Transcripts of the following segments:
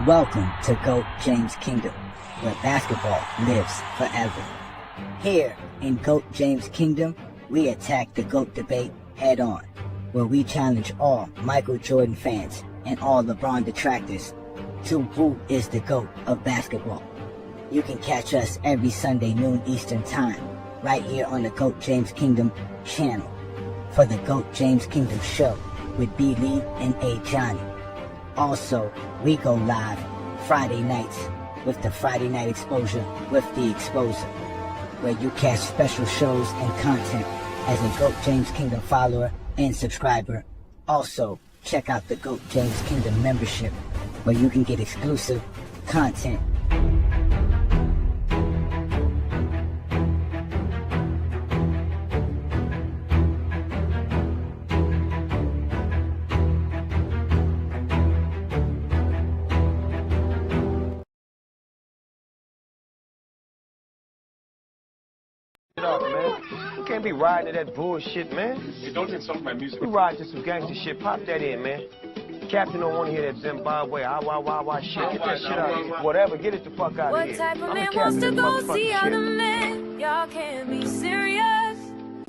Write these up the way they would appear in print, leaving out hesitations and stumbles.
Welcome to GOAT James Kingdom, where basketball lives forever. Here in GOAT James Kingdom, we attack the GOAT debate head on, where we challenge all Michael Jordan fans and all LeBron detractors to who is the GOAT of basketball. You can catch us every Sunday noon Eastern Time, right here on the GOAT James Kingdom channel, for the GOAT James Kingdom show with B. Lee and Ajani. Also, we go live Friday nights with the Friday Night Exposure with the Exposer, where you catch special shows and content as a GOAT James Kingdom follower and subscriber. Also, check out the GOAT James Kingdom membership, where you can get exclusive content. Up, man. You can't be riding to that bullshit, man. Hey, don't insult my music. We ride to some gangster shit. Pop that in, man. Captain don't want to hear that Zimbabwe, shit. Get that shit out of here. Whatever, get it the fuck out of here. What type of man wants to go see other men? Y'all can't be serious.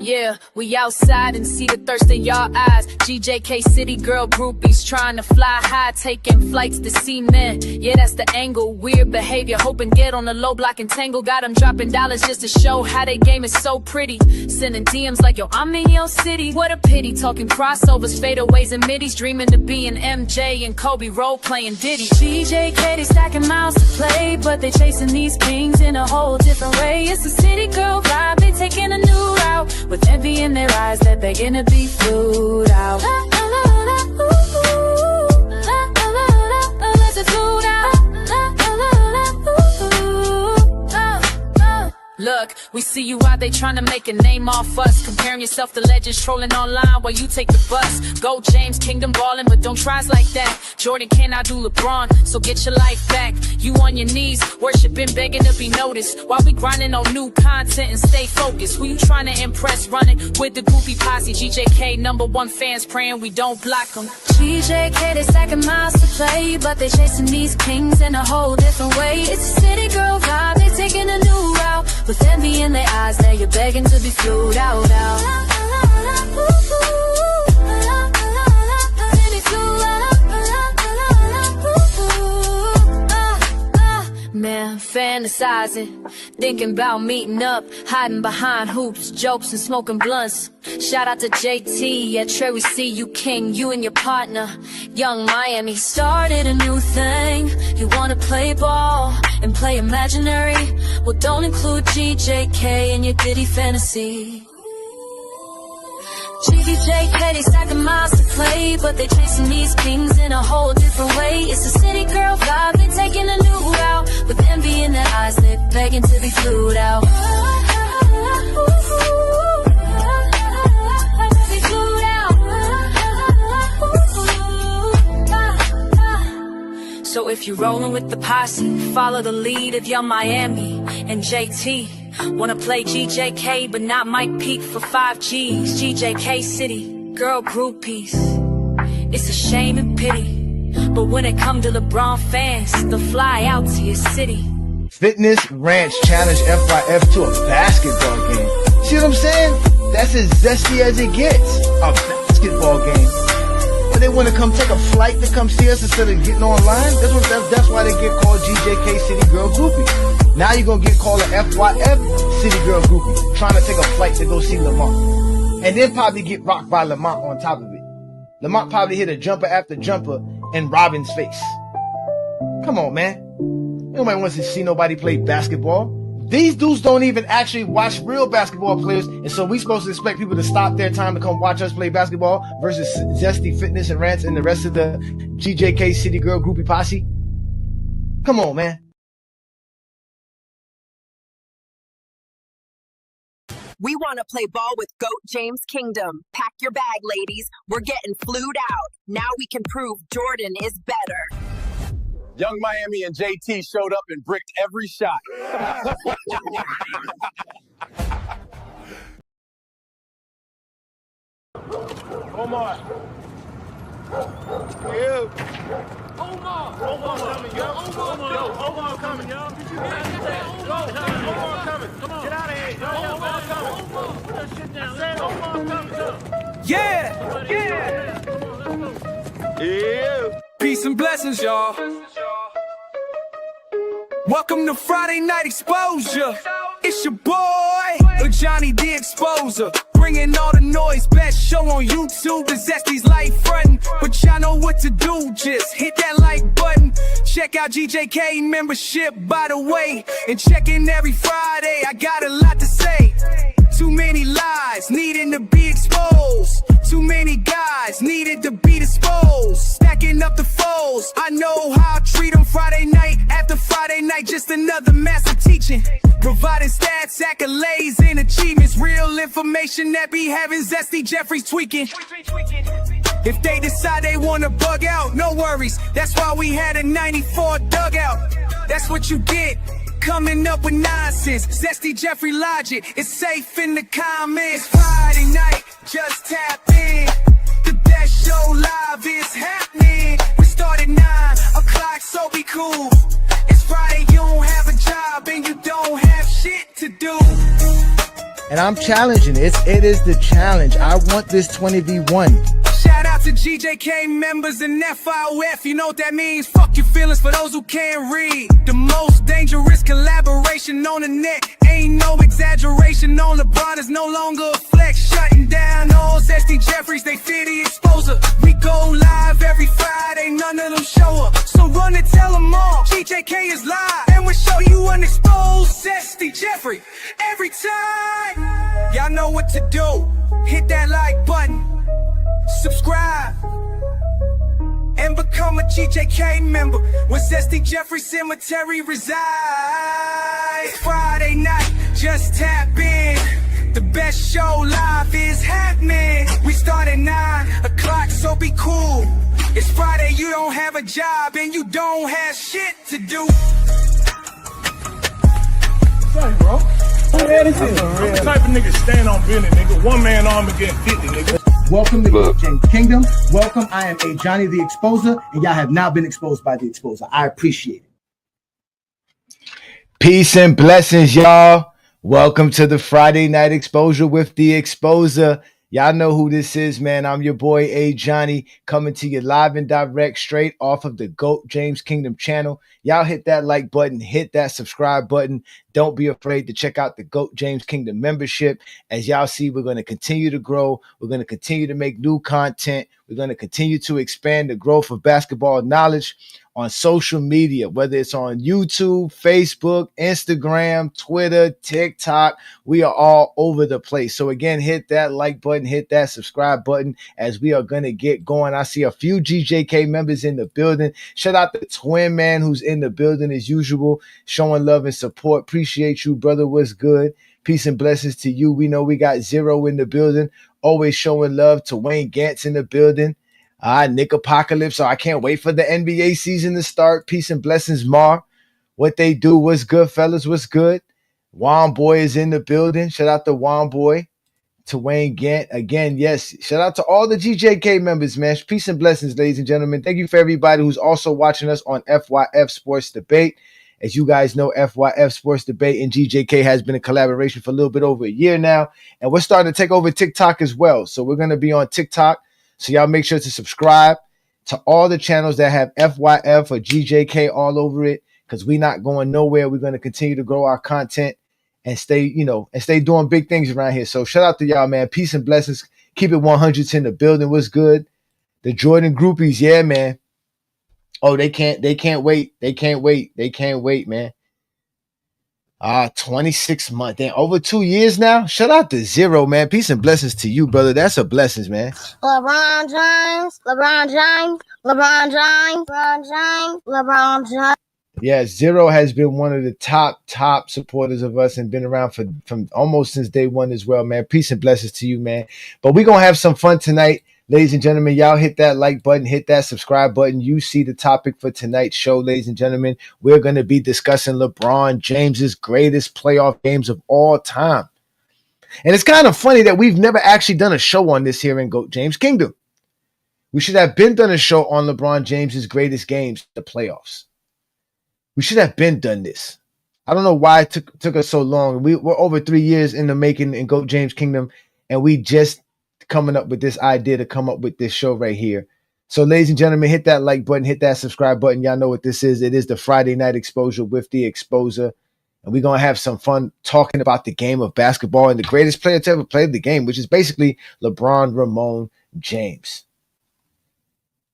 Yeah, we outside and see the thirst in y'all eyes. GJK City girl groupies trying to fly high, taking flights to see men. Yeah, that's the angle. Weird behavior, hoping get on the low block and tangle. Got them dropping dollars just to show how they game is so pretty. Sending DMs like, yo, I'm in your city. What a pity. Talking crossovers, fadeaways and middies. Dreaming to be an MJ and Kobe role playing Diddy. GJK, they stacking miles to play, but they chasing these kings in a whole different way. It's a city girl vibe, they taking a new route, with envy in their eyes, they're begging to be flued out. La, la, la, la, ooh, ooh. La, la, la, la, let's just flued out. La, la, la, la, ooh, ooh. Look, we see you out there trying to make a name off us, comparing yourself to legends, trolling online while you take the bus. Go James Kingdom ballin', but don't try us like that. Jordan cannot do LeBron, so get your life back. You on your knees, worshiping, begging to be noticed, while we grinding on new content and stay focused. Who you trying to impress, running with the goofy posse? GJK #1 fans praying we don't block them. GJK, they stacking miles to play, but they chasing these kings in a whole different way. It's a city girl vibe, they taking a new route, with envy in their eyes, now you're begging to be flued out. Man, fantasizing, thinking about meeting up, hiding behind hoops, jokes and smoking blunts. Shout out to JT, yeah, Trey, we see you king, you and your partner, Young Miami, started a new thing. You wanna play ball and play imaginary? Well, don't include GJK in your Diddy fantasy. GJK, they stacking miles to play, but they chasing these kings in a whole different way. It's a city girl vibe, they taking a new route, with envy in their eyes, they're begging to be flued out. So if you're rolling with the posse, follow the lead of Young Miami and JT. Wanna play GJK, but not Mike Peak for 5 Gs. GJK City, girl groupies. It's a shame and pity, but when it come to LeBron fans, they'll fly out to your city. Fitness Ranch challenge FYF to a basketball game. See what I'm saying? That's as zesty as it gets. A basketball game. But they want to come take a flight to come see us instead of getting online. That's why they get called GJK City Girl Groupies. Now you're going to get called an FYF City Girl Groupie, trying to take a flight to go see Lamont. And then probably get rocked by Lamont on top of it. Lamont probably hit a jumper after jumper in Robin's face. Come on, man. Nobody wants to see nobody play basketball. These dudes don't even actually watch real basketball players, and so we supposed to expect people to stop their time to come watch us play basketball versus Zesty Fitness and Rants and the rest of the GJK City Girl Groupie posse? Come on, man. We want to play ball with GOAT James Kingdom. Pack your bag, ladies. We're getting flued out. Now we can prove Jordan is better. Young Miami and JT showed up and bricked every shot. Omar. Yeah. Omar. coming, yo. Omar coming, y'all. Get Omar coming. Get out of here, yo. Omar coming. Put that shit down. I said Omar coming, yo. Yeah. Peace and blessings, y'all. Welcome to Friday Night Exposure. It's your boy, Ajani the Exposer. Bringing all the noise, best show on YouTube is Zesty's light frontin'. But y'all know what to do, just hit that like button. Check out GJK membership, by the way. And check in every Friday, I got a lot to say. Too many lies needing to be exposed. Too many guys needed to be disposed. Stacking up the foes, I know how I treat them. Friday night after Friday night, just another massive teaching. Providing stats, accolades, and achievements. Real information that be having Zesty Jeffries tweaking. If they decide they wanna bug out, no worries. That's why we had a 94 dugout. That's what you get, coming up with nonsense. Zesty Jeffrey logic, it's safe in the comments. Friday night, just tap in. The best show live is happening. We start at 9 o'clock, so be cool. It's Friday, you don't have a job and you don't have shit to do. And I'm challenging it. It is the challenge. I want this 20v1. Shout out to GJK members and FIOF. You know what that means? Fuck your feelings for those who can't read. The most dangerous collaboration on the net. Ain't no exaggeration on LeBron is no longer a flex. Shutting down all Zesty Jeffries, they fear the exposer. We go live every Friday, none of them show up. So run and tell them all, GJK is live. And we'll show you unexposed Zesty Jeffrey every time. Y'all know what to do. Hit that like button. Subscribe and become a GJK member when Zesty Jeffrey Cemetery resides. Friday night, just tap in. The best show live is happening. We start at 9 o'clock, so be cool. It's Friday, you don't have a job and you don't have shit to do. Sorry, bro. Who the hell is this? I'm the type of nigga stand on business, nigga. One man arm against 50, nigga. Welcome to GOAT James Kingdom. Welcome. I am Ajani the Exposer, and y'all have now been exposed by the Exposer. I appreciate it. Peace and blessings, y'all. Welcome to the Friday Night Exposure with the Exposer. Y'all know who this is, man. I'm your boy Ajani, coming to you live and direct, straight off of the GOAT James Kingdom channel. Y'all hit that like button, hit that subscribe button. Don't be afraid to check out the GOAT James Kingdom membership. As y'all see, we're going to continue to grow. We're going to continue to make new content. We're going to continue to expand the growth of basketball knowledge on social media, whether it's on YouTube, Facebook, Instagram, Twitter, TikTok. We are all over the place. So again, hit that like button, hit that subscribe button as we are going to get going. I see a few GJK members in the building. Shout out to Twin Man who's in the building as usual, showing love and support. Appreciate you, brother. What's good? Peace and blessings to you. We know we got Zero in the building, always showing love. to Wayne Gantz in the building. Nick Apocalypse. So I can't wait for the NBA season to start. Peace and blessings, Mar. What they do, what's good, fellas? What's good? Juan Boy is in the building. Shout out to Juan Boy, to Wayne Gant. Again, yes. Shout out to all the GJK members, man. Peace and blessings, ladies and gentlemen. Thank you for everybody who's also watching us on FYF Sports Debate. As you guys know, FYF Sports Debate and GJK has been a collaboration for a little bit over a year now. And we're starting to take over TikTok as well. So we're going to be on TikTok. So y'all make sure to subscribe to all the channels that have FYF or GJK all over it, because we're not going nowhere. We're going to continue to grow our content and stay doing big things around here. So shout out to y'all, man. Peace and blessings. Keep it 100s in the building. What's good? The Jordan groupies, yeah, man. Oh, they can't wait. They can't wait, man. 26 months. Damn, over 2 years now. Shout out to Zero, man. Peace and blessings to you, brother. That's a blessings, man. LeBron James. Yeah, Zero has been one of the top supporters of us and been around from almost since day one as well, man. Peace and blessings to you, man. But we're going to have some fun tonight. Ladies and gentlemen, y'all hit that like button, hit that subscribe button. You see the topic for tonight's show, ladies and gentlemen. We're going to be discussing LeBron James's greatest playoff games of all time. And it's kind of funny that we've never actually done a show on this here in GOAT James Kingdom. We should have been done a show on LeBron James's greatest games, the playoffs. We should have been done this. I don't know why it took us so long. We're over 3 years in the making in GOAT James Kingdom, and we just coming up with this idea to come up with this show right here. So, ladies and gentlemen, hit that like button, hit that subscribe button. Y'all know what this is. It is the Friday Night Exposure with the Exposer. And we're going to have some fun talking about the game of basketball and the greatest player to ever play the game, which is basically LeBron Ramon James.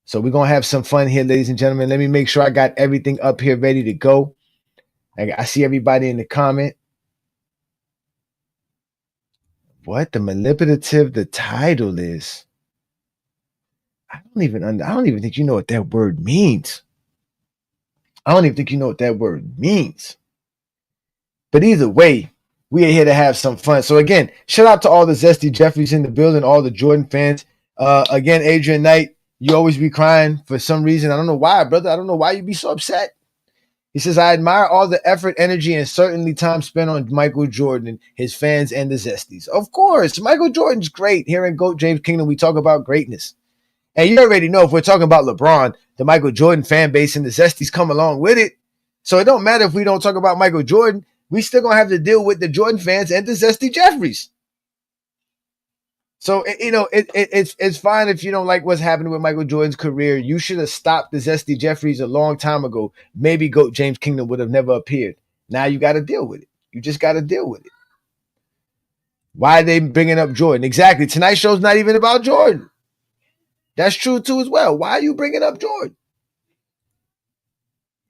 So we're going to have some fun here, ladies and gentlemen. Let me make sure I got everything up here ready to go. I see everybody in the comment. What the manipulative the title is. I don't even think you know what that word means. I don't even think you know what that word means. But either way, we are here to have some fun. So again, shout out to all the Zesty Jeffries in the building, all the Jordan fans. Again, Adrian Knight, you always be crying for some reason. I don't know why, brother. I don't know why you be so upset. He says, I admire all the effort, energy, and certainly time spent on Michael Jordan, his fans, and the Zesties. Of course, Michael Jordan's great. Here in GOAT James Kingdom, we talk about greatness. And you already know if we're talking about LeBron, the Michael Jordan fan base and the Zesties come along with it. So it don't matter if we don't talk about Michael Jordan. We still going to have to deal with the Jordan fans and the Zesty Jeffries. So, it's fine if you don't like what's happening with Michael Jordan's career. You should have stopped the Zesty Jeffries a long time ago. Maybe GOAT James Kingdom would have never appeared. Now you got to deal with it. You just got to deal with it. Why are they bringing up Jordan? Exactly. Tonight's show's not even about Jordan. That's true, too, as well. Why are you bringing up Jordan?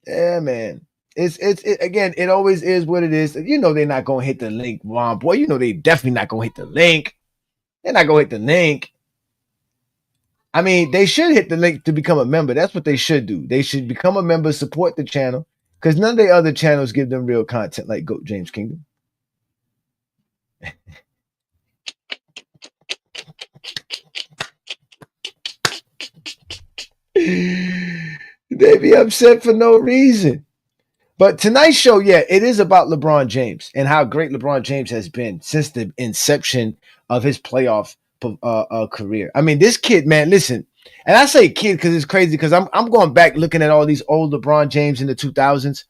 Yeah, man. Again, it always is what it is. You know they're not going to hit the link, Mom. Boy, you know they definitely not going to hit the link. They're not going to hit the link. I mean, they should hit the link to become a member. That's what they should do. They should become a member, support the channel, because none of the other channels give them real content like GOAT James Kingdom. They be upset for no reason. But tonight's show, yeah, it is about LeBron James and how great LeBron James has been since the inception of his playoff career. I mean, this kid, man, listen, and I say kid because it's crazy because I'm going back looking at all these old LeBron James in the 2000s,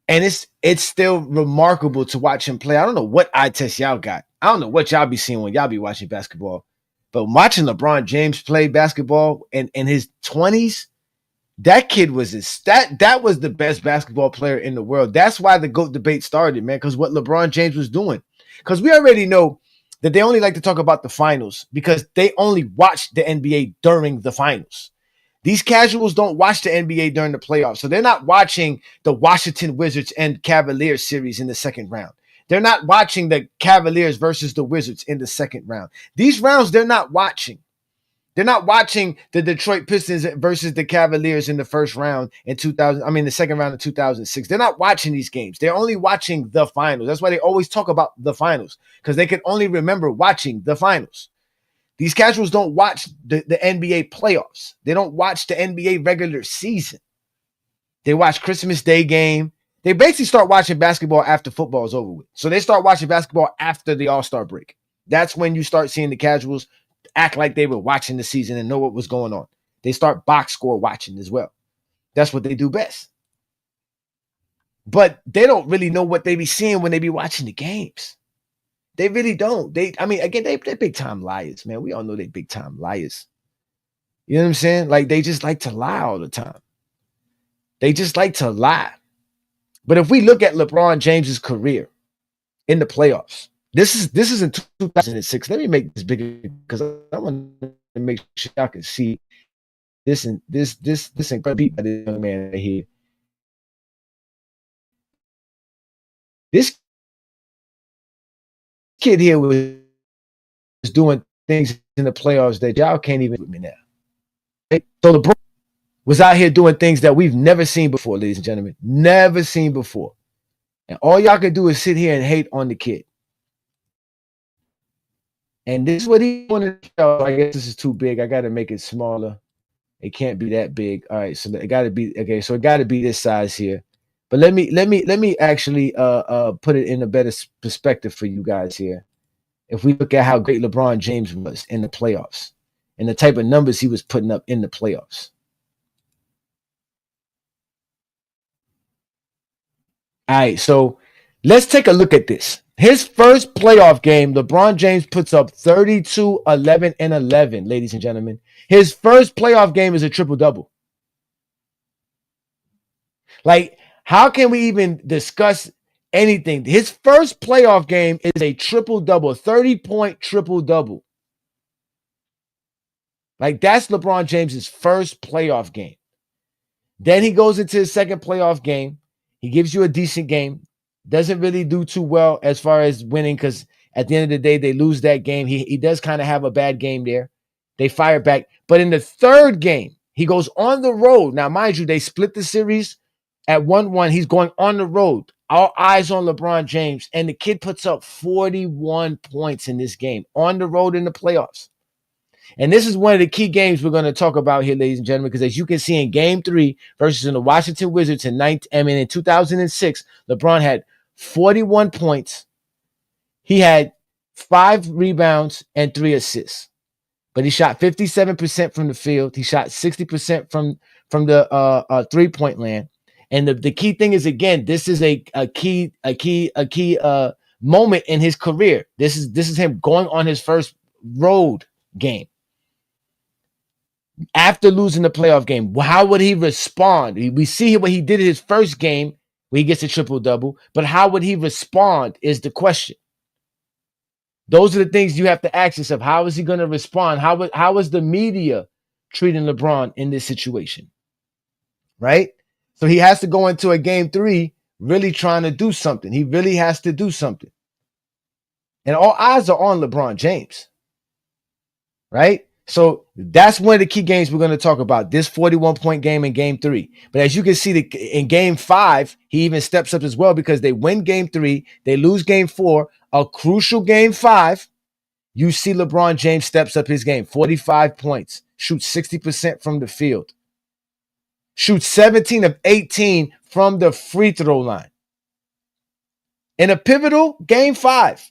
and it's still remarkable to watch him play. I don't know what eye test y'all got. I don't know what y'all be seeing when y'all be watching basketball, but watching LeBron James play basketball in his 20s, that kid was that was the best basketball player in the world. That's why the GOAT debate started, man, because what LeBron James was doing. Because we already know that they only like to talk about the finals because they only watch the NBA during the finals. These casuals don't watch the NBA during the playoffs. So they're not watching the Washington Wizards and Cavaliers series in the second round. They're not watching the Cavaliers versus the Wizards in the second round. These rounds they're not watching. They're not watching the Detroit Pistons versus the Cavaliers in the first round in the second round of 2006. They're not watching these games. They're only watching the finals. That's why they always talk about the finals, because they can only remember watching the finals. These casuals don't watch the NBA playoffs. They don't watch the NBA regular season. They watch Christmas Day game. They basically start watching basketball after football is over with. So they start watching basketball after the All-Star break. That's when you start seeing the casuals act like they were watching the season and know what was going on. They start box score watching as well. That's what they do best. But they don't really know what they be seeing when they be watching the games. They really don't. They're big time liars, man. We all know they're big time liars. You know what I'm saying? Like, they just like to lie all the time. They just like to lie. But if we look at LeBron James's career in the playoffs, this is in 2006. Let me make this bigger because I want to make sure y'all can see this and this incredible beat by this young man right here. This kid here was doing things in the playoffs that y'all can't even with me now. Right? So LeBron was out here doing things that we've never seen before, ladies and gentlemen. Never seen before. And all y'all can do is sit here and hate on the kid. And this is what he wanted to show. I guess this is too big. I got to make it smaller. It can't be that big. All right, so it got to be okay. So it got to be this size here. But let me actually put it in a better perspective for you guys here. If we look at how great LeBron James was in the playoffs, and the type of numbers he was putting up in the playoffs. All right, so let's take a look at this. His first playoff game, LeBron James puts up 32, 11, and 11, ladies and gentlemen. His first playoff game is a triple-double. Like, how can we even discuss anything? His first playoff game is a triple-double, 30-point triple-double. Like, that's LeBron James's first playoff game. Then he goes into his second playoff game. He gives you a decent game. Doesn't really do too well as far as winning because at the end of the day, they lose that game. He does kind of have a bad game there. They fire back. But in the third game, he goes on the road. Now, mind you, they split the series at 1-1. He's going on the road. All eyes on LeBron James. And the kid puts up 41 points in this game on the road in the playoffs. And this is one of the key games we're going to talk about here, ladies and gentlemen, because as you can see in Game 3 versus in the Washington Wizards in 2006, LeBron had 41 points. He had 5 rebounds and 3 assists. But he shot 57% from the field. He shot 60% from the three-point land. And the key thing is, again, this is a key moment in his career. This is him going on his first road game. After losing the playoff game, how would he respond? We see what he did in his first game where he gets a triple-double, but how would he respond is the question. Those are the things you have to ask yourself. How is he going to respond? How is the media treating LeBron in this situation? Right? So he has to go into a Game 3 really trying to do something. He really has to do something. And all eyes are on LeBron James. Right? So that's one of the key games we're going to talk about, this 41-point game in Game 3. But as you can see, in Game 5, he even steps up as well because they win Game 3, they lose Game 4, a crucial Game 5. You see LeBron James steps up his game, 45 points, shoots 60% from the field, shoots 17 of 18 from the free throw line. In a pivotal Game 5,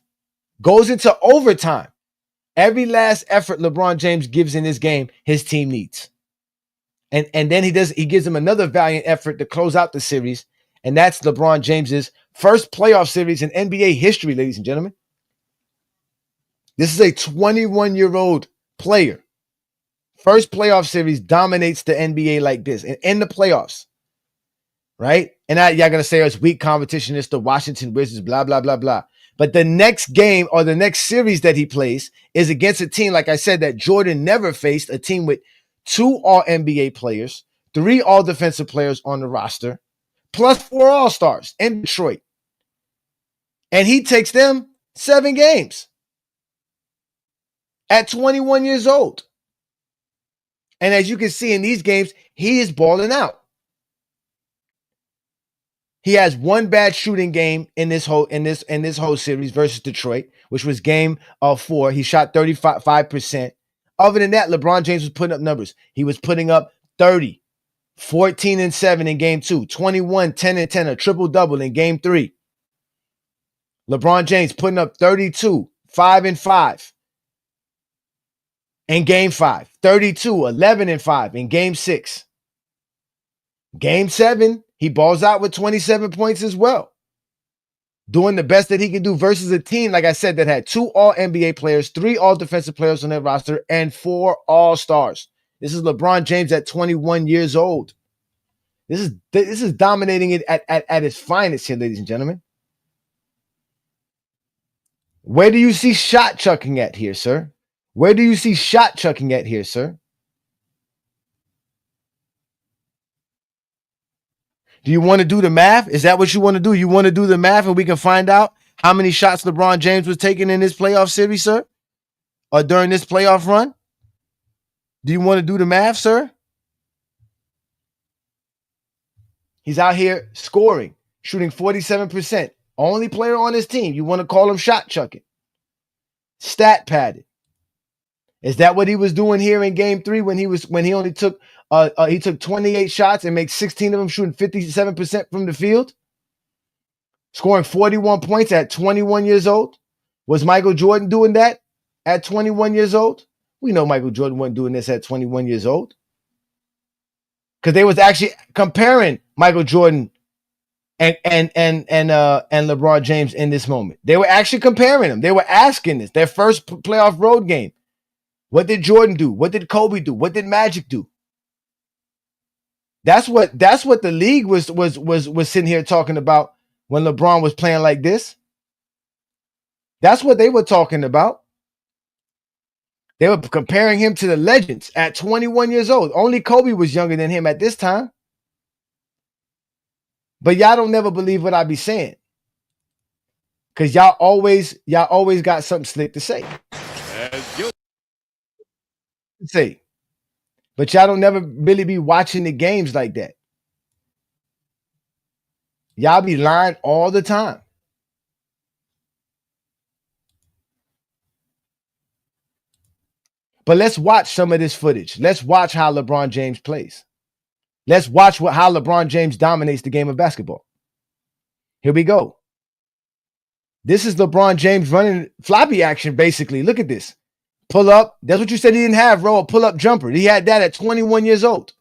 goes into overtime. Every last effort LeBron James gives in this game, his team needs. And then he gives them another valiant effort to close out the series. And that's LeBron James's first playoff series in NBA history, ladies and gentlemen. This is a 21-year-old player. First playoff series dominates the NBA like this. And in the playoffs. Right? And y'all going to say it's weak competition. It's the Washington Wizards, blah, blah, blah, blah. But the next game or the next series that he plays is against a team, like I said, that Jordan never faced, a team with 2 All-NBA players, 3 All-Defensive players on the roster, plus 4 All-Stars in Detroit. And he takes them 7 games at 21 years old. And as you can see in these games, he is balling out. He has one bad shooting game in this whole series versus Detroit, which was Game 4. He shot 35%. Other than that, LeBron James was putting up numbers. He was putting up 30, 14 and 7 in Game 2, 21, 10 and 10, a triple-double in Game 3. LeBron James putting up 32, 5 and 5 in Game 5, 32, 11 and 5 in Game 6. Game 7, he balls out with 27 points as well. Doing the best that he can do versus a team, like I said, that had 2 All-NBA players, 3 All-Defensive players on their roster, and 4 All-Stars. This is LeBron James at 21 years old. This is dominating it at its finest here, ladies and gentlemen. Where do you see shot chucking at here, sir? Where do you see shot chucking at here, sir? Do you want to do the math? Is that what you want to do? You want to do the math and we can find out how many shots LeBron James was taking in this playoff series, sir? Or during this playoff run? Do you want to do the math, sir? He's out here scoring, shooting 47%. Only player on his team. You want to call him shot chucking. Stat padded. Is that what he was doing here in Game 3 when he only took 28 shots and made 16 of them, shooting 57% from the field, scoring 41 points at 21 years old? Was Michael Jordan doing that at 21 years old? We know Michael Jordan wasn't doing this at 21 years old. Because they was actually comparing Michael Jordan and LeBron James in this moment. They were actually comparing them. They were asking this. Their first playoff road game. What did Jordan do? What did Kobe do? What did Magic do? That's what the league was sitting here talking about when LeBron was playing like this. That's what they were talking about. They were comparing him to the legends at 21 years old. Only Kobe was younger than him at this time. But y'all don't never believe what I be saying. Because y'all always got something slick to say. But y'all don't never really be watching the games like that. Y'all be lying all the time. But let's watch some of this footage. Let's watch how LeBron James plays. Let's watch how LeBron James dominates the game of basketball. Here we go. This is LeBron James running floppy action, basically. Look at this. Pull up. That's what you said he didn't have, bro. A pull-up jumper. He had that at 21 years old.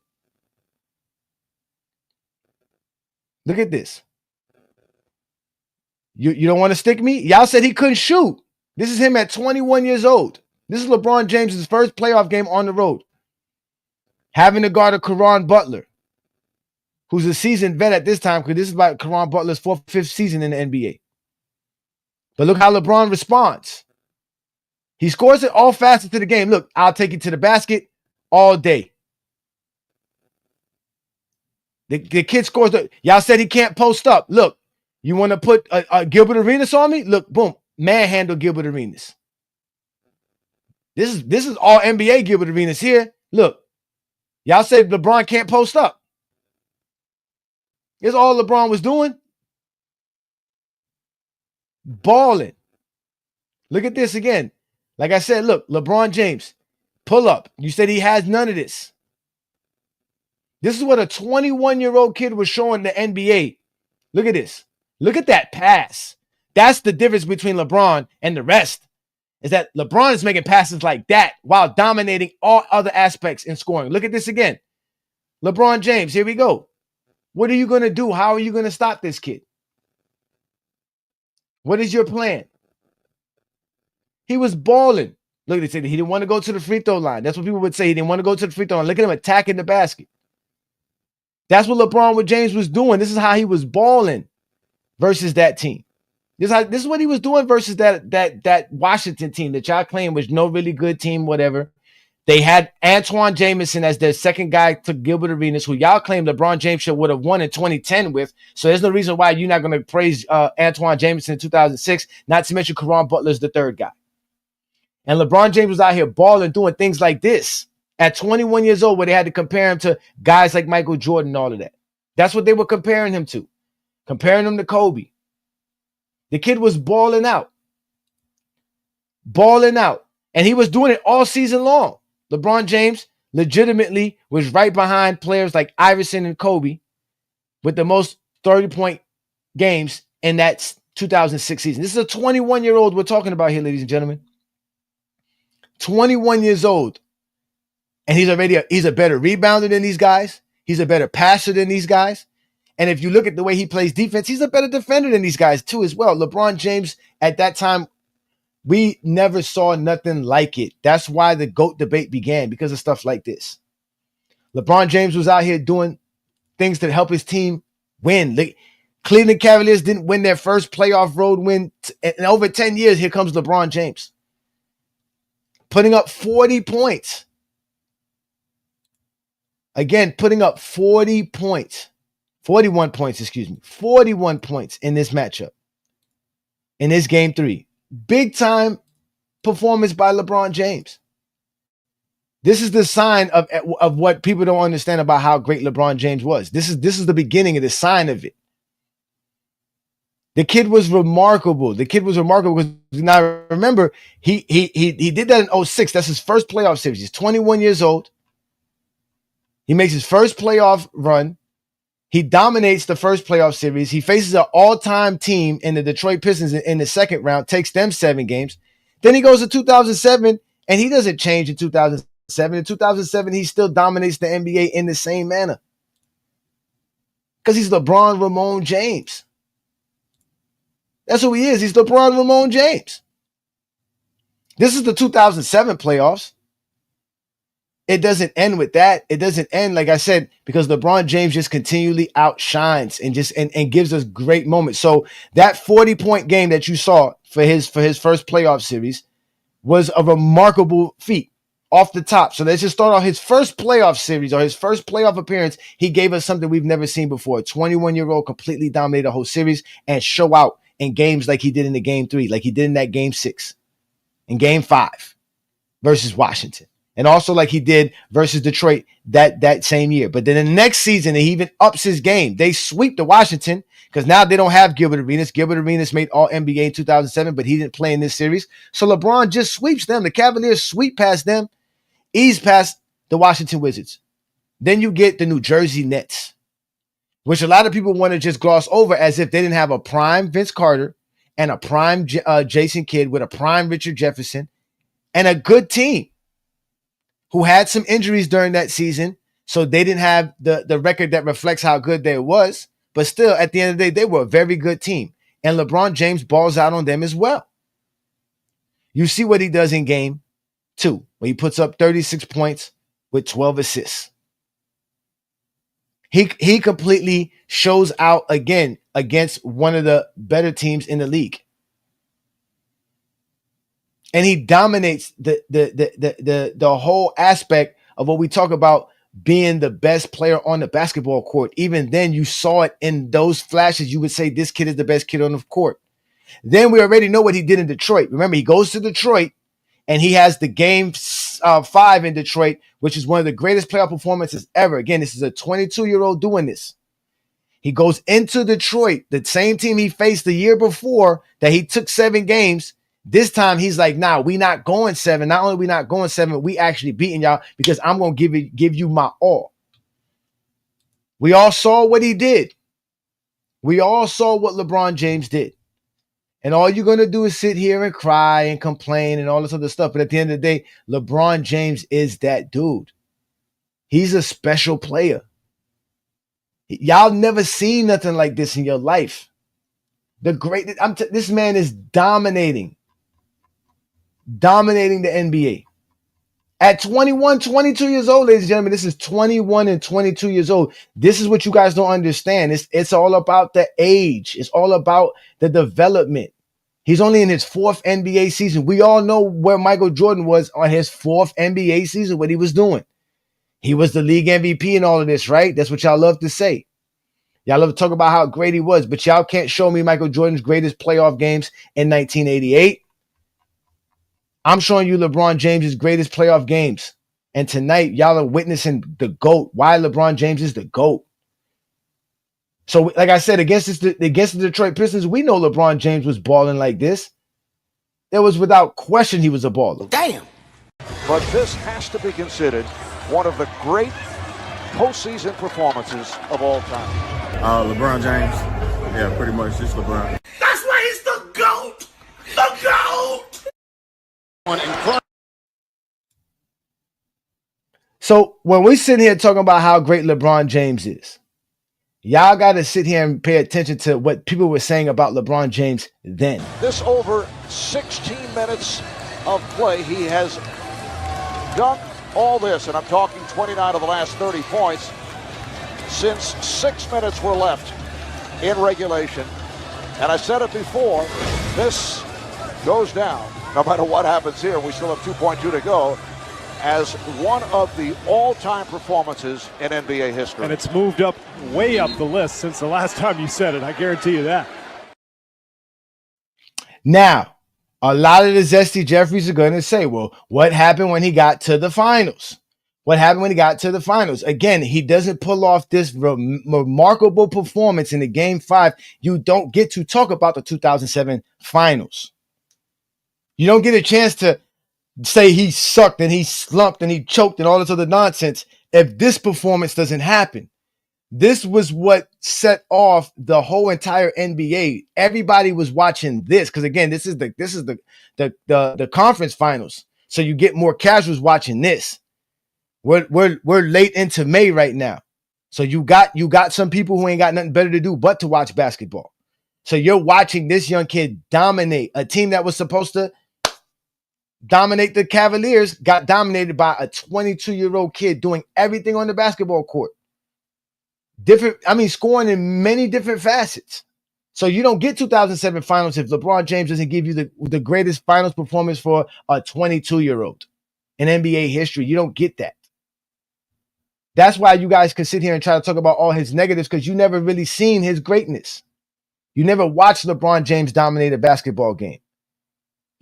Look at this. You don't want to stick me? Y'all said he couldn't shoot. This is him at 21 years old. This is LeBron James' first playoff game on the road. Having to guard a Caron Butler, who's a seasoned vet at this time, because this is about Caron Butler's 4th, 5th season in the NBA. But look how LeBron responds. He scores it all facets to the game. Look, I'll take it to the basket all day. The kid scores. Y'all said he can't post up. Look, you want to put Gilbert Arenas on me? Look, boom, manhandle Gilbert Arenas. This is all NBA Gilbert Arenas here. Look, y'all said LeBron can't post up. Here's all LeBron was doing. Balling. Look at this again. Like I said, look, LeBron James, pull up. You said he has none of this. This is what a 21-year-old kid was showing the NBA. Look at this. Look at that pass. That's the difference between LeBron and the rest, is that LeBron is making passes like that while dominating all other aspects in scoring. Look at this again. LeBron James, here we go. What are you going to do? How are you going to stop this kid? What is your plan? He was balling. Look, they said he didn't want to go to the free throw line. That's what people would say. He didn't want to go to the free throw line. Look at him attacking the basket. That's what LeBron with James was doing. This is how he was balling versus that team. This is what he was doing versus that Washington team that y'all claim was no really good team, whatever. They had Antoine Jamison as their second guy to Gilbert Arenas, who y'all claim LeBron James would have won in 2010 with. So there's no reason why you're not going to praise Antoine Jamison in 2006, not to mention Caron Butler's the third guy. And LeBron James was out here balling, doing things like this at 21 years old, where they had to compare him to guys like Michael Jordan and all of that. That's what they were comparing him to, comparing him to Kobe. The kid was balling out. And he was doing it all season long. LeBron James legitimately was right behind players like Iverson and Kobe with the most 30-point games in that 2006 season. This is a 21-year-old we're talking about here, ladies and gentlemen. 21 years old. And he's a better rebounder than these guys. He's a better passer than these guys. And if you look at the way he plays defense, he's a better defender than these guys too as well. LeBron James at that time, we never saw nothing like it. That's why the GOAT debate began, because of stuff like this. LeBron James was out here doing things to help his team win. Cleveland Cavaliers didn't win their first playoff road win in over 10 years. Here comes LeBron James, putting up 40 points. Again, putting up 41 points, 41 points in this matchup, in this game 3. Big time performance by LeBron James. This is the sign of what people don't understand about how great LeBron James was. This is the beginning of the sign of it. The kid was remarkable. Because now remember, he did that in 2006. That's his first playoff series. He's 21 years old. He makes his first playoff run. He dominates the first playoff series. He faces an all-time team in the Detroit Pistons in the second round, takes them 7 games. Then he goes to 2007 And he doesn't change in 2007. In 2007, he still dominates the NBA in the same manner. Because he's LeBron Ramon James. That's who he is. He's LeBron Ramon James. This is the 2007 playoffs. It doesn't end with that. It doesn't end, like I said, because LeBron James just continually outshines and gives us great moments. So that 40-point game that you saw for his first playoff series was a remarkable feat off the top. So let's just start off his first playoff series or his first playoff appearance. He gave us something we've never seen before. A 21-year-old completely dominated the whole series and show out in games like he did in the game 3, like he did in that game 6, in game 5 versus Washington. And also like he did versus Detroit that same year. But then the next season, he even ups his game. They sweep the Washington because now they don't have Gilbert Arenas. Gilbert Arenas made All-NBA in 2007, but he didn't play in this series. So LeBron just sweeps them. The Cavaliers sweep past them, ease past the Washington Wizards. Then you get the New Jersey Nets, which a lot of people want to just gloss over as if they didn't have a prime Vince Carter and a prime Jason Kidd with a prime Richard Jefferson and a good team who had some injuries during that season, so they didn't have the record that reflects how good they was. But still, at the end of the day, they were a very good team. And LeBron James balls out on them as well. You see what he does in game 2, where he puts up 36 points with 12 assists. He completely shows out again against one of the better teams in the league. And he dominates the whole aspect of what we talk about being the best player on the basketball court. Even then, you saw it in those flashes. You would say this kid is the best kid on the court. Then we already know what he did in Detroit. Remember, he goes to Detroit and he has the game 5 in Detroit, which is one of the greatest playoff performances ever. Again, this is a 22-year-old doing this. He goes into Detroit, the same team he faced the year before that he took 7 games. This time he's like, nah, we not going 7. Not only we not going 7, we actually beating y'all because I'm going to give you my all. We all saw what he did. We all saw what LeBron James did. And all you're going to do is sit here and cry and complain and all this other stuff. But at the end of the day, LeBron James is that dude. He's a special player. Y'all never seen nothing like this in your life. This man is dominating the NBA. At 21, 22 years old, ladies and gentlemen, this is 21 and 22 years old. This is what you guys don't understand. It's all about the age. It's all about the development. He's only in his 4th NBA season. We all know where Michael Jordan was on his 4th NBA season, what he was doing. He was the league MVP and all of this, right? That's what y'all love to say. Y'all love to talk about how great he was, but y'all can't show me Michael Jordan's greatest playoff games in 1988. I'm showing you LeBron James's greatest playoff games. And tonight, y'all are witnessing the GOAT. Why LeBron James is the GOAT. So, like I said, against the Detroit Pistons, we know LeBron James was balling like this. It was without question he was a baller. Damn. But this has to be considered one of the great postseason performances of all time. LeBron James. Yeah, pretty much just LeBron. That's why he's the GOAT! The GOAT! So when we sit here talking about how great LeBron James is, y'all got to sit here and pay attention to what people were saying about LeBron James then. This over 16 minutes of play, he has done all this, and I'm talking 29 of the last 30 points, since 6 minutes were left in regulation. And I said it before, this goes down, no matter what happens here, we still have 2.2 to go, as one of the all-time performances in NBA history. And it's moved up, way up the list since the last time you said it, I guarantee you that. Now, a lot of the Zesty Jeffries are going to say, well, what happened when he got to the finals? What happened when he got to the finals? Again, he doesn't pull off this remarkable performance in the Game 5. You don't get to talk about the 2007 finals. You don't get a chance to say he sucked and he slumped and he choked and all this other nonsense if this performance doesn't happen. This was what set off the whole entire NBA. Everybody was watching this because again, this is the conference finals. So you get more casuals watching this. We're late into May right now. So you got some people who ain't got nothing better to do but to watch basketball. So you're watching this young kid dominate a team that was supposed to dominate. The Cavaliers got dominated by a 22-year-old kid doing everything on the basketball court. Scoring in many different facets. So you don't get 2007 finals if LeBron James doesn't give you the greatest finals performance for a 22-year-old in NBA history. You don't get that. That's why you guys can sit here and try to talk about all his negatives, because you never really seen his greatness. You never watched LeBron James dominate a basketball game.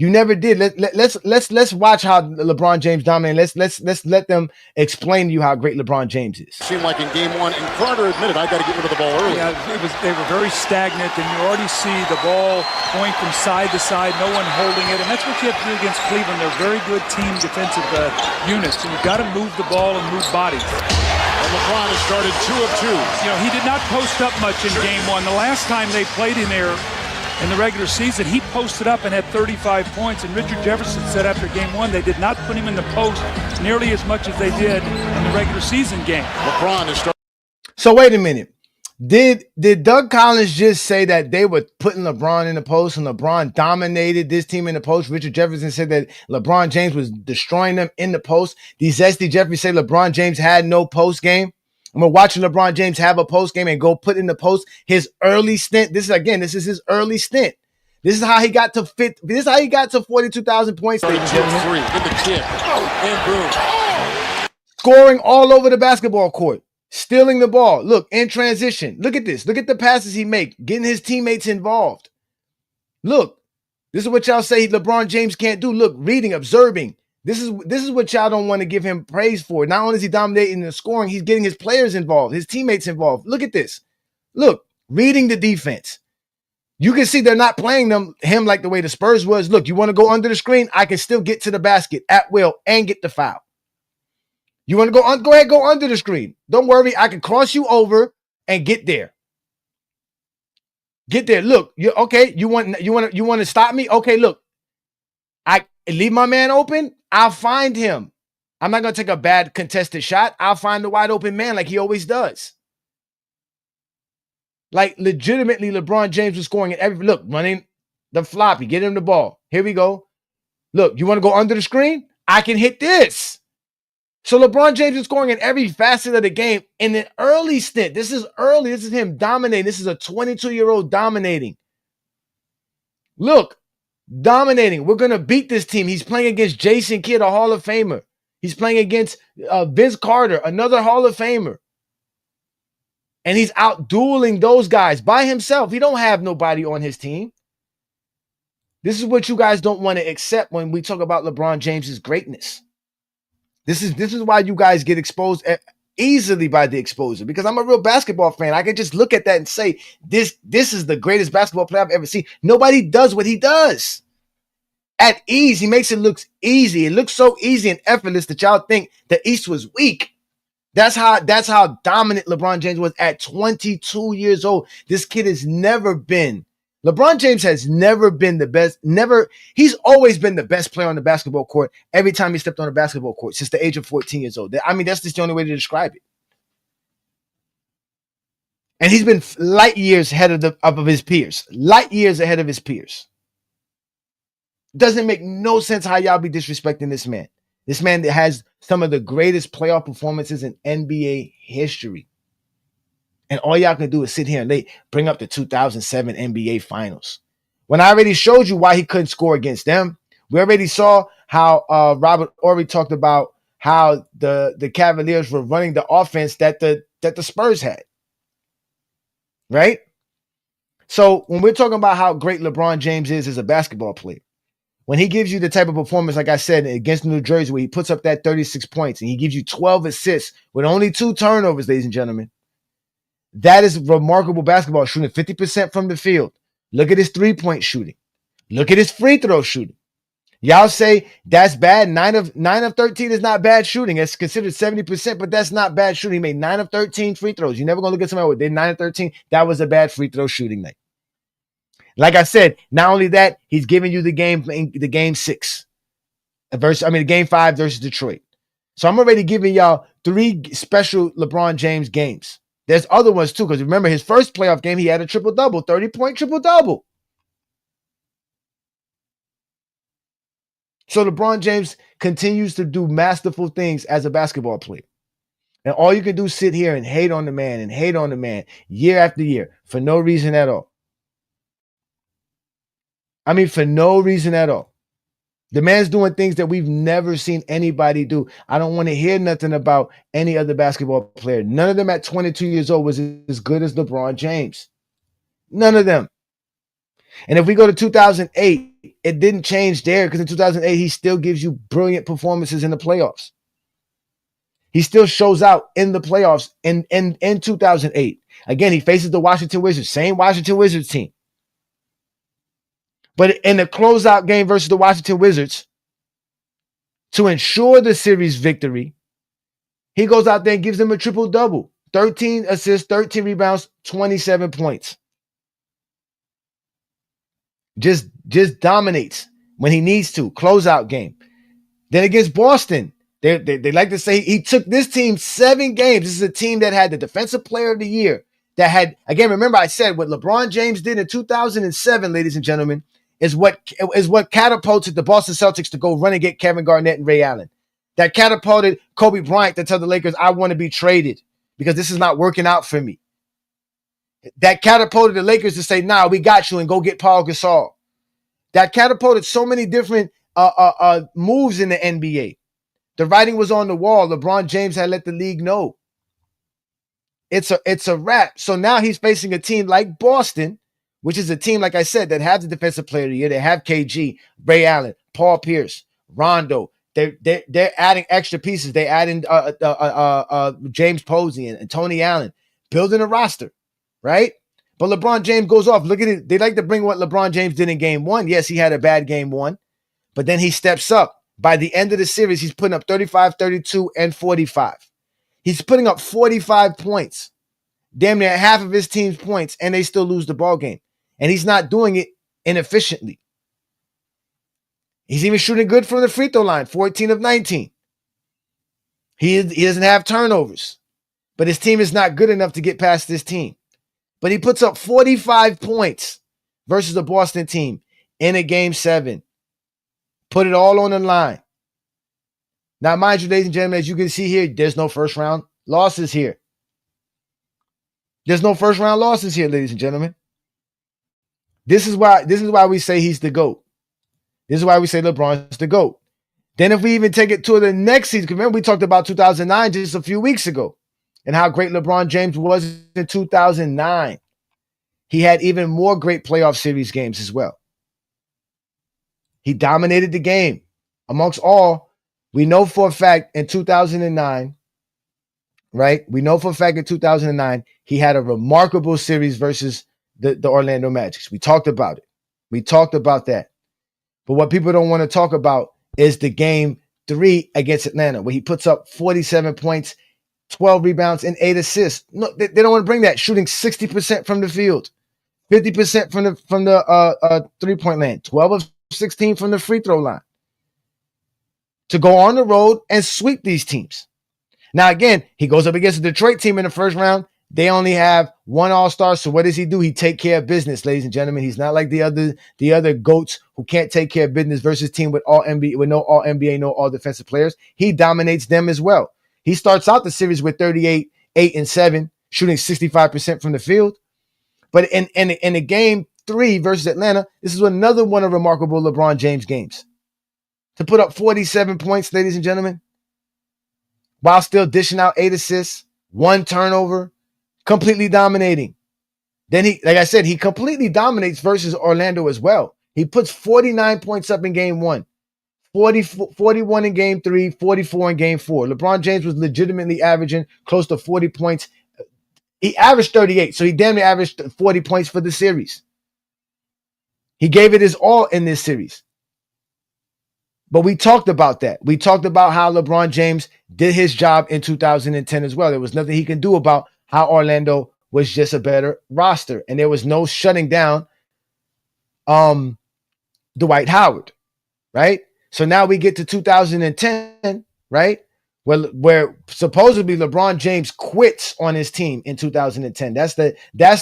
You never did. Let's watch how LeBron James dominated. Let's let them explain to you how great LeBron James is. Seemed like in game one, and Carter admitted, I got to get rid of the ball early. Yeah, they were very stagnant, and you already see the ball going from side to side, no one holding it, and that's what you have to do against Cleveland. They're very good team defensive units, so you've got to move the ball and move bodies. And LeBron has started 2 of 2. You know, he did not post up much in game one. The last time they played in there in the regular season, he posted up and had 35 points. And Richard Jefferson said after game one, they did not put him in the post nearly as much as they did in the regular season game. LeBron is starting. So wait a minute. Did Doug Collins just say that they were putting LeBron in the post and LeBron dominated this team in the post? Richard Jefferson said that LeBron James was destroying them in the post. These Zesty Jeffrey say LeBron James had no post game. And we're watching LeBron James have a post game and go put in the post his early stint. This is his early stint. This is how he got to 42,000 points. Ladies and gentlemen. In the kid. And boom. Scoring all over the basketball court. Stealing the ball. Look, in transition. Look at this. Look at the passes he make. Getting his teammates involved. Look, this is what y'all say LeBron James can't do. Look, reading, observing. This is what y'all don't want to give him praise for. Not only is he dominating the scoring, he's getting his players involved, his teammates involved. Look at this. Look, reading the defense. You can see they're not playing him like the way the Spurs was. Look, you want to go under the screen? I can still get to the basket at will and get the foul. You want to go ahead, go under the screen. Don't worry, I can cross you over and get there. Get there. Look, you want to stop me? Okay, look. I leave my man open. I'll find him. I'm not going to take a bad contested shot. I'll find the wide open man like he always does. Like, legitimately, LeBron James was scoring at every look, running the floppy, get him the ball. Here we go. Look, you want to go under the screen? I can hit this. So LeBron James is scoring in every facet of the game in an early stint. This is early. This is him dominating. This is a 22-year-old dominating. Look. Dominating. We're going to beat this team. He's playing against Jason Kidd, a Hall of Famer. He's playing against Vince Carter, another Hall of Famer. And he's out dueling those guys by himself. He don't have nobody on his team. This is what you guys don't want to accept when we talk about LeBron James's greatness. This is why you guys get exposed easily by the exposure, because I'm a real basketball fan. I can just look at that and say, this is the greatest basketball player I've ever seen. Nobody does what he does. At ease, he makes it look easy. It looks so easy and effortless that y'all think the East was weak. That's how dominant LeBron James was at 22 years old. This kid has never been. LeBron James has never been the best. He's always been the best player on the basketball court every time he stepped on the basketball court since the age of 14 years old. I mean, that's just the only way to describe it. And he's been light years ahead of his peers. Light years ahead of his peers. Doesn't make no sense how y'all be disrespecting this man. This man that has some of the greatest playoff performances in NBA history. And all y'all can do is sit here and bring up the 2007 NBA Finals. When I already showed you why he couldn't score against them. We already saw how Robert Horry talked about how the Cavaliers were running the offense that the Spurs had. Right? So when we're talking about how great LeBron James is as a basketball player, when he gives you the type of performance, like I said, against New Jersey, where he puts up that 36 points and he gives you 12 assists with only 2 turnovers, ladies and gentlemen, that is remarkable basketball shooting, 50% from the field. Look at his three-point shooting. Look at his free throw shooting. Y'all say that's bad. 9 of 13 is not bad shooting. It's considered 70%, but that's not bad shooting. He made 9 of 13 free throws. You're never going to look at somebody with did 9 of 13. That was a bad free throw shooting night. Like I said, not only that, he's giving you the game 6. Game 5 versus Detroit. So I'm already giving y'all 3 special LeBron James games. There's other ones too, because remember his first playoff game, he had a triple-double, 30-point triple-double. So LeBron James continues to do masterful things as a basketball player. And all you can do is sit here and hate on the man year after year for no reason at all. I mean, for no reason at all. The man's doing things that we've never seen anybody do. I don't want to hear nothing about any other basketball player. None of them at 22 years old was as good as LeBron James. None of them. And if we go to 2008, it didn't change there because in 2008, he still gives you brilliant performances in the playoffs. He still shows out in the playoffs in 2008. Again, he faces the Washington Wizards, same Washington Wizards team. But in the closeout game versus the Washington Wizards, to ensure the series victory, he goes out there and gives them a triple-double. 13 assists, 13 rebounds, 27 points. Just dominates when he needs to. Closeout game. Then against Boston, they like to say he took this team 7 games. This is a team that had the Defensive Player of the Year. That had, again, remember I said what LeBron James did in 2007, ladies and gentlemen, is what catapulted the Boston Celtics to go run and get Kevin Garnett and Ray Allen. That catapulted Kobe Bryant to tell the Lakers, I want to be traded because this is not working out for me. That catapulted the Lakers to say, nah, we got you, and go get Paul Gasol. That catapulted so many different moves in the NBA. The writing was on the wall. LeBron James had let the league know. It's a wrap. So now he's facing a team like Boston, which is a team, like I said, that has the Defensive Player of the Year. They have KG, Ray Allen, Paul Pierce, Rondo. They're adding extra pieces. They add in James Posey and Tony Allen, building a roster, right? But LeBron James goes off. Look at it. They like to bring what LeBron James did in game 1. Yes, he had a bad game 1, but then he steps up. By the end of the series, he's putting up 35, 32, and 45. He's putting up 45 points, damn near half of his team's points, and they still lose the ball game. And he's not doing it inefficiently. He's even shooting good from the free throw line, 14 of 19. He doesn't have turnovers, but his team is not good enough to get past this team. But he puts up 45 points versus the Boston team in a game 7. Put it all on the line. Now, mind you, ladies and gentlemen, as you can see here, there's no first round losses here. There's no first round losses here, ladies and gentlemen. This is why we say he's the GOAT. This is why we say LeBron's the GOAT. Then if we even take it to the next season, because remember we talked about 2009 just a few weeks ago and how great LeBron James was in 2009. He had even more great playoff series games as well. He dominated the game. Amongst all, we know for a fact in 2009, right? We know for a fact in 2009, he had a remarkable series versus the Orlando Magic. We talked about it. We talked about that. But what people don't want to talk about is the game 3 against Atlanta, where he puts up 47 points, 12 rebounds, and 8 assists. No, they don't want to bring that. Shooting 60% from the field, 50% from the 3-point land, 12 of 16 from the free throw line. To go on the road and sweep these teams. Now, again, he goes up against the Detroit team in the first round. They only have one all-star. So what does he do? He take care of business, ladies and gentlemen. He's not like the other GOATs who can't take care of business versus team with all NBA, with no all NBA, no all defensive players. He dominates them as well. He starts out the series with 38, 8, and 7, shooting 65% from the field. But in the game 3 versus Atlanta, this is another one of remarkable LeBron James games. To put up 47 points, ladies and gentlemen, while still dishing out 8 assists, 1 turnover, completely dominating. Then like I said, he completely dominates versus Orlando as well. He puts 49 points up in game 1, 41 in game 3, 44 in game 4. LeBron James was legitimately averaging close to 40 points. He averaged 38, so he damn near averaged 40 points for the series. He gave it his all in this series. But we talked about that. We talked about how LeBron James did his job in 2010 as well. There was nothing he can do about how Orlando was just a better roster. And there was no shutting down Dwight Howard, right? So now we get to 2010, right? Where supposedly LeBron James quits on his team in 2010. That's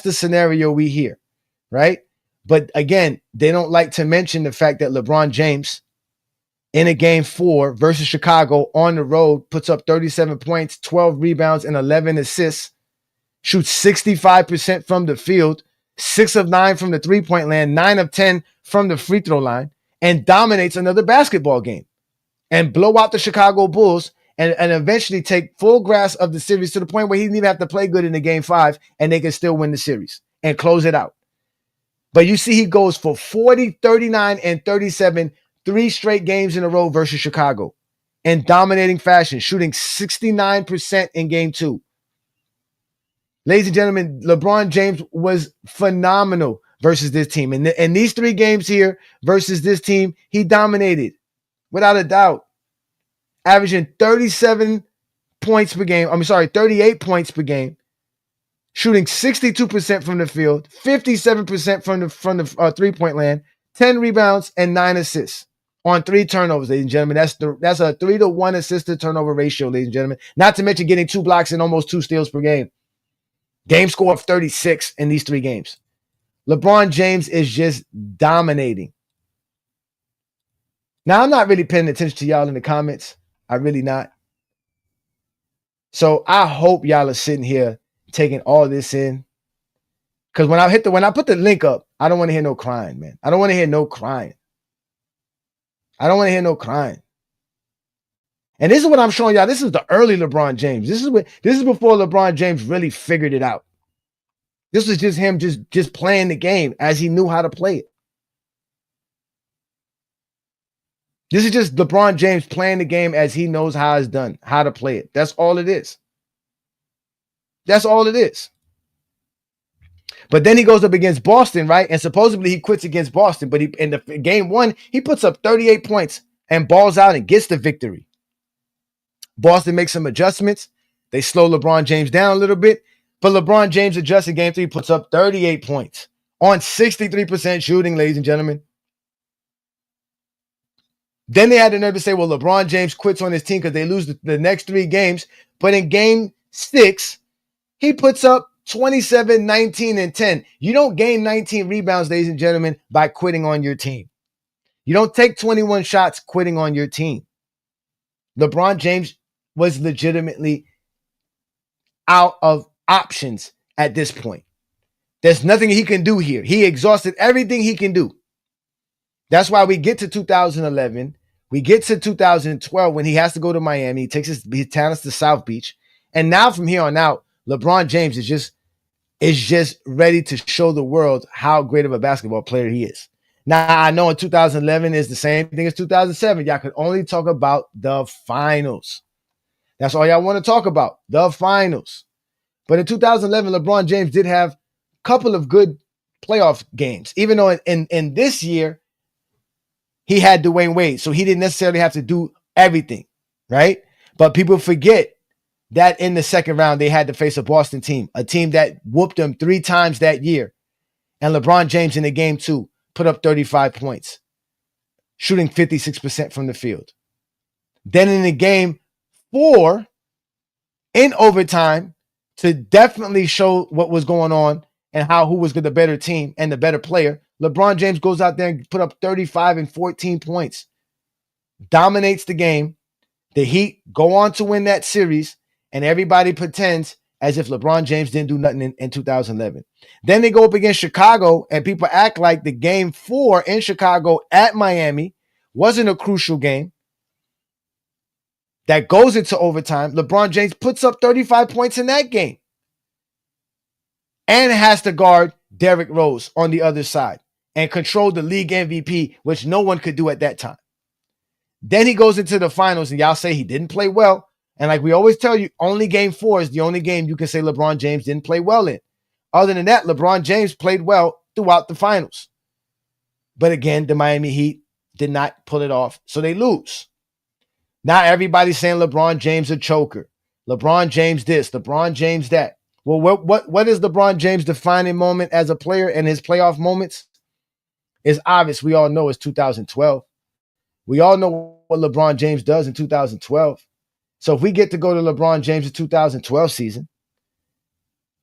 the scenario we hear, right? But again, they don't like to mention the fact that LeBron James in a game 4 versus Chicago on the road puts up 37 points, 12 rebounds, and 11 assists, shoots 65% from the field, 6 of 9 from the three-point land, 9 of 10 from the free throw line, and dominates another basketball game and blow out the Chicago Bulls and eventually take full grasp of the series to the point where he didn't even have to play good in the game 5 and they can still win the series and close it out. But you see he goes for 40, 39, and 37, 3 straight games in a row versus Chicago in dominating fashion, shooting 69% in game 2. Ladies and gentlemen, LeBron James was phenomenal versus this team. And in these 3 games here versus this team, he dominated without a doubt, averaging 38 points per game, shooting 62% from the field, 57% from the three-point land, 10 rebounds, and 9 assists on 3 turnovers, ladies and gentlemen. That's a 3-to-1 assist to turnover ratio, ladies and gentlemen. Not to mention getting 2 blocks and almost 2 steals per game. Game score of 36 in these 3 games. LeBron James is just dominating. Now, I'm not really paying attention to y'all in the comments. I really not. So I hope y'all are sitting here taking all this in. Because when I put the link up, I don't want to hear no crying, man. I don't want to hear no crying. I don't want to hear no crying. And this is what I'm showing y'all. This is the early LeBron James. This is before LeBron James really figured it out. This was just him just playing the game as he knew how to play it. This is just LeBron James playing the game as he knows how it's done, how to play it. That's all it is. That's all it is. But then he goes up against Boston, right? And supposedly he quits against Boston. But in the game 1, he puts up 38 points and balls out and gets the victory. Boston makes some adjustments. They slow LeBron James down a little bit. But LeBron James adjusts in game 3, puts up 38 points on 63% shooting, ladies and gentlemen. Then they had the nerve to say, well, LeBron James quits on his team because they lose the next 3 games. But in game 6, he puts up 27, 19, and 10. You don't gain 19 rebounds, ladies and gentlemen, by quitting on your team. You don't take 21 shots quitting on your team. LeBron James was legitimately out of options at this point. There's nothing he can do here. He exhausted everything he can do. That's why we get to 2011. We get to 2012 when he has to go to Miami. He takes his talents to South Beach. And now from here on out, LeBron James is just ready to show the world how great of a basketball player he is. Now, I know in 2011 is the same thing as 2007. Y'all could only talk about the finals. That's all y'all want to talk about, the finals. But in 2011, LeBron James did have a couple of good playoff games, even though in this year, he had Dwayne Wade, so he didn't necessarily have to do everything, right? But people forget that in the second round, they had to face a Boston team, a team that whooped them 3 times that year. And LeBron James in the game 2 put up 35 points, shooting 56% from the field. Then in the game 4, in overtime, to definitely show what was going on and who was the better team and the better player, LeBron James goes out there and put up 35 and 14 points, dominates the game. The Heat go on to win that series, and everybody pretends as if LeBron James didn't do nothing in 2011. Then they go up against Chicago, and people act like the game 4 in Chicago at Miami wasn't a crucial game. That goes into overtime. LeBron James puts up 35 points in that game and has to guard Derrick Rose on the other side and control the league MVP, which no one could do at that time. Then he goes into the finals, and y'all say he didn't play well. And like we always tell you, only game 4 is the only game you can say LeBron James didn't play well in. Other than that, LeBron James played well throughout the finals. But again, the Miami Heat did not pull it off, so they lose. Now everybody's saying LeBron James a choker. LeBron James this, LeBron James that. Well, what is LeBron James' defining moment as a player and his playoff moments? It's obvious. We all know it's 2012. We all know what LeBron James does in 2012. So if we get to go to LeBron James' 2012 season,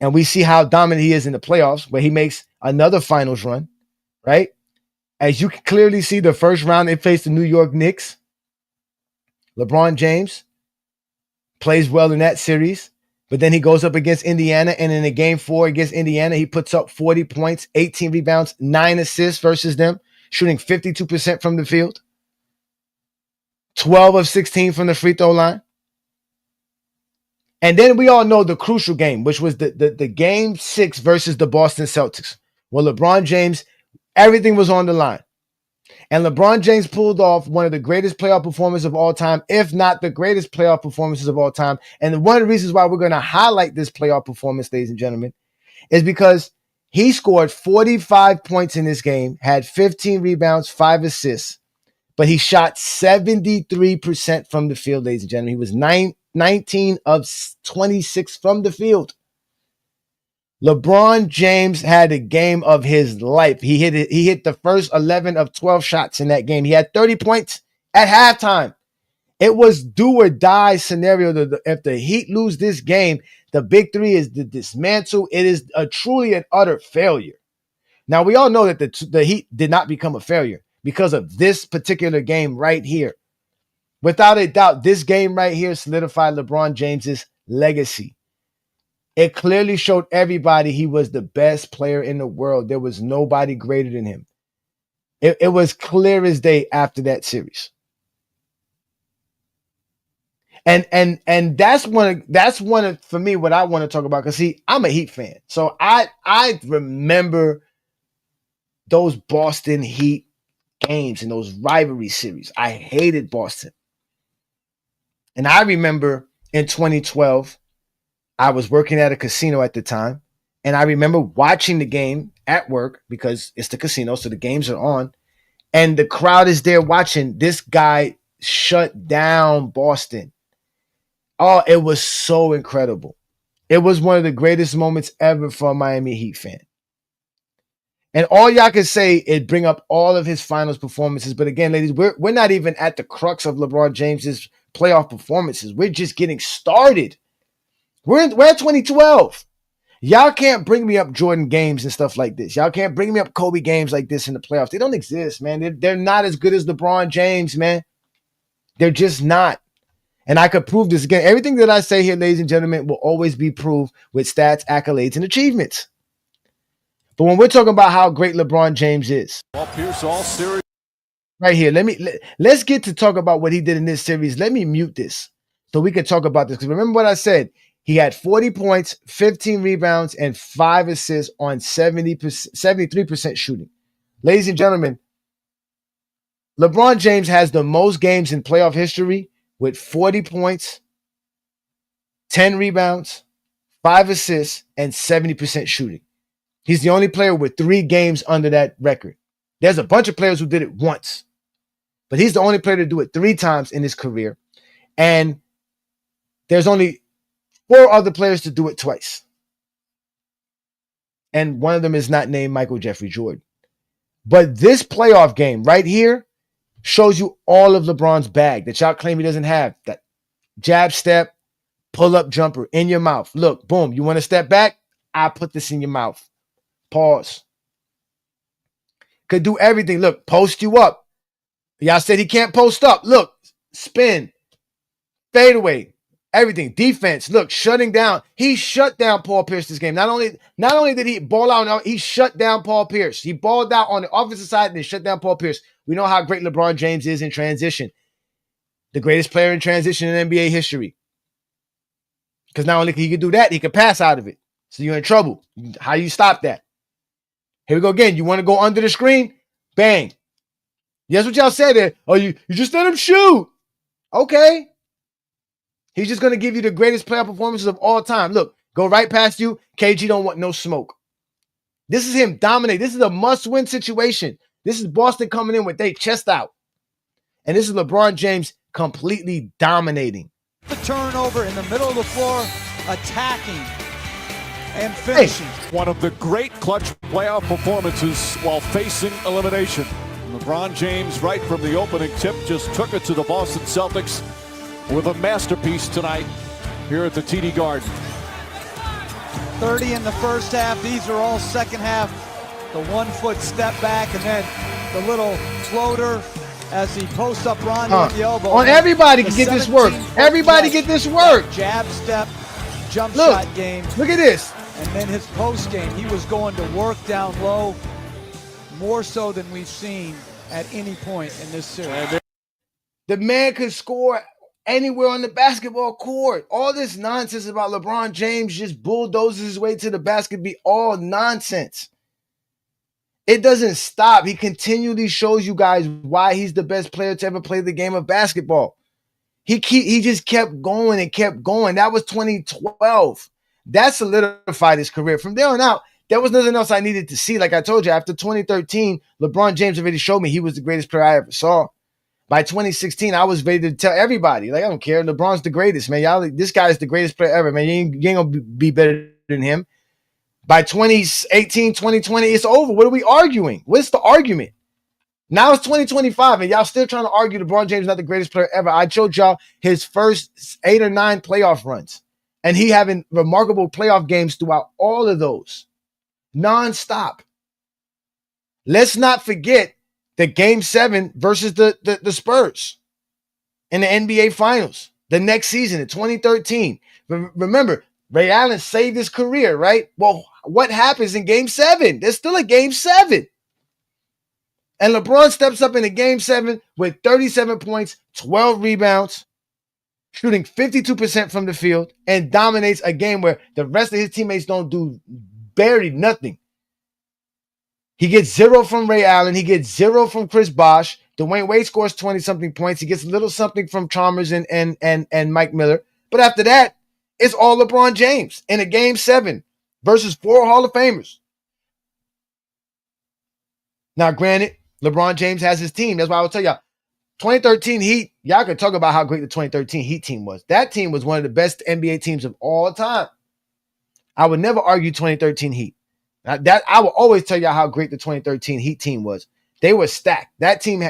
and we see how dominant he is in the playoffs, where he makes another finals run, right? As you can clearly see, the first round they faced the New York Knicks. LeBron James plays well in that series, but then he goes up against Indiana, and in the game 4 against Indiana, he puts up 40 points, 18 rebounds, 9 assists versus them, shooting 52% from the field, 12 of 16 from the free throw line. And then we all know the crucial game, which was the game 6 versus the Boston Celtics. Well, LeBron James, everything was on the line. And LeBron James pulled off one of the greatest playoff performances of all time, if not the greatest playoff performances of all time. And one of the reasons why we're going to highlight this playoff performance, ladies and gentlemen, is because he scored 45 points in this game, had 15 rebounds, 5 assists, but he shot 73% from the field, ladies and gentlemen. He was 19 of 26 from the field. LeBron James had a game of his life. He hit the first 11 of 12 shots in that game. He had 30 points at halftime. It was do or die scenario. If the Heat lose this game, the big three is the dismantle. It is truly an utter failure. Now, we all know that the Heat did not become a failure because of this particular game right here. Without a doubt, this game right here solidified LeBron James's legacy. It clearly showed everybody he was the best player in the world. There was nobody greater than him. It was clear as day after that series. And that's one of for me what I want to talk about, because see, I'm a Heat fan. So I remember those Boston Heat games and those rivalry series. I hated Boston. And I remember in 2012, I was working at a casino at the time, and I remember watching the game at work because it's the casino, so the games are on, and the crowd is there watching. This guy shut down Boston. Oh, it was so incredible. It was one of the greatest moments ever for a Miami Heat fan. And all y'all can say is bring up all of his finals performances. But again, ladies, we're not even at the crux of LeBron James's playoff performances. We're just getting started. We're at 2012. Y'all can't bring me up Jordan games and stuff like this. Y'all can't bring me up Kobe games like this in the playoffs. They don't exist, man. They're not as good as LeBron James, man. They're just not. And I could prove this again. Everything that I say here, ladies and gentlemen, will always be proved with stats, accolades, and achievements. But when we're talking about how great LeBron James is, Pierce all series. Right here, let's get to talk about what he did in this series. Let me mute this so we can talk about this. Because remember what I said. He had 40 points, 15 rebounds, and 5 assists on 73% shooting. Ladies and gentlemen, LeBron James has the most games in playoff history with 40 points, 10 rebounds, 5 assists, and 70% shooting. He's the only player with 3 games under that record. There's a bunch of players who did it once, but he's the only player to do it 3 times in his career. And there's only 4 other players to do it twice. And one of them is not named Michael Jeffrey Jordan. But this playoff game right here shows you all of LeBron's bag that y'all claim he doesn't have. That jab step, pull-up jumper in your mouth. Look, boom, you want to step back? I put this in your mouth. Pause. Could do everything. Look, post you up. Y'all said he can't post up. Look, spin, fade away. Everything. Defense. Look, shutting down. He shut down Paul Pierce this game. Not only did he ball out, he shut down Paul Pierce. He balled out on the offensive side and then shut down Paul Pierce. We know how great LeBron James is in transition. The greatest player in transition in NBA history. Because not only can he do that, he can pass out of it. So you're in trouble. How do you stop that? Here we go again. You want to go under the screen? Bang. Yes, what y'all said there. Oh, you just let him shoot. Okay. He's just going to give you the greatest playoff performances of all time. Look, go right past you. KG don't want no smoke. This is him dominate. This is a must-win situation. This is Boston coming in with their chest out. And this is LeBron James completely dominating. The turnover in the middle of the floor, attacking and finishing. One of the great clutch playoff performances while facing elimination. LeBron LeBron James, right from the opening tip, just took it to the Boston Celtics with a masterpiece tonight here at the TD Garden. 30 in the first half. These are all second half. The 1-foot step back and then the little floater as he posts up Rondo at the elbow. On everybody can get this work. Everybody get this work. Jab step, jump shot game. Look at this. And then his post game, he was going to work down low more so than we've seen at any point in this series. The man could score anywhere on the basketball court. All this nonsense about LeBron James just bulldozes his way to the basket be all nonsense. It doesn't stop. He continually shows you guys why he's the best player to ever play the game of basketball. He just kept going and kept going. That was 2012. That solidified his career. From there on out, there was nothing else I needed to see. Like I told you, after 2013, LeBron James already showed me he was the greatest player I ever saw. By 2016, I was ready to tell everybody, like, I don't care. LeBron's the greatest, man. Y'all, this guy is the greatest player ever, man. You ain't going to be better than him. By 2018, 2020, it's over. What are we arguing? What's the argument? Now it's 2025, and y'all still trying to argue LeBron James is not the greatest player ever. I showed y'all his first 8 or 9 playoff runs, and he having remarkable playoff games throughout all of those, nonstop. Let's not forget the Game 7 versus the Spurs in the NBA Finals the next season in 2013. Remember, Ray Allen saved his career, right? Well, what happens in Game 7? There's still a Game 7. And LeBron steps up in the Game 7 with 37 points, 12 rebounds, shooting 52% from the field, and dominates a game where the rest of his teammates don't do barely nothing. He gets 0 from Ray Allen. He gets 0 from Chris Bosh. Dwayne Wade scores 20-something points. He gets a little something from Chalmers and Mike Miller. But after that, it's all LeBron James in a Game 7 versus 4 Hall of Famers. Now, granted, LeBron James has his team. That's why I will tell y'all, 2013 Heat, y'all can talk about how great the 2013 Heat team was. That team was one of the best NBA teams of all time. I would never argue 2013 Heat. That I will always tell y'all how great the 2013 Heat team was. They were stacked. That team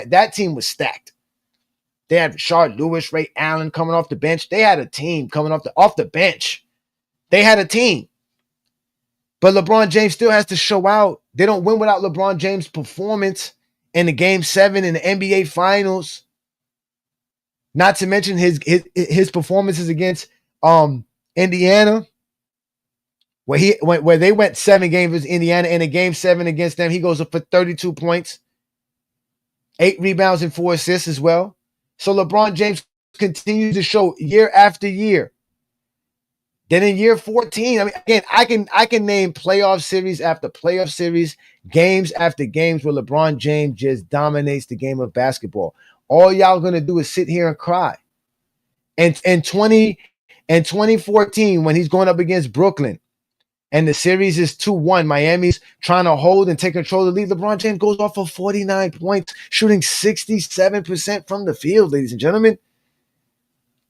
was stacked. They had Rashard Lewis, Ray Allen coming off the bench. They had a team coming off the bench. They had a team. But LeBron James still has to show out. They don't win without LeBron James' performance in the Game 7 in the NBA Finals. Not to mention his performances against Indiana, where they went 7 games with Indiana. In a Game 7 against them, he goes up for 32 points, 8 rebounds, and 4 assists as well. So LeBron James continues to show year after year. Then in year 14, I mean, again, I can name playoff series after playoff series, games after games where LeBron James just dominates the game of basketball. All y'all gonna do is sit here and cry. And in 2014, when he's going up against Brooklyn, and the series is 2-1, Miami's trying to hold and take control of the lead, LeBron James goes off for 49 points, shooting 67% from the field, ladies and gentlemen.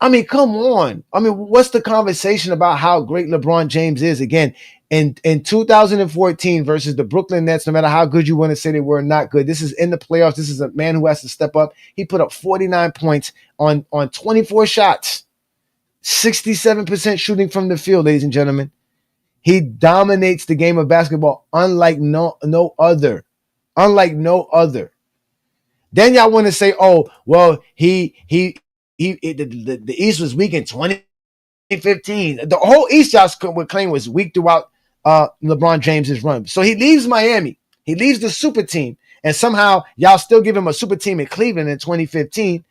I mean, come on. I mean, what's the conversation about how great LeBron James is? Again, in 2014 versus the Brooklyn Nets, no matter how good you want to say they were not good, this is in the playoffs. This is a man who has to step up. He put up 49 points on 24 shots, 67% shooting from the field, ladies and gentlemen. He dominates the game of basketball unlike no other. Unlike no other. Then y'all want to say, oh, well, the East was weak in 2015. The whole East y'all would claim was weak throughout LeBron James's run. So he leaves Miami. He leaves the super team. And somehow y'all still give him a super team in Cleveland in 2015.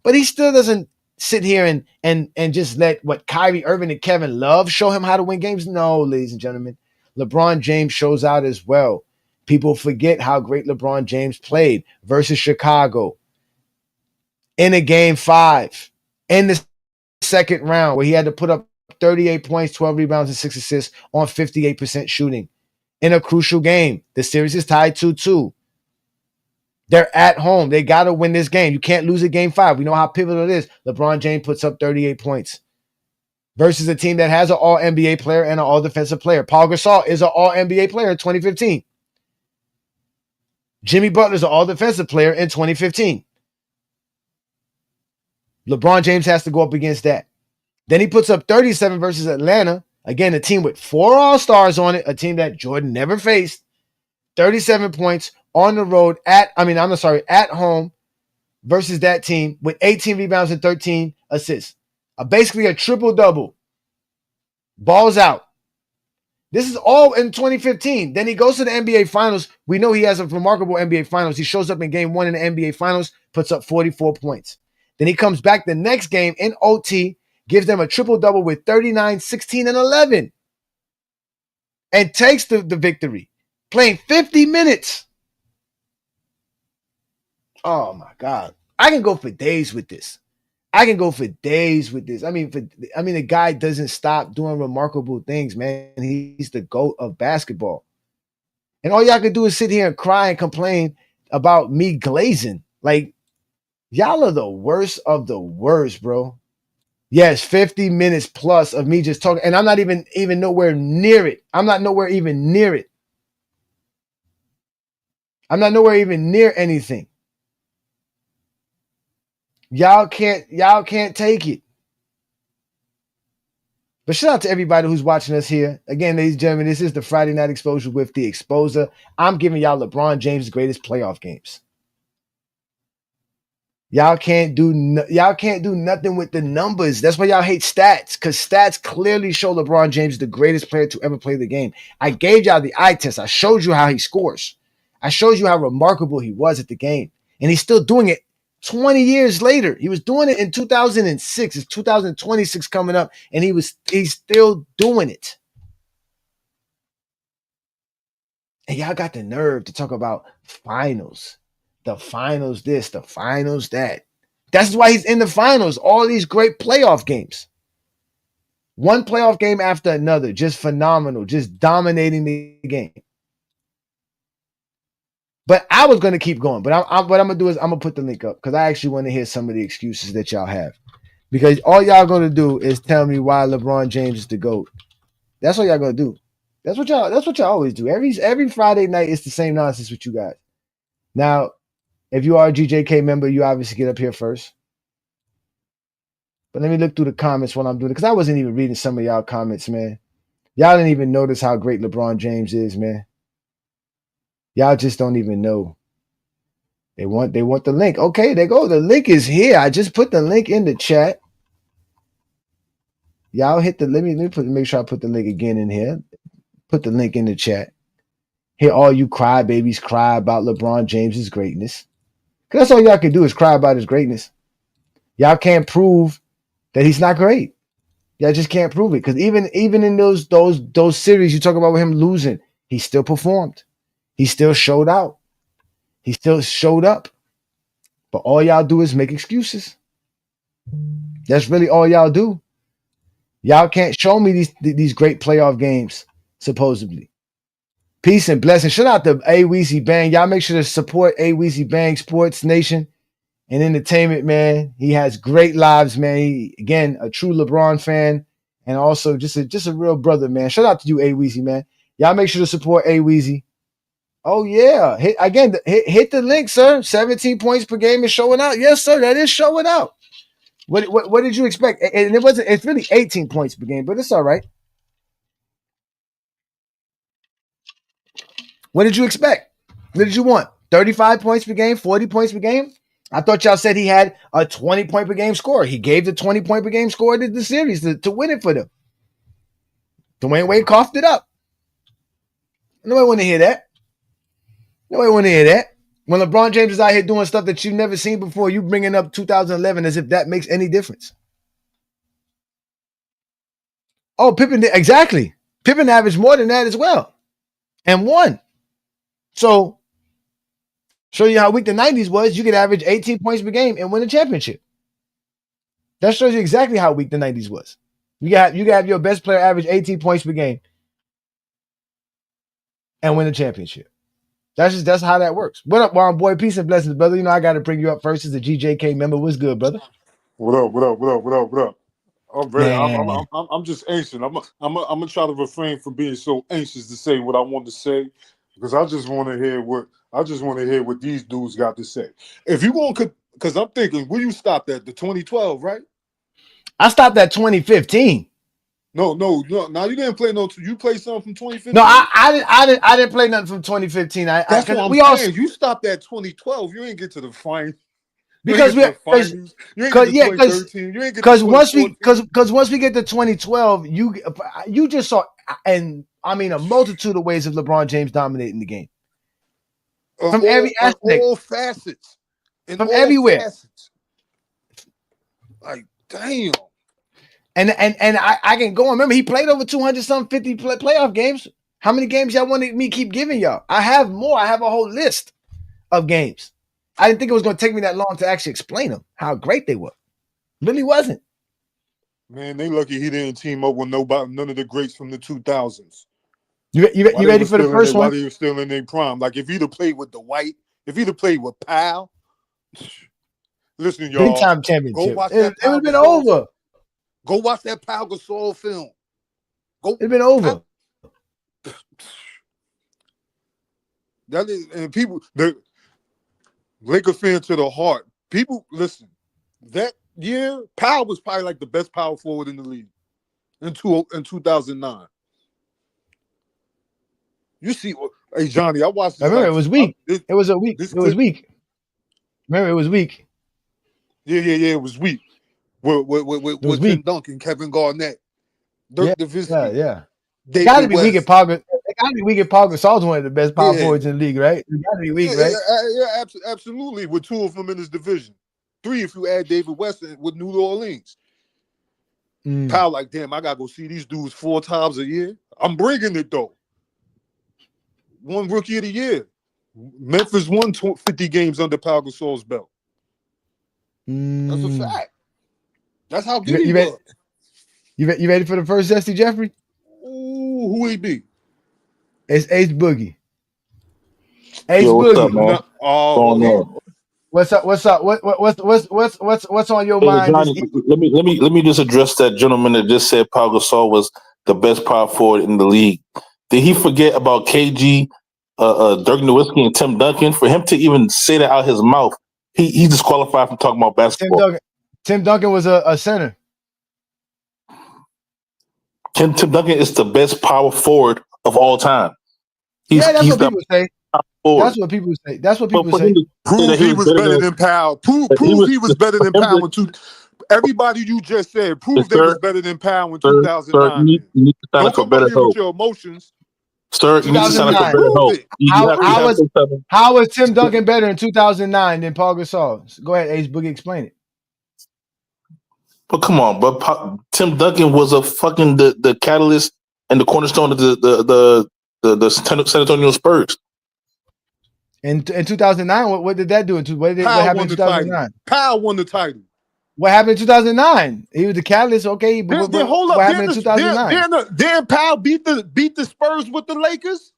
But he still doesn't sit here and just let what Kyrie Irving and Kevin Love show him how to win games. No, ladies and gentlemen. LeBron James shows out as well. People forget how great LeBron James played versus Chicago in a Game 5 in the second round where he had to put up 38 points, 12 rebounds, and 6 assists on 58% shooting in a crucial game. The series is tied 2-2. They're at home. They got to win this game. You can't lose a Game 5. We know how pivotal it is. LeBron James puts up 38 points versus a team that has an all-NBA player and an all-defensive player. Paul Gasol is an all-NBA player in 2015. Jimmy Butler's an all-defensive player in 2015. LeBron James has to go up against that. Then he puts up 37 versus Atlanta. Again, a team with 4 All-Stars on it, a team that Jordan never faced. 37 points on the road at home versus that team with 18 rebounds and 13 assists. Basically a triple-double. Balls out. This is all in 2015. Then he goes to the NBA Finals. We know he has a remarkable NBA Finals. He shows up in game 1 in the NBA Finals, puts up 44 points. Then he comes back the next game in OT, gives them a triple-double with 39, 16, and 11, and takes the victory, playing 50 minutes. Oh, my God. I can go for days with this. I mean, the guy doesn't stop doing remarkable things, man. He's the GOAT of basketball. And all y'all can do is sit here and cry and complain about me glazing. Like, y'all are the worst of the worst, bro. Yes, 50 minutes plus of me just talking. And I'm not even nowhere near it. I'm not nowhere even near it. I'm not nowhere even near anything. Y'all can't take it. But shout out to everybody who's watching us here. Again, ladies and gentlemen, this is the Friday Night Exposure with the Exposer. I'm giving y'all LeBron James' greatest playoff games. Y'all can't do nothing with the numbers. That's why y'all hate stats, because stats clearly show LeBron James is the greatest player to ever play the game. I gave y'all the eye test. I showed you how he scores. I showed you how remarkable he was at the game. And he's still doing it 20 years later. He was doing it in 2006. It's 2026 coming up, and he's still doing it. And y'all got the nerve to talk about finals. The finals this, the finals that. That's why he's in the finals. All these great playoff games. One playoff game after another. Just phenomenal. Just dominating the game. But I was going to keep going. But what I'm going to do is I'm going to put the link up, because I actually want to hear some of the excuses that y'all have. Because all y'all going to do is tell me why LeBron James is the GOAT. That's all y'all going to do. That's what y'all always do. Every Friday night, it's the same nonsense with you guys. Now, if you are a GJK member, you obviously get up here first. But let me look through the comments while I'm doing it, because I wasn't even reading some of y'all comments, man. Y'all didn't even notice how great LeBron James is, man. Y'all just don't even know. They want the link. Okay, there go. The link is here. I just put the link in the chat. Y'all hit the make sure I put the link again in here. Put the link in the chat. Hear all you crybabies cry about LeBron James's greatness. Because that's all y'all can do is cry about his greatness. Y'all can't prove that he's not great. Y'all just can't prove it. Because even in those series you talk about with him losing, he still performed. He still showed out. He still showed up. But all y'all do is make excuses. That's really all y'all do. Y'all can't show me these great playoff games, supposedly. Peace and blessings. Shout out to A Weezy Bang. Y'all make sure to support A Weezy Bang Sports Nation and Entertainment, man. He has great lives, man. He, again, a true LeBron fan, and also just a real brother, man. Shout out to you, A Weezy, man. Y'all make sure to support A Weezy. Oh yeah, hit the link, sir. 17 points per game is showing out. Yes, sir, that is showing out. What did you expect? And it's really 18 points per game, but it's all right. What did you expect? What did you want? 35 points per game, 40 points per game? I thought y'all said he had a 20 point per game score. He gave the 20 point per game score to the series to win it for them. Dwayne Wade coughed it up. Nobody want to hear that. Nobody want to hear that. When LeBron James is out here doing stuff that you've never seen before, you bringing up 2011 as if that makes any difference. Oh, Pippen did, exactly. Pippen averaged more than that as well and won. So, show you how weak the 90s was. You could average 18 points per game and win a championship. That shows you exactly how weak the 90s was. You got have your best player average 18 points per game and win a championship. That's how that works. What up, Warren boy? Peace and blessings, brother. You know I got to bring you up first as a GJK member. What's good, brother? What up? What up? What up? What up? What up? I'm ready. Man. I'm just anxious. I'm gonna try to refrain from being so anxious to say what I want to say. because I just want to hear what these dudes got to say. If you want, because I'm thinking, where you stopped at the 2012, right? I stopped at 2015. No. Now you didn't play no. You played something from 2015. No, I didn't play nothing from 2015. That's what I'm saying. You stopped at 2012. You ain't get to the final. Because you ain't get to 2013. You ain't get to 2014. once we get to 2012, you just saw, and I mean a multitude of ways of LeBron James dominating the game from every aspect, all facets, from everywhere. Facets. Like damn. And I can go on. Remember, he played over 250 playoff games. How many games y'all wanted me keep giving y'all? I have more. I have a whole list of games. I didn't think it was going to take me that long to actually explain them, how great they were. Really wasn't. Man, they lucky he didn't team up with none of the greats from the 2000s. You ready for the first one? While they were still in their prime. Like if he'd have played with Dwight, if he'd have played with Powell, listen, y'all. Big time championship. Go watch that. It would have been over. Go watch that Pau Gasol film. It'd been over. That is, and people, the Laker fan to the heart. People, listen. That year, Powell was probably like the best power forward in the league in 2009. You see, hey Johnny, I watched. I remember it was weak. It was a week. It was weak. Remember, it was weak. Yeah, it was weak. With Tim Duncan, Kevin Garnett, Dirk Nowitzki. Yeah. They got to be weak at Paul. They got to be weak at Paul Gasol's one of the best power forwards in the league, right? They got to be weak, right? Yeah, absolutely. With two of them in his division, 3 if you add David West with New Orleans. Powell, like, damn, I gotta go see these dudes 4 times a year. I'm bringing it though. One rookie of the year. Memphis won 50 games under Pau Gasol's belt. That's a fact. That's how good he was. You ready for the first Zesty Jeffrey? Ooh, who he be? It's Ace Boogie. Ace Boogie. What's up? What's on your mind? Johnny, let me just address that gentleman that just said Pau Gasol was the best power forward in the league. Did he forget about KG, Dirk Nowitzki, and Tim Duncan? For him to even say that out his mouth, he's disqualified from talking about basketball. Tim Duncan was a center. Tim Duncan is the best power forward of all time. That's what people say. That's what people say. That's what people say. Prove he was better than Powell. Prove he was better than Powell in everybody you just said. Prove they was better than Powell in 2009. Sir, you need to sign up for better hope. With your emotions. Sir, you need to sign up for better hope. How was Tim Duncan better in 2009 than Pau Gasol? Go ahead, Ace Boogie, explain it. But come on, but Tim Duncan was a fucking the catalyst and the cornerstone of the San Antonio Spurs. In 2009, what did that do? What happened in 2009? Powell won the title. What happened in 2009? He was the catalyst. Okay, but hold up. What happened in 2009? Then Powell beat the Spurs with the Lakers.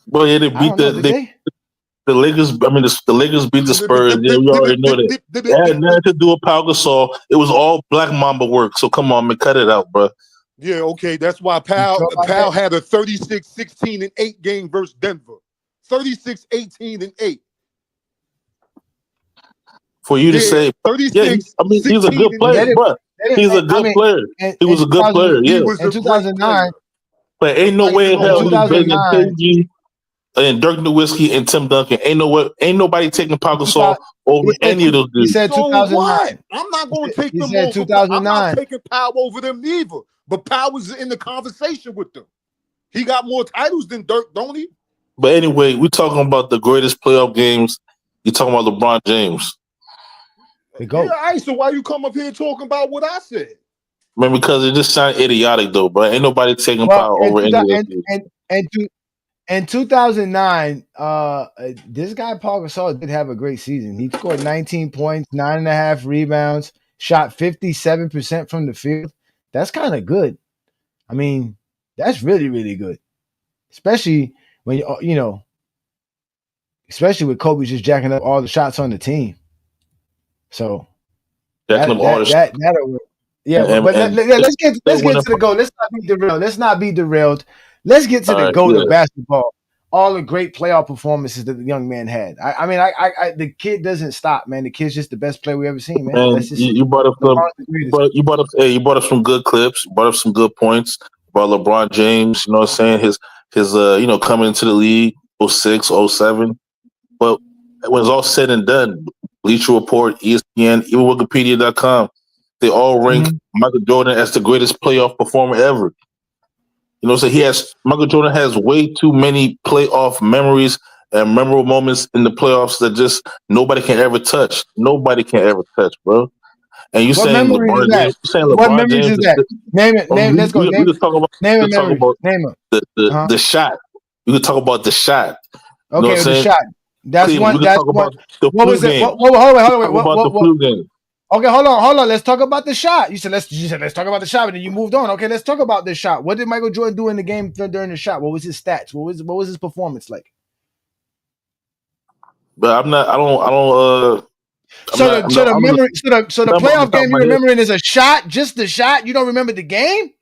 Well, yeah, they beat the Lakers. I mean, the Lakers beat the Spurs. Yeah, we already know that. It had nothing to do with Pau Gasol. It was all Black Mamba work. So come on, man, cut it out, bro. Yeah, okay. That's why Powell had a 36-16-8 game versus Denver. 36-18-8. For you to say 36, I mean, he's a good player, bro. He's a good player. He was a good player, yeah. In 2009, but ain't no way in hell he's better than KG and Dirk Nowitzki and Tim Duncan. Ain't nobody taking Pau Gasol over any of those dudes. He said 2009. I'm not going to take them over. 2009. I'm not taking Powell over them neither. But Powell was in the conversation with them. He got more titles than Dirk, don't he? But anyway, we're talking about the greatest playoff games. You're talking about LeBron James. Yeah, all right, so why you come up here talking about what I said? Man, because it just sounds idiotic, though, bro. Ain't nobody taking Powell over any of those. In 2009, this guy Pau Gasol did have a great season. He scored 19 points, 9.5 rebounds, shot 57% from the field. That's kind of good. I mean, that's really, really good. Especially when especially with Kobe just jacking up all the shots on the team. So that'll work. Yeah, let's get to the goal. Let's not be derailed. Let's get to the goal of basketball. all the great playoff performances that the young man had. I mean, the kid doesn't stop, man. The kid's just the best player we ever seen, man. And That's just you brought up you brought up some good clips. You brought up some good points about LeBron James. You know what I'm saying? His coming into the league 06, 07. But when it's all said and done, Bleacher Report, ESPN, even Wikipedia.com, they all rank Michael Jordan as the greatest playoff performer ever. You know, so Michael Jordan has way too many playoff memories and memorable moments in the playoffs that just nobody can ever touch. Nobody can ever touch, bro. And you saying LeBron James? You saying What LeBron memories James? is that? Name it. Let's go. We could talk about. Name a We could talk memory. about Name it. the shot. We could talk about the shot. You know Okay, what I'm the saying? shot. That's Cleveland. one. We could That's talk one. about the What flu was it? game. Hold on, wait. Talk about the flu game. Okay, hold on. Let's talk about the shot. You said let's talk about the shot, and then you moved on. Okay, let's talk about the shot. What did Michael Jordan do in the game during the shot? What was his stats? What was his performance like? But I'm not. I don't. So the playoff game you're remembering is a shot, just the shot. You don't remember the game?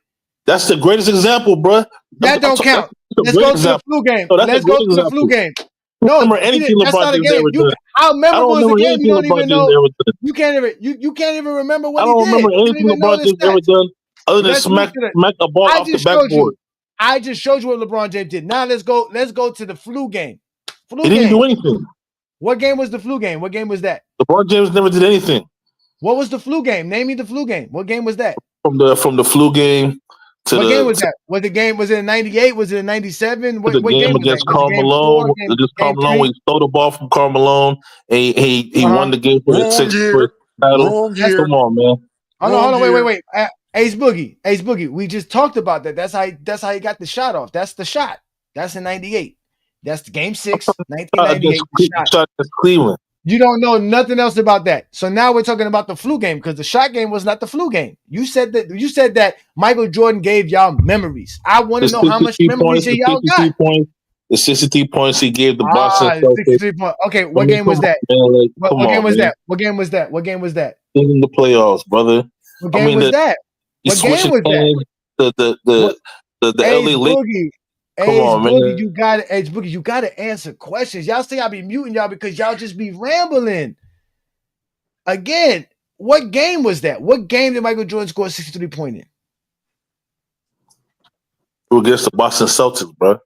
That's the greatest example, bro. That don't count. Let's go to the flu game. Let's go to the flu game. No, remember anything that's LeBron not a James game. ever done. How memorable is the game? You don't even know. You You can't even remember what I he don't did. remember You don't anything even know LeBron the James ever stats. done other than Let's smack look at it. a ball off the backboard. I just showed you what LeBron James did. Now let's go to the flu game. He didn't do anything. What game was the flu game? What game was that? LeBron James never did anything. What was the flu game? Name me the flu game. What game was that? From the flu game to what game was that? Was it in 98? Was it in 97? What game game against was that? Carl Malone. Carmelo when he stole the ball from Carl Malone and he won the game for the sixth title. Come on, man. Hold on, wait. Ace Boogie. We just talked about that. That's how he got the shot off. That's the shot. That's in 98. That's the game 6, 1998. Shot against Cleveland. You don't know nothing else about that. So now we're talking about the flu game because the shot game was not the flu game. You said that Michael Jordan gave y'all memories. I want to know how much memories y'all got. The 63 points he gave the Boston Celtics. Okay, what game was that? What game was that? What game was that? What game was that? In the playoffs, brother. What game was that? What game was that? The LA Lakers. Come on, man. You gotta answer questions. Y'all say I be muting y'all because y'all just be rambling. Again, what game was that? What game did Michael Jordan score 63 points in? Against the Boston Celtics, bro.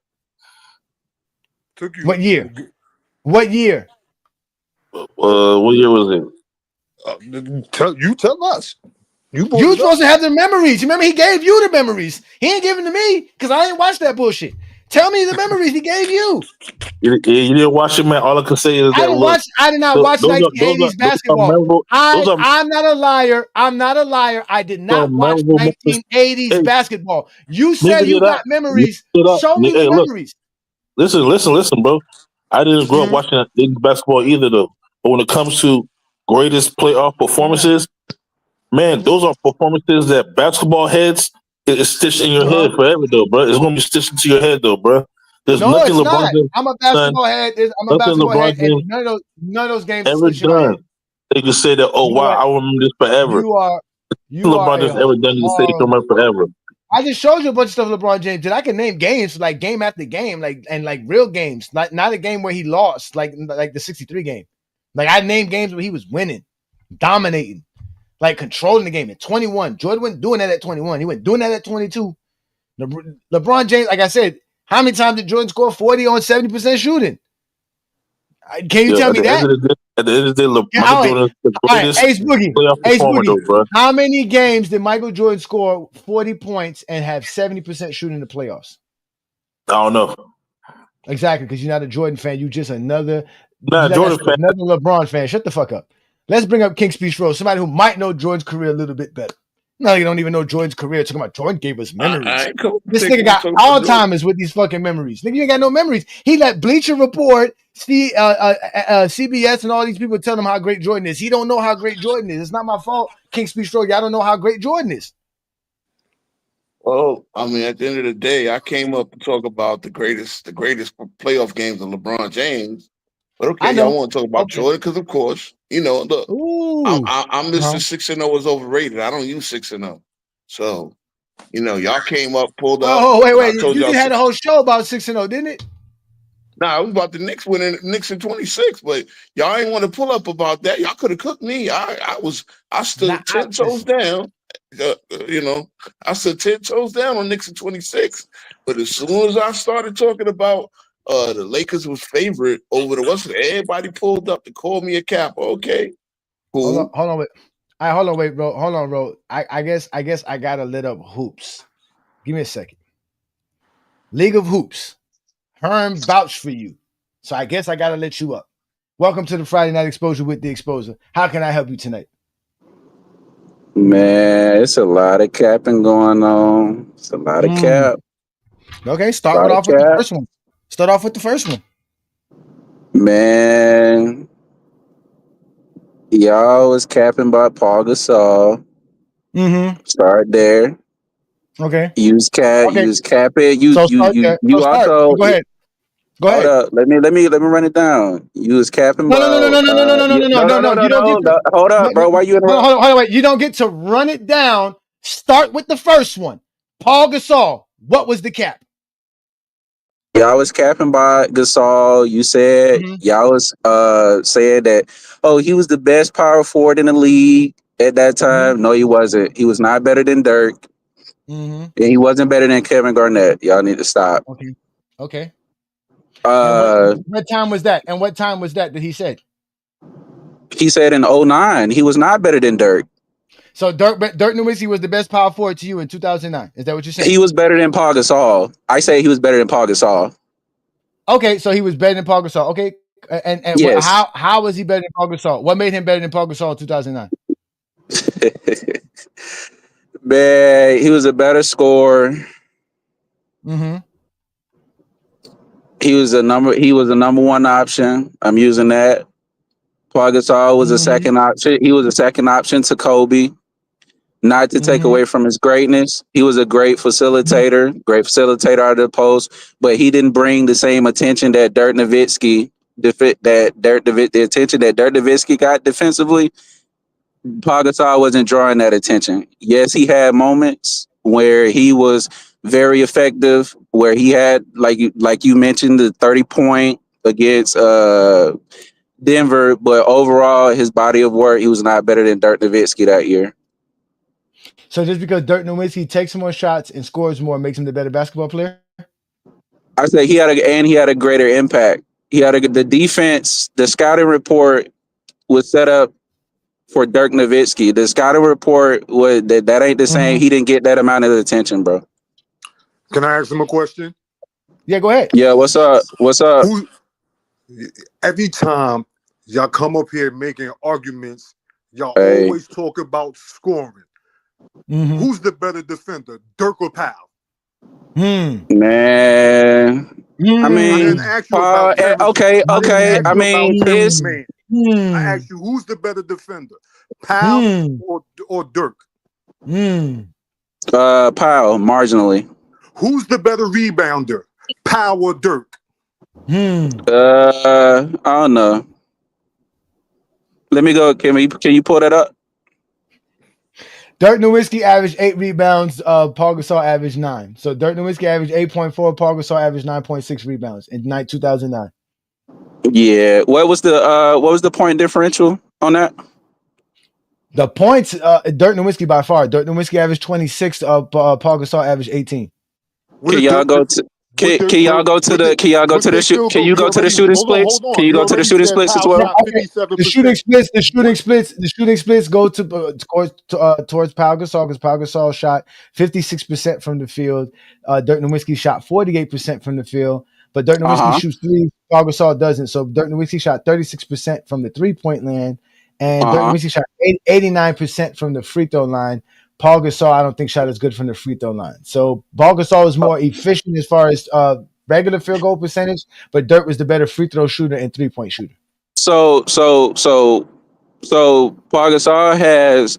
What year? What year? What year was it? You tell us. You supposed to have the memories. Remember, he gave you the memories. He ain't giving to me because I ain't watched that bullshit. Tell me the memories he gave you. You didn't watch it, man. All I can say is that I did not watch 1980s basketball. I'm not a liar. I did not watch 1980s basketball. You said you got memories. Show me the memories. Listen, bro. I didn't grow up watching 80s basketball either, though. But when it comes to greatest playoff performances, man, those are performances that basketball heads is stitched in your head forever, though, bro. It's gonna be stitched into your head, though, bro. There's nothing LeBron James. I'm a basketball head. I'm a basketball head. And none of those games ever done. They can say that. Oh wow, I remember this forever. LeBron James ever done to say he can remember forever. I just showed you a bunch of stuff LeBron James did. I can name games like game after game, like real games, not a game where he lost, like the 63 game. Like I named games where he was winning, dominating. Like controlling the game at 21. Jordan wasn't doing that at 21. He went doing that at 22. LeBron James, like I said, how many times did Jordan score 40 on 70% shooting? Can you tell me that? At the end of the day, Michael Jordan is the greatest playoff performer, though, bro. How many games did Michael Jordan score 40 points and have 70% shooting in the playoffs? I don't know. Exactly, because you're not a Jordan fan. You just another Jordan fan. Another LeBron fan. Shut the fuck up. Let's bring up King Speech Road, somebody who might know Jordan's career a little bit better. No, you don't even know Jordan's career. Talking about Jordan gave us memories. This nigga got Alzheimer's with these fucking memories. Nigga, you ain't got no memories. He let Bleacher Report, CBS, and all these people tell him how great Jordan is. He don't know how great Jordan is. It's not my fault. King Speech Road, y'all don't know how great Jordan is. Well, I mean, at the end of the day, I came up to talk about the greatest playoff games of LeBron James. But okay, y'all want to talk about Jordan because, of course, you know, look, I'm Mr. 6-0 is overrated. I don't use 6-0. So, you know, y'all came up, pulled up. Oh, wait. You just had a whole show about 6-0, didn't it? Nah, I was about the Knicks winning Knicks in 26, but y'all ain't want to pull up about that. Y'all could have cooked me. I stood 10 toes down. I stood 10 toes down on Knicks in 26. But as soon as I started talking about the Lakers was favorite over the West, everybody pulled up to call me a cap. Okay, cool. Hold on, wait. Hold on, wait, bro. Hold on, bro. I guess I gotta lit up hoops. Give me a second. League of Hoops. Herm vouched for you. So I guess I gotta let you up. Welcome to the Friday Night Exposure with the Exposer. How can I help you tonight? Man, it's a lot of capping going on. It's a lot of cap. Okay, start off with the first one. Start off with the first one. Man, y'all was capping by Paul Gasol. Start there. Okay. Use capping. You also go ahead. Go hold ahead. up. Let me run it down. You was capping by No. You don't get to, hold up, bro. Why you interrupt? Hold on, wait. You don't get to run it down. Start with the first one. Paul Gasol. What was the cap? Y'all was capping by Gasol. You said y'all was saying that he was the best power forward in the league at that time. No, he wasn't. He was not better than Dirk. And he wasn't better than Kevin Garnett. Y'all need to stop. Okay. And what time was that? And what time was that he said? He said in 09, he was not better than Dirk. So Dirk Nowitzki was the best power forward to you in 2009. Is that what you're saying? He was better than Paul Gasol. I say he was better than Paul Gasol. Okay, so he was better than Paul Gasol. Okay, and yes. How was he better than Paul Gasol? What made him better than Paul Gasol in 2009? Man, he was a better scorer. He was a number one option. I'm using that. Paul Gasol was a second option. He was a second option to Kobe. Not to take away from his greatness. He was a great facilitator out of the post, but he didn't bring the same attention that Dirk Nowitzki, the attention that Dirk Nowitzki got defensively. Paul Gasol wasn't drawing that attention. Yes, he had moments where he was very effective, where he had, like you mentioned, the 30-point against Denver, but overall, his body of work, he was not better than Dirk Nowitzki that year. So just because Dirk Nowitzki takes more shots and scores more makes him the better basketball player? I say he had a greater impact. He had the defense. The scouting report was set up for Dirk Nowitzki. The scouting report was that ain't the same. He didn't get that amount of attention, bro. Can I ask him a question? Yeah, go ahead. Yeah, what's up? Every time y'all come up here making arguments, y'all always talk about scoring. Who's the better defender, Dirk or Powell? Man, I mean, I didn't ask you about okay. I mean, I asked you who's the better defender, Powell or Dirk? Powell, marginally. Who's the better rebounder, Powell or Dirk? I don't know. Let me go. Can you pull that up? Dirk Nowitzki averaged 8 rebounds. Paul Gasol averaged 9. So Dirk Nowitzki averaged 8.4. Paul Gasol averaged 9.6 rebounds in 2009. Yeah. What was the point differential on that? The points, Dirk Nowitzki by far. Dirk Nowitzki averaged 26. Paul Gasol averaged 18. Can y'all go to? Can y'all go to the shooting splits? Can you go to the shooting splits as well? The shooting splits go to towards Pau Gasol because Pau Gasol shot 56% from the field. Dirk Nowitzki shot 48% from the field, but Dirk Nowitzki shoots threes. Pau Gasol doesn't. So Dirk Nowitzki shot 36% from the 3-point line, and Dirk Nowitzki shot 89% from the free throw line. Paul Gasol, I don't think shot as good from the free throw line. So Paul Gasol is more efficient as far as regular field goal percentage, but Dirk was the better free throw shooter and 3-point shooter. So Paul Gasol has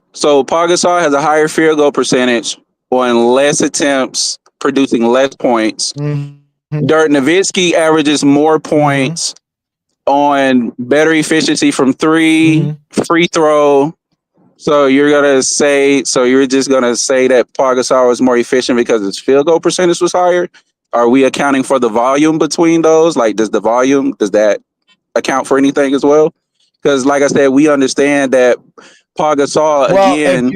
a higher field goal percentage on less attempts, producing less points. Dirk Nowitzki averages more points on better efficiency from 3, free throw. So you're just gonna say that Paul Gasol was more efficient because his field goal percentage was higher? Are we accounting for the volume between those? Like, does that account for anything as well? Because, like I said, we understand that Paul Gasol again.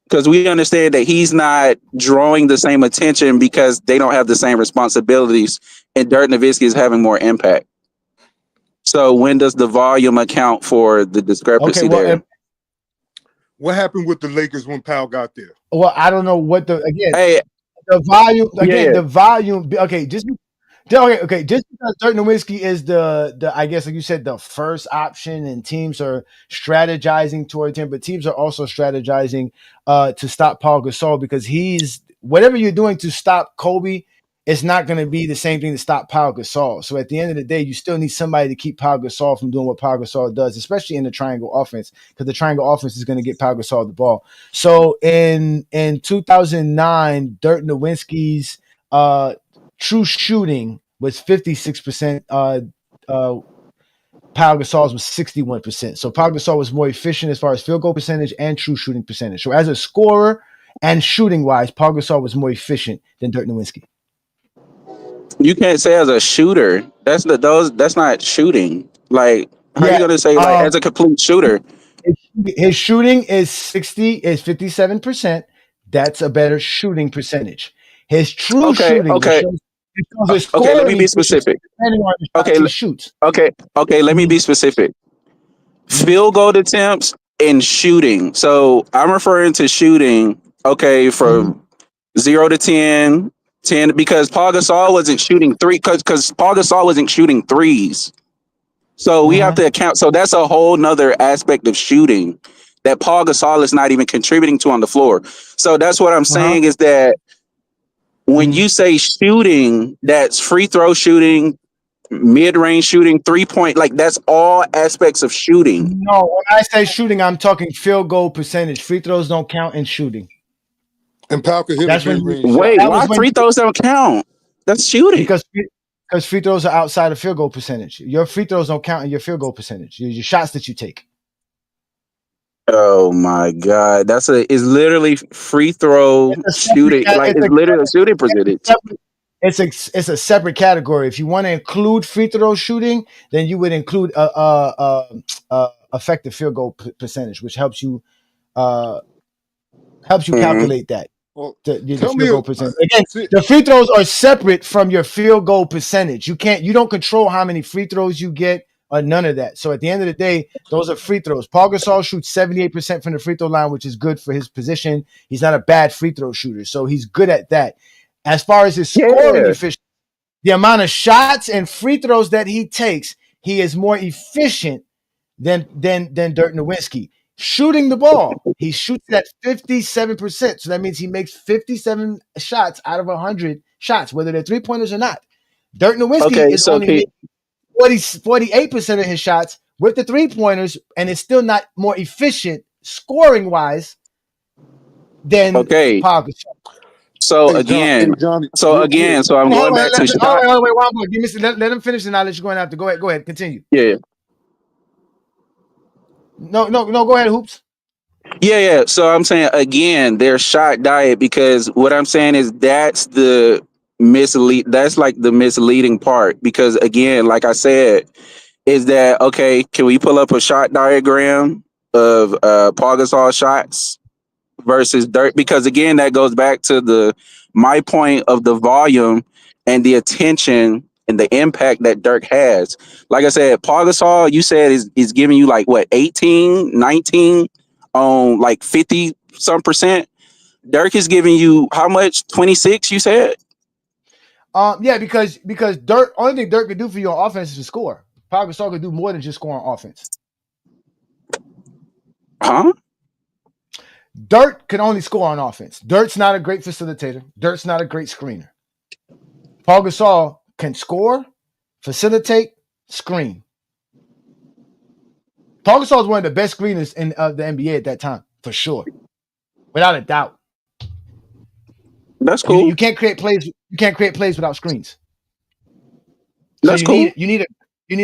Because we understand that he's not drawing the same attention because they don't have the same responsibilities, and Dirk Nowitzki is having more impact. So when does the volume account for the discrepancy there? What happened with the Lakers when Powell got there? Well, I don't know what the Yeah. volume. Okay, just because Dirk Nowitzki is the I guess like you said the first option, and teams are strategizing towards him, but teams are also strategizing to stop Paul Gasol because he's whatever you're doing to stop Kobe. It's not going to be the same thing to stop Paul Gasol. So at the end of the day, you still need somebody to keep Paul Gasol from doing what Paul Gasol does, especially in the triangle offense, because the triangle offense is going to get Paul Gasol the ball. So in 2009, Dirk Nowitzki's true shooting was 56%. Pau Gasol's was 61%. So Pau Gasol was more efficient as far as field goal percentage and true shooting percentage. So as a scorer and shooting wise, Pau Gasol was more efficient than Dirk Nowitzki. You can't say as a shooter. That's not shooting. Like, how are you gonna say like as a complete shooter? His shooting is 57%. That's a better shooting percentage. His true shooting. Okay. Let me be specific. Let me be specific. Field goal attempts and shooting. So I'm referring to shooting. Okay, from 0 to 10, because Paul Gasol wasn't shooting because Paul Gasol wasn't shooting threes. So we have to account. So that's a whole nother aspect of shooting that Paul Gasol is not even contributing to on the floor. So that's what I'm saying is that when you say shooting, that's free throw shooting, mid-range shooting, 3-point, like that's all aspects of shooting. No, when I say shooting, I'm talking field goal percentage. Free throws don't count in shooting. And Powell could hit That's a when mid-range Wait, shot. why free throws don't count? That's shooting. Because free throws are outside of field goal percentage. Your free throws don't count in your field goal percentage. Your shots that you take. Oh my God, it's literally free throw shooting. Like it's literally a shooting percentage. It's a separate category. If you want to include free throw shooting, then you would include effective field goal percentage, which helps you calculate that. Well, Your field goal percentage. Again, the free throws are separate from your field goal percentage. You don't control how many free throws you get or none of that. So at the end of the day, those are free throws. Paul Gasol shoots 78% from the free throw line, which is good for his position. He's not a bad free throw shooter, so he's good at that. As far as his scoring efficiency, the amount of shots and free throws that he takes, he is more efficient than Dirk Nowitzki. Shooting the ball, he shoots at 57%. So that means he makes 57 shots out of 100 shots, whether they're 3-pointers or not. Dirk Nowitzki is only making 48% of his shots with the 3-pointers, and it's still not more efficient scoring wise than Paul Gasol. So again, so I'm going back to shot. Wait, let him finish, and I'll let you go in after. Go ahead, continue. Yeah. No, go ahead, Hoops. Yeah. So I'm saying again, their shot diet, because what I'm saying is that's the misleading part, because again, like I said, is that okay, can we pull up a shot diagram of Paul Gasol shots versus Dirk? Because again, that goes back to my point of the volume and the attention and the impact that Dirk has. Like I said, Paul Gasol, you said is giving you like what, 18, 19 on like 50 some percent. Dirk is giving you how much? 26, you said? Yeah, because Dirk, only thing Dirk could do for you on offense is to score. Paul Gasol could do more than just score on offense. Huh? Dirk can only score on offense. Dirk's not a great facilitator. Dirk's not a great screener. Paul Gasol can score, facilitate, screen. Paul Gasol is one of the best screeners in the NBA at that time, for sure, without a doubt. That's cool. You can't create plays. You can't create plays without screens. That's cool. You need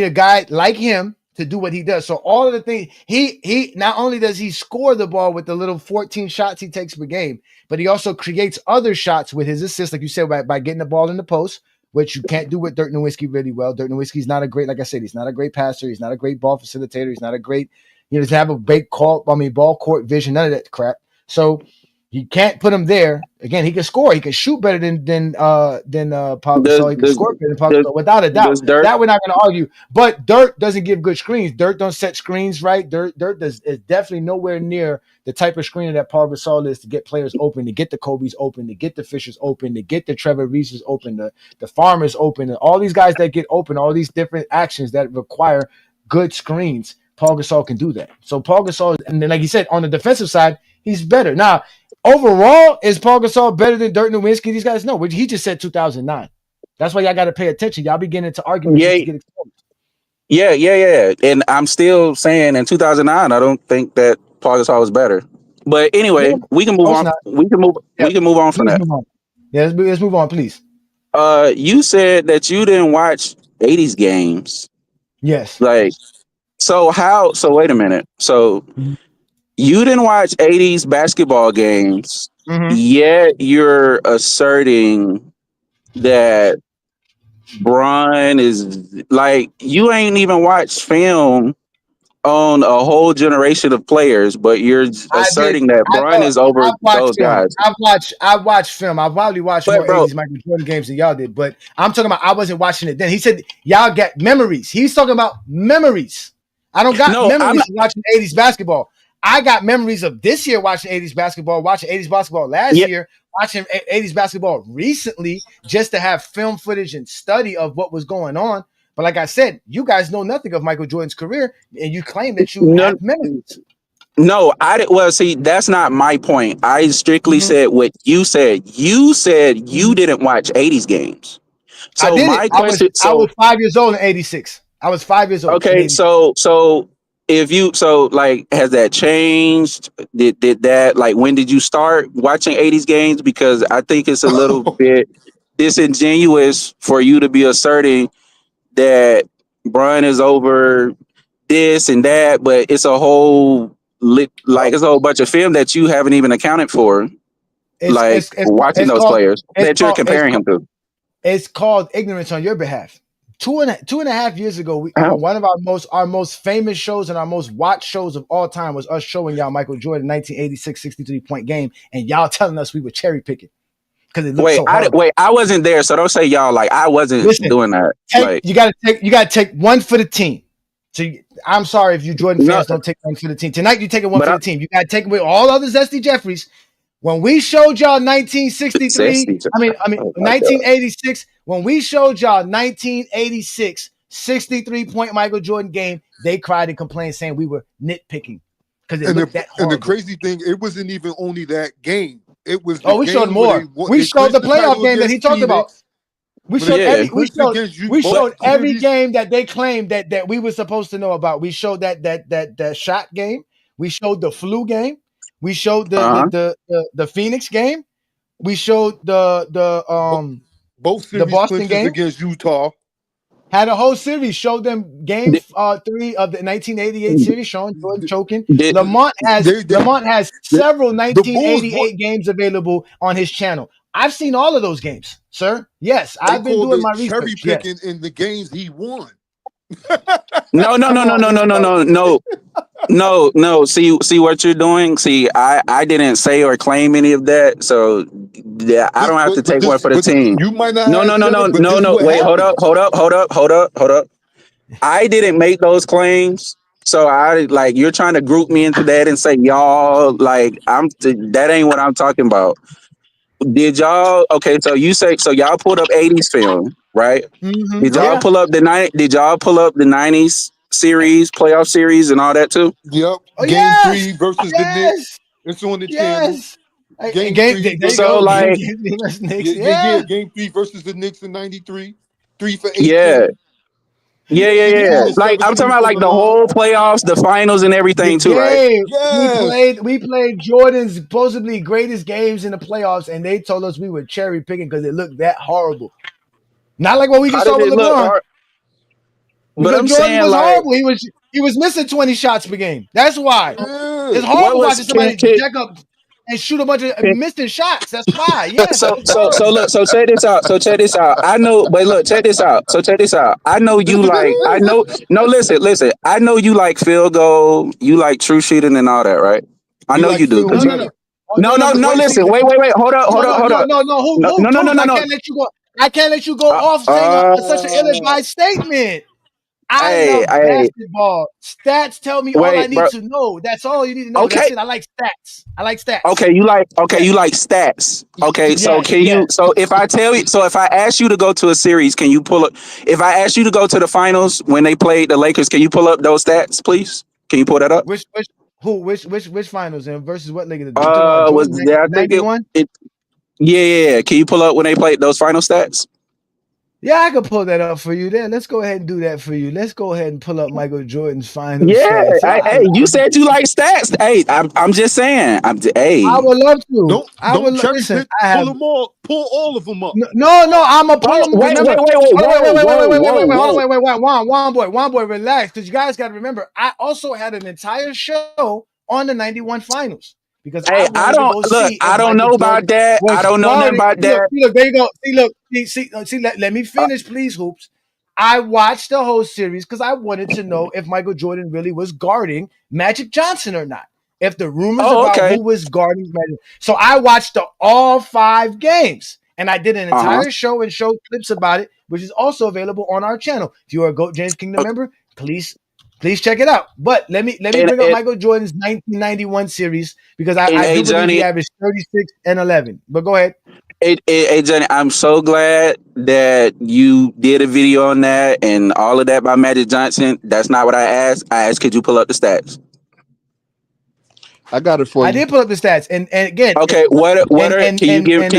a guy like him to do what he does. So all of the things he not only does he score the ball with the little 14 shots he takes per game, but he also creates other shots with his assists, like you said, by getting the ball in the post, which you can't do with Dirk Nowitzki really well. Dirk Nowitzki's not a great, like I said, he's not a great passer. He's not a great ball facilitator. He's not a great, he doesn't have a big ball court vision, none of that crap. So you can't put him there. Again, he can score. He can shoot better than Paul Gasol. He can score better than Paul Gasol, without a doubt. That we're not going to argue. But Dirk doesn't give good screens. Dirk don't set screens right. Dirk is definitely nowhere near the type of screener that Paul Gasol is to get players open, to get the Kobe's open, to get the Fishers open, to get the Trevor Reese's open, the Farmers open, and all these guys that get open, all these different actions that require good screens. Paul Gasol can do that. So Paul Gasol, and then like you said, on the defensive side, he's better. Now, overall, is Paul Gasol better than Dirk Nowitzki? These guys know. He just said 2009. That's why y'all got to pay attention. Y'all be getting into arguments just to get exposed. Yeah. And I'm still saying in 2009, I don't think that Paul Gasol was better. But anyway, we can move on. We can move on from that. Move on. Yeah, let's move on, please. You said that you didn't watch 80s games. Yes. So wait a minute. So you didn't watch 80s basketball games, yet you're asserting that Bron is like, you ain't even watched film on a whole generation of players, but you're asserting that Bron is over those guys. I've watched film. I've probably watched more 80s Michael Jordan games than y'all did, but I'm talking about I wasn't watching it then. He said y'all get memories. He's talking about memories. I don't got memories of watching 80s basketball. I got memories of this year watching 80s basketball, watching 80s basketball last year, watching 80s basketball recently, just to have film footage and study of what was going on. But like I said, you guys know nothing of Michael Jordan's career, and you claim that you have memories. No, well, see, that's not my point. I strictly said what you said. You said you didn't watch 80s games. So I did my question, I was 5 years old in 86. I was 5 years old. Okay, so has that changed? Did that, like, when did you start watching 80s games? Because I think it's a little bit disingenuous for you to be asserting that Bron is over this and that, but it's a whole it's a whole bunch of film that you haven't even accounted for. Watching those players that you're comparing him to. It's called ignorance on your behalf. Two and a half years ago, one of our most famous shows and our most watched shows of all time was us showing y'all Michael Jordan 1986 63-point game, and y'all telling us we were cherry picking because it looked so hard. I wasn't there, so don't say y'all. Like, I wasn't doing that. You gotta take one for the team. So I'm sorry if you Jordan fans don't take one for the team tonight. You're taking one for the team. You gotta take away all other Zesty Jeffries. When we showed y'all 1963, 1986, when we showed y'all 1986 63-point Michael Jordan game, they cried and complained saying we were nitpicking because it looked that hard. And the crazy thing, it wasn't even only that game. It was we showed more. We showed the playoff game that he talked about. We showed every game that they claimed that we were supposed to know about. We showed that shot game. We showed the flu game. We showed the Phoenix game. We showed the both series the Boston game against Utah. Had a whole series. Showed them game 3 of the 1988 series. Sean Jordan choking. Lamont has several 1988 games available on his channel. I've seen all of those games, sir. Yes, I've been doing my research. Cherry picking in the games he won. No. See what you're doing. See, I didn't say or claim any of that, so yeah, I don't have to take one for the team. You might not. No. Wait, hold up. I didn't make those claims, so you're trying to group me into that and say y'all that ain't what I'm talking about. Did y'all? Okay, so y'all pulled up 80s film, right? Mm-hmm. Did y'all pull up the 90s series, playoff series, and all that too? Yep. Game 3 versus the Knicks. It's on the channel. Game 3 versus the Knicks in '93. 3 for 18. Yeah. Like, I'm talking about the whole playoffs, the finals, and everything too, right? Yes. We played Jordan's supposedly greatest games in the playoffs, and they told us we were cherry picking because it looked that horrible. Not like what we just saw with LeBron. But I'm Jordan saying was horrible. He He was missing 20 shots per game. That's why. It's What horrible was watching somebody jack up and shoot a bunch of missing shots. That's why. Yes, so it's so so horrible. look, so check this out. So check this out. I know, but look, check this out. So check this out. I know you like. I know. No, listen. I know you like field goal. You like true shooting and all that, right? I He know like you do. film 'Cause No. you, Oh, no, no, no. Wait, see, Listen. Wait. Hold up. no. No. No. No. Hoops, No. I No. can't let you go. I can't let you go off saying such an ill-advised statement. I love Hey. basketball. Stats tell me all I Wait, need bro. to know. That's all you need to know. That's Okay. it. I like stats. Okay, you like Yes. you like stats. Okay, so Yes. can you so if I tell you so if I ask you to go to a series, can you pull up if I ask you to go to the finals when they played the Lakers, can you pull up those stats, please? Can you pull that up? Which finals and versus what league? You talking about Was Jordan there I think 91? it yeah. Can you pull up when they played those final stats? Yeah, I could pull that up for you. There, let's go ahead and do that for you. Let's go ahead and pull up Michael Jordan's final Yeah, stats. hey, you said you like stats. Hey, I'm just saying. I would love to. Don't cherry Listen. pick. I have Pull all of them up. no. I'm gonna pull them. Wait, Remember? wait, Hold on, one boy, relax. Because you guys got to remember, I also had an entire show on the '91 finals because I Hey, I wanted to don't go look. see if I don't Michael know Jordan about that. I was don't know nothing guarding. about that. Look, there you go. See. Let me finish, please, Hoops. I watched the whole series because I wanted to know if Michael Jordan really was guarding Magic Johnson or not. If the rumors Oh, about okay. who was guarding Magic. So I watched all 5 games and I did an entire show and showed clips about it, which is also available on our channel. If you are a GOAT James Kingdom member, please check it out. But let me bring up Michael Jordan's 1991 series because I do believe he Johnny, averaged 36 and 11. But go ahead. Hey, Johnny, I'm so glad that you did a video on that and all of that by Magic Johnson. That's not what I asked. I asked, could you pull up the stats? I got it for you. I did pull up the stats, and again, okay. Can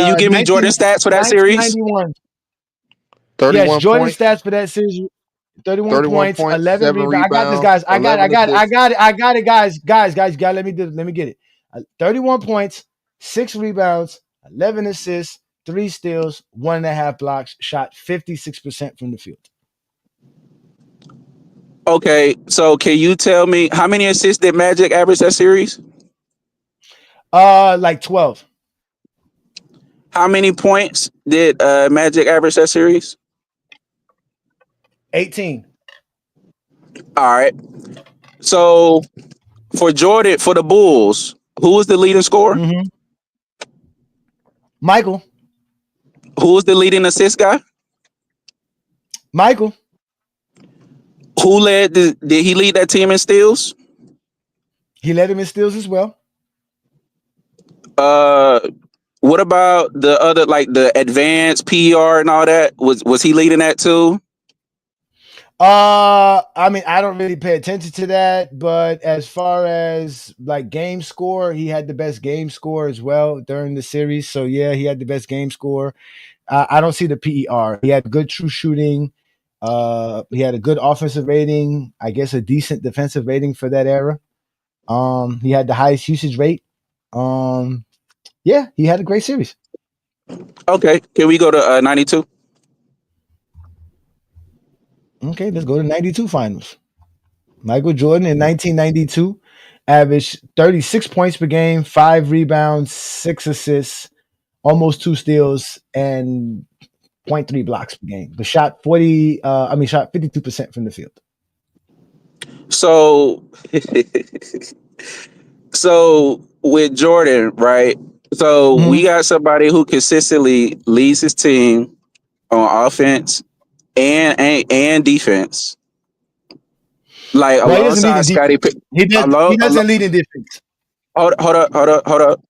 you give me Jordan stats for that series? 1991. 31 yes, Jordan points. stats for that series. 31 points, 11 7 rebounds. I got this, guys. I got it, guys. Guys, let me get it. 31 points, 6 rebounds, 11 assists, 3 steals, 1.5 blocks. Shot 56% from the field. Okay, so can you tell me how many assists did Magic average that series? Like 12. How many points did Magic average that series? 18. All right. So for Jordan, for the Bulls, who was the leading scorer? Mm-hmm. Michael. Who was the leading assist guy? Michael. Who led? Did he lead that team in steals? He led him in steals as well. What about the other, like the advanced PR and all that? Was he leading that too? I mean, I don't really pay attention to that, but as far as like game score, he had the best game score as well during the series. So yeah, he had the best game score. I don't see the PER. He had good true shooting. He had a good offensive rating. I guess a decent defensive rating for that era. He had the highest usage rate. Yeah, he had a great series. Okay, can we go to 92? Okay, let's go to 92 finals. Michael Jordan in 1992 averaged 36 points per game, 5 rebounds, 6 assists, almost 2 steals, and 0.3 blocks per game. But shot 52% from the field. So, so with Jordan, right? So we got somebody who consistently leads his team on offense and defense. Like well, alongside Scottie Pippen. He doesn't lead in defense. Hold up.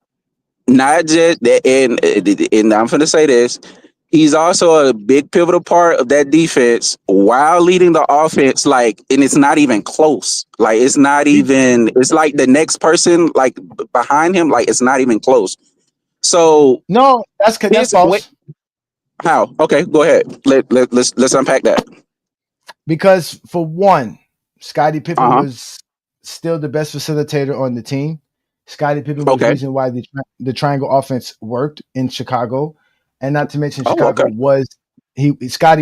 Not just that, and I'm going to say this. He's also a big pivotal part of that defense while leading the offense. Like, and it's not even close. Like, it's not even. It's like the next person, like behind him, like it's not even close. So no, that's false. How? Okay, go ahead. Let's unpack that. Because for one, Scottie Pippen was still the best facilitator on the team. Scottie Pippen was the reason why the triangle offense worked in Chicago, and not to mention Scotty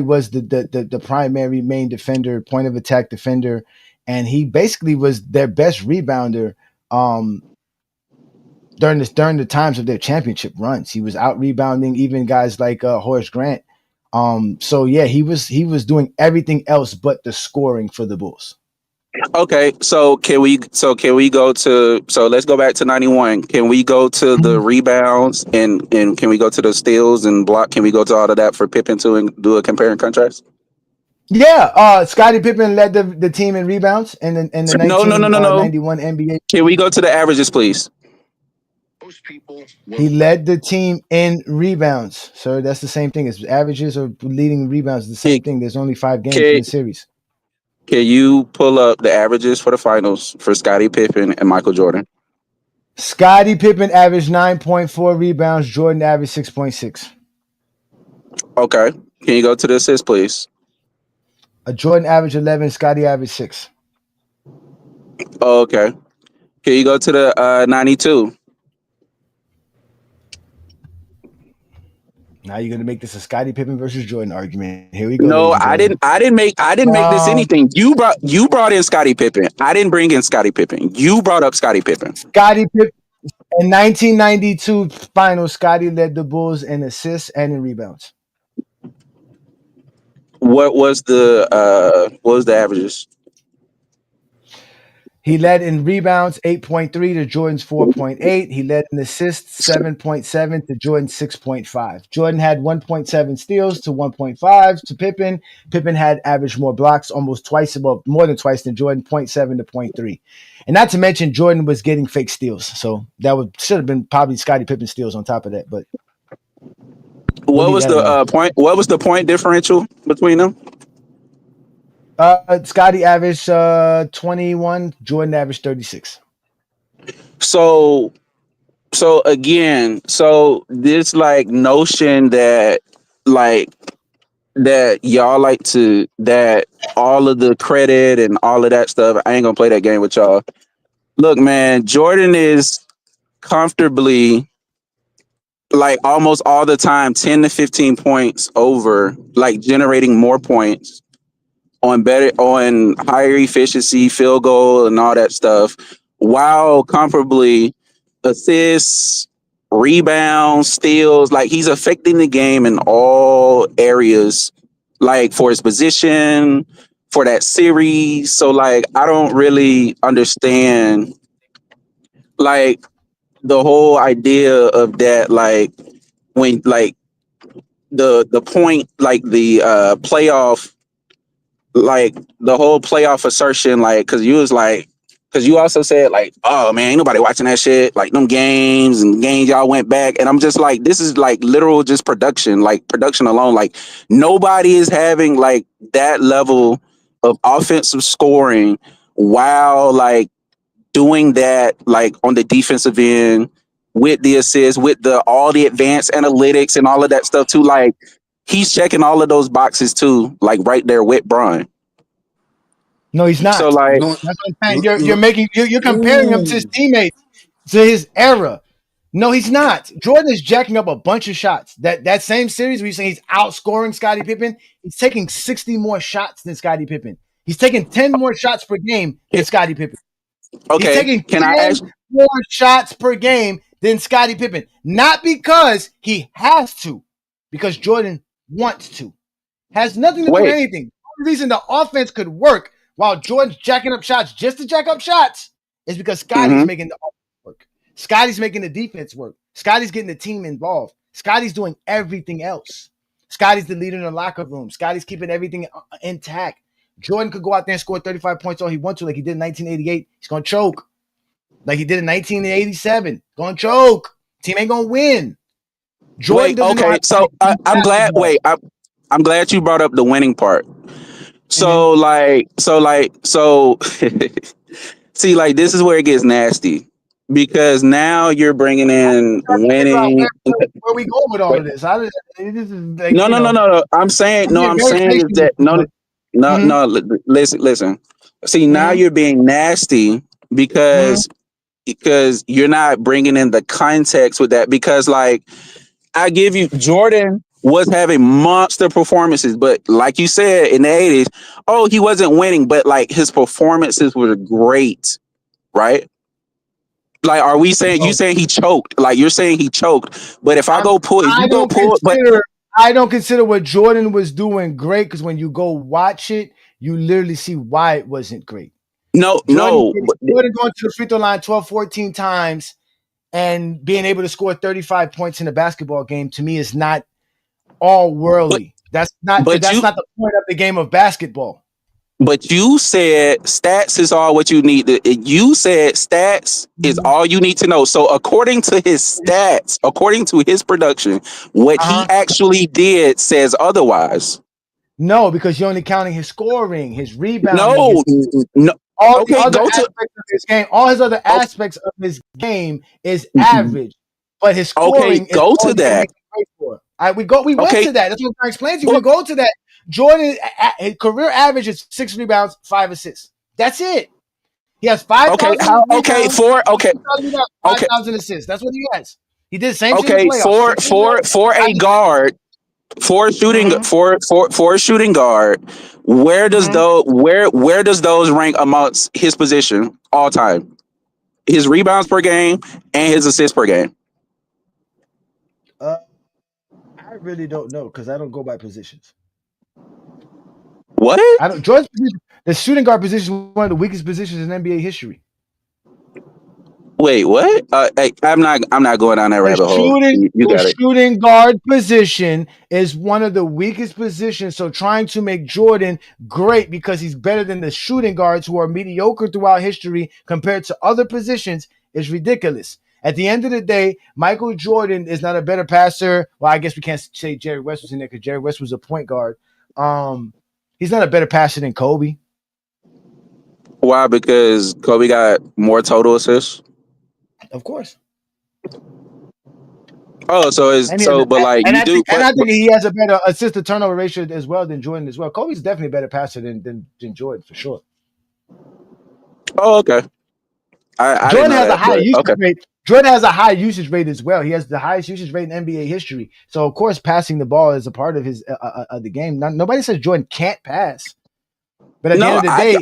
was the primary main defender, point of attack defender and he basically was their best rebounder during the times of their championship runs. He was out rebounding even guys like Horace Grant. So yeah, he was doing everything else but the scoring for the Bulls. Okay, so can we go to let's go back to 91. Can we go to the rebounds and can we go to the steals and block? Can we go to all of that for Pippen to and do a compare and contrast? Yeah, Scottie Pippen led the team in rebounds in the No. 1991 NBA. Can we go to the averages, please? He led the team in rebounds, sir. That's the same thing as averages or leading rebounds. The same thing. There's only 5 games in the series. Can you pull up the averages for the finals for Scottie Pippen and Michael Jordan? Scottie Pippen averaged 9.4 rebounds. Jordan averaged 6.6. Okay. Can you go to the assists, please? Jordan averaged 11. Scottie averaged 6. Okay. Can you go to the 92? Now you're gonna make this a Scottie Pippen versus Jordan argument. Here we go. No, ladies and gentlemen. I didn't make this anything. You brought in Scottie Pippen. I didn't bring in Scottie Pippen. You brought up Scottie Pippen. Scottie Pippen in 1992 finals. Scottie led the Bulls in assists and in rebounds. What was the averages? He led in rebounds 8.3 to Jordan's 4.8. He led in assists 7.7 to Jordan's 6.5. Jordan had 1.7 steals to 1.5 to Pippen. Pippen had averaged more blocks, more than twice than Jordan, 0.7 to 0.3. And not to mention Jordan was getting fake steals. So that should have been probably Scottie Pippen steals on top of that. But what was the point? What was the point differential between them? Scottie averaged 21. Jordan averaged 36. So again, this like notion that y'all like to that all of the credit and all of that stuff. I ain't gonna play that game with y'all. Look, man, Jordan is comfortably like almost all the time 10 to 15 points over, like generating more points on higher efficiency, field goal, and all that stuff, while comparably assists, rebounds, steals, like he's affecting the game in all areas, like for his position, for that series. So like I don't really understand like the whole idea of that, like when like the point, like the playoff, like the whole playoff assertion, like because you also said like, oh man, ain't nobody watching that shit, like them games y'all went back, and I'm just like, this is like literal just production alone, like nobody is having like that level of offensive scoring while like doing that like on the defensive end with the assists, with all the advanced analytics and all of that stuff too. Like he's checking all of those boxes too, like right there with Bron. No, he's not. So like, that's what I'm saying. You're comparing him to his teammates, to his era. No, he's not. Jordan is jacking up a bunch of shots. That same series where you're saying he's outscoring Scottie Pippen, he's taking 60 more shots than Scottie Pippen. He's taking 10 more shots per game than Scottie Pippen. Okay, he's taking 10 more shots per game than Scottie Pippen. Not because he has to, because Jordan wants to. Has nothing to do with anything. The only reason the offense could work while Jordan's jacking up shots just to jack up shots is because Scottie's making the offense work. Scottie's making the defense work. Scottie's getting the team involved. Scottie's doing everything else. Scottie's the leader in the locker room. Scottie's keeping everything intact. Jordan could go out there and score 35 points all he wants to, like he did in 1988. He's going to choke. Like he did in 1987. Going to choke. Team ain't going to win. Jordan okay, so I'm glad. I'm glad you brought up the winning part. So see, like this is where it gets nasty, because now you're bringing in winning. Where we going with all of this? This is like, no. I'm saying is that no. Listen. See, now you're being nasty because you're not bringing in the context with that. Because like I give you Jordan was having monster performances, but like you said in the 80s, he wasn't winning, but like his performances were great, right? Like, are we saying you saying he choked? Like you're saying he choked, but if I go pull, if you go pull, but I don't consider what Jordan was doing great because when you go watch it, you literally see why it wasn't great. Jordan going to the free throw line 12, 14 times and being able to score 35 points in a basketball game to me is not all worldly. That's not the point of the game of basketball. But you said stats is all what you need. You said stats is all you need to know. So according to his stats, according to his production, what he actually did says otherwise. No, because you're only counting his scoring, his rebounding. No. All the other aspects of his game, all his other aspects of his game is average, but his scoring is all to that. For. We went to that. That's what I explained to you. We go to that. Jordan, his career average is 6 rebounds, 5 assists. That's it. He has 5,000 rebounds. 5,000 assists. That's what he has. He did the same thing in the playoffs. For a guard, for a shooting guard, where does those rank amongst his position all time? His rebounds per game and his assists per game. I really don't know because I don't go by positions. What? I don't. Jordan's position, the shooting guard position is one of the weakest positions in NBA history. Wait, what? I'm not going down that rabbit hole. You got it. Shooting guard position is one of the weakest positions. So trying to make Jordan great because he's better than the shooting guards who are mediocre throughout history compared to other positions is ridiculous. At the end of the day, Michael Jordan is not a better passer. Well, I guess we can't say Jerry West was in there because Jerry West was a point guard. He's not a better passer than Kobe. Why? Because Kobe got more total assists. Of course. Oh, so it's but I think he has a better assist to turnover ratio as well than Jordan as well. Kobe's definitely a better passer than Jordan for sure. Oh, okay. Jordan has a high usage rate. Jordan has a high usage rate as well. He has the highest usage rate in NBA history. So of course, passing the ball is a part of his of the game. Nobody says Jordan can't pass. But at the end of the day,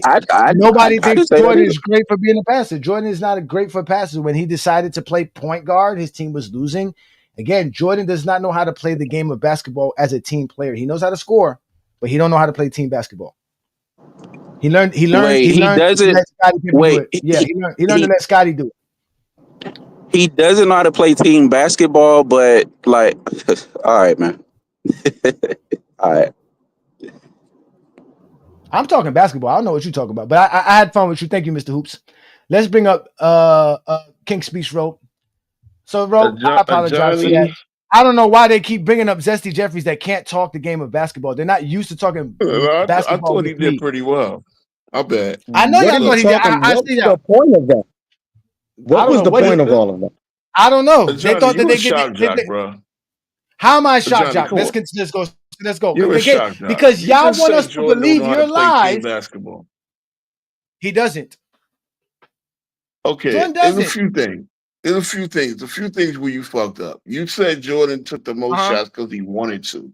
nobody thinks Jordan is great for being a passer. Jordan is not great for passes. When he decided to play point guard, his team was losing. Again, Jordan does not know how to play the game of basketball as a team player. He knows how to score, but he don't know how to play team basketball. He learned to let Scottie do it. Yeah, he learned to let Scottie do it. He doesn't know how to play team basketball, but like, all right, man. All right. I'm talking basketball. I don't know what you're talking about, but I had fun with you. Thank you, Mr. Hoops. Let's bring up King Speech Rope. So, Rope, I apologize for that. I don't know why they keep bringing up Zesty Jeffries that can't talk the game of basketball. They're not used to talking basketball. I thought he did pretty well. I bet. I know y'all thought he did. I see that. What's the point of that? What was the point of all of that? I don't know. Ajani, they thought that they shock jock, bro. How am I shock jock? Let's go. Let's go. Because y'all want us to believe your lies. Basketball. He doesn't. Okay. There's a few things. A few things where you fucked up. You said Jordan took the most shots because he wanted to.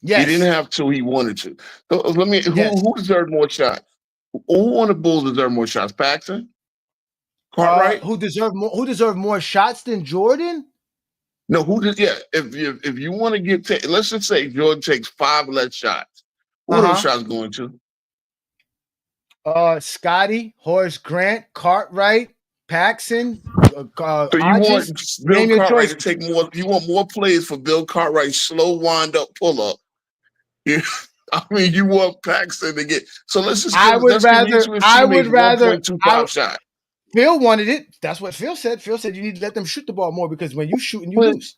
Yes. He didn't have to. He wanted to. So let me. Who deserved more shots? Who on the Bulls deserved more shots? Paxson? Cartwright? Who deserved more shots than Jordan? No, who did? Yeah, if you want to get, let's just say Jordan takes 5 less shots. Who are those shots going to? Scottie, Horace Grant, Cartwright, Paxson. So you want Bill Cartwright to take more? You want more plays for Bill Cartwright's slow wind up pull up? I mean, you want Paxson to get. So let's just. I would rather. Shot. Phil wanted it. That's what Phil said. Phil said you need to let them shoot the ball more because when you shoot and you lose.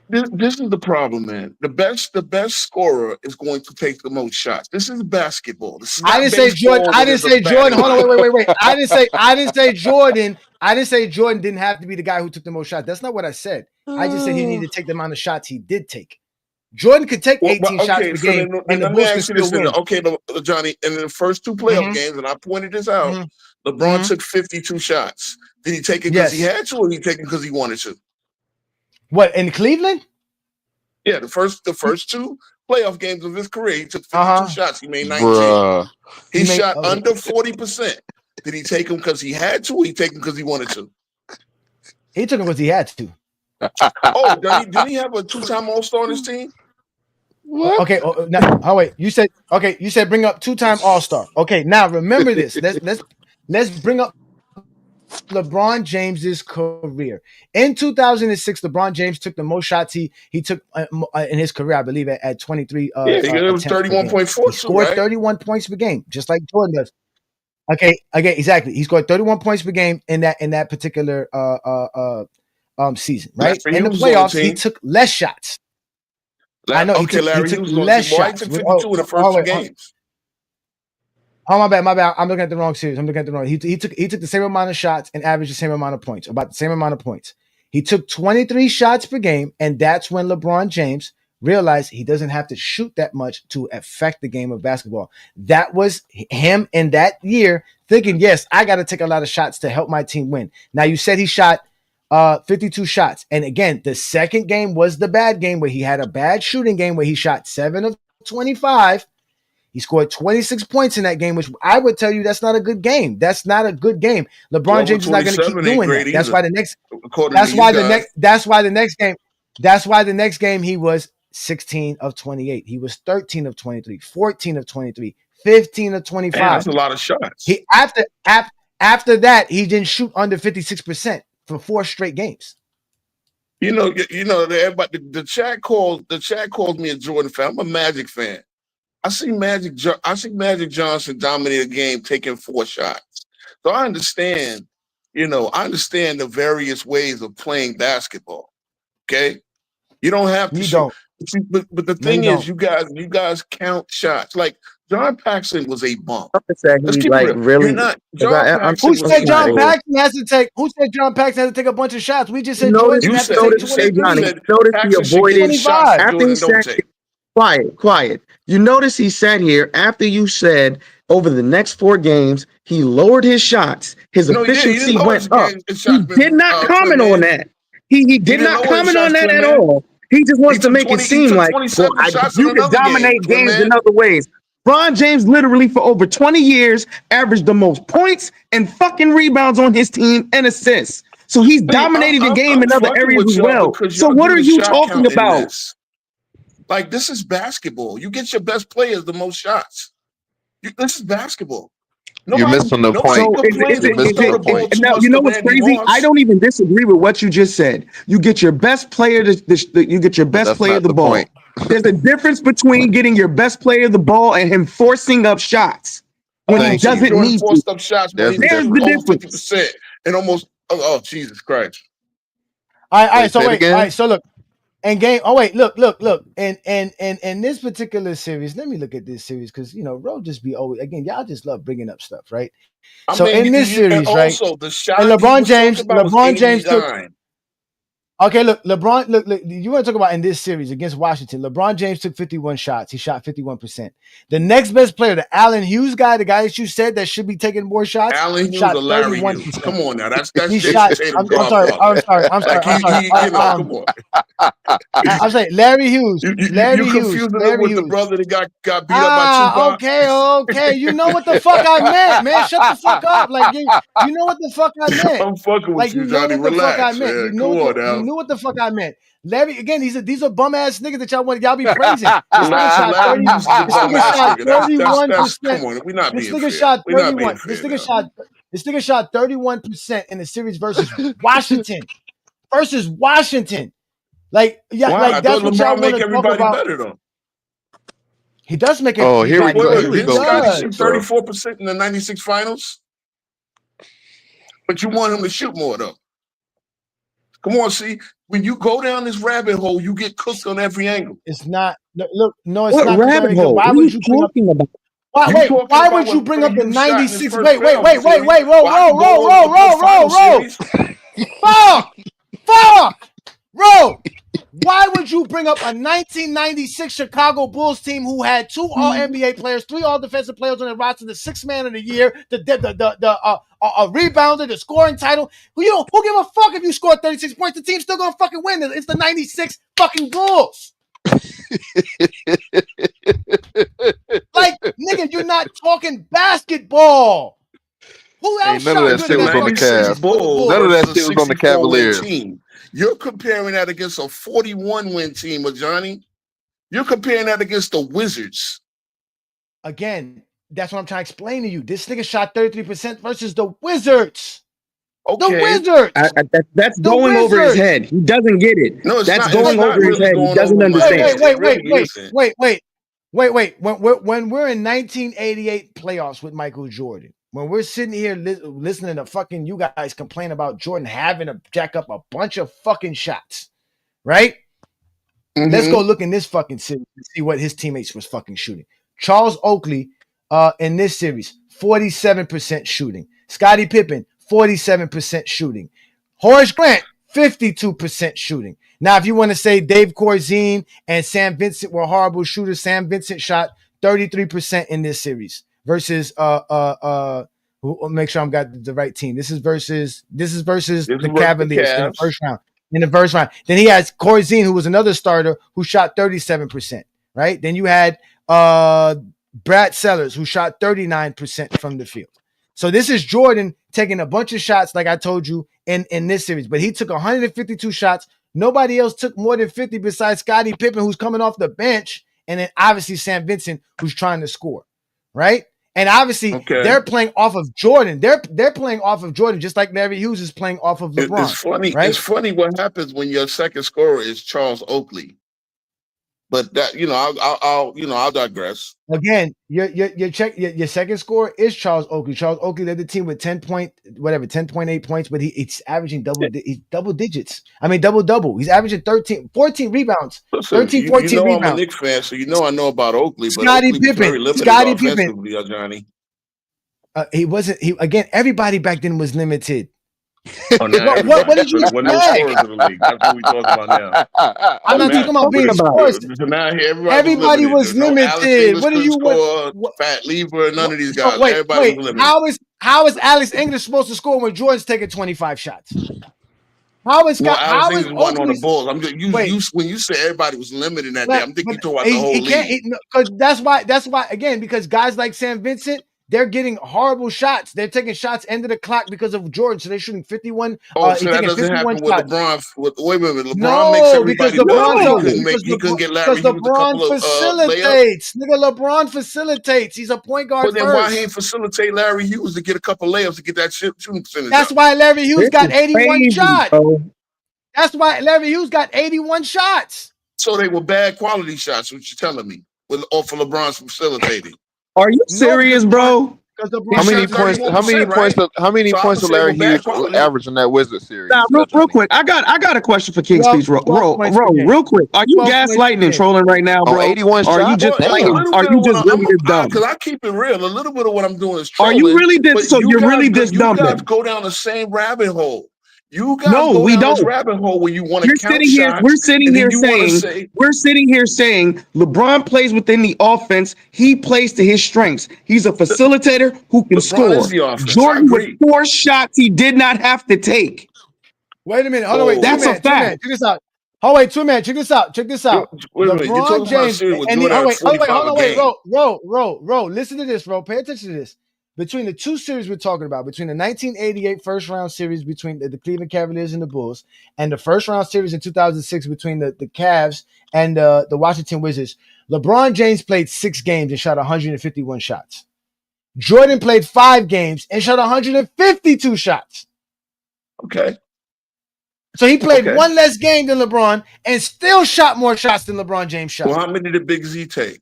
This is the problem, man. The best scorer is going to take the most shots. This is basketball. I didn't say Jordan. Hold on, wait. I didn't say Jordan. I didn't say Jordan didn't have to be the guy who took the most shots. That's not what I said. I just said he needed to take the amount of shots he did take. Jordan could take 18 shots per game, and the Bulls could still win. Okay, Johnny, in the first 2 playoff games, and I pointed this out, LeBron took 52 shots. Did he take it because he had to, or did he take it because he wanted to? What, in Cleveland? Yeah, the first two playoff games of his career, he took 52 shots. He made 19. Bruh. He shot under 40%. Did he take them because he had to, or he take them because he wanted to? He took them because he had to. Oh, didn't he have a 2-time All-Star on his team? What? Okay. Now, wait. You said bring up 2-time All-Star. Okay. Now remember this. Let's bring up LeBron James's career. In 2006, LeBron James took the most shots he took in his career, I believe, at 23. It was 31.4. He scored 31 points per game, just like Jordan does. Okay, exactly. He scored 31 points per game in that particular season, right? In the playoffs, he took less shots. I know he took less shots. He took 52 in the first 2 games. Oh, my bad. I'm looking at the wrong series. He took the same amount of shots and averaged the same amount of points, about the same amount of points. He took 23 shots per game, and that's when LeBron James realized he doesn't have to shoot that much to affect the game of basketball. That was him in that year thinking, yes, I got to take a lot of shots to help my team win. Now, you said he shot 52 shots. And again, the second game was the bad game where he had a bad shooting game where he shot 7 of 25. He scored 26 points in that game, which I would tell you that's not a good game. That's not a good game. LeBron James is not going to keep doing that. That's why the next game he was 16 of 28. He was 13 of 23, 14 of 23, 15 of 25. Man, that's a lot of shots. He after that, he didn't shoot under 56% for 4 straight games. Everybody, the chat calls me a Jordan fan. I'm a Magic fan. I see Magic Johnson dominate a game taking 4 shots. So I understand, the various ways of playing basketball. Okay? You don't have to shoot. But the thing is, you guys count shots. Like John Paxson was a bump. Let's keep it real. Who said John Paxson has to take? Who said John Paxson has to take a bunch of shots? We just said Jordan has to take 23. Notice he avoided shots after he said, quiet. You notice he sat here after you said over the next 4 games he lowered his shots. His efficiency went up. He did not comment on that. He did not comment on that at all. He just wants to make it seem like you can dominate games in other ways. LeBron James literally for over 20 years averaged the most points and fucking rebounds on his team and assists. So he's dominating the game in other areas as well. So what are you talking about? Like, this is basketball. You get your best players the most shots. This is basketball. You're missing the point. Now, you know what's crazy? I don't even disagree with what you just said. You get your best player the ball. There's a difference between getting your best player the ball and him forcing up shots when he doesn't need to. Forced up shots, there's the difference. 50% and almost. Oh, Jesus Christ! All right. So wait. All right. So look. And game. Oh wait, look. And this particular series, let me look at this series because Ro just be always again. Y'all just love bringing up stuff, right? In this series, right? Also, the shot and LeBron James took. Okay, look, LeBron. Look. You want to talk about in this series against Washington? LeBron James took 51 shots. He shot 51%. The next best player, the Allen Hughes guy, the guy that you said that should be taking more shots. Allen Hughes or Larry Hughes? Come on now, that's he shot. I'm sorry. Come on. I'm saying Larry Hughes. Larry Hughes. Confusing him with the brother that got beat up by Tupac. Okay. You know what the fuck I meant, man. Shut the fuck up. Like you know what the fuck I meant. I'm fucking with you, Johnny. Relax, man. You knew what the fuck I meant. Larry, again, these are bum ass niggas that y'all be praising. This nigga shot 31%. Come on, we're not being fair. This nigga shot 31% in the series versus Washington. Like, like that's what y'all want to talk about. Better, though. He does make it. Oh, here we go. Here we go. 34% in the 96 finals. But you want him to shoot more, though. Come on, see, when you go down this rabbit hole, you get cooked on every angle. It's not. Look, no, it's what not. Rabbit hole? Why would you talking about? Why would you bring up the 96? Wait, roll. Fuck, roll. Why would you bring up a 1996 Chicago Bulls team who had 2 All-NBA players, 3 All-Defensive players on their roster, the 6th man of the year, the rebounder, the scoring title? Who give a fuck if you score 36 points? The team's still gonna fucking win. It's the 96 fucking Bulls. Like, nigga, you're not talking basketball. Who else Ain't none of shot that good shit in was that on the fucking Cavs. series for the Bulls? None of that versus a shit was on the 64-win Cavaliers. team. You're comparing that against a 41-win team, Ajani. You're comparing that against the Wizards. Again, that's what I'm trying to explain to you. This nigga shot 33% versus the Wizards. Okay. The Wizards. That's The going over his Wizards. head. He doesn't get it. No, it's That's not. It's going not over his really head. He going doesn't over my understand. head. It really isn't. Wait. When we're in 1988 playoffs with Michael Jordan, when we're sitting here listening to fucking you guys complain about Jordan having to jack up a bunch of fucking shots, right? Let's go look in this fucking series and see what his teammates was fucking shooting. Charles Oakley, in this series, 47% shooting. Scottie Pippen, 47% shooting. Horace Grant, 52% shooting. Now, if you want to say Dave Corzine and Sam Vincent were horrible shooters, Sam Vincent shot 33% in this series versus make sure I've got the right team. This is versus the Cavaliers in the first round. Then he has Corzine, who was another starter, who shot 37%, right? Then you had Brad Sellers, who shot 39% from the field. So this is Jordan taking a bunch of shots, like I told you, in this series. But he took 152 shots. Nobody else took more than 50 besides Scottie Pippen, who's coming off the bench, and then obviously Sam Vincent, who's trying to score, right? And obviously they're playing off of Jordan. They're playing off of Jordan, just like Larry Hughes is playing off of LeBron. It's funny. Right? It's funny what happens when your second scorer is Charles Oakley. But that, I'll digress. Again, your second scorer is Charles Oakley. Charles Oakley led the team with 10.8 points, but he's averaging double digits. I mean, double. He's averaging 14 rebounds. Listen, 14 you know rebounds. I'm a Knicks fan, so I know about Oakley, but Scottie Oakley was Pippen. very limited Scottie offensively, Johnny. He wasn't. Again, everybody back then was limited. Oh, now what did you expect? No scorers in the league. That's what we talking about now. I'm not talking about being scores. So now Everybody was limited. Alex What do you score? Fat Lever, none of these guys. Everybody was limited. How is Alex English supposed to score when Jordan's taking 25 shots? Alex English won on the Bulls. I'm just when you say everybody was limited that day, I'm thinking you talking about the whole league. Because that's why again, because guys like Sam Vincent, they're getting horrible shots. They're taking shots end of the clock because of Jordan. So they're shooting 51. So that doesn't happen with LeBron. Wait a minute. LeBron makes everybody he couldn't get Larry Hughes a couple of facilitates. Nigga, LeBron facilitates. He's a point guard But then why he ain't facilitate Larry Hughes to get a couple layups to get that shooting percentage? That's why Larry Hughes got 81 shots. That's why Larry Hughes got 81 shots. So they were bad quality shots, what you telling me? Off of LeBron's facilitating. Are you serious, bro? How many points did Larry Hughes average in that Wizards series? Nah, real quick. I got a question for King Speech. Real quick. Are you gaslighting and trolling right now, bro? 81 Are you just really dumb? Because I keep it real. A little bit of what I'm doing is trolling. Are you really this? So you're really this dumb? You guys go down the same rabbit hole. You guys no, we don't. This rabbit hole where you want to count shots. We're sitting here saying LeBron plays within the offense. He plays to his strengths. He's a facilitator who can score. Jordan with 4 shots he did not have to take. Wait a minute. Hold on. Wait. That's a fact. Check this out. Oh wait, 2 minutes. Check this out. Wait a minute. You're talking about series with Jordan. Roll. Listen to this, bro. Pay attention to this. Between the two series we're talking about, between the 1988 first round series between the Cleveland Cavaliers and the Bulls, and the first round series in 2006 between the Cavs and the Washington Wizards, LeBron James played 6 games and shot 151 shots. Jordan played 5 games and shot 152 shots. Okay. So he played one less game than LeBron and still shot more shots than LeBron James shot. Well, how many did Big Z take?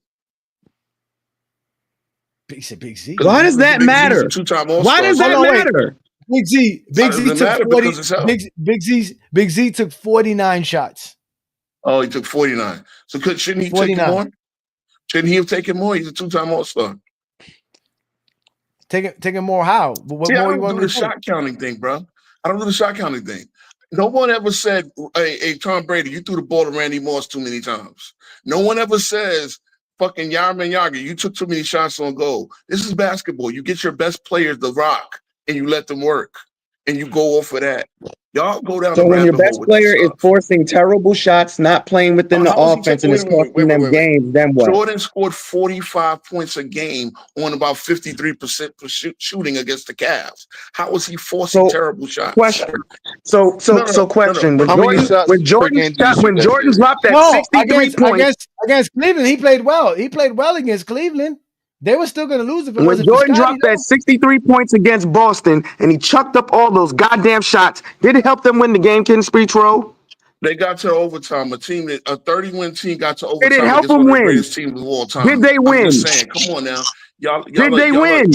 He said Big Z. Why does that matter? Why does that matter? Big Z took Big Z took 49 shots. Oh, he took 49. So shouldn't he take more? Shouldn't he have taken more? He's a 2-time All-Star. Taking more how? What more you want to do? The shot counting thing, bro. I don't do the shot counting thing. No one ever said, hey, Tom Brady, you threw the ball to Randy Moss too many times. No one ever says, fucking Yarman Yager, you took too many shots on goal. This is basketball. You get your best players to rock and you let them work and you go off of that. Y'all go down So the when your rabbit hole best with this player is stuff. forcing terrible shots, not playing within the How is he? offense, and is costing them Wait. games, then what? Jordan scored 45 points a game on about 53% shooting against the Cavs. How is he forcing terrible shots? Question. So question. How many shots per game did you shoot When that Jordan series? dropped that No, 63 points. against Cleveland, he played well. He played well against Cleveland. They were still going to lose if it When wasn't for Jordan Scotty. dropped that 63 points against Boston and he chucked up all those goddamn shots, did it help them win the game, Ken Speechrow? They got to overtime. A 30-win team got to Did it overtime help against them one of the win? greatest teams of all time. Did they I'm win? just saying, come on now. Did they win?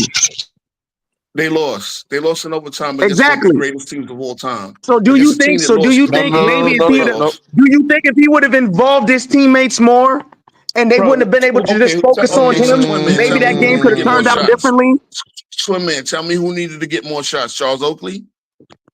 They lost. They lost in overtime against one of the greatest teams of all time. So do you think maybe if he would have involved his teammates more and they wouldn't have been able to just focus on him, maybe that game could have turned out differently? Swim man, tell me who needed to get more shots. Charles Oakley?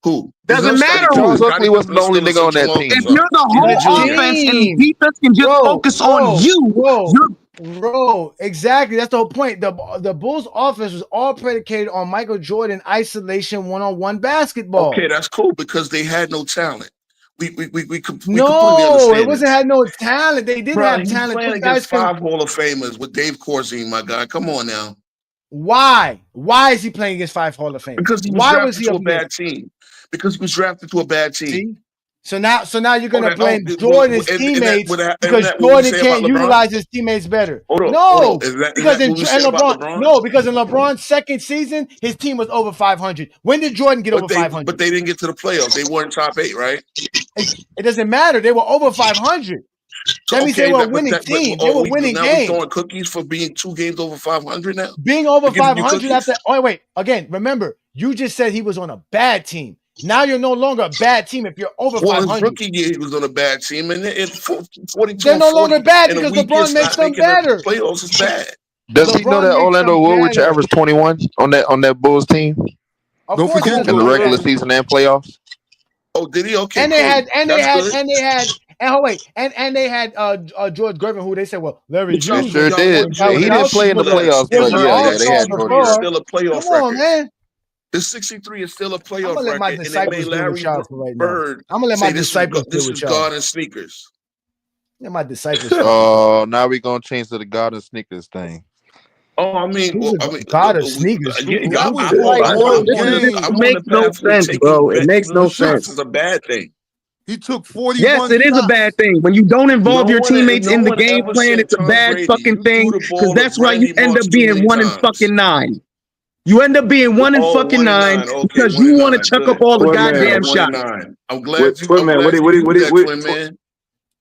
Who? Doesn't matter. Charles Oakley wasn't the only nigga on that team. If you're the whole offense and defense can just focus on you, Bro, exactly. That's the whole point. The Bulls' offense was all predicated on Michael Jordan isolation one-on-one basketball. Okay, that's cool because they had no talent. We completely No, understand it wasn't had no talent. They didn't have he's talent. playing Those guys against 5 Hall of Famers with Dave Corzine, my guy. Come on now. Why? Why is he playing against 5 Hall of Famers? Because he was drafted to a bad team. Because he was drafted to a bad team. See? So now you're gonna blame Jordan's teammates because Jordan can't utilize his teammates better. Hold on. Because in LeBron's second season, his team was over 500. When did Jordan get over 500? But they didn't get to the playoffs. They weren't top 8, right? It doesn't matter. They were over 500. That means they were a winning team. They were winning games. Now we're throwing cookies for being 2 games over 500 now? Being over 500 after – oh, wait. Again, remember, you just said he was on a bad team. Now you're no longer a bad team if you're over 500. His rookie year, he was on a bad team, and 42 they're no longer bad because LeBron makes them better. The playoffs is bad. Does he know that Orlando Woolridge averaged 21 on that Bulls team? Don't forget in the regular season and playoffs. Oh, did he? Okay. And they had George Gervin, who they said, well, Larry Hughes sure did. He didn't play in the playoffs, but yeah, they had Jordan. Still a playoff Come on, man. The 63 is still a playoff I'm gonna let my record, disciples and they made Larry right Bird. I'm gonna let my disciples This is God and sneakers. Let my disciples. Oh, now we're gonna change to the God and sneakers thing. Oh, I mean, God of sneakers. It makes no sense, bro. It makes no sense. It's a bad thing. He took 41 Yes, it is a bad thing. When you don't involve your teammates in the game plan, it's a bad fucking thing because that's why you end up being 1-9. You end up being 1-9 because you want to chuck up all the goddamn shots. I'm glad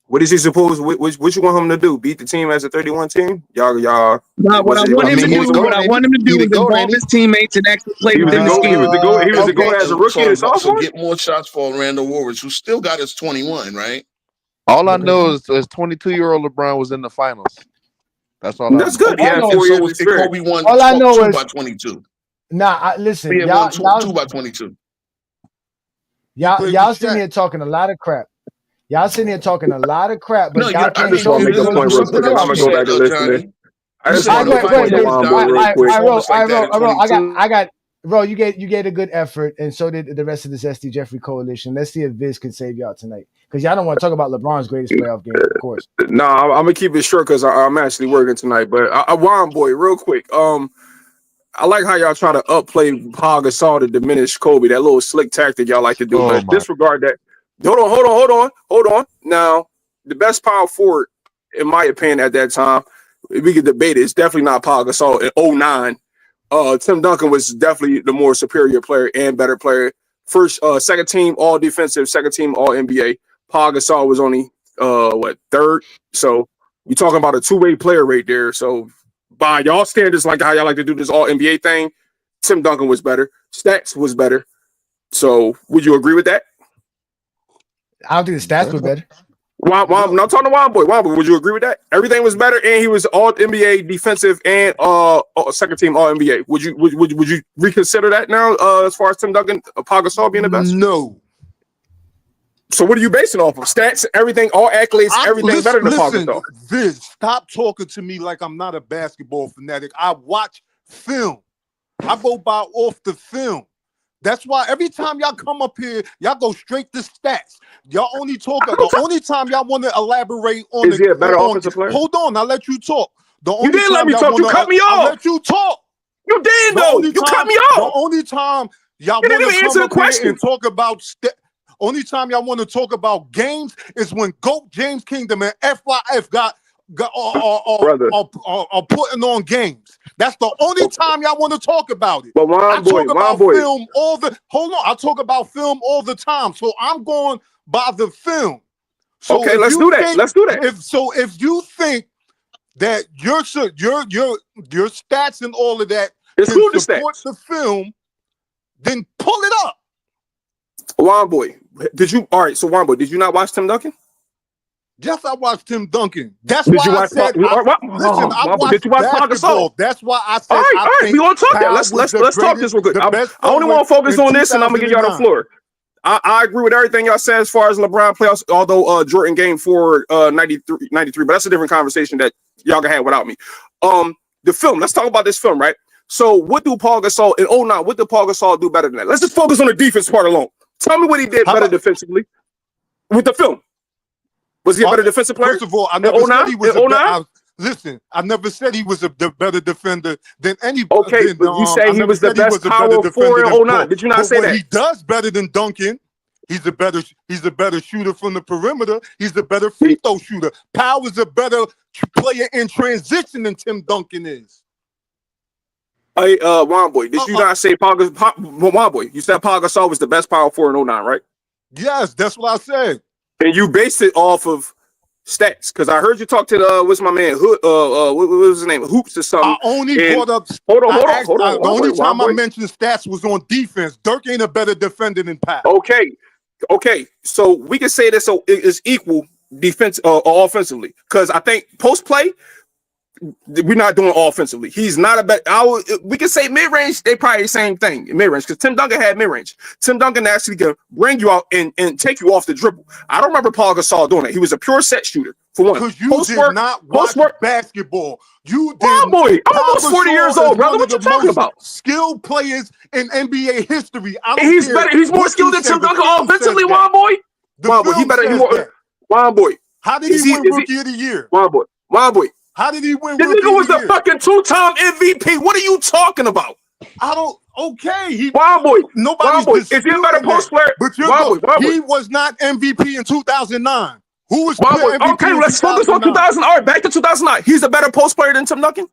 what is he supposed? What you want him to do? Beat the team as a 31 team? Y'all. Nah, what I want him to do is involve his teammates and actually play within the scheme. He was the goal as a rookie and sophomore. So get more shots for Orlando Woolridge, who still got his 21, right? All I know is 22-year-old LeBron was in the finals. That's all. That's good. Yeah, 4 years. Kobe won. All I know is by 22. Nah, listen, y'all 2 by 22. Y'all sitting here talking a lot of crap. Y'all sitting here talking a lot of crap, but I just want to make a point real quick, and I'm gonna go back and listen. I just want to point to Wombo real quick. I got, bro. You get a good effort, and so did the rest of the Zesty Jeffrey coalition. Let's see if Viz can save y'all tonight, because y'all don't want to talk about LeBron's greatest playoff game, of course. No, I'm gonna keep it short because I'm actually working tonight. But Wombo, real quick. I like how y'all try to upplay Paul Gasol to diminish Kobe. That little slick tactic y'all like to do. But disregard that. Hold on. Now, the best power forward, in my opinion, at that time, we could debate it. It's definitely not Paul Gasol in 2009. Tim Duncan was definitely the more superior player and better player. Second team all defensive, second team all NBA. Paul Gasol was only third. So you're talking about a two-way player right there. So by y'all standards, like how y'all like to do this all NBA thing, Tim Duncan was better. Stats was better. So would you agree with that? I don't think the stats were better. I'm not talking to Wombo. Wombo, would you agree with that? Everything was better, and he was all NBA defensive and second team all NBA. Would you reconsider that now as far as Tim Duncan, Paul Gasol being the best? No. So what are you basing off of? Stats, everything, all accolades, everything better than Paul Gasol. Viz, stop talking to me like I'm not a basketball fanatic. I watch film. I go by off the film. That's why every time y'all come up here, y'all go straight to stats. Y'all only talk. The only time y'all want to elaborate on is he a better offensive player? Hold on, I'll let you talk. The only You didn't let time me y'all talk. You cut me off. I'll let you talk. You did though. You cut me off. The only time y'all You didn't want to even come answer the up here question. and talk about only time y'all want to talk about games is when GOAT James Kingdom and FYF are putting on games. That's the only time y'all want to talk about it. But I talk about film all the I talk about film all the time. So I'm going by the film. So okay, let's do that. Let's do that. If you think that your stats and all of that can support the film, then pull it up. Juan Boy, did you? All right, so Juan Boy, did you not watch Tim Duncan? Yes, I watched Tim Duncan. That's did why you I watch said. Listen, I watched basketball. That's why I said. All right, we gonna talk that. Let's talk this real quick. I only want to focus on this, and I'm gonna give y'all the floor. I agree with everything y'all said as far as LeBron playoffs, although Jordan game 4 93, but that's a different conversation that y'all can have without me. The film, let's talk about this film, right? So what do Paul Gasol in 09, what did Paul Gasol do better than that? Let's just focus on the defense part alone. Tell me what he did better defensively with the film. Was he a better defensive player? First of all, I never said he was listen, I never said he was a better defender than any. Okay, but you say he was the best power forward in 09. Did you not say that? He does better than Duncan. He's a better shooter from the perimeter. He's a better free throw shooter. Powell is a better player in transition than Tim Duncan is. Hey, Juan Boy, did you not say Juan Boy? You said Paul Gasol was the best power forward in 09, right? Yes, that's what I said. And you based it off of stats, because I heard you talk to what's my man what was his name, Hoops or something. I only brought up. Hold on. The only time I mentioned stats was on defense. Dirk ain't a better defender than Pat. Okay. So we can say this is equal defense offensively, because I think post play we're not doing offensively. He's not a better. We can say mid range. They probably the same thing in mid range, because Tim Duncan had mid range. Tim Duncan actually can bring you out and take you off the dribble. I don't remember Paul Gasol doing it. He was a pure set shooter for one. Because you did not watch basketball. You did. Oh boy, I'm almost 40 years old, brother. What you talking about? Skilled players in NBA history. He's better. He's more skilled than Tim Duncan offensively. Juan Boy. He better. Juan Boy. How did he win Rookie of the Year? Juan Boy. How did he win? The nigga was the fucking 2-time MVP. What are you talking about? I don't. Okay, Juan Boy. Nobody's is he a better post player? But he was not MVP in 2009. Who was MVP? Okay, let's focus on 2000. All right, back to 2009. He's a better post player than Tim Duncan.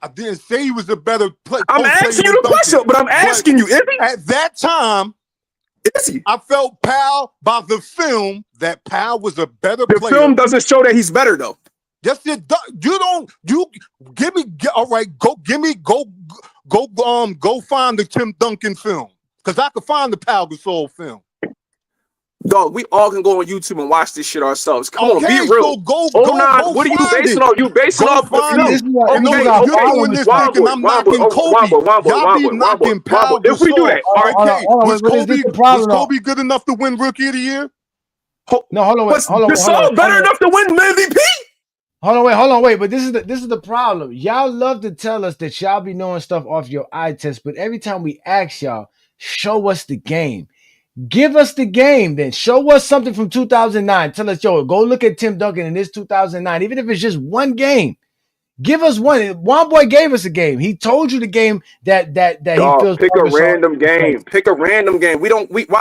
I didn't say he was a better player. I'm asking you the question, but I'm asking you, is he? At that time, is he? I felt Powell by the film that Powell was a better player. The film doesn't show that he's better though. Yes, it does. You give me. All right, go find the Tim Duncan film, because I could find the Pau Gasol film. Dog, we all can go on YouTube and watch this shit ourselves. Come on, be real. So go what are you basing on? You basing off the film? You're doing this thinking I'm knocking Kobe. Y'all be knocking Pau Gasol. If we do that, was Kobe good enough to win Rookie of the Year? No, hold on. Gasol better enough to win MVP? Hold on, wait. But this is the problem. Y'all love to tell us that y'all be knowing stuff off your eye test, but every time we ask y'all, show us the game. Give us the game, then. Show us something from 2009. Tell us, go look at Tim Duncan in this 2009, even if it's just one game. Give us one. One boy gave us a game. He told you the game that he feels. Pick a random game. Pick a random game.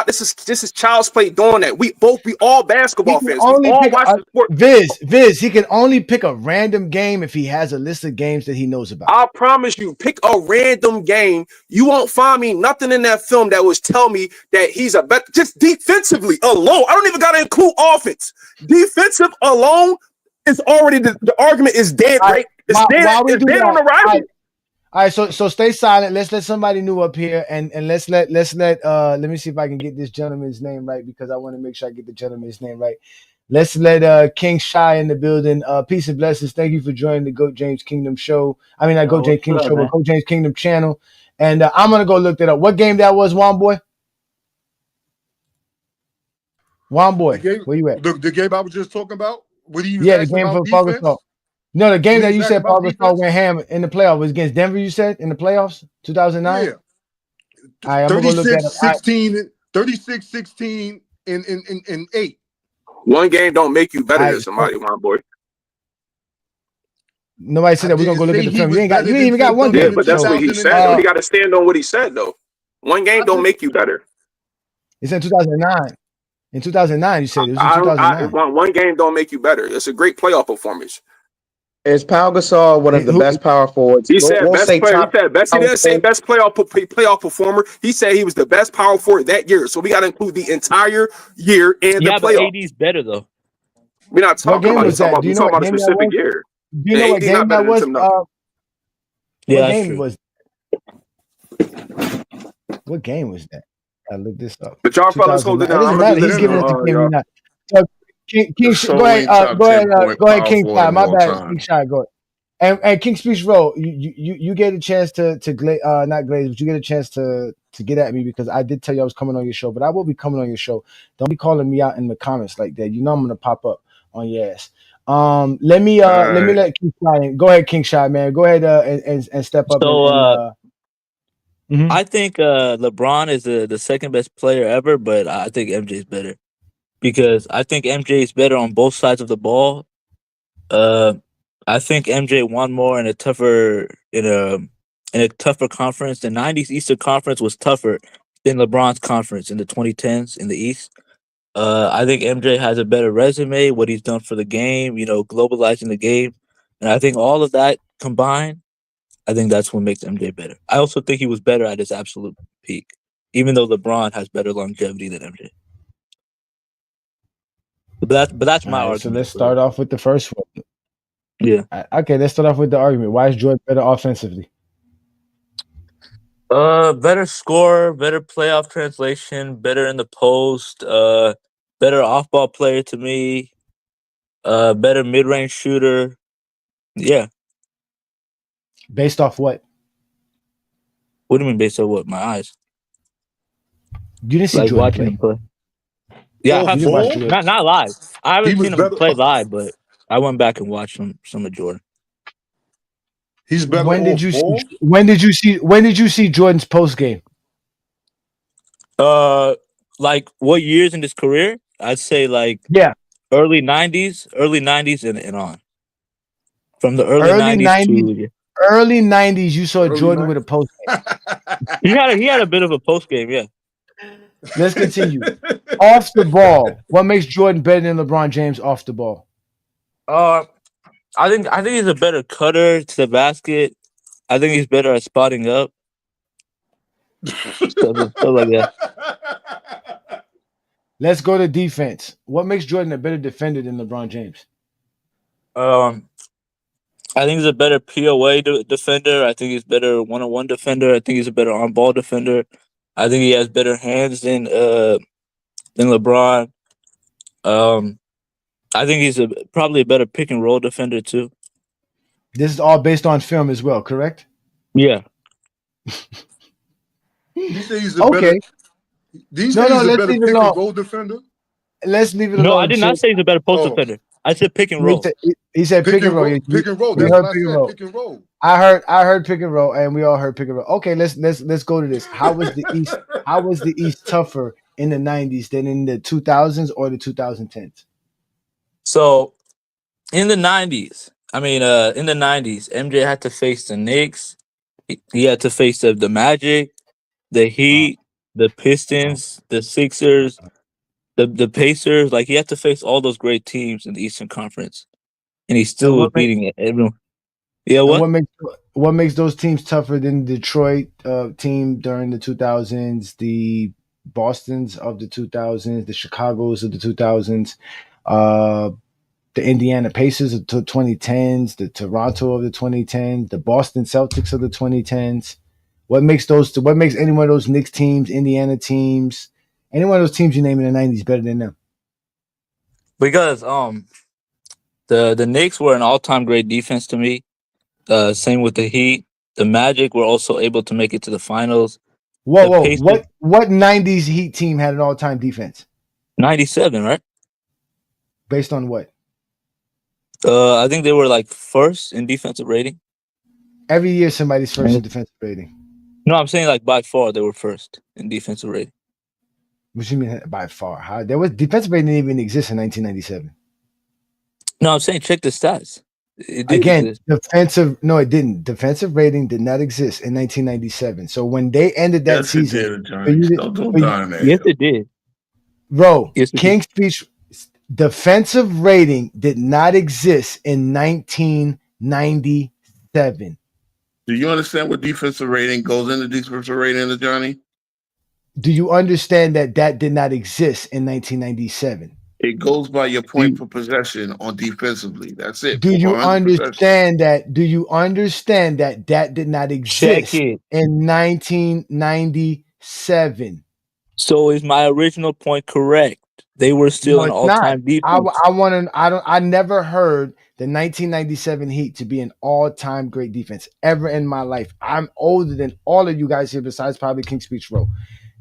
This is child's play doing that. We all basketball fans. We all watch the sport. Viz, he can only pick a random game if he has a list of games that he knows about. I promise you, pick a random game. You won't find me nothing in that film that was tell me that he's a better, just defensively alone. I don't even gotta include offense. Defensive alone is already the argument is dead, right? It's dead on the right. All right, so stay silent. Let's let somebody new up here, and let's let let me see if I can get this gentleman's name right, because I want to make sure I get the gentleman's name right. Let's let King Shy in the building. Peace and blessings. Thank you for joining the Goat James Kingdom show. I mean, not Goat James Kingdom show, but Goat James Kingdom channel. And I'm gonna go look that up. What game that was, Juan Boy? Juan Boy, where you at? The game I was just talking about. What do you? Yeah, the game for Paul Gasol. No, the game that you said Paul Gasol went ham in the playoffs was against Denver. You said in the playoffs, 2009. right, I'm gonna go look at 36, 16, and 8. One game don't make you better than somebody, my boy. Nobody said that. We're gonna go look at the film. You ain't even got one Yeah, game. but that's what he said. Though. He got to stand on what he said, though. One game don't make you better. It's in 2009. In 2009, you said it was in 2009. One game don't make you better. It's a great playoff performance. Is Pau Gasol one of the best power forwards? He said we'll best say player. top. He said best. He didn't say best playoff performer. He said he was the best power forward that year. So we got to include the entire year and the playoffs. But AD's better though. We're not talking about. Was that? Do you know talking what about a game specific that was? year. Do you know what game that was? Yeah, what game true. was? What game was that? I looked this up. But y'all fellas hold it down. It doesn't matter. He's giving us the game. King, go ahead, King Shot. My bad, King Shot. Go ahead. And King Speech Roll, you get a chance to not glaze, but you get a chance to get at me because I did tell you I was coming on your show, but I will be coming on your show. Don't be calling me out in the comments like that. You know I'm gonna pop up on your ass. Let me let King Shot in. Go ahead, King Shot, man. Go ahead and step up. So I think LeBron is the second best player ever, but I think MJ is better because I think MJ is better on both sides of the ball. I think MJ won more in a tougher conference. The '90s Eastern Conference was tougher than LeBron's conference in the 2010s in the East. I think MJ has a better resume, what he's done for the game, globalizing the game, and I think all of that combined, I think that's what makes MJ better. I also think he was better at his absolute peak, even though LeBron has better longevity than MJ. But that's my argument. So let's start off with the first one. Yeah. Okay, let's start off with the argument. Why is Jordan better offensively? Better score, better playoff translation, better in the post, better off-ball player to me, better mid-range shooter. Yeah. Based off what? What do you mean based off what? My eyes. You didn't see Jordan watching him play. Yeah, I have not live. I haven't seen him play live, but I went back and watched some of Jordan. He's better. When did you see Jordan's post game? Like what years in his career? I'd say early '90s and on. From the early '90s to early '90s, you saw Jordan with a post game. He had a bit of a post game, yeah. Let's continue. Off the ball, what makes Jordan better than LeBron James off the ball? I think he's a better cutter to the basket. I think he's better at spotting up. Stuff like that. Let's go to defense. What makes Jordan a better defender than LeBron James? I think he's a better POA defender. I think he's better one-on-one defender. I think he's a better on-ball defender. I think he has better hands than LeBron. I think he's probably a better pick and roll defender too. This is all based on film as well, correct? Yeah. You say he's a better. He's a better pick and roll defender. Let's leave it alone. No, I did not say he's a better post defender. I said pick and roll. He said pick and roll. Pick and roll. That's what I said. Pick and roll. I heard pick and roll, and we all heard pick and roll. Okay, let's go to this. How was the East? How was the East tougher in the '90s than in the 2000s or the 2010s? So, in the '90s, MJ had to face the Knicks. He had to face the Magic, the Heat, the Pistons, the Sixers, the Pacers. Like he had to face all those great teams in the Eastern Conference, and he still was beating everyone. Yeah, what makes those teams tougher than the Detroit team during the 2000s, the Bostons of the 2000s, the Chicagos of the 2000s, the Indiana Pacers of the 2010s, the Toronto of the 2010s, the Boston Celtics of the 2010s? What makes any one of those Knicks teams, Indiana teams, any one of those teams you name in the 90s better than them? Because the Knicks were an all-time great defense to me. Same with the Heat. The Magic were also able to make it to the finals. Whoa! What 90s Heat team had an all-time defense? 97, right? Based on what? I think they were like first in defensive rating. Every year somebody's first in defensive rating. No, I'm saying like by far they were first in defensive rating. What you mean by far? How there was defensive rating didn't even exist in 1997. No, I'm saying check the stats. It did Again, exist. no, it didn't. Defensive rating did not exist in 1997. So when they ended that Yes, it season, did, Johnny. Don't die on that Yes, hill. it did. bro, Yes, it King's Speech defensive rating did not exist in 1997. Do you understand what defensive rating goes into defensive rating, Johnny? Do you understand that did not exist in 1997? It goes by your point per possession on defensively. That's it. Do you 100 understand that? Do you understand that did not exist it. in 1997? So is my original point correct? They were still No, an it's not. all-time defense. I never heard the 1997 Heat to be an all-time great defense ever in my life. I'm older than all of you guys here, besides probably King's Speech Row.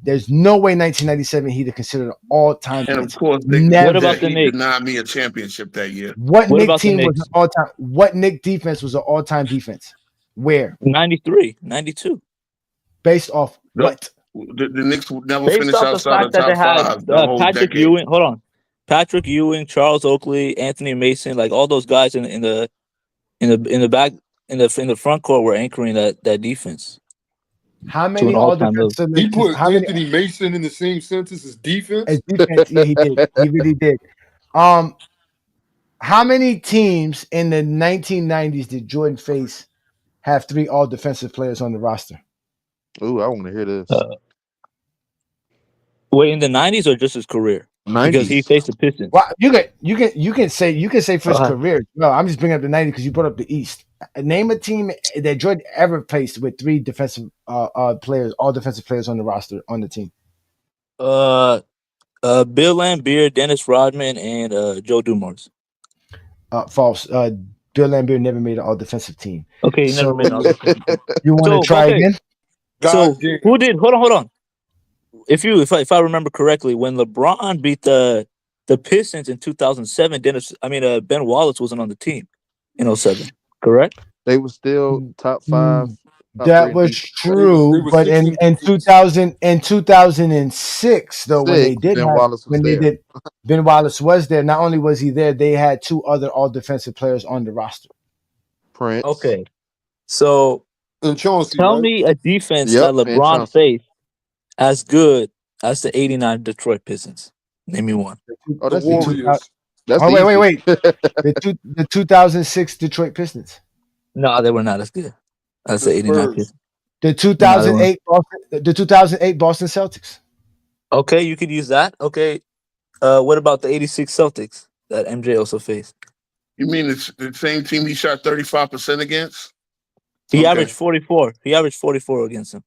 There's no way 1997 Heat are considered an all-time And defense. of course, What about the he Knicks? denied me a championship that year. What What Knick about the team was an Knicks? all-time? What Knick defense was an all-time defense? Where? 93, 92. Based off what? The Knicks never Based finished off the outside fact the that they top had five the whole Patrick decade. Ewing. Hold on, Patrick Ewing, Charles Oakley, Anthony Mason, like all those guys in the back in the front court were anchoring that defense. How To many an all all-time level. defensive? He put How many? Anthony Mason in the same sentence as defense. As defense, yeah, he did. He really did. How many teams in the 1990s did Jordan face have 3 all defensive players on the roster? Ooh, I want to hear this. Wait, in the 90s or just his career? 90s. Because he faced the Pistons. Well, you can say for his Uh-huh. career. No, I'm just bringing up the 90s because you brought up the East. Name a team that Jordan ever faced with 3 defensive players, all defensive players on the roster on the team. Bill Laimbeer, Dennis Rodman, and Joe Dumars. False. Bill Laimbeer never made an all defensive team. Okay, he never made an all defensive team. You want to try again? So who did? Hold on. If I remember correctly, when LeBron beat the Pistons in 2007, Ben Wallace wasn't on the team in 07, correct? They were still top 5. That was true, but in 2006, though, when they did Ben Wallace was there. Ben Wallace was there. Not only was he there, they had 2 other all defensive players on the roster. Prince. Okay, so and Chauncey, tell right? me a defense that LeBron faced as good as the '89 Detroit Pistons. Name me one. Oh, that's the Warriors. Wait. The 2006 Detroit Pistons. No, they were not as good as the '89 Pistons. The 2008 Boston Celtics. Okay, you could use that. Okay, what about the '86 Celtics that MJ also faced? You mean it's the same team he shot 35% against? He averaged 44. He averaged 44 against him.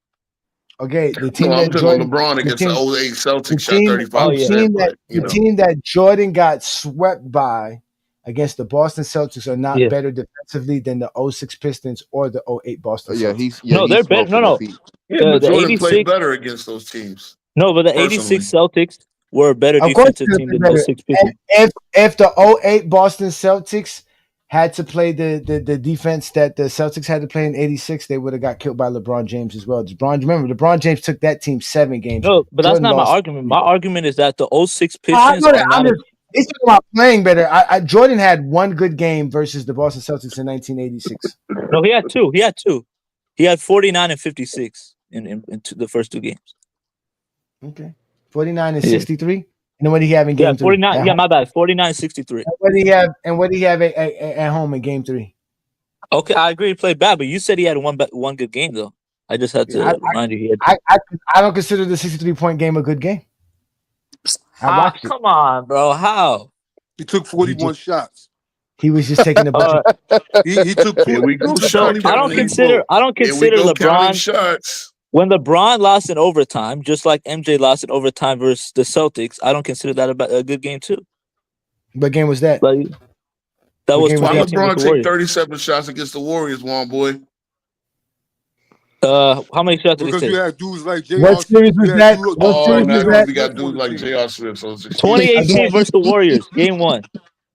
Okay, the team No, I'm that talking Jordan, LeBron against the 08 Celtics shot 35%. The team that Jordan got swept by against the Boston Celtics are not better defensively than the 06 Pistons or the 08 Boston Celtics. They're better. No. Yeah, but the Jordan 86 played better against those teams. No, but the '86 Celtics were a better defensive team than the 06 Pistons. If the 08 Boston Celtics had to play the defense that the Celtics had to play in '86, they would have got killed by LeBron James as well. LeBron James took that team 7 games. No, but that's Jordan not my lost. argument. My argument is that the 06 I Pistons know are that. not. He's talking about playing better. Jordan had 1 good game versus the Boston Celtics in 1986. No, he had 2. He had 49 and 56 in the first 2 games. Okay, 49 and 63. And then what did he have in game 3? 49. Yeah, my bad. 49 63. What did he have at home in game 3? Okay, I agree. He played bad, but you said he had one good game though. I just had to remind you. He had. I don't consider the 63-point game a good game. I watched it. Come on, bro. How? He took 41 shots. He was just taking the budget. He took. Here we go. I don't consider LeBron shots. When LeBron lost in overtime, just like MJ lost in overtime versus the Celtics. I don't consider that a good game too. What game was that? Like, that was 2018 LeBron with the take Warriors. 37 shots against the Warriors, one boy. How many shots did he Because take? you had dudes like J.R. What series was that? We got dudes like J.R. Smith. So 2018 versus the Warriors, game 1.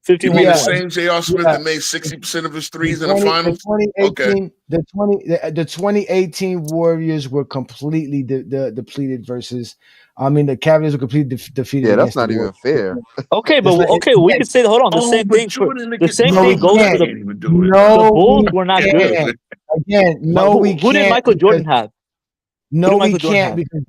You 15 mean home the runs. same J.R. Smith that made 60% of his threes in the finals? Okay. The 2018 Warriors were completely depleted versus. I mean, the Cavaliers were completely defeated Yeah, that's against the not even Warriors. fair. Okay, but It's like, okay, we could say hold on. The Oh, same but thing for Jordan the against same no, we thing goes Bron, I for can't. the can't even do it, the dog. No, Bulls we were not good. can't. Again, no, we Who did can't Michael because Jordan have? Who no, did we Michael Jordan can't have? because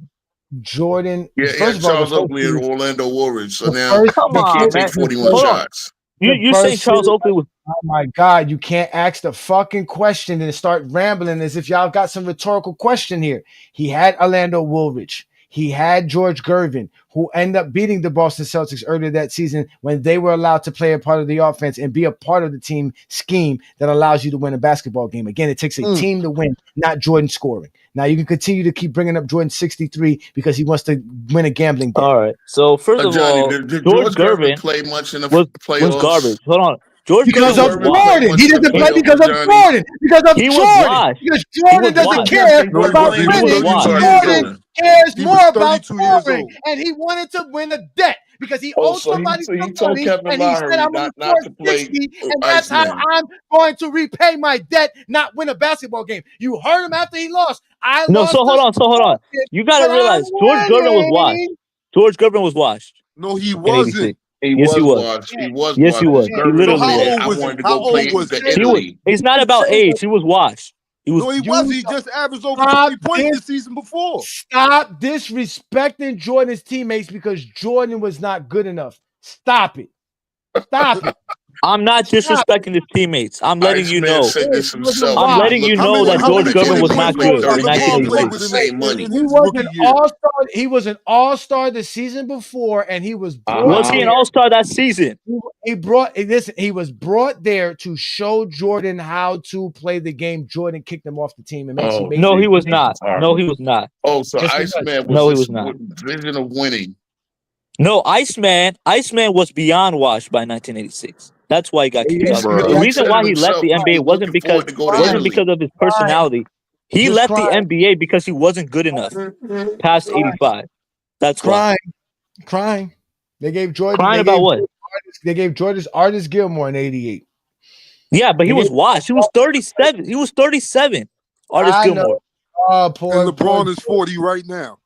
Jordan. Yeah, he First had of all, Charles Oakley and Orlando Warriors. So now Come he can't on, take man. 41 Hold on. shots. You're saying first Charles Oakley was Oh my God, you can't ask the fucking question and start rambling as if y'all got some rhetorical question here. He had Orlando Woolridge. He had George Gervin, who ended up beating the Boston Celtics earlier that season when they were allowed to play a part of the offense and be a part of the team scheme that allows you to win a basketball game. Again, it takes a team to win, not Jordan scoring. Now, you can continue to keep bringing up Jordan 63 because he wants to win a gambling debt. all right. So first of Johnny, all, did George George Gervin Gervin play much in the was playoffs? garbage. Hold on. George Because Gervin of was Gervin washed. play Jordan. He much in the doesn't play And because playoffs, of Johnny? Jordan. Because of he was Jordan. washed. Because He Jordan was doesn't washed. I care think No, he Jordan about wasn't. played He was He was winning. 32 32 washed. years years Jordan old. old. cares He was more about 32 years scoring, old. and he wanted to win a debt because he Oh, owed so somebody he some told money, Kevin and he said, Lowry "I'm going to not score to play 60, and that's how Iceman. I'm going to repay my debt, not win a basketball game." You heard him after he lost. I No, lost the so hold on. championship, You gotta but I'm realize George Gervin was washed. winning. George Gervin was washed No, he in wasn't. '86. He Yes, he was was. washed. He was Yes, he washed because was. He So Gervin literally how said, was. old I was he? wanted to How go play old in was he? He was. Italy. It's not about age. He was washed. He was. No, he wasn't. He just averaged over Stop 20 points the season before. Stop disrespecting Jordan's teammates because Jordan was not good enough. Stop it. Stop it. I'm not Stop it. disrespecting his teammates. I'm letting you Iceman know. said this He wasn't himself. I'm He washed. letting you looked How know many that how around George many the Gervin how was many NBA, not points played did good in 30 games, LeBron play making 1986. the with same in money. He his was an rookie year? all-star. He was an all-star the season before, and he was brought Was he an there. All Star that season? He was brought there to show Jordan how to play the game. Jordan kicked him off the team and Oh, made No, him he see, was this not. is No, horrible. he was not. Oh, so yes, he was. Iceman was No, he this was not. vision of winning. No, Iceman was beyond washed by 1986. That's why he got kicked He's, out. you know, The Bruh. he reason said it why he left himself. the He NBA was looking forward to go to wasn't Italy. because of his Crying. personality. He Just left the crying. NBA because he wasn't good enough past Crying. 85. That's why. Crying. They gave Jordan. Crying about what? They gave Jordan's Artist Gilmore in '88. Yeah, but he They was gave. washed. He was 37. He was 37. Artist I Gilmore. know. Oh, And poor LeBron is 40 right now.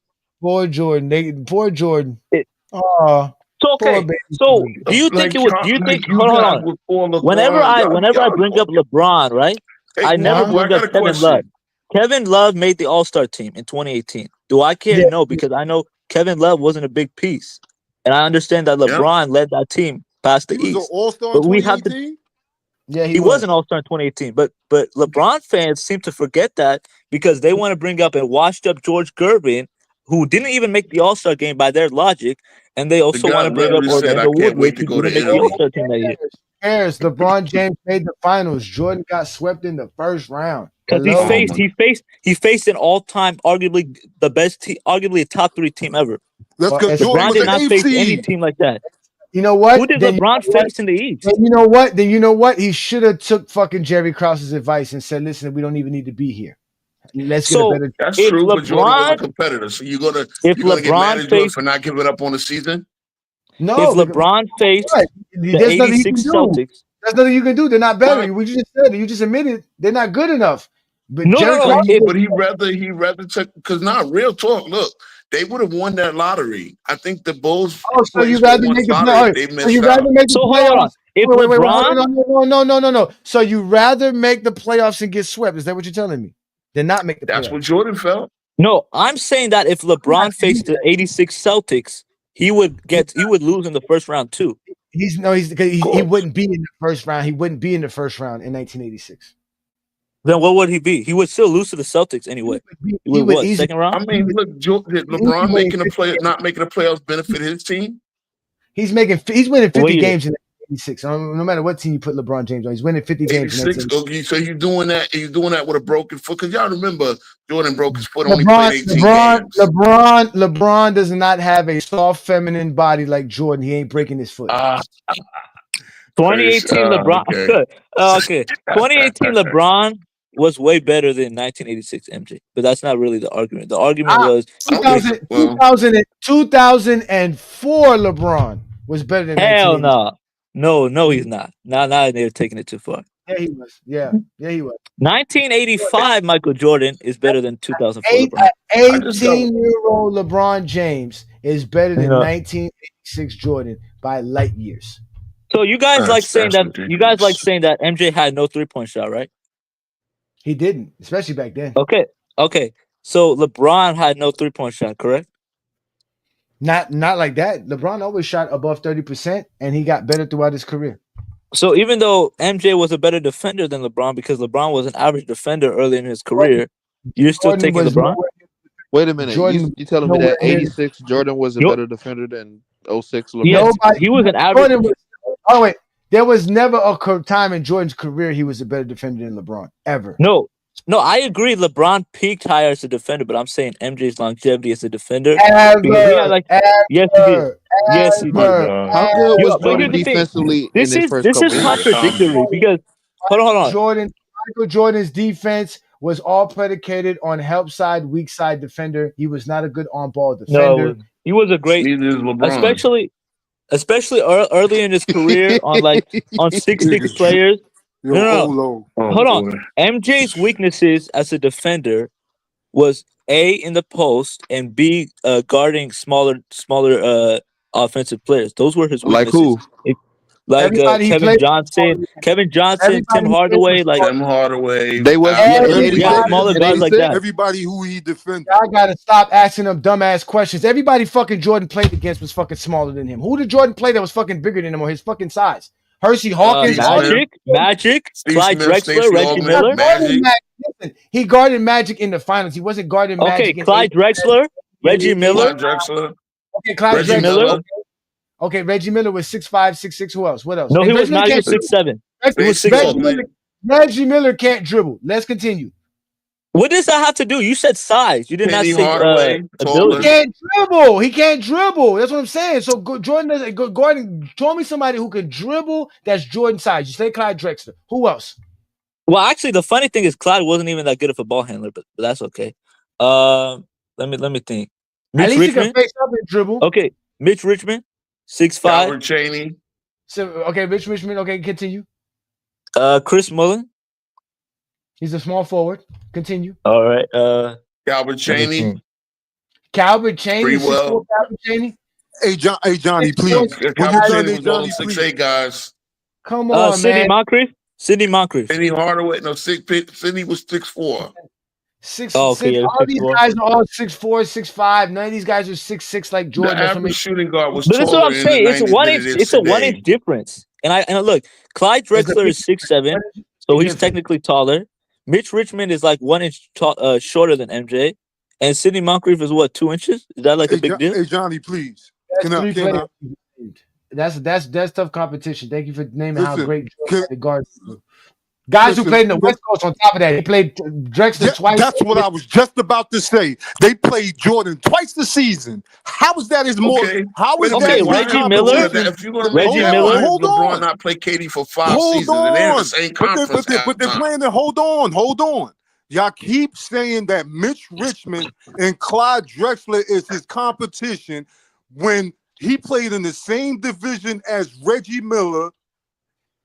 Jordan. Poor Jordan. It- Oh, So poor okay. baby So Jordan. do you think Like, it was? Do you think? like you Hold guys on. would call Whenever LeBron. I Y'all, whenever I y'all bring up LeBron, right? Hey, I never Wamba, I bring up got a Kevin Love. question. Kevin Love made the All Star team in 2018. Do I care? Yeah. No, because I know Kevin Love wasn't a big piece, and I understand that Yeah. LeBron led that team past the He was an East. all-star in But we have to. 2018. Yeah, He was an All Star in 2018, but LeBron fans seem to forget that because they want to bring up a washed up George Gervin, who didn't even make the All Star game by their logic, and they The also guy want to bring up literally said, I Orlando can't wait Woodridge, to who go to didn't make the All Italy. Star team that year. Bears. LeBron James made the finals. Jordan got swept in the first round. Because Hello. he faced an all time, arguably the best team, arguably a top 3 team ever. That's because Jordan LeBron was did an not eighth face any seed. team like that. You know what? Who did Then you LeBron know what? face in the East? Then you know what? Then you know what? He should have took fucking Jerry Krause's advice and said, "Listen, we don't even need to be here. Let's get a So better." That's if true, but Jordan was a LeBron, competitor. So you're gonna get mad LeBron at Jordan faced for not giving up on the season? if No, because LeBron faced what? the There's nothing you can '86 do. Celtics. There's nothing you can do. They're not better. Why? We just said it. You just admitted they're not good enough. But No, Jerry no. Krause. But he rather took because not real talk. Look, they would have won that lottery. I think the Bulls Oh, so you placed for rather one make the lottery if play? they So you missed rather out. make the So hold on. playoffs? If Wait, hold LeBron, on, no. So you rather make the playoffs and get swept? Is that what you're telling me? Than not make the That's what playoffs? Jordan felt. no, I'm saying that if LeBron faced the '86 Celtics, he would lose in the first round too. He wouldn't be in the first round. He wouldn't be in the first round in 1986. Then what would he be? He would still lose to the Celtics anyway. He would what? Second round? I mean, look, did LeBron not making the playoffs benefit his team? He's winning 50 What year? games in 86. No matter what team you put LeBron James on, he's winning 50 games in 86. 86. Okay, so you're doing that. You're doing that with a broken foot because y'all remember Jordan broke his foot. Only played 18 games. LeBron does not have a soft feminine body like Jordan. He ain't breaking his foot. 2018 LeBron. Okay. Okay. 2018 LeBron was way better than 1986 MJ, but that's not really the argument. The argument was 2004 LeBron was better than hell 1986. no. No, he's not. Now they're taking it too far. Yeah, he was. Yeah, he was. 1985 Michael Jordan is better than 2004 LeBron. 18-year-old LeBron James is better than Yeah. 1986 Jordan by light years. So you guys That's like saying that ridiculous. MJ had no 3-point shot, right? He didn't, especially back then. Okay. So LeBron had no 3-point shot, correct? Not like that. LeBron always shot above 30%, and he got better throughout his career. So even though MJ was a better defender than LeBron because LeBron was an average defender early in his career, you're still Jordan taking was LeBron? Wait a minute. Jordan You telling me nowhere that near- 86 Jordan was a Yo- better defender than 06 LeBron? Yes, Nobody. he was an average. Jordan was, wait. There was never a time in Jordan's career he was a better defender than LeBron ever. No, I agree. LeBron peaked higher as a defender, but I'm saying MJ's longevity as a defender. Ever, because he had yes, he did. Yes, he did. How good was But Jordan here's the thing. defensively This in his is first this couple is of years? contradictory because hold on. Michael Jordan's defense was all predicated on help side, weak side defender. He was not a good on ball defender. No, he was a great, Neither is LeBron. especially early in his career on 6'6" players. Yo, No. Hold on. MJ's weaknesses as a defender was A, in the post, and B, guarding smaller offensive players. Those were his Like weaknesses. who? Like Everybody he Kevin played Johnson, Everybody Tim he Hardaway, played like Tim Hardaway. They was yeah, in 86. smaller In guys like 86? that. Everybody who he defended. I gotta stop asking them dumbass questions. Everybody fucking Jordan played against was fucking smaller than him. Who did Jordan play that was fucking bigger than him or his fucking size? Hersey Hawkins, Magic, Steve Clyde Smith, Drexler, Stacey Reggie Augmon, Miller. Magic. Listen, he guarded Magic in the finals. He wasn't guarding Okay, Magic. Clyde Drexler, Reggie Miller. Clyde Drexler. Okay, Clyde Reggie Drexler. Miller. Okay, Reggie Miller was 6'5", 6'6". Who else? What else? No, Hey, he was Reggie Miller not. He was can't 6'7". dribble. He was Stacey 6'7". Augmon. Reggie Miller can't dribble. Let's continue. What does that have to do? You said size. You did not Penny say Hardaway, ability. He can't dribble. He can't dribble. That's what I'm saying. So Jordan doesn't. Gordon, show me somebody who can dribble that's Jordan size. You say Clyde Drexler. Who else? Well, actually, the funny thing is Clyde wasn't even that good of a ball handler, but that's okay. Let me think. Mitch At least Richmond. he can face up and dribble. Okay, Mitch Richmond, 6'5". Calvin Chaney. So okay, Mitch Richmond. Okay, continue. Chris Mullin. He's a small forward. Continue. All right. Calvin Chaney. Calvin Chaney. Freewell. Calvin Chaney. Hey, Johnny, please. When Calvin you done, Chaney hey, was all Johnny, them please. 6'8" guys. Come on, Sidney man. Moncrief. Sidney Moncrief. Penny Hardaway. No, Sidney was 6'4". Oh, okay, yeah, all these 6'4". guys are all 6'4", 6'5". None of these guys are 6'6" like The Jordan. That's what average makes- shooting guard was But that's what taller I'm in saying. the It's a 90s 1 than inch. it is It's a 1 today. inch difference. And look, Clyde Drexler is 6'7", so he's technically taller. Mitch Richmond is like 1 inch shorter than MJ, and Sidney Moncrief is what, 2 inches? Is that like a big deal? Hey, Johnny, please. That's Can I? three Can I? players. That's tough competition. Thank you for naming how Listen, great can- the guards. Guys who Listen, played in the West Coast on top of that. He played Drexler twice. That's what I was just about to say. They played Jordan twice this season. How is that is more? Okay. How is Wait a that minute, more why Reggie not? Miller? competition? If you're going to Reggie make that, Miller? why Hold did LeBron on. not play KD for 5 Hold seasons? And they're in the on. same But conference. they're playing it. Hold on. Y'all keep saying that Mitch Richmond and Clyde Drexler is his competition when he played in the same division as Reggie Miller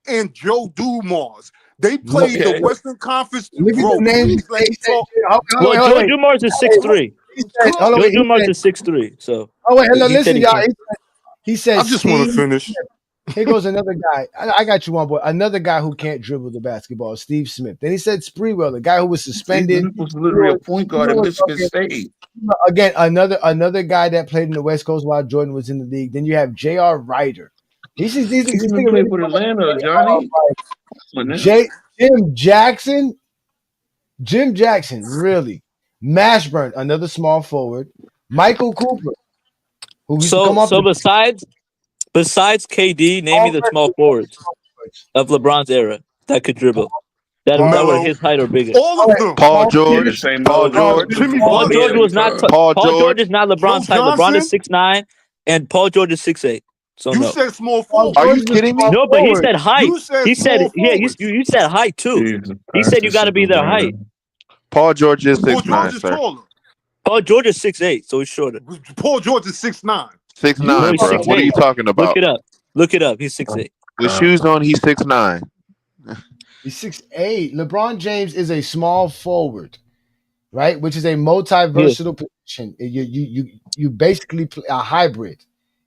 and Joe Dumars. They played the Western Conference. Look at Bro, the names. please let me talk. Well, Joe Dumars is 6'3". Hold on, Joe wait, he Dumars said- is 6'3". So Oh wait, hello, he said listen, he y'all. can't. He said. I just want to Steve- finish. Here goes another guy. I got you one, boy. Another guy who can't dribble the basketball, Steve Smith. Then he said Spreewell, the guy who was suspended. He was literally a point guard at Michigan State. Again, another guy that played in the West Coast while Jordan was in the league. Then you have J.R. Ryder. He even played for Atlanta, Johnny. Jim Jackson, really. Mashburn, another small forward. Michael Cooper, who used to come off So besides KD, name me the small forwards of LeBron's era that could dribble. That were his height or bigger. All of them. Paul George. Paul George. Jimmy Paul Butler. George was not. Paul Paul George is not Joe LeBron's height. LeBron is Johnson? 6'9", and Paul George is 6'8". So You no. said small forward. Are you kidding me? No, but he said height. You said He said small yeah. forwards. You said height too. Jesus He Christ, said you this got to is be their LeBron. height. Paul George is Paul 6'9", George is sir. taller. Paul George is 6'8", so he's shorter. Paul George is 6'9". 6'9", No, he's bro. What are you 6'8". talking about? Look it up. Look it up. He's 6'8". With shoes on, he's 6'9". He's 6'8". LeBron James is a small forward, right? Which is a multi-versatile position. You basically play a hybrid.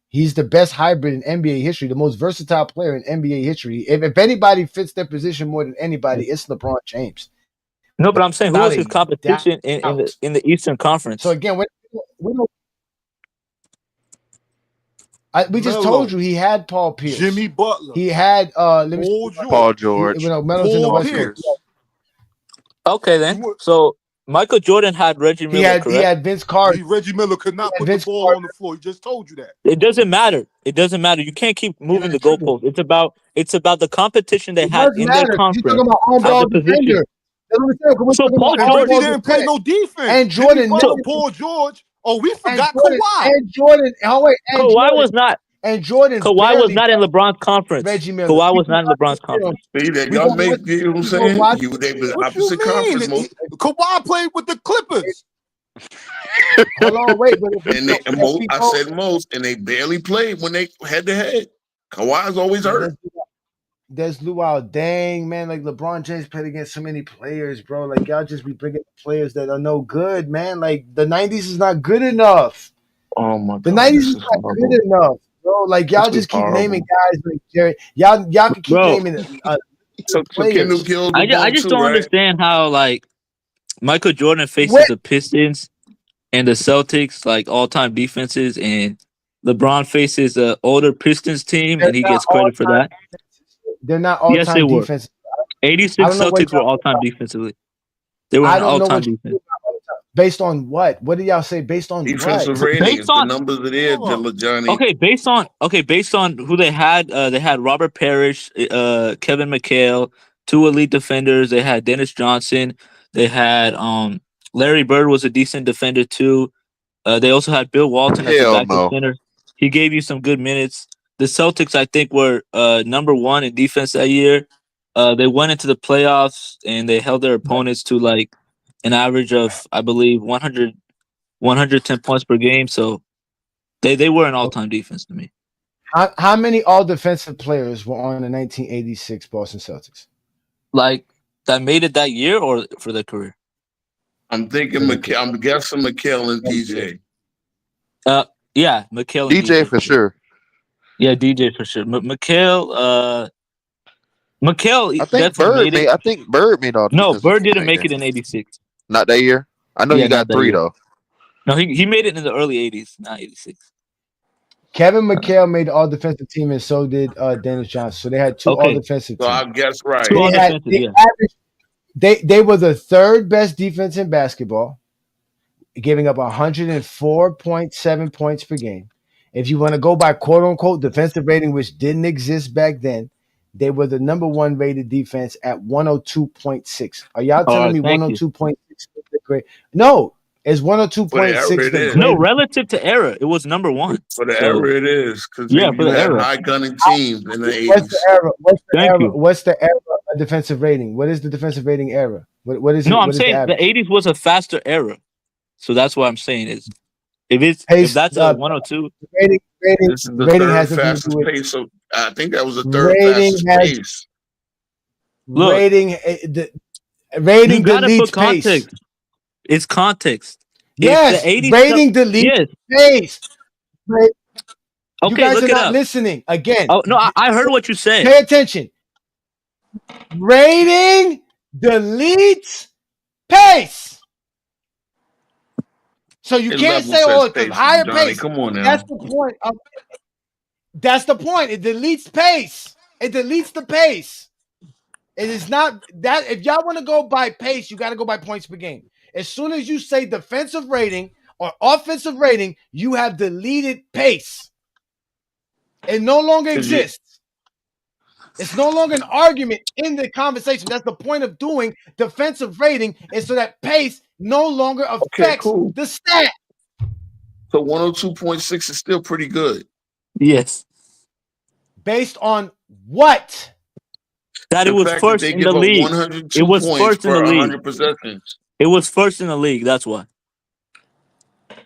He's the best hybrid in NBA history, the most versatile player in NBA history. If anybody fits their position more than anybody, it's LeBron James. No, but I'm saying who Without was his a competition doubt. in the Eastern Conference? So again, we just told you he had Paul Pierce, Jimmy Butler, he had Paul George, Melo's in the West Coast. Okay, then. So Michael Jordan had Reggie Miller, correct? He had Vince Carter. Reggie Miller could not put the ball on the floor. He just told you that. It doesn't matter. It doesn't matter. You can't keep moving the goalpost. It's about the competition they had in their conference. You're talking about on-ball defender. So Paul George didn't play no defense. And Jordan, Paul George. Oh, we forgot Kawhi. And Jordan. Oh wait, Kawhi was not. And Jordan. Kawhi was not in LeBron's conference. Reggie Miller. Kawhi was not in LeBron's conference. See that y'all make, you know what I'm saying? They was opposite conference. Kawhi played with the Clippers. Hold on, wait. I said most, and they barely played when they head to head. Kawhi's always hurt. There's Luau. Dang, man. Like LeBron James played against so many players, bro. Like y'all just be bringing players that are no good, man. Like the 90s is not good enough. Oh my God. The 90s is not good enough, bro. Like y'all just keep naming guys like Jerry. Y'all can keep naming players. I just don't understand how like Michael Jordan faces the Pistons and the Celtics, like all-time defenses, and LeBron faces an older Pistons team, and he gets credit for that. They're not all-time yes, they were. defenses. 86 Celtics were all-time defensively. They were an all-time defense. Based on what? What did y'all say? Based on defensive what? ratings, the numbers are there, Johnny. Okay, based on who they had Robert Parrish, Kevin McHale, two elite defenders. They had Dennis Johnson. They had Larry Bird was a decent defender too. They also had Bill Walton as the backup center. He gave you some good minutes. The Celtics, I think, were number one in defense that year. They went into the playoffs and they held their opponents to like an average of, I believe, 110 points per game. So they were an all-time defense to me. How many all-defensive players were on the 1986 Boston Celtics? Like that made it that year or for their career? I'm thinking I'm guessing McHale and DJ. Yeah, McHale and DJ for sure. Yeah, DJ for sure. McHale, I think Bird made all. No, Bird didn't make it in '86. Not that year. I know you got 3 though. No, he made it in the early '80s, not '86. Kevin McHale made the all-defensive team, and so did Dennis Johnson. So they had two all-defensive teams. So I guess right. They were the third best defense in basketball, giving up 104.7 points per game. If you want to go by quote-unquote defensive rating, which didn't exist back then, they were the number one rated defense at 102.6. Are y'all telling me 102.6 is the great? No, it's 102.6. No, relative to era, it was number one. For the era it is. Because for the era. High gunning teams in the 80s. What's the era of defensive rating? What is the defensive rating era? What is it? No, I'm saying the 80s was a faster era. So that's what I'm saying is if that's a 102. Rating has fastest pace. So I think that was the third fastest pace. Look, rating deletes pace. It's context. Yes, rating deletes pace. Okay, you guys look are it not up. listening again. Oh no, I heard what you said. Pay attention. Rating deletes pace. So you can't say, "Oh, it's a higher pace." Come on now. That's the point. That's the point. It deletes pace. It deletes the pace. It is not that. If y'all want to go by pace, you got to go by points per game. As soon as you say defensive rating or offensive rating, you have deleted pace. It no longer exists. It's no longer an argument in the conversation. That's the point of doing defensive rating, is so that pace no longer affects the stat. So 102.6 is still pretty good. Yes. Based on what? That it was first in the league. It was first in the league. It was first in the league. That's why.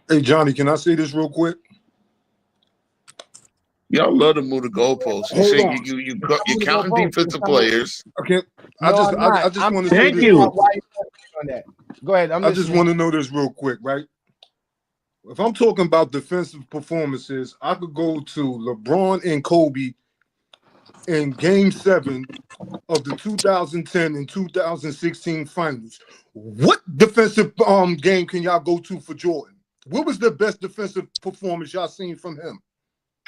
Hey, Johnny, can I say this real quick? Y'all love to move the goalposts. You Hold say on. you're counting defensive players. Okay. No, I'm not. I just I'm want to say Thank this you. real why quick. you on that. Go ahead. I'm I just listening. want to know this real quick, right? If I'm talking about defensive performances, I could go to LeBron and Kobe in Game 7 of the 2010 and 2016 finals. What defensive game can y'all go to for Jordan? What was the best defensive performance y'all seen from him?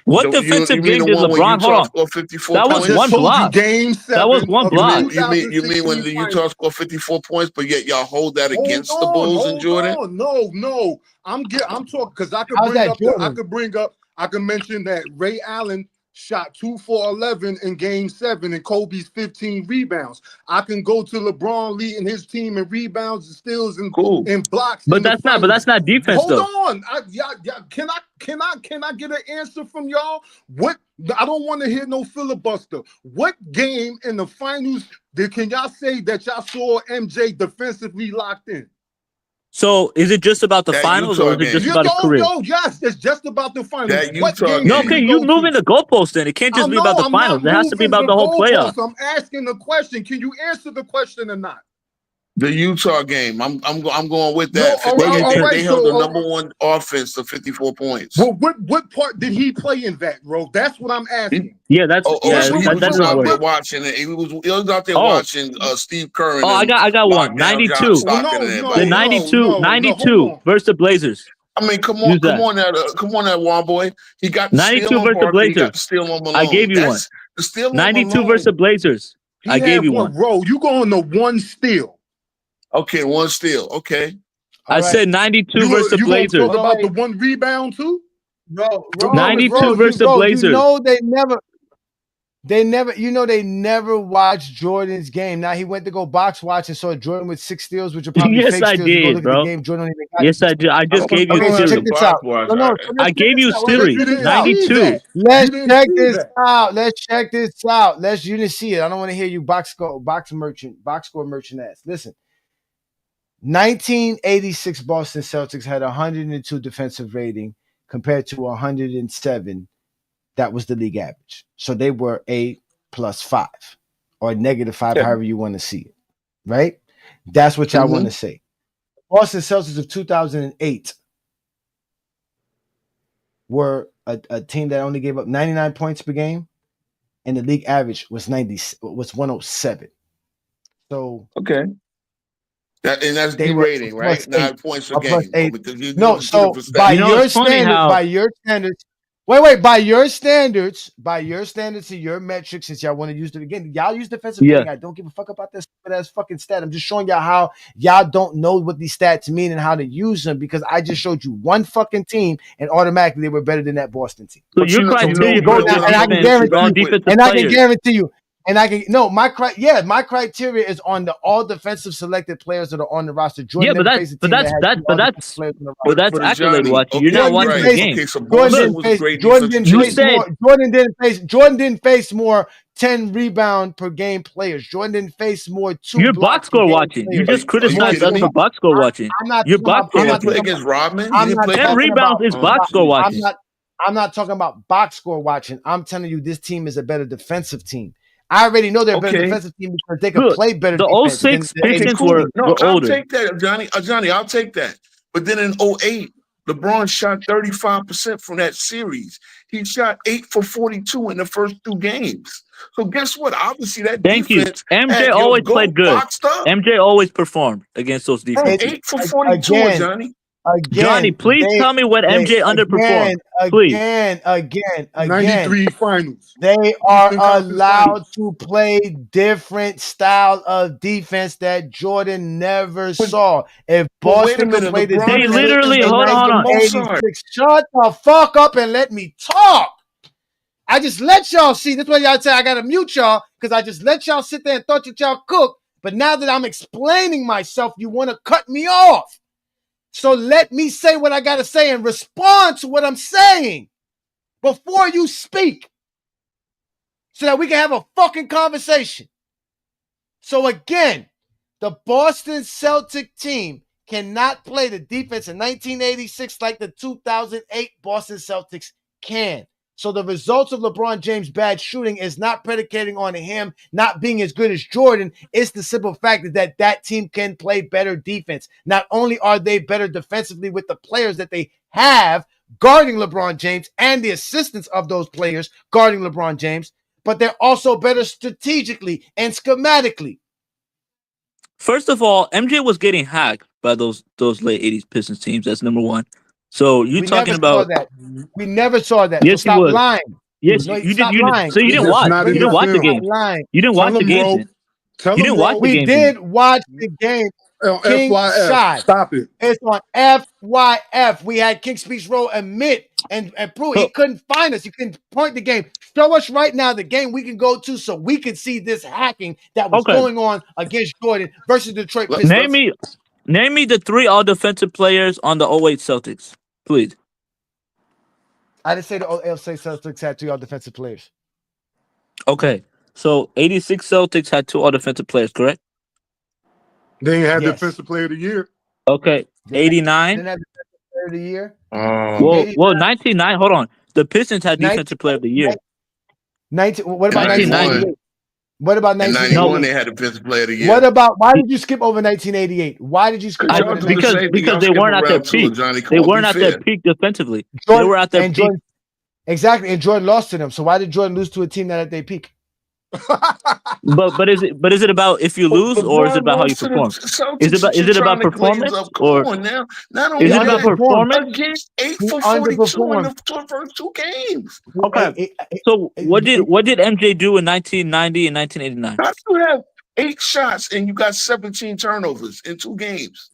What You defensive mean game the did one when LeBron? Hold Utah on. scored 54 That I was points? just one told you block. Game 7 That was one of the block. You mean when 2016 the finals. Utah scored 54 points, but yet y'all hold that Hold against the Bulls and Jordan? on. No. I'm talking because I could How's bring that up Jordan? I could mention that Ray Allen shot 2 for 11 in Game 7 and Kobe's 15 rebounds. I can go to LeBron leading his team in rebounds and steals and blocks But in the that's finals. not defense Hold though. on. Can I get an answer from y'all? What I don't want to hear no filibuster. What game in the finals can y'all say that y'all saw MJ defensively locked in? So is it just about the That finals or Utah is it just game. about his career? Yes, it's just about the finals. That What Utah game No, can okay, game. you you go to? moving the goalpost then. It can't just be about the I'm finals. not It has to be moving about the the whole playoff. goalposts. I'm asking the question. Can you answer the question or not? The Utah game. I'm going with No, that. all right. They held the number one offense to 54 points. Well, what part did he play in that, bro? That's what I'm asking. Yeah, that's So he was that just doesn't out there work. watching it. He was out there Oh, watching Steve Kerr and oh, them I got lock one. down John 92. Stockton and The everybody. 92 Hold on. versus the Blazers. I mean, come Use that. on, that Wall boy. He got the steal 92 on versus the Parker. He got the Blazers. steal on I Malone. gave you one. That's the steal on 92 versus the Malone. Blazers. I He gave had you one. one. Bro, you going to one steal. Okay, one steal. Okay. I said 92 versus the You going to Blazers. talk about the one rebound too? Bro, 92 versus the Blazers. you know they never watched Jordan's game. Now he went to go box watch and saw Jordan with 6 steals, which are probably Yes, fake I steals. You go did, look bro. at the game, Jordan don't even got Yes, I did. I just gave you okay, so series. check this out. No, I gave you series. You didn't 92. see that. Let's You didn't check see this that. out. Let's check this out. You didn't see it. I don't want to hear you box score merchant ass. Listen. 1986 Boston Celtics had 102 defensive rating compared to 107. That was the league average. So they were a +5 or -5, however you want to see it. Right? That's what y'all want to say. Boston Celtics of 2008 were a team that only gave up 99 points per game, and the league average was 107. So okay. That's the rating, right? 9 points a game. Because no, so by your standards, by your standards and your metrics, since y'all want to use it again, y'all use defensive rating. I don't give a fuck about this stupid-ass fucking stat. I'm just showing y'all how y'all don't know what these stats mean and how to use them because I just showed you one fucking team and automatically they were better than that Boston team. So your criteria go down, and I can guarantee you. And I can my criteria is on all defensive selected players that are on the roster. Jordan but that's accolade watching. You're not watching the game. Okay, so Boston was a great Jordan didn't face more 10 rebound per game players. Jordan didn't face more 2 You're blocks box score per game watching. players. You just criticized us for box score watching. You're box score watching. Play against Rodman. I'm not 10 rebounds is box score watching. I'm not talking about box score watching. I'm telling you, this team is a better defensive team. I already know they're a better defensive team because they can play better. The 06 Pistons were older. I'll take that, Johnny. I'll take that. But then in 08, LeBron shot 35% from that series. He shot 8 for 42 in the first 2 games. So guess what? Obviously, that defense. MJ always played good. MJ always performed against those defenses. 8 for 42, Johnny. Johnny, please tell me what MJ underperformed. Please. Again. 93 finals. They are allowed to play different style of defense that Jordan never saw. If Boston could play the defense, they literally hold on. Shut the fuck up and let me talk. I just let y'all see. That's why y'all say I gotta mute y'all because I just let y'all sit there and thought that y'all cook. But now that I'm explaining myself, you want to cut me off. So let me say what I got to say and respond to what I'm saying before you speak so that we can have a fucking conversation. So again, the Boston Celtic team cannot play the defense in 1986 like the 2008 Boston Celtics can. So the results of LeBron James' bad shooting is not predicating on him not being as good as Jordan. It's the simple fact that that team can play better defense. Not only are they better defensively with the players that they have guarding LeBron James and the assistance of those players guarding LeBron James, but they're also better strategically and schematically. First of all, MJ was getting hacked by those late '80s Pistons teams. That's number one. So you're talking about that. We never saw that. Yes, so he stop was. lying. Yes, No, you did. stop You did. lying. So you didn't It's watch. not You in didn't the watch the film. game. Lying. You didn't Tell watch the him, game. bro. Then. Tell You him, didn't watch bro. the We game. did Then. watch the game. King FYF. shot. Stop it. It's on FYF. We had King Speech Row admit and prove he couldn't find us. He couldn't point the game. Show us right now the game we can go to so we can see this hacking that was going on against Jordan versus Detroit Pistons. Name me the 3 all-defensive players on the 08 Celtics, please. I didn't say the LA Celtics had 2 all-defensive players. Okay, so 86 Celtics had 2 all-defensive players, correct? They ain't had Defensive Player of the Year. Okay, 89. Didn't have Defensive Player of the Year. Well, 99. Hold on. The Pistons had Defensive Player of the Year. 19. What about 1990? 1988? What about In 1988? 91, they had Defensive Player of the Year. What about? Why did you skip over 1988? Why did you skip over? Because they weren't at their peak. They weren't at their peak defensively. They were at their peak. Jordan, exactly, and Jordan lost to them. So why did Jordan lose to a team that at their peak? But is it about if you lose or is it about how you perform? Is it about performance or now? Not is it about performance? Against 8 for 42 in the first 2 games. Okay. So what did MJ do in 1990 and 1989? How do you have 8 shots and you got 17 turnovers in 2 games?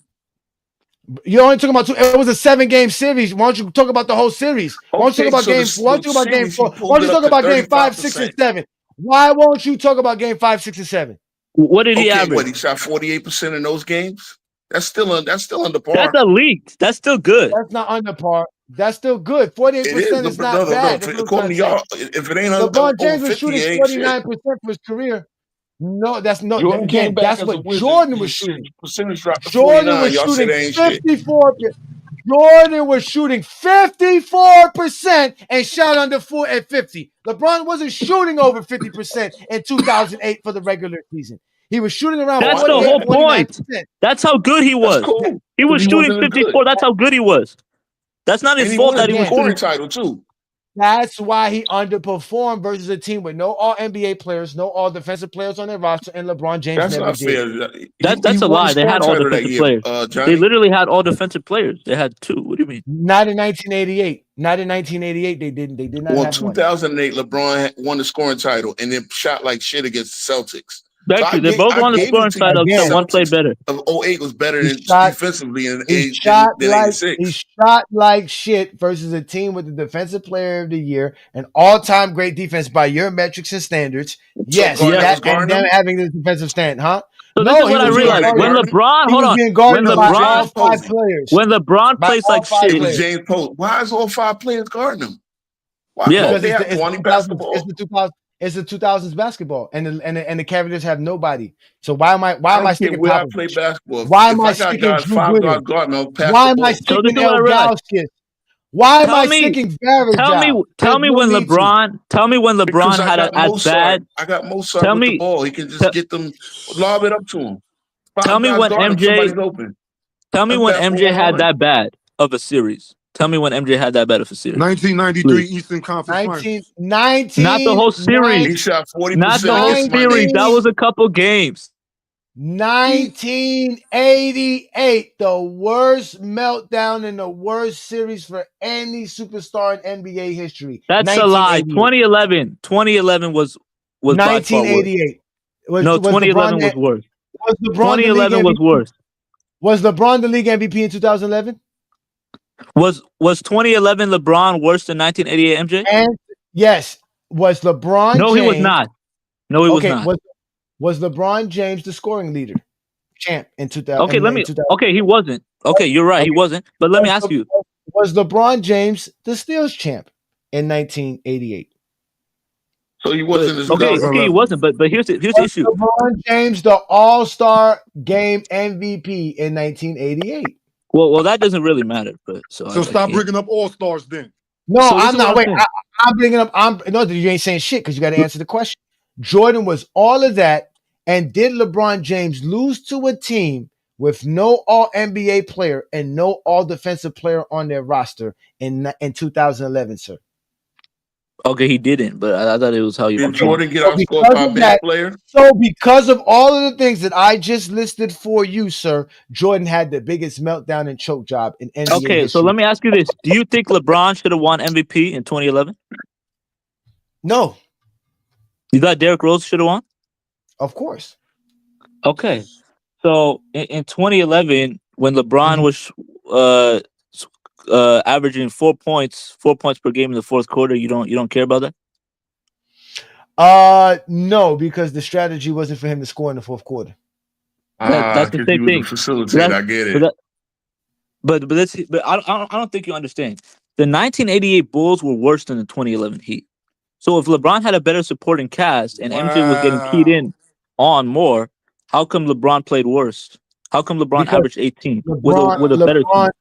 You're only talking about 2. It was a 7-game series. Why don't you talk about the whole series? Why don't you talk about game 4? Why don't you talk about game 4? Why don't you talk about game 5, 6, and 7? Why won't you talk about game 5, 6, and 7? What did he average? What, he shot 48% in those games? That's still under par. That's elite. That's still good. That's not under par. That's still good. 48% is not bad. According to y'all, if it ain't LeBron James was shooting 49% for his career. No, that's no. Again, that's what Jordan was shooting. Percentage drop to Jordan was shooting 54%. Jordan was shooting 54% and shot under 4 at 50. LeBron wasn't shooting over 50% in 2008 for the regular season. He was shooting around. That's the whole point. That's how good he was. Cool. He was shooting 54. That's how good he was. That's not his fault that he was scoring title too. That's why he underperformed versus a team with no all NBA players, no all defensive players on their roster, and LeBron James That's never not did. Fair. That's a lie. They had all defensive players. They literally had all defensive players. They had 2. What do you mean? Not in 1988. Not in 1988. They didn't. They did not. Well, have 2008, LeBron won the scoring title and then shot like shit against the Celtics. They both won the scoring title except one played better. Of 08 was better defensively than 86. He shot like shit versus a team with the Defensive Player of the Year, an all-time great defense by your metrics and standards. Yes, and them having this defensive stand, huh? So this is what I realized. When LeBron, hold on. When LeBron plays like shit, James Post. Why is all 5 players guarding him? Why? Yeah, they have 20 basketball. It's the 2000s basketball, and the Cavaliers have nobody. So why am I sticking where I play basketball? Why am I sticking Drew Gooden? Why am I sticking El Galskis? Why am I sticking Varejao? Tell me when LeBron had an at bad. I got Mozart with the ball. He can just get them, lob it up to him. Tell me when MJ. Tell me when MJ had that bad of a series. Tell me when MJ had that bad of a series. 1993 Eastern Conference. Not the whole series. He shot 40%. Not the whole series. That was a couple games. 1988, the worst meltdown and the worst series for any superstar in NBA history. That's a lie. 2011 was 1988. No, 2011 was worse. 2011 was worse. Was LeBron the league MVP in 2011? Was 2011 LeBron worse than 1988 MJ? And yes. Was LeBron No, James, he was not. No, he was not. Was LeBron James the scoring leader? Champ in 2000. Okay, he wasn't. Okay, you're right, he wasn't. But let me ask you. Was LeBron James the steals champ in 1988? So he wasn't. Okay, he wasn't. But here's the issue. LeBron James the All-Star Game MVP in 1988. Well, that doesn't really matter. But so stop bringing up All-Stars then. No, So this I'm is what not. I'm Wait, saying. I'm bringing up. No, you ain't saying shit because you got to answer the question. Jordan was all of that, and did LeBron James lose to a team with no All NBA player and no All Defensive player on their roster in 2011, sir? Okay, he didn't, but I thought it was how you Did Okay. perform. Jordan get So outscored because by a of bench that, player? so because of all of the things that I just listed for you, sir, Jordan had the biggest meltdown and choke job in NBA Okay, so history. let me ask you this: do you think LeBron should have won MVP in 2011? No, You thought Derrick Rose should have won? of course. Okay, so in 2011, when LeBron Mhm. was averaging 4 points per game in the fourth quarter, you don't care about that? No, because the strategy wasn't for him to score in the fourth quarter. That's the Because he same was a thing. facilitator. That, I get but it. that, but I don't think you understand. The 1988 Bulls were worse than the 2011 Heat. So if LeBron had a better supporting cast and MJ was getting keyed Wow. in on more, how come LeBron played worse? How come LeBron Because averaged 18 with a LeBron, with a better LeBron, team?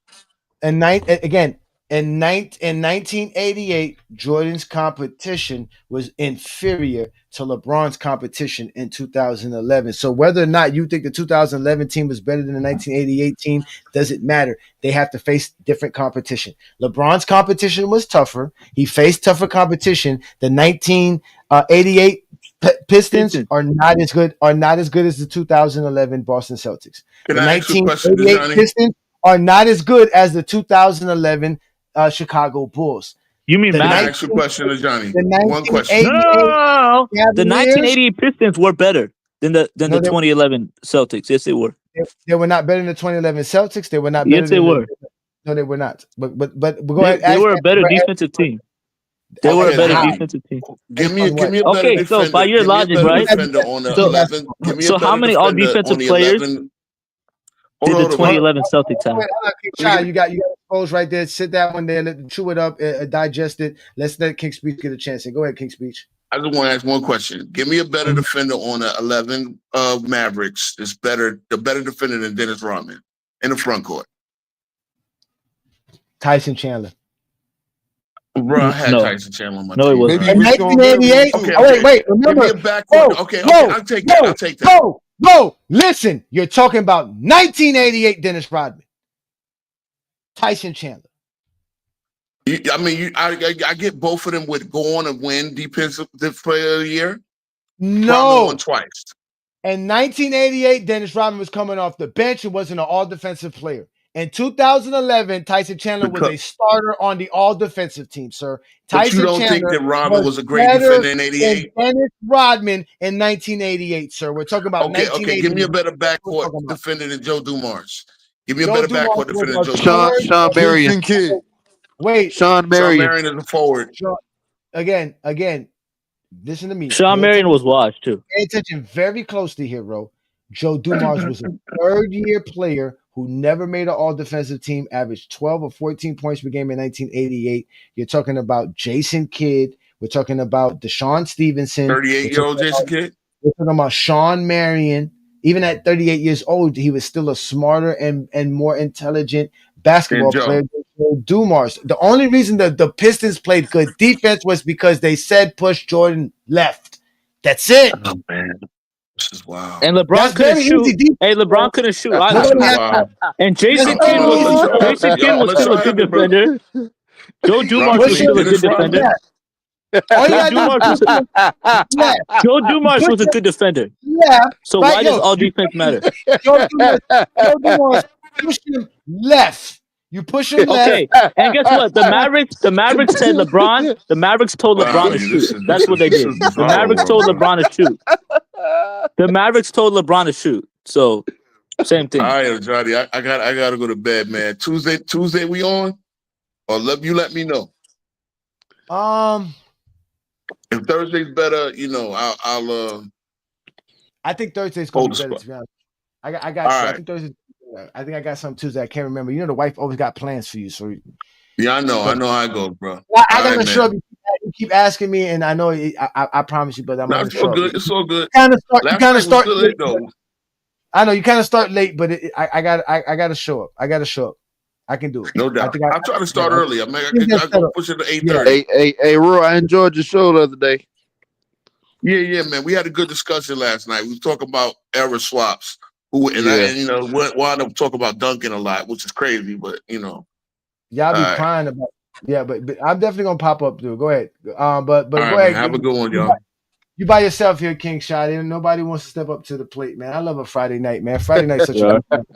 and again in 1988, Jordan's competition was inferior to LeBron's competition in 2011. So whether or not you think the 2011 team was better than the 1988 team doesn't matter. They have to face different competition. LeBron's competition was tougher. He faced tougher competition. The 1988 Pistons Pistons. are not as good. Are not as good as the 2011 Boston Celtics. Can The I ask you a question, 1988 Johnny? Pistons are not as good as the 2011 Chicago Bulls. You mean The Can I 19, ask you a 19 question, Johnny? the One question. 1988 No, the Cavaliers, 1988 Pistons were better than the no, 2011 Celtics. Yes, they were. they were not better than the 2011 Celtics. They were not better Yes, they than the. were. No, they were not. But go They ahead. they were a better defensive team. They were a Okay, better Johnny. defensive team. Give Based me on give what? me a better Okay, so by defender. your Give me a logic, better Who right? had the defender best on the So team 11. basketball? Give me a so how better many all defender on defensive the players 11. did Hold the on, hold on. 2011 Celtics have? Wait, hold on, King Let me Shy, get you got exposed right there. Sit that one there. Chew it up, digest it. Let's let King Speech get a chance. And go ahead, King Speech. I just want to ask one question. Give me a better defender on the 11 Mavericks. It's the better defender than Dennis Rodman in the front court. Tyson Chandler. Bro, I had No, Tyson Chandler on my no, it team, wasn't. Maybe In bro. Rashawn Marion 1988. too. Okay, Oh, wait, okay. wait. Give me Remember. a backcourt. Whoa, Okay, okay. whoa, I'll take that. whoa, I'll take that. whoa, whoa. Listen, you're talking about 1988 Dennis Rodman. Tyson Chandler. I get both of them would go on and win defensive player of the year. Rodman won No. twice. In 1988, Dennis Rodman was coming off the bench and wasn't an all-defensive player. In 2011, Tyson Chandler was Because, a starter on the all-defensive team, sir. but you Tyson don't think Chandler that Rodman was was a great better defender in than '88? Dennis Rodman in 1988, sir. We're talking about Okay. Give me a 1988. better That's what we're backcourt talking about. defender than Joe Dumars. Give me a Joe better Dumars backcourt was defender than Joe a Sean third. Dumars. Sean Marion. Jason Kidd. Wait, Sean Sean Marion. Marion is a forward. again, listen to me. Sean Marion was washed too. Pay attention very closely here, bro. Joe Dumars was a third-year player who never made an all-defensive team, averaged 12 or 14 points per game in 1988. You're talking about Jason Kidd. We're talking about Deshaun Stevenson. 38-year-old Jason Kidd. We're talking about Sean Marion. Even at 38 years old, he was still a smarter and more intelligent basketball And Joe. player than Joe Dumars. The only reason that the Pistons played good defense was because they said push Jordan left. That's it. Oh man, this is wild. And LeBron That's couldn't very easy shoot. defense, Hey, bro. LeBron couldn't shoot This either. Nobody is has wild. And That's Jason Kidd very was easy. Jason Kidd I'm was gonna still a try good it, bro. defender. Joe Dumars was Push him still a Dennis good defender. Rodman. All you Joe gotta do is Dumars push was him left. Joe You Dumars push was a him good defender. left. So Right, why does yo. all You defense matter? Joe Dumars push him left. You push him left. Okay, and guess what? The Mavericks said LeBron. The Mavericks told Wow, LeBron to yeah, this shoot. is That's what they this did. is The bizarre Mavericks world, told bro. LeBron to shoot. The Mavericks told LeBron to shoot. So same All thing. right, Johnny, I gotta go to bed, man. Tuesday we on? Or let me know. If Thursday's better, I'll I think Thursday's gonna hold be the better. spot. To be honest, I All got you. I right. think Thursday. I think I got something Tuesday. I can't remember. You know, the wife always got plans for you, so. Yeah, I know But how it goes, bro. I All gotta right, show up. man. You keep asking me, and I know I promise you, but I'm No, gonna it's all show up. good. It's all good. You Last kind of night was start good late. though. I know you kind of start late, but I got to show up. I got to show up. I can do it. No doubt. I'm trying to start early. I go push it to 8:30. Hey, Roy, I enjoyed your show the other day. Yeah, man. We had a good discussion last night. We was talking about era swaps. Who and wound up talking about Duncan a lot, which is crazy, but y'all be crying about. Yeah, but I'm definitely gonna pop up too. Go ahead. But all go right, ahead. man. Have a good one, y'all. You by yourself here, King Shot. Nobody wants to step up to the plate, man. I love a Friday night, man. Friday night's such a good time.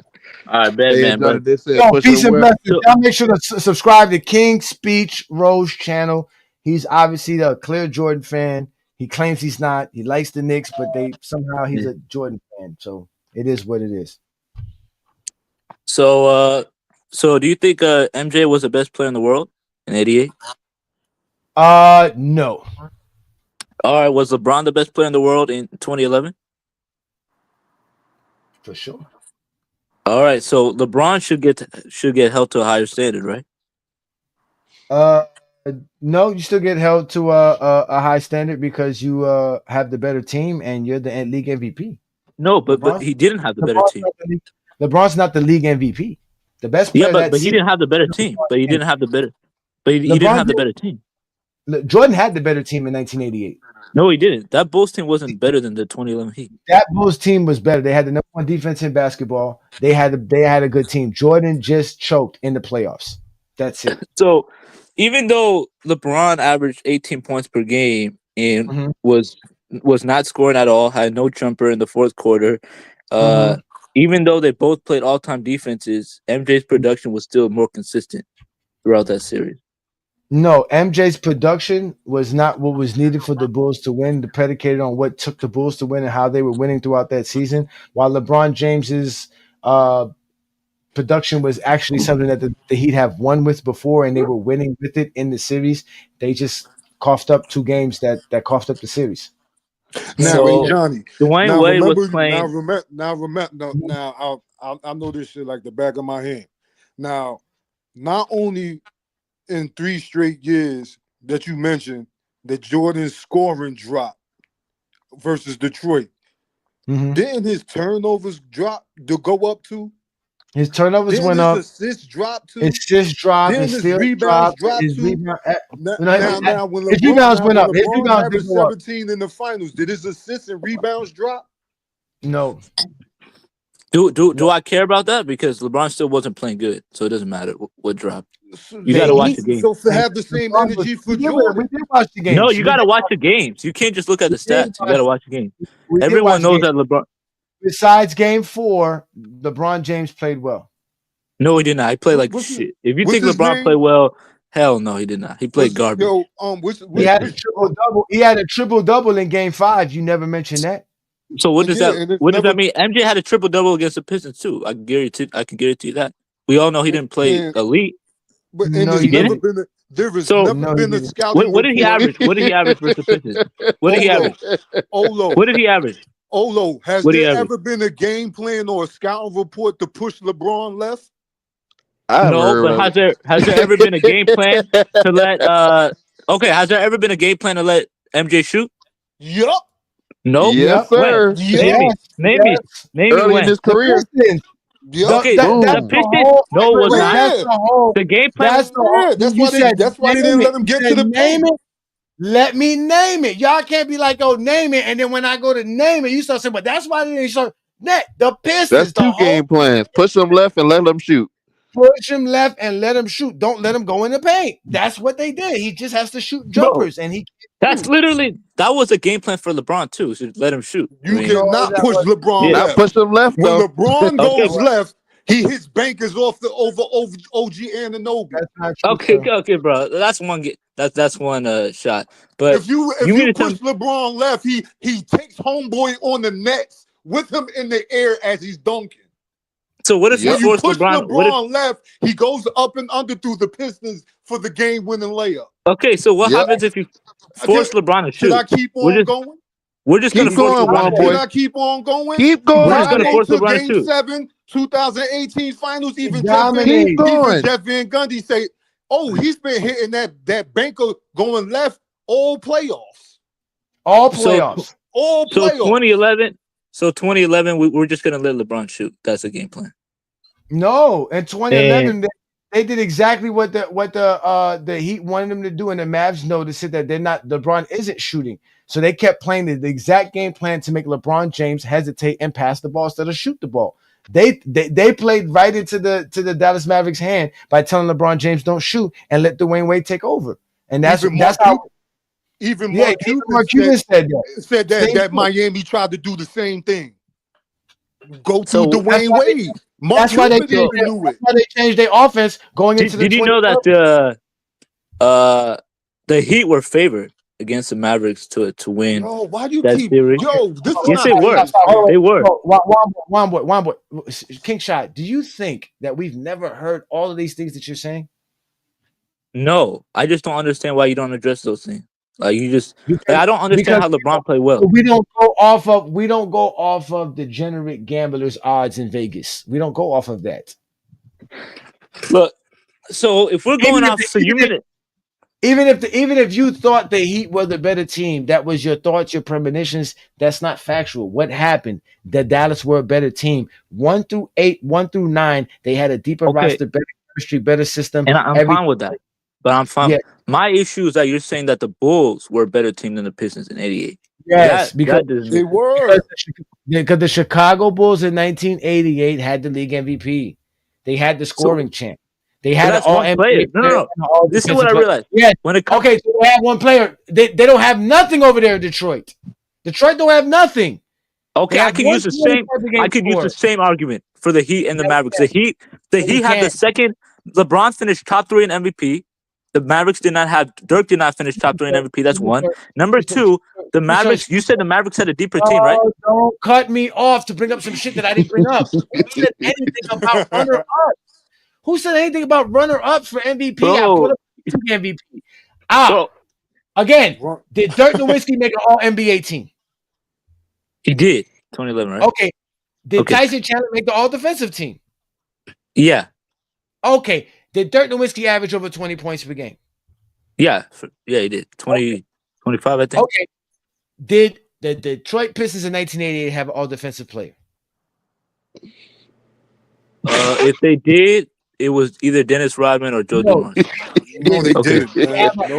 All right, bad man, bro. Peace and blessings. Y'all make sure to subscribe to King Speech Rose channel. He's obviously a clear Jordan fan. He claims he's not. He likes the Knicks, but somehow he's a Jordan fan. So it is what it is. So do you think MJ was the best player in the world in '88? No. All right, was LeBron the best player in the world in 2011? For sure. All right, so LeBron should get held to a higher standard, right? No, you still get held to a high standard because you have the better team and you're the league MVP. No, but he didn't have the better team. LeBron's not the league MVP. The best player. Yeah, but he didn't have the better team. But he didn't have the better. But he didn't have the better team. Jordan had the better team in 1988. No, he didn't. That Bulls team wasn't better than the 2011 Heat. That Bulls team was better. They had the number one defense in basketball. They had a good team. Jordan just choked in the playoffs. That's it. So, even though LeBron averaged 18 points per game and was not scoring at all, had no jumper in the fourth quarter, even though they both played all-time defenses, MJ's production was still more consistent throughout that series. No, MJ's production was not what was needed for the Bulls to win, predicated on what took the Bulls to win and how they were winning throughout that season. While LeBron James's production was actually something that the Heat have won with before, and they were winning with it in the series. They just coughed up 2 games that coughed up the series. Now, Johnny. Dwayne Wade was playing. Now, I know this shit like the back of my hand. Now, not only in 3 straight years that you mentioned that Jordan's scoring dropped versus Detroit, didn't his turnovers drop to go up too? His turnovers went up. His assists dropped too. His assists dropped. Then his rebounds dropped his too. Now, when his rebounds went up. His LeBron rebounds averaged did go up. 17 in the finals, did his assists and rebounds drop? No. Do I care about that? Because LeBron still wasn't playing good, so it doesn't matter what dropped. You got to watch the game. So to have the same energy for Jordan. We did watch the games. No, you got to watch the games. You can't just look at the stats. You got to watch the game. Everyone knows that LeBron. Besides Game 4, LeBron James played well. No, he did not. He played like shit. If you think LeBron played well, hell no, he did not. He played garbage. He had a triple-double. He had a triple-double in Game 5. You never mentioned that. So what does that mean? MJ had a triple-double against the Pistons too. I can guarantee you that. We all know he didn't play elite. But he didn't. There has never been a scouting. What did he average? What did he average versus the Pistons? What did he average? What did he average? Olo, has there ever been a game plan or a scouting report to push LeBron left? No, but has there ever been a game plan to let has there ever been a game plan to let MJ shoot? Yup. No. Yes, sir. Name me early when. in his career. Okay, the Pistons. No, it was not. That's the whole. The game plan. That's why they didn't let him get to the name it. Let me name it. Y'all can't be like, oh, name it, and then when I go to name it, you start saying, but that's why they didn't start. The Pistons. That's 2 game plans. Push them left and let them shoot. Push him left and let him shoot. Don't let him go in the paint. That's what they did. He just has to shoot jumpers, and he. That's literally that was a game plan for LeBron too. So let him shoot. You cannot push LeBron left. Not push him left when though. LeBron goes left, he hits bankers off the over OG Anunoby. That's not true, okay, bro. That's one. That's one shot. But if you push LeBron left, he takes homeboy on the nets with him in the air as he's dunking. So what if you force push LeBron left? He goes up and under through the Pistons for the game-winning layup. Okay, so what happens if you force LeBron to shoot? Should I keep on going? We're just going to force LeBron to shoot. Should I keep on going? Keep going. We're just going to force LeBron to shoot. Game 7, 2018 Finals. Even Jeff Van Gundy say, "Oh, he's been hitting that banker going left all playoffs. All playoffs. All playoffs." So 2011, we're just going to let LeBron shoot. That's the game plan. No, in 2011, They did exactly what the Heat wanted them to do, and the Mavs noticed it that LeBron isn't shooting. So they kept playing the exact game plan to make LeBron James hesitate and pass the ball instead of shoot the ball. They played right into the Dallas Mavericks' hand by telling LeBron James don't shoot and let Dwayne Wade take over. And that's how. Even Yeah, Mark Cuban said that Same Miami tried to do the same thing. Go through So Dwayne Wade. Mark That's why they Cuban even knew it. changed their offense going into the. Did you know that the Heat were favored against the Mavericks to win Yo, why do you that keep? series? Yo, this is Yes, what they I were. hate. They were. One boy. King Shot, do you think that we've never heard all of these things that you're saying? No, I just don't understand why you don't address those things. Like you just, Because, I don't understand how LeBron played well. we don't go off of degenerate gamblers' odds in Vegas. We don't go off of that. Look, so if we're going off, so you mean it? Even if you thought the Heat were the better team, that was your thoughts, your premonitions. That's not factual. What happened? The Dallas were a better team. 1 through 8, 1 through 9, they had a deeper roster, better chemistry, better system. And I'm fine with that. But I'm fine. Yeah. My issue is that you're saying that the Bulls were a better team than the Pistons in '88. Yes, because they were. Because the Chicago Bulls in 1988 had the league MVP. They had the scoring champ. They had that's an all one player. NBA No. This is what I realized. Yeah. When it comes, Okay, so they had one player. They don't have nothing over there in Detroit. Detroit don't have nothing. okay, I could use the same. I could use the same argument for the Heat and the Mavericks. The Heat had the second. LeBron finished top 3 in MVP. The Mavericks did not have. Dirk did not finish top 3 in MVP. That's one. Number two, the Mavericks. You said the Mavericks had a deeper team, right? Don't cut me off to bring up some shit that I didn't bring up. Who said anything about runner-up? Who said anything about runner-ups for MVP? Bro. I put up MVP. Again, did Dirk Nowitzki make an All-NBA team? He did. 2011, right? Okay. Did Tyson Chandler make the All-Defensive team? Yeah. Okay. Did Dirk Nowitzki average over 20 points per game? Yeah. Yeah, he did. 20, 25, I think. Okay. Did the Detroit Pistons in 1988 have an All-Defensive player? If they did, it was either Dennis Rodman or Joe Dumars. No, they didn't. Did they have an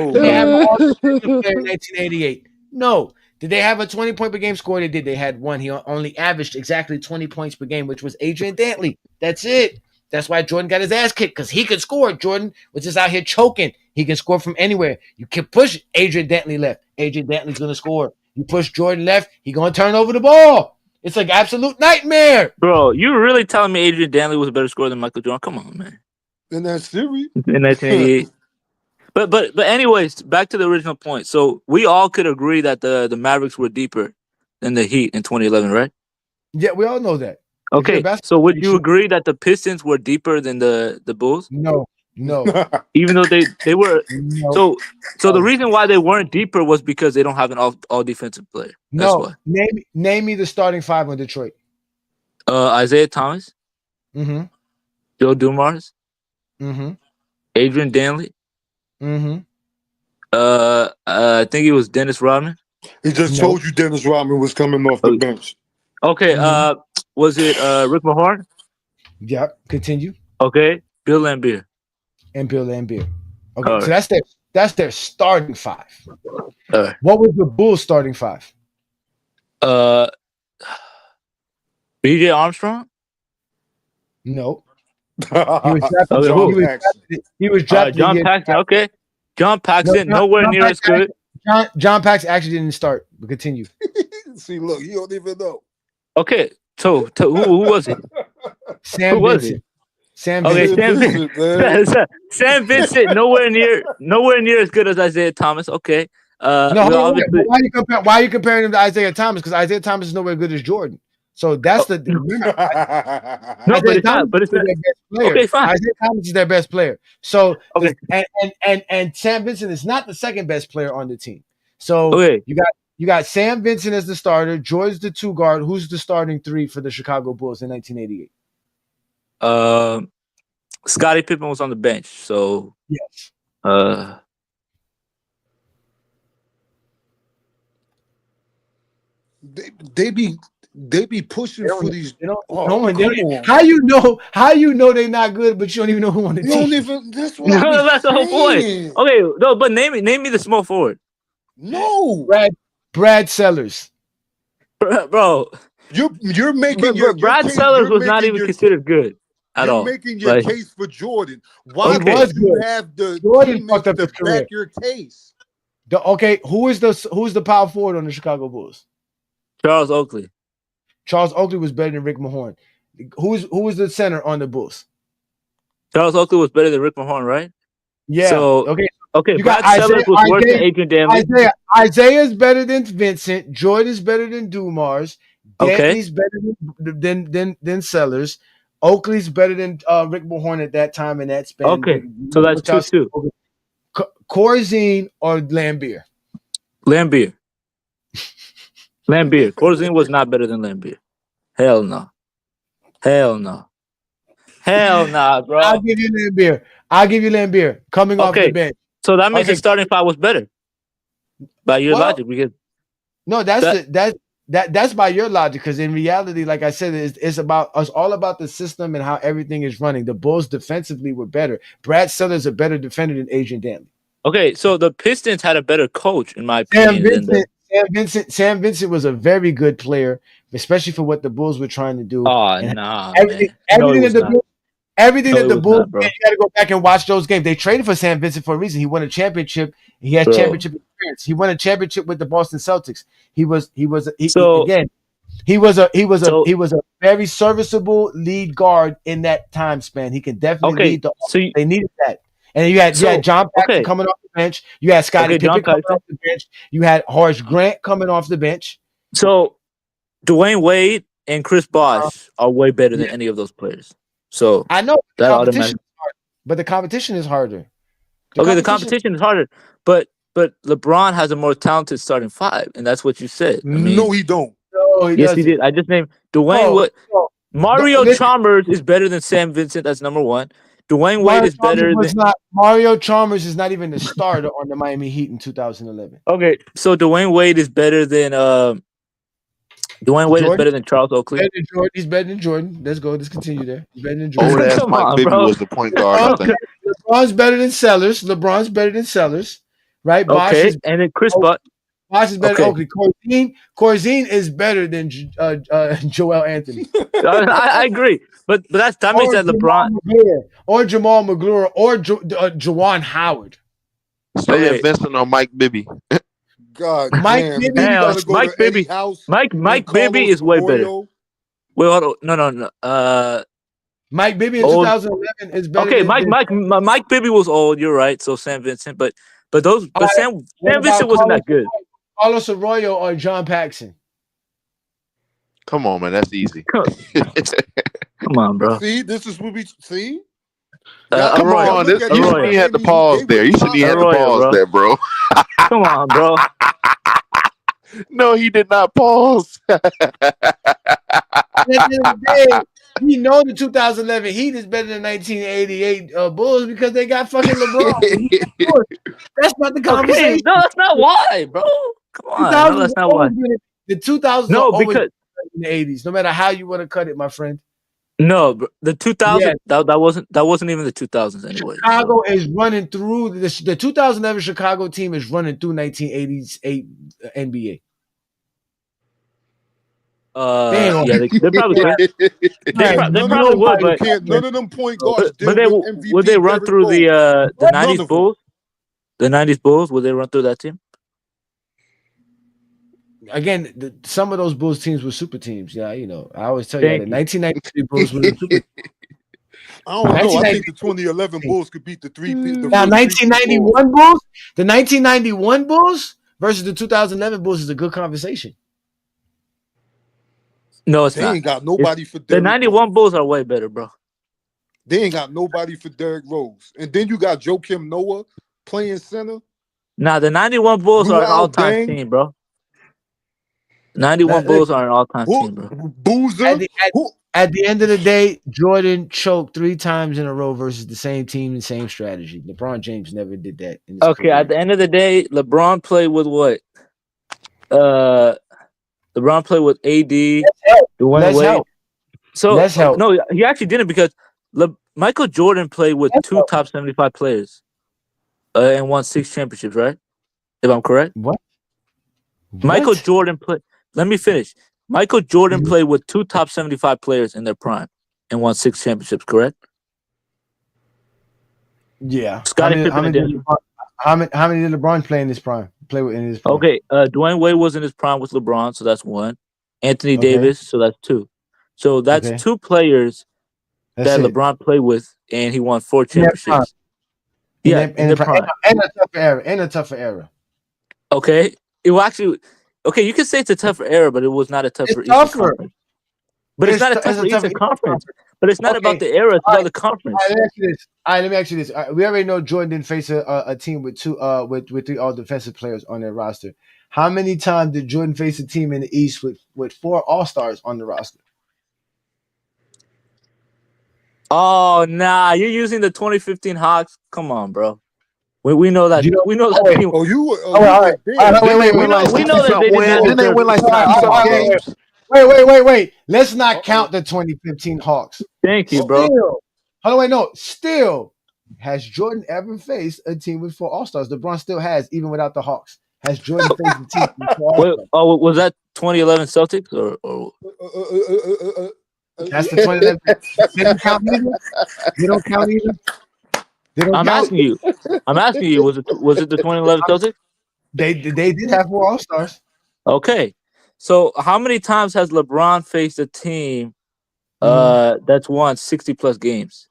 All-Defensive player in 1988? No. Did they have a 20-point per game score? They did. They had one. He only averaged exactly 20 points per game, which was Adrian Dantley. That's it. That's why Jordan got his ass kicked, because he could score. Jordan was just out here choking. He can score from anywhere. You can push Adrian Dantley left. Adrian Dantley's going to score. You push Jordan left, he's going to turn over the ball. It's like absolute nightmare. Bro, you really telling me Adrian Dantley was a better scorer than Michael Jordan? Come on, man. In that series? In 1988. But anyways, back to the original point. So we all could agree that the Mavericks were deeper than the Heat in 2011, right? Yeah, we all know that. Okay, so would you agree that the Pistons were deeper than the Bulls? No. Even though they were. No. So the reason why they weren't deeper was because they don't have an all defensive player. That's why. Name me the starting 5 on Detroit. Isaiah Thomas. Mm-hmm. Joe Dumars. Mm-hmm. Adrian Dantley. Mm-hmm. I think it was Dennis Rodman. He just told you Dennis Rodman was coming off the bench. Okay, was it Rick Mahorn? Yep. Continue. Okay, Bill Laimbeer. And Bill Laimbeer. Okay, so that's their starting 5. What was the Bulls' starting 5? B.J. Armstrong. No. He was drafted. John Paxson. Okay, John Paxson. Nowhere near as good. John Paxson actually didn't start. But continue. See, look, you don't even know. Okay, so who was it? Sam Vincent. Sam Vincent. Sam Vincent. Nowhere near as good as Isaiah Thomas. Okay. Why are you comparing him to Isaiah Thomas? Because Isaiah Thomas is nowhere good as Jordan. So that's the no, but it's not. But it's not. Okay, fine. Isaiah Thomas is their best player. So and Sam Vincent is not the second best player on the team. So you got Sam Vincent as the starter. George the 2 guard. Who's the starting 3 for the Chicago Bulls in 1988? Scottie Pippen was on the bench. So yes. They be They be pushing for these. Come Come on. on. How you know they're not good, but you don't even know who on the You team? don't even. That's what I be That's the whole point. saying. Okay, no, but name me the small forward. No, Brad Sellers. Bro, you're making your Brad case. Sellers You're was not making even your. considered good at You're all. making your Like, case for Jordan. Why He okay, was don't you good. have the Jordan fucked teammates up to his career. back your case? Who's the power forward on the Chicago Bulls? Charles Oakley. Charles Oakley was better than Rick Mahorn. Who was the center on the Bulls? Charles Oakley was better than Rick Mahorn, right? Yeah. So okay, You got Brad Sellers was worse than Adrian Danley. Isaiah's better than Vincent. Jordan's better than Dumars. Okay. Dantley's better than Sellers. Oakley's better than Rick Mahorn at that time in that span. Okay, so that's 2-2. Corzine or Lambier? Lambier. Corzine was not better than Lambier. Hell no. Hell no, bro. I'll give you Lambier coming off the bench. So that means the starting five was better by your logic, because no, that's by your logic, because in reality, like I said, it's all about the system and how everything is running. The Bulls defensively were better. Brad Sellers a better defender than Adrian Danley. Okay, so the Pistons had a better coach, in my opinion. Sam Vincent was a very good player, especially for what the Bulls were trying to do. Oh, nah, everything that the Bulls did, you got to go back and watch those games. They traded for Sam Vincent for a reason. He won a championship. He has championship experience. He won a championship with the Boston Celtics. He was a very serviceable lead guard in that time span. He can definitely lead the offense. They needed that. And you had John Paxson coming off the bench. You had Scottie Pippen coming off the bench. You had Horace Grant coming off the bench. So Dwayne Wade and Chris Bosh are way better than any of those players. So I know that automatically, but the competition is harder. The competition is harder, but LeBron has a more talented starting five, and that's what you said. I mean, no, he don't. No, he doesn't. He did. I just named Dwayne. Mario Chalmers is better than Sam Vincent. That's number one. Dwayne Wade is better than Mario Chalmers is not even the starter on the Miami Heat in 2011. Okay, so Dwayne Wade is better than is better than Charles Oakley. He's better than Jordan. Let's go. Let's continue there. He's better than Jordan. Old ass Mike Bibby was the point guard. I think. LeBron's better than Sellers. Right? Okay, and then Chris Bosh. Bosh is better than Oakley. Corzine is better than Joel Anthony. I agree, but that means that LeBron or Jamal McGlure or Juwan Howard. Say Vincent or Mike Bibby. God, Mike Bibby. Mike Bibby is way better. Wait, hold on. No. Mike Bibby in 2011 is better. Okay, Mike Bibby was old. You're right. So Sam Vincent, but Sam Vincent wasn't that good. Carlos Arroyo or John Paxson. Come on, man. That's easy. Come on, bro. See, this is what we see. Come on, you shouldn't even have the pause there. You shouldn't even have the pause there, bro. Come on, bro. No, he did not pause. At the end of the day, we know the 2011 Heat is better than 1988 Bulls because they got fucking LeBron. That's not the conversation. Okay, no, that's not why, bro. Come on, no, that's not why. The 2000s no, are because in the 80s, no matter how you want to cut it, my friend. No, the 2000 that wasn't even the 2000s anyway. Chicago is running through the 2011 Chicago team is running through 1980s NBA. Yeah, they probably could. They probably would, but none of them point guards. But would they run through the 90s Bulls? The 90s Bulls, would they run through that team? Again, some of those Bulls teams were super teams. Yeah, you know, I always tell you that the 1993 Bulls were super teams. I don't know. I think the 2011 Bulls could beat the three. Now, 1991 Bulls, the 1991 Bulls versus the 2011 Bulls is a good conversation. No, it's they not. Ain't got nobody for the 91 Bulls are way better, bro. They ain't got nobody for Derrick Rose, and then you got Joakim Noah playing center. Nah, the 91 Bulls are an all-time team, bro. 91 Bulls are an all-time team, bro. Boozer. At the end of the day, Jordan choked 3 times in a row versus the same team and same strategy. LeBron James never did that. Okay, career. At the end of the day, LeBron played with what? LeBron played with AD, Dwayne Let's Wade. help. So Let's help. no, he actually didn't because Michael Jordan played with two top 75 players and won 6 championships, right? If I'm correct. What? Michael Jordan played. Let me finish. Michael Jordan Mm-hmm. played with 2 top 75 players in their prime and won 6 championships, correct? Yeah. Scottie How Pippen many didn't. How many did LeBron play in his prime? Play with in his prime? Okay, Dwayne Wade was in his prime with LeBron, so that's 1. Anthony Okay. Davis, so that's 2. So that's 2 players That's that it. LeBron played with, and he won 4 In their prime. championships. Yeah, in their prime. And a tougher era. And a tougher era. Okay, it will actually. Okay, you can say it's a tougher era, but it was not a tougher It's Eastern tougher. Conference. But it's not a tougher Eastern Conference. But it's not about the era; it's about the conference. All right, let me ask you this. We already know Jordan didn't face a team with 3 all defensive players on their roster. How many times did Jordan face a team in the East with 4 All-Stars on the roster? Oh nah, you're using the 2015 Hawks. Come on, bro. We know that. We know that team. Oh, you. All right. Wait. We know that they didn't have Didn't they win like 60-something games? Wait. Let's not count the 2015 Hawks. Thank you, bro. Still, has Jordan ever faced a team with 4 All-Stars? LeBron still has, even without the Hawks. Has Jordan faced a team with 4 All-Stars? Oh, was that 2011 Celtics or? That's the 2011. They don't count either. They don't count either. I'm asking you. Was it the 2011 Celtics? They did have 4 All-Stars. Okay, so how many times has LeBron faced a team that's won 60+ games?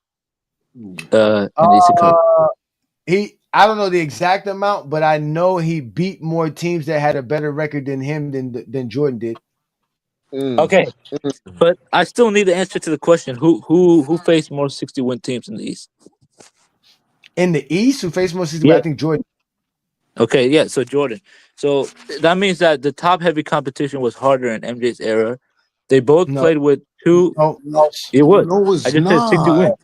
In the Eastern Conference? I don't know the exact amount, but I know he beat more teams that had a better record than him than Jordan did. Okay, but I still need the answer to the question: Who faced more 60-win teams in the East? In the East, who faced more 60? Yeah. I think Jordan. Okay, yeah, so Jordan. So that means that the top-heavy competition was harder in MJ's era. They both played with 2. No, it was. No, it's I just said 60 not. wins.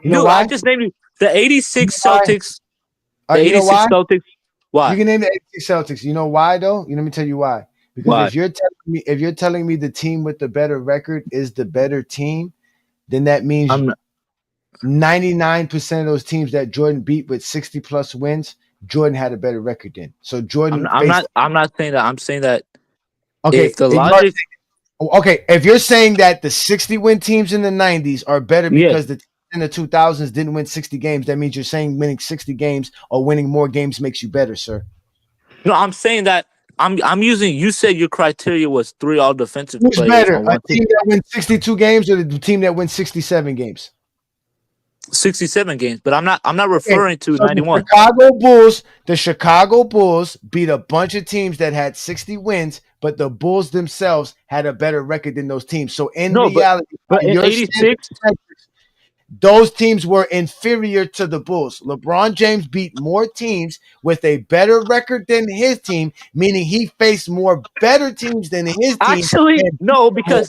You know Dude, why? I just named you the 86 Celtics. The 86 Celtics. Why? You can name the 86 Celtics. You know why though? Let me tell you why. Because if you're telling me the team with the better record is the better team, then that means 99% of those teams that Jordan beat with 60+ wins, Jordan had a better record than. So Jordan. I'm not saying that. I'm saying that. Okay, if the logic. If you're saying that the 60-win teams in the 90s are better because the teams in the 2000s didn't win 60 games, that means you're saying winning 60 games or winning more games makes you better, sir. No, I'm saying that I'm using. You said your criteria was 3 all defensive Who's players. better, a team that wins 62 games or the team that wins 67 games? 67 games, but I'm not referring to 91. The Chicago Bulls beat a bunch of teams that had 60 wins, but the Bulls themselves had a better record than those teams. So in reality, but in 86, those teams were inferior to the Bulls. LeBron James beat more teams with a better record than his team, meaning he faced more better teams than his team. Actually, no, because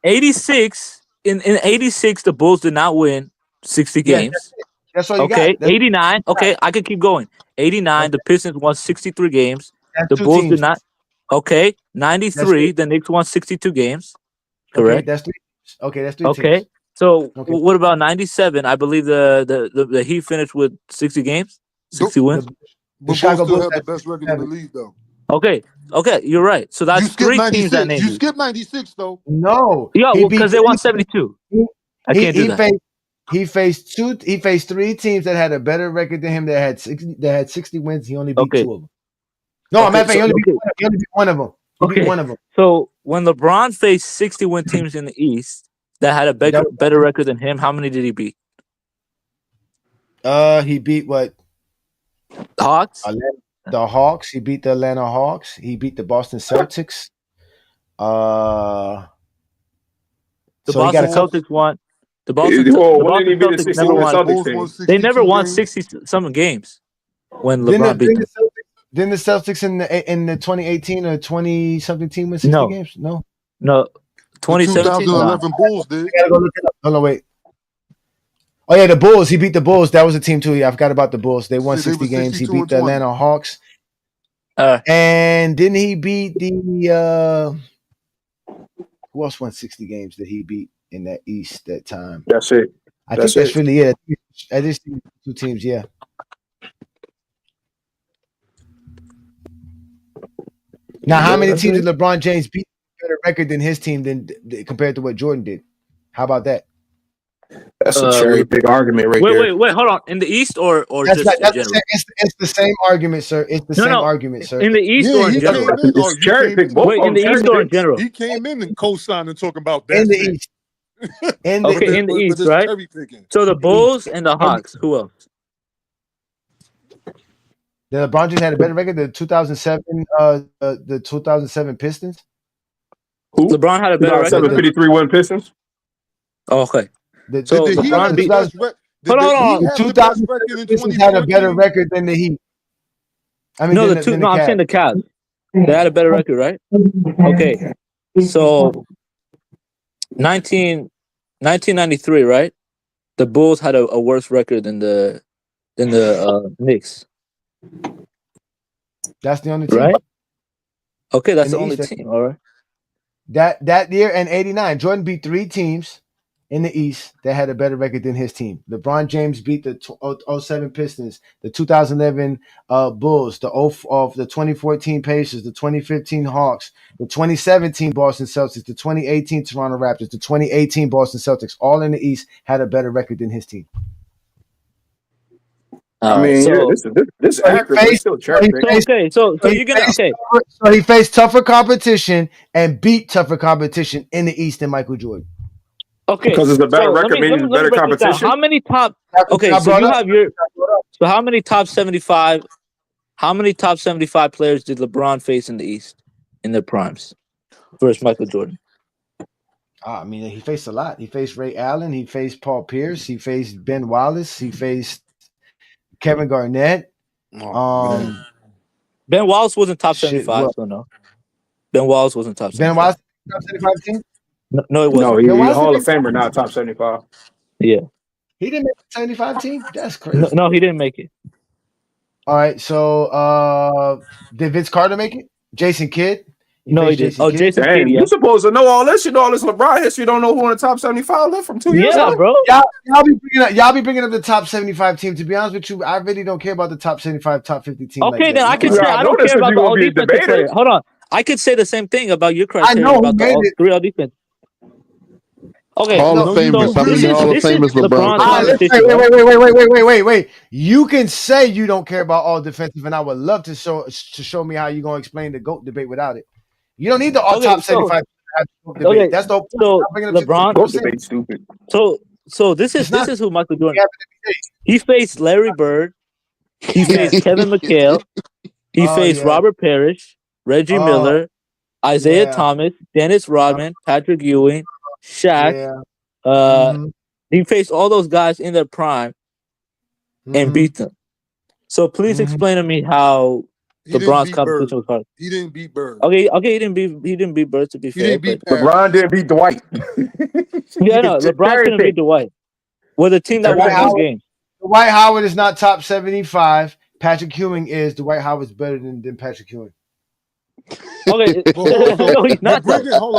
86 in 86 the Bulls did not win 60 games. That's all you got. Okay, 89. Okay, I could keep going. 89, the Pistons won 63 games. The Bulls did not. Okay, 93, the Knicks won 62 games. Correct. Okay, that's 3. Okay, that's 3 Okay. teams. So what about 97? I believe the Heat finished with 60 games, 60 wins. The Chicago Bulls still have the best record in the league, though. Okay, you're right. So that's 3 teams that named you. Skipped 96, though. No. Yeah, because they won 72. I can't do that. He faced 3 teams that had a better record than him that had 60 wins. He only beat 2 of them. No, he only beat one of them. He beat one of them. So when LeBron faced 60-win teams in the East that had a better record than him, how many did he beat? He beat what? Hawks? The Hawks. He beat the Atlanta Hawks. He beat the Boston Celtics. The Boston Celtics won. The Boston Celtics never won. They never won 60-something games when LeBron beat them. Didn't the Celtics in the 2018 or 20-something team win 60 games? No. 2017. 2011 Bulls did. You gotta go look it up. Hold on, wait. Oh yeah, the Bulls. He beat the Bulls. That was a team too. Yeah, I forgot about the Bulls. They won 60 games. He beat the Atlanta Hawks. And didn't he beat the Who else won 60 games that he beat in that East that time? That's it. I think that's really it. I just see 2 teams. Yeah. Now, how many teams did LeBron James beat better record than his team than compared to what Jordan did? How about that? That's a cherry pick argument right there. Wait, hold on. In the East or That's just in general? It's the same argument, sir. It's the same argument, sir. In the East or in general? Wait, in the East or in general? He came in and co-signed and talking about that. In the East. In the East, right? So the Bulls and the Hawks. Who else? The LeBron James had a better record than 2007. The 2007 Pistons. Who? LeBron had a better record. 53 win Pistons. Oh, okay. So did he have the best record? Hold on. The 2007 Pistons had a better record than the Heat. I mean, I'm saying the Cavs. They had a better record, right? Okay. So 1993, right? The Bulls had a worse record than the Knicks. That's the only team, right? Okay, that's the In the only East, team. All right. That year in '89, Jordan beat 3 teams in the East that had a better record than his team. LeBron James beat the 07 Pistons, the 2011 Bulls, the 2014 Pacers, the 2015 Hawks, the 2017 Boston Celtics, the 2018 Toronto Raptors, the 2018 Boston Celtics, all in the East had a better record than his team. I mean, this accurate is still cherry pick. So you're gonna So he faced tougher competition and beat tougher competition in the East than Michael Jordan. Okay, because it's a better record, meaning better competition. How many top? Okay, so you have your. So how many top 75? How many top 75 players did LeBron face in the East in their primes versus Michael Jordan? I mean, he faced a lot. He faced Ray Allen. He faced Paul Pierce. He faced Ben Wallace. He faced Kevin Garnett. Ben Wallace wasn't top 75, so no. Ben Wallace wasn't top 75. Ben Wallace top 75 team? No, it wasn't. No, he's Hall of Famer, not top 75. Yeah. He didn't make the 75 team? That's crazy. No, he didn't make it. All right, so did Vince Carter make it? Jason Kidd? No, he didn't. Oh, Jason Kidd, Kidd, yeah. You supposed to know all this. You know all this LeBron history. You don't know who on the top 75 left from 2 years ago? Yeah, bro. Y'all be bringing up the top 75 team. To be honest with you, I really don't care about the top 75, top 50 team. Okay, like then that. I could say I don't care about the all defensive player. Hold on. I could say the same thing about your criteria about the all 3 all defense. Okay, Hall of Famers. How many Hall of Famers LeBron? Wait. You can say you don't care about all defensive, and I would love to show me how you're gonna explain the GOAT debate without it. You don't need the all top 75 debate. Okay, That's the so LeBron debate stupid. So this is who Michael Jordan. He faced Larry Bird. He faced Kevin McHale. He faced Robert Parrish, Reggie Miller, Isaiah Thomas, Dennis Rodman, Patrick Ewing, Shaq. He faced all those guys in their prime and beat them. So please explain to me how LeBron's competition was hard. He didn't beat Bird. Okay, he didn't beat Bird, to be fair. LeBron didn't beat Dwight. Yeah, no, LeBron couldn't beat Dwight. With a team that won one game. Dwight Howard is not top 75. Patrick Ewing is. Dwight Howard's better than Patrick Ewing. Okay, no, he's not.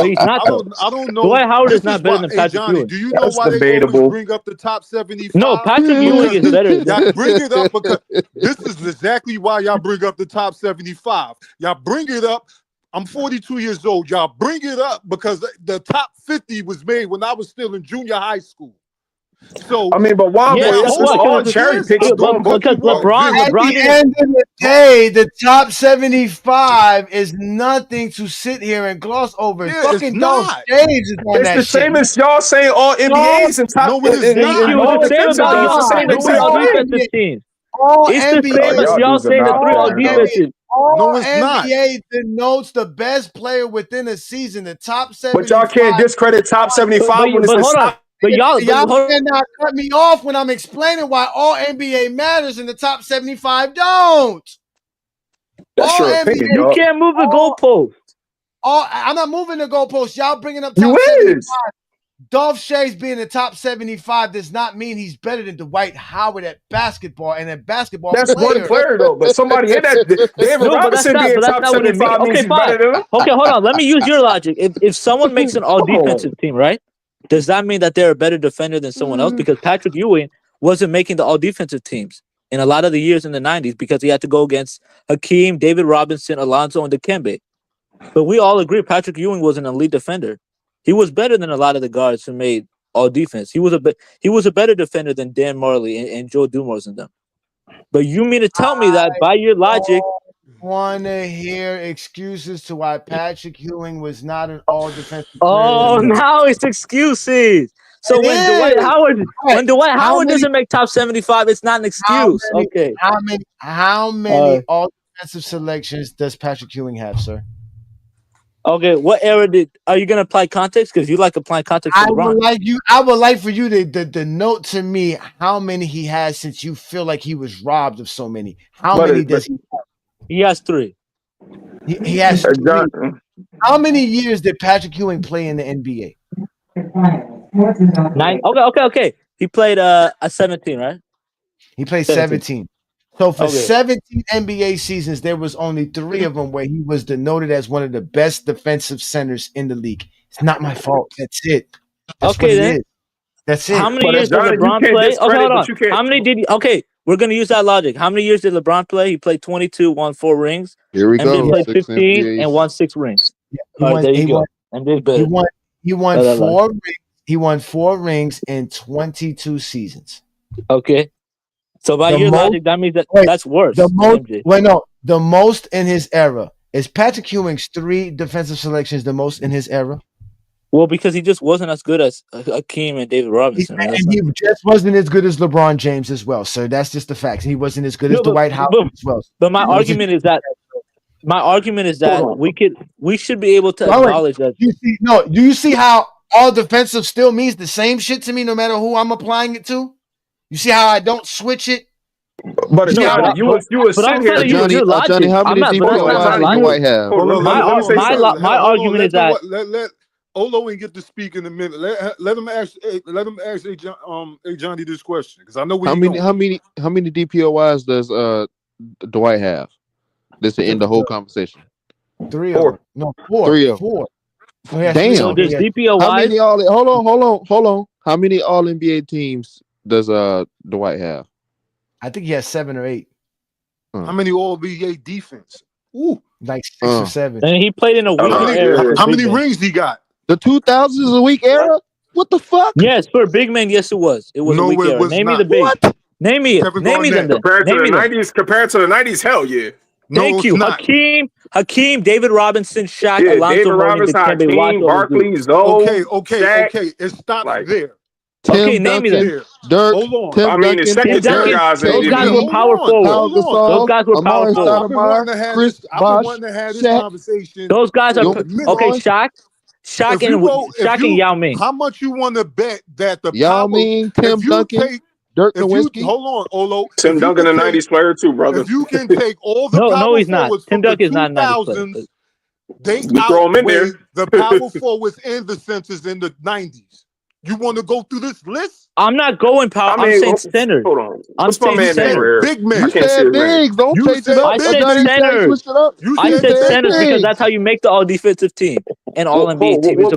He's not. I don't know. Dwight Howard is not better than Patrick Johnny, Ewing. do you know why they always bring up the top 75? No, Patrick Ewing is better. Y'all bring it up because this is exactly why y'all bring up the top 75. Y'all bring it up. I'm 42 years old. Y'all bring it up because the top 50 was made when I was still in junior high school. So I mean, but why? That's all cherry picks. Because LeBron at the end of the day, the top 75 is nothing to sit here and gloss over. Fucking Dawes James is on it's that the shit. same as y'all saying all NBAs and top. No, it is all defensive teams. It's the same as y'all saying the 3 all defensive. No, it's not. NBA denotes the best player within a season. The top 75. But y'all can't discredit top 75 when it's hold on. But y'all cannot cut me off when I'm explaining why all NBA matters and the top 75 don't. That's your opinion, you can't move the goalpost. I'm not moving the goalpost. Y'all bringing up top 75. Dolph Shays being the top 75 does not mean he's better than Dwight Howard at basketball and at basketball That's one player though, but somebody in that David No, but Robinson being that's top not what it means. 75 means Okay, he's fine. better than him. Okay, hold on. Let me use your logic. If someone makes an all defensive team, right? Does that mean that they're a better defender than someone else? Because Patrick Ewing wasn't making the all defensive teams in a lot of the years in the 90s because he had to go against Hakeem, David Robinson, Alonzo, and Dikembe. But we all agree Patrick Ewing was an elite defender. He was better than a lot of the guards who made all defense. He was a better defender than Dan Marley and Joe Dumars and them. But you mean to tell me that by your logic, want to hear excuses to why Patrick Ewing was not an all defensive player? Oh, now it's excuses. So when Dwight Howard doesn't make top 75, it's not an excuse. Okay. How many all defensive selections does Patrick Ewing have, sir? Okay, what era are you gonna apply context? Because you like applying context to LeBron. I would like for you to note to me how many he has since you feel like he was robbed of so many. How many does he have? He has 3. He has 3. How many years did Patrick Ewing play in the NBA? 9. Okay. He played a 17, right? He played 17. So for 17 NBA seasons, there was only 3 of them where he was denoted as one of the best defensive centers in the league. It's not my fault. That's it. That's what it is. That's it. How many years did LeBron play? Okay, hold on. How many did he? Okay, we're gonna use that logic. How many years did LeBron play? He played 22, won 4 rings. Here we go. Played 15 and won 6 rings. All right, there you go. He won 4 rings. He won 4 rings in 22 seasons. Okay. So by your logic, that means that's worse. The most in his era. Is Patrick Ewing's 3 defensive selections the most in his era? Well, because he just wasn't as good as Hakeem and David Robinson. And he just wasn't as good as LeBron James as well. So that's just the facts. He wasn't as good as Dwight Howard as well. But my argument is that we should be able to acknowledge that. Do you see how all defensive still means the same shit to me no matter who I'm applying it to? You see how I don't switch it? But you were sitting here. Ajani, how many DPOIs did Dwight have? My argument is that let Olo and get to speak in a minute. Let him ask Johnny this question because I know how many DPOIs does Dwight have? This to end the whole conversation. 3 of them. No, 4. 3 of them. 4. Damn. So there's DPOIs. How many hold on. How many all NBA teams does Dwight have? I think he has 7 or 8. How many all NBA defense? Ooh, like 6 or 7. And he played in a weak era. How many rings he got? The 2000s is a weak era? What the fuck? Yes, for a big man, yes, it was. It was a weak era. Name me the big. What? Name me it. Name me them. Compared to the 90s, hell yeah. Thank you. Hakeem, David Robinson, Shaq, Alonzo, David Robinson, Hakeem, Barkley, Zoe. Okay. It stopped there. Okay, name me them. Dirk. Hold on. The second tier guys. Those guys were power forward. Those guys were power forward. I've been wanting to have this conversation. Those guys are okay. Shaq and Yao Ming. How much you want to bet that the Yao Ming, Tim Duncan, Dirk Nowitzki? Hold on, Olo. Tim Duncan, a 90s player too, brother. If you can take all the no, he's not. Tim Duncan is not 90s. They throw him in there. The power forwards and the centers in the 90s. You want to go through this list? I'm not going power. I'm saying centers. Hold on. I'm saying centers. Big man. You said bigs. Don't change it up. I said centers. I said centers because that's how you make the all defensive team and all NBA team. It's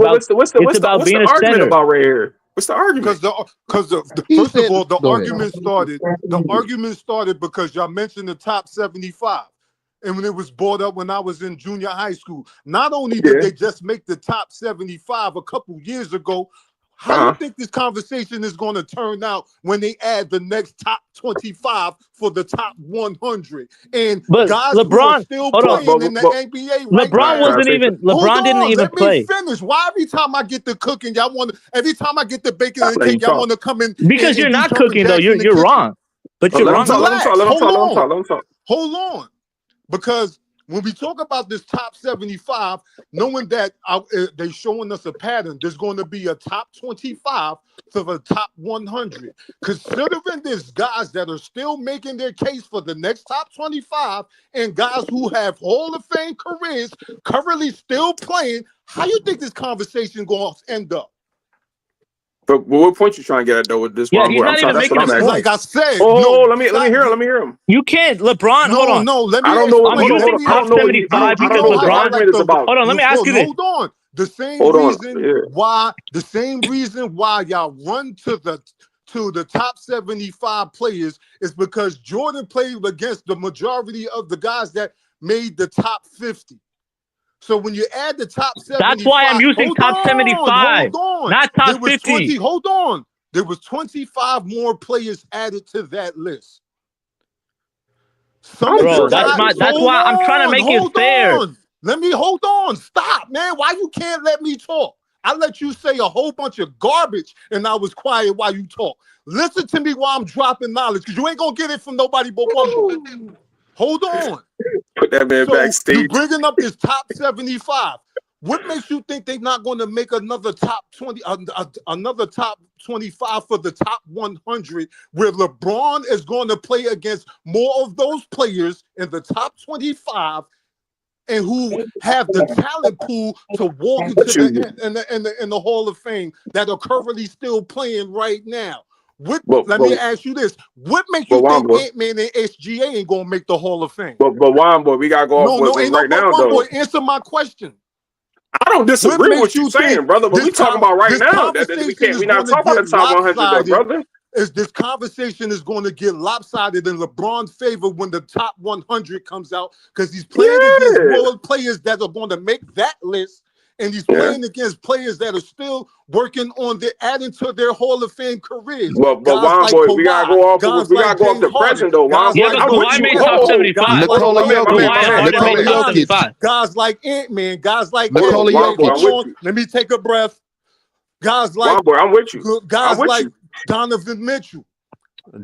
about being a center. About right here? What's the argument? Because first of all, the argument started because y'all mentioned the top 75. And when it was brought up when I was in junior high school, not only did they just make the top 75 a couple years ago, how do you think this conversation is going to turn out when they add the next top 25 for the top 100? And guys LeBron are still playing in the NBA. LeBron didn't even play. Let me finish. Why every time I get the cooking, every time I get the bacon and cake, y'all want to come in? Because you're not cooking though. You're wrong. But you're wrong. Let him talk. Hold on. Because when we talk about this top 75, knowing that they're showing us a pattern, there's going to be a top 25 to the top 100. Considering there's guys that are still making their case for the next top 25 and guys who have Hall of Fame careers currently still playing, how you think this conversation going to end up? But what point you trying to get at though with this? Yeah, he's I'm not even that's making what a I'm point. asking. Like I said, Oh, let me hear him. You can't, LeBron. Hold on. No. Let me. I don't know. I'm Hold using on. I top don't know. 75 I because don't know what the LeBron. argument is about. Hold on, let me ask you this. Hold on. The same reason why y'all run to the top 75 players is because Jordan played against the majority of the guys that made the top 50. So when you add the top 75, that's why I'm using top 75, hold on. not top There was 50. Hold on. There was 25 more players added to that list. Bro, that's why I'm trying to make it fair. Hold on. Stop, man. Why you can't let me talk? I let you say a whole bunch of garbage and I was quiet while you talk. Listen to me while I'm dropping knowledge because you ain't going to get it from nobody but one boy. Hold on. Put that man backstage. You're bringing up this top 75. What makes you think they're not going to make another top 20, another top 25 for the top 100, where LeBron is going to play against more of those players in the top 25, and who have the talent pool to walk into the Hall of Fame that are currently still playing right now? Let me ask you this: what makes you think Ant-Man and SGA ain't gonna make the Hall of Fame? But Juan boy, we gotta go off ain't right no now though. Boy, answer my question. I don't disagree with what you're saying, brother. But we talking about right now. We not talking about the top 100, though, brother. This conversation is going to get lopsided in LeBron's favor when the top 100 comes out because he's playing against more players that are going to make that list. And he's playing against players that are still working on adding to their Hall of Fame careers. But Juan boy, we gotta go off the present though. Juan boy, but Kawhi made top 75. Guys like Ant-Man, guys like Nikola Jokic. Let me take a breath. Guys like Juan boy, I'm with you. Guys like Donovan Mitchell.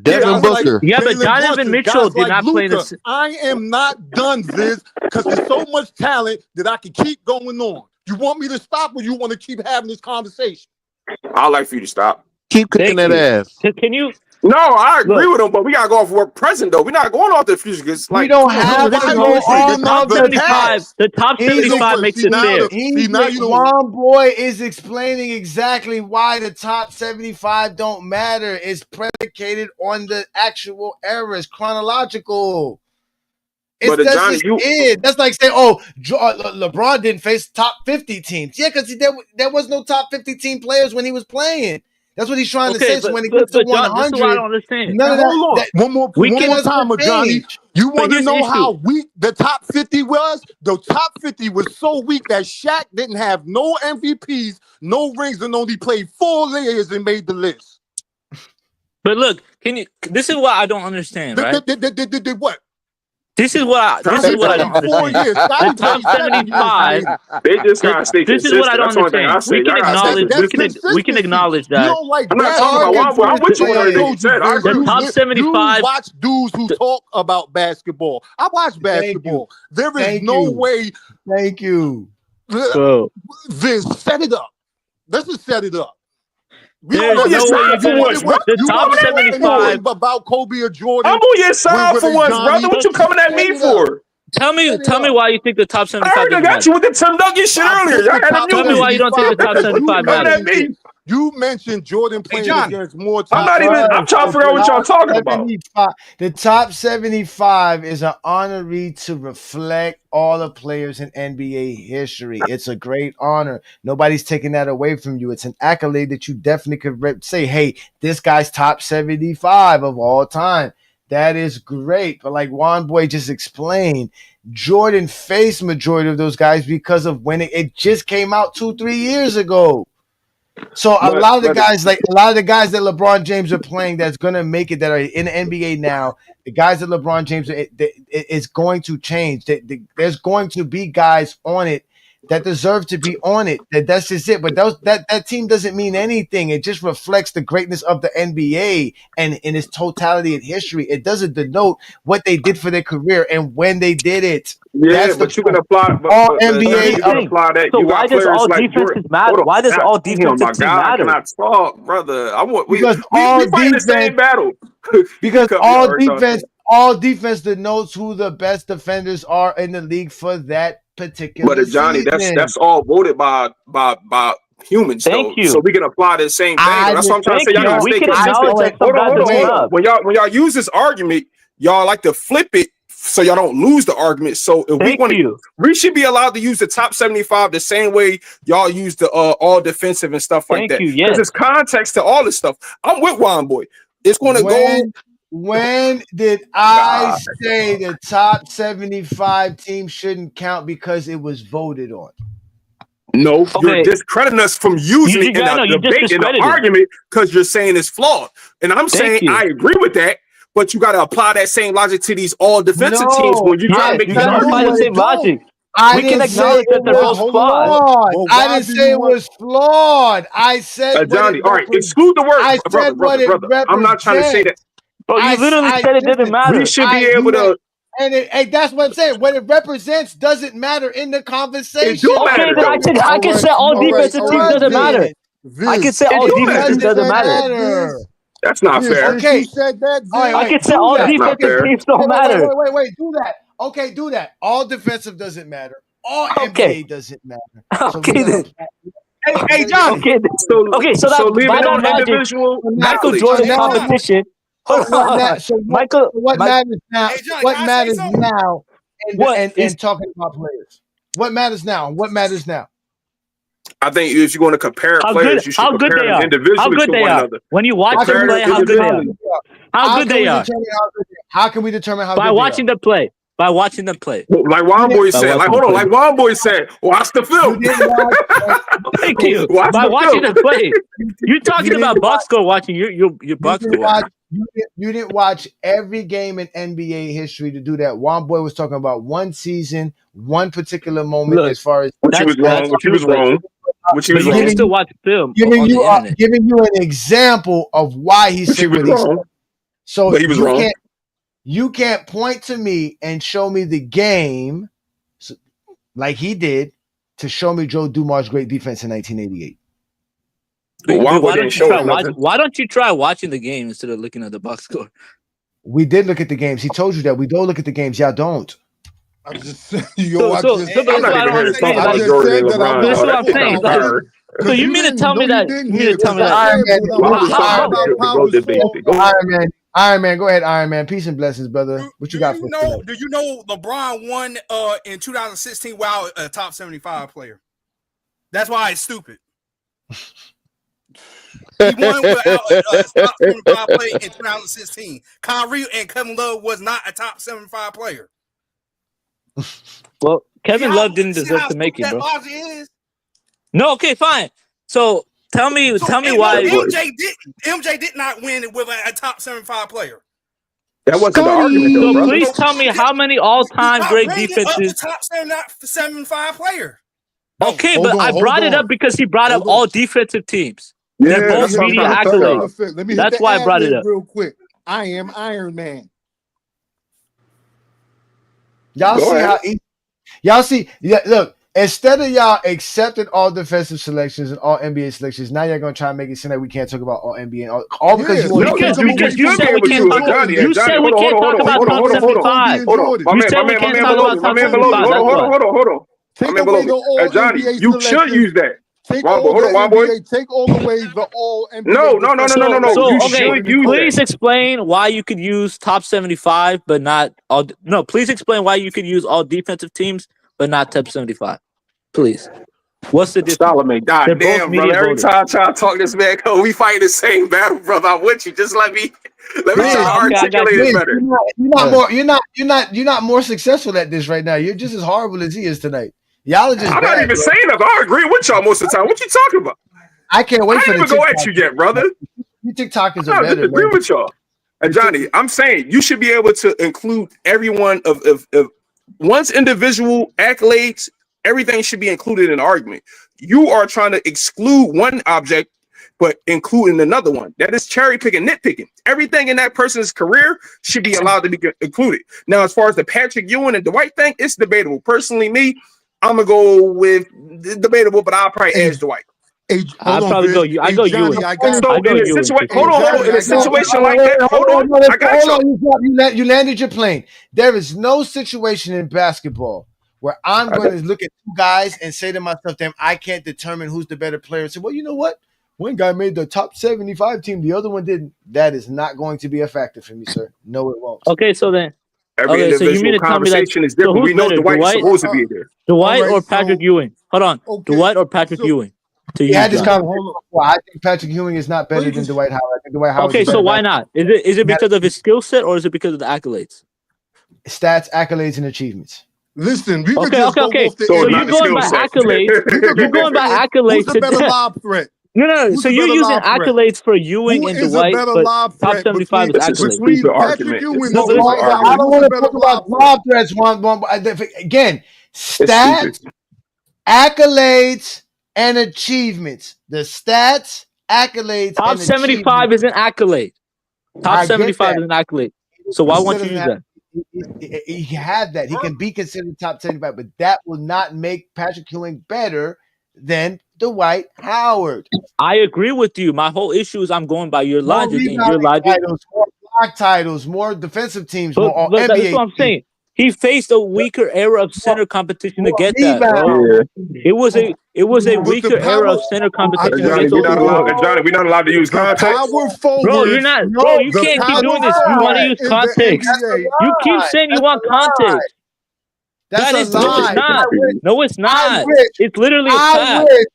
Devin Booker. But Donovan Mitchell did not play this. I am not done, Viz, because there's so much talent that I can keep going on. You want me to stop or you want to keep having this conversation? I'd like for you to stop. Keep kicking that ass. Can you? No, I agree with him, but we gotta go off work present though. We're not going off the future. We don't have to go off the top 75 makes it fair. Juan boy is explaining exactly why the top 75 don't matter. It's predicated on the actual eras, chronological. That's like saying, LeBron didn't face top 50 teams. Yeah, because there was no top 50 team players when he was playing. That's what he's trying to say. So when it gets to 100, this is what I don't understand. Hold on. One more time, Ajani. You want to know how weak the top 50 was? The top 50 was so weak that Shaq didn't have no MVPs, no rings, and only played 4 layers and made the list. But look, this is what I don't understand, right? What? This is what I don't understand. The top 75. They just gotta stay This is what I don't understand. We can acknowledge that. You don't like I'm not talking about I'm with you on everything you said. The top 75. You watch dudes who talk about basketball. I watch basketball. There is no way. Thank you. Vince, set it up. Let's just set it up. There's no way the top 75 about Kobe or Jordan. I'm on your side for once, brother. What you coming at me for? Tell me why you think the top 75. I already got you with the Tim Duncan shit earlier. Tell me why you don't think the top 75 matters. You mentioned Jordan playing against more top. I'm trying to figure out what y'all talking about. The top 75 is an honoree to reflect all the players in NBA history. It's a great honor. Nobody's taking that away from you. It's an accolade that you definitely could say, hey, this guy's top 75 of all time. That is great. But like Juan Boy just explained, Jordan faced majority of those guys because of when it just came out 2-3 years ago. So a lot of the guys that LeBron James are playing that's going to make it, that are in the NBA now, the guys that LeBron James is going to change. There's going to be guys on it that deserve to be on it. That's just it. But that team doesn't mean anything. It just reflects the greatness of the NBA and in its totality in history. It doesn't denote what they did for their career and when they did it. Yeah, but you can apply all NBA. You can apply that. So why does all defenses matter? Why does all defensive teams matter? I cannot talk, brother. We fighting the same battle. Because all defense denotes who the best defenders are in the league for that particular But Johnny, season. that's all voted by humans, though. you. So we can apply the same thing. That's what I'm trying to say. Y'all gotta stay consistent. Hold on. When y'all use this argument, y'all like to flip it so y'all don't lose the argument. So if we should be allowed to use the top 75 the same way y'all use the all defensive and stuff like that. Because there's context to all this stuff. I'm with Juan Boy. It's going to go. When did I say the top 75 team shouldn't count because it was voted on? No, you're discrediting us from using it in a debate, in an argument, because you're saying it's flawed. And I'm saying I agree with that, but you got to apply that same logic to these all defensive teams when you try to make these arguments. The same logic. I didn't say it was flawed. I didn't say it was flawed. I said Johnny, all right, exclude the word. I said what it represents. I'm not trying to say that. Bro, you literally said it didn't matter. We should be able to. And that's what I'm saying. What it represents doesn't matter in the conversation. It do matter. Then I can say all defensive teams doesn't matter. I can say all defensive teams doesn't matter. That's not fair. Okay, you said that. I can say all defensive teams don't matter. Wait. Do that. Okay, do that. All defensive doesn't matter. All NBA doesn't matter. Okay, then. Hey, Johnny. So by that logic, Michael Jordan competition. What matters now? What matters now? And talking about players. What matters now? What matters now? I think if you're going to compare players, you should compare them individually to one another. When you watch them play, how good they are. How good they are. How can we determine how good by watching them play? By watching them play. Like Juan Boy said. Like Juan Boy said, watch the film. Thank you. By watching them play. You're talking about box score watching. You're box score watching. You didn't watch every game in NBA history to do that. Juan Boy was talking about one season, one particular moment. As far as which was wrong. Which you can still watch film. Giving you an example of why he said what he said. So but he was wrong. You can't point to me and show me the game like he did to show me Joe Dumars' great defense in 1988. Why don't you try watching the game instead of looking at the box score? We did look at the games. He told you that. We don't look at the games. Y'all don't. I'm just saying. That's what I'm saying. So you mean to tell me that? Iron Man, go ahead, Iron Man. Peace and blessings, brother. What you got for us? Do you know LeBron won in 2016 while a top 75 player? That's why it's stupid. He won with a top 75 player in 2016. Kyrie and Kevin Love was not a top 75 player. Well, Kevin Love didn't deserve to make it, bro. No, okay, fine. So tell me why MJ did not win it with a top 75 player. That wasn't the argument, though, so please tell me how many all-time great defenses. Top 75 player. Okay, but I brought it up because he brought up all defensive teams. Yeah, they're both media accolades. That's why I brought it up real quick. I am Iron Man. Y'all see how y'all see? Yeah, look. Instead of y'all accepting all defensive selections and all NBA selections, now you're gonna try and make it seem like we can't talk about all NBA and all because you want because you said we can't talk about you said we can't talk about top 75. You said we can't talk about top 75. Hold on. Johnny, you should use that. Take all the way the all NBA. No. You should use please explain why you could use top 75, but not all. No, please explain why you could use all defensive teams, but not top 75. Please. What's the difference? Solomon, goddamn, brother. Every time I try to talk this man, we fight the same battle, brother. I'm with you. Just let me try to articulate it better. You're not more successful at this right now. You're just as horrible as he is tonight. Y'all are just I'm not even saying that. I agree with y'all most of the time. What you talking about? I can't wait for the TikTok. I didn't even go at you yet, brother. You TikTokers are better. I agree with y'all. And Johnny, I'm saying you should be able to include everyone of one's individual accolades. Everything should be included in the argument. You are trying to exclude one object, but including another one. That is cherry picking, nitpicking. Everything in that person's career should be allowed to be included. Now, as far as the Patrick Ewing and Dwight thing, it's debatable. Personally, me, I'm gonna go with debatable, but I'll probably edge Dwight. I'll probably go you. I go you. Hold on. In a situation like that, hold on. I got you. You landed your plane. There is no situation in basketball where I'm going to look at two guys and say to myself, damn, I can't determine who's the better player. And say, well, you know what? One guy made the top 75 team, the other one didn't. That is not going to be a factor for me, sir. No, it won't. Okay, so then. Every Okay, so you mean individual to tell me that? conversation is So different. who's We know better, Dwight is Dwight? supposed to be there. Dwight right, or Patrick so- Ewing? Hold on. Okay, Dwight or Patrick Ewing? To We you, had this John. conversation before. I think Patrick Ewing is not better than Dwight Howard. I think Dwight Howard. Okay, so why not? Is it because of his skill set or is it because of the accolades? Stats, accolades, and achievements. Listen, we could Okay, just okay. go off the So NBA. you're going by accolades. You're going by Who's accolades. the better lob threat? No. Who's So the you're better using lob threat? accolades for Ewing Who and is a Dwight, better but lob top threat 75 is accolades. between Patrick Ewing and No, Dwight I Howard? don't Who's want the to better talk about lob threat? lob threats. Again, stats, accolades, and achievements. The stats, accolades, Top and 75 is an accolade. Top 75 is an accolade. So why won't you use that? He had that. He can be considered top 75, but that will not make Patrick Ewing better than Dwight Howard. I agree with you. My whole issue is I'm going by your More logic, and your rebounding logic. titles, more block titles, more defensive teams, But more that's NBA what I'm saying. He faced a weaker era of center competition to get that, bro. rebound. It was a weaker era of center competition to get Johnny, those awards. we're not allowed to use The context. power forward. Bro, you're not. Bro, you the can't keep power doing this. You want to use forward in the context. NBA. You keep saying you want context. That's That a is no, it's lie. not. No, it's not. wish- It's literally a I fact. wish.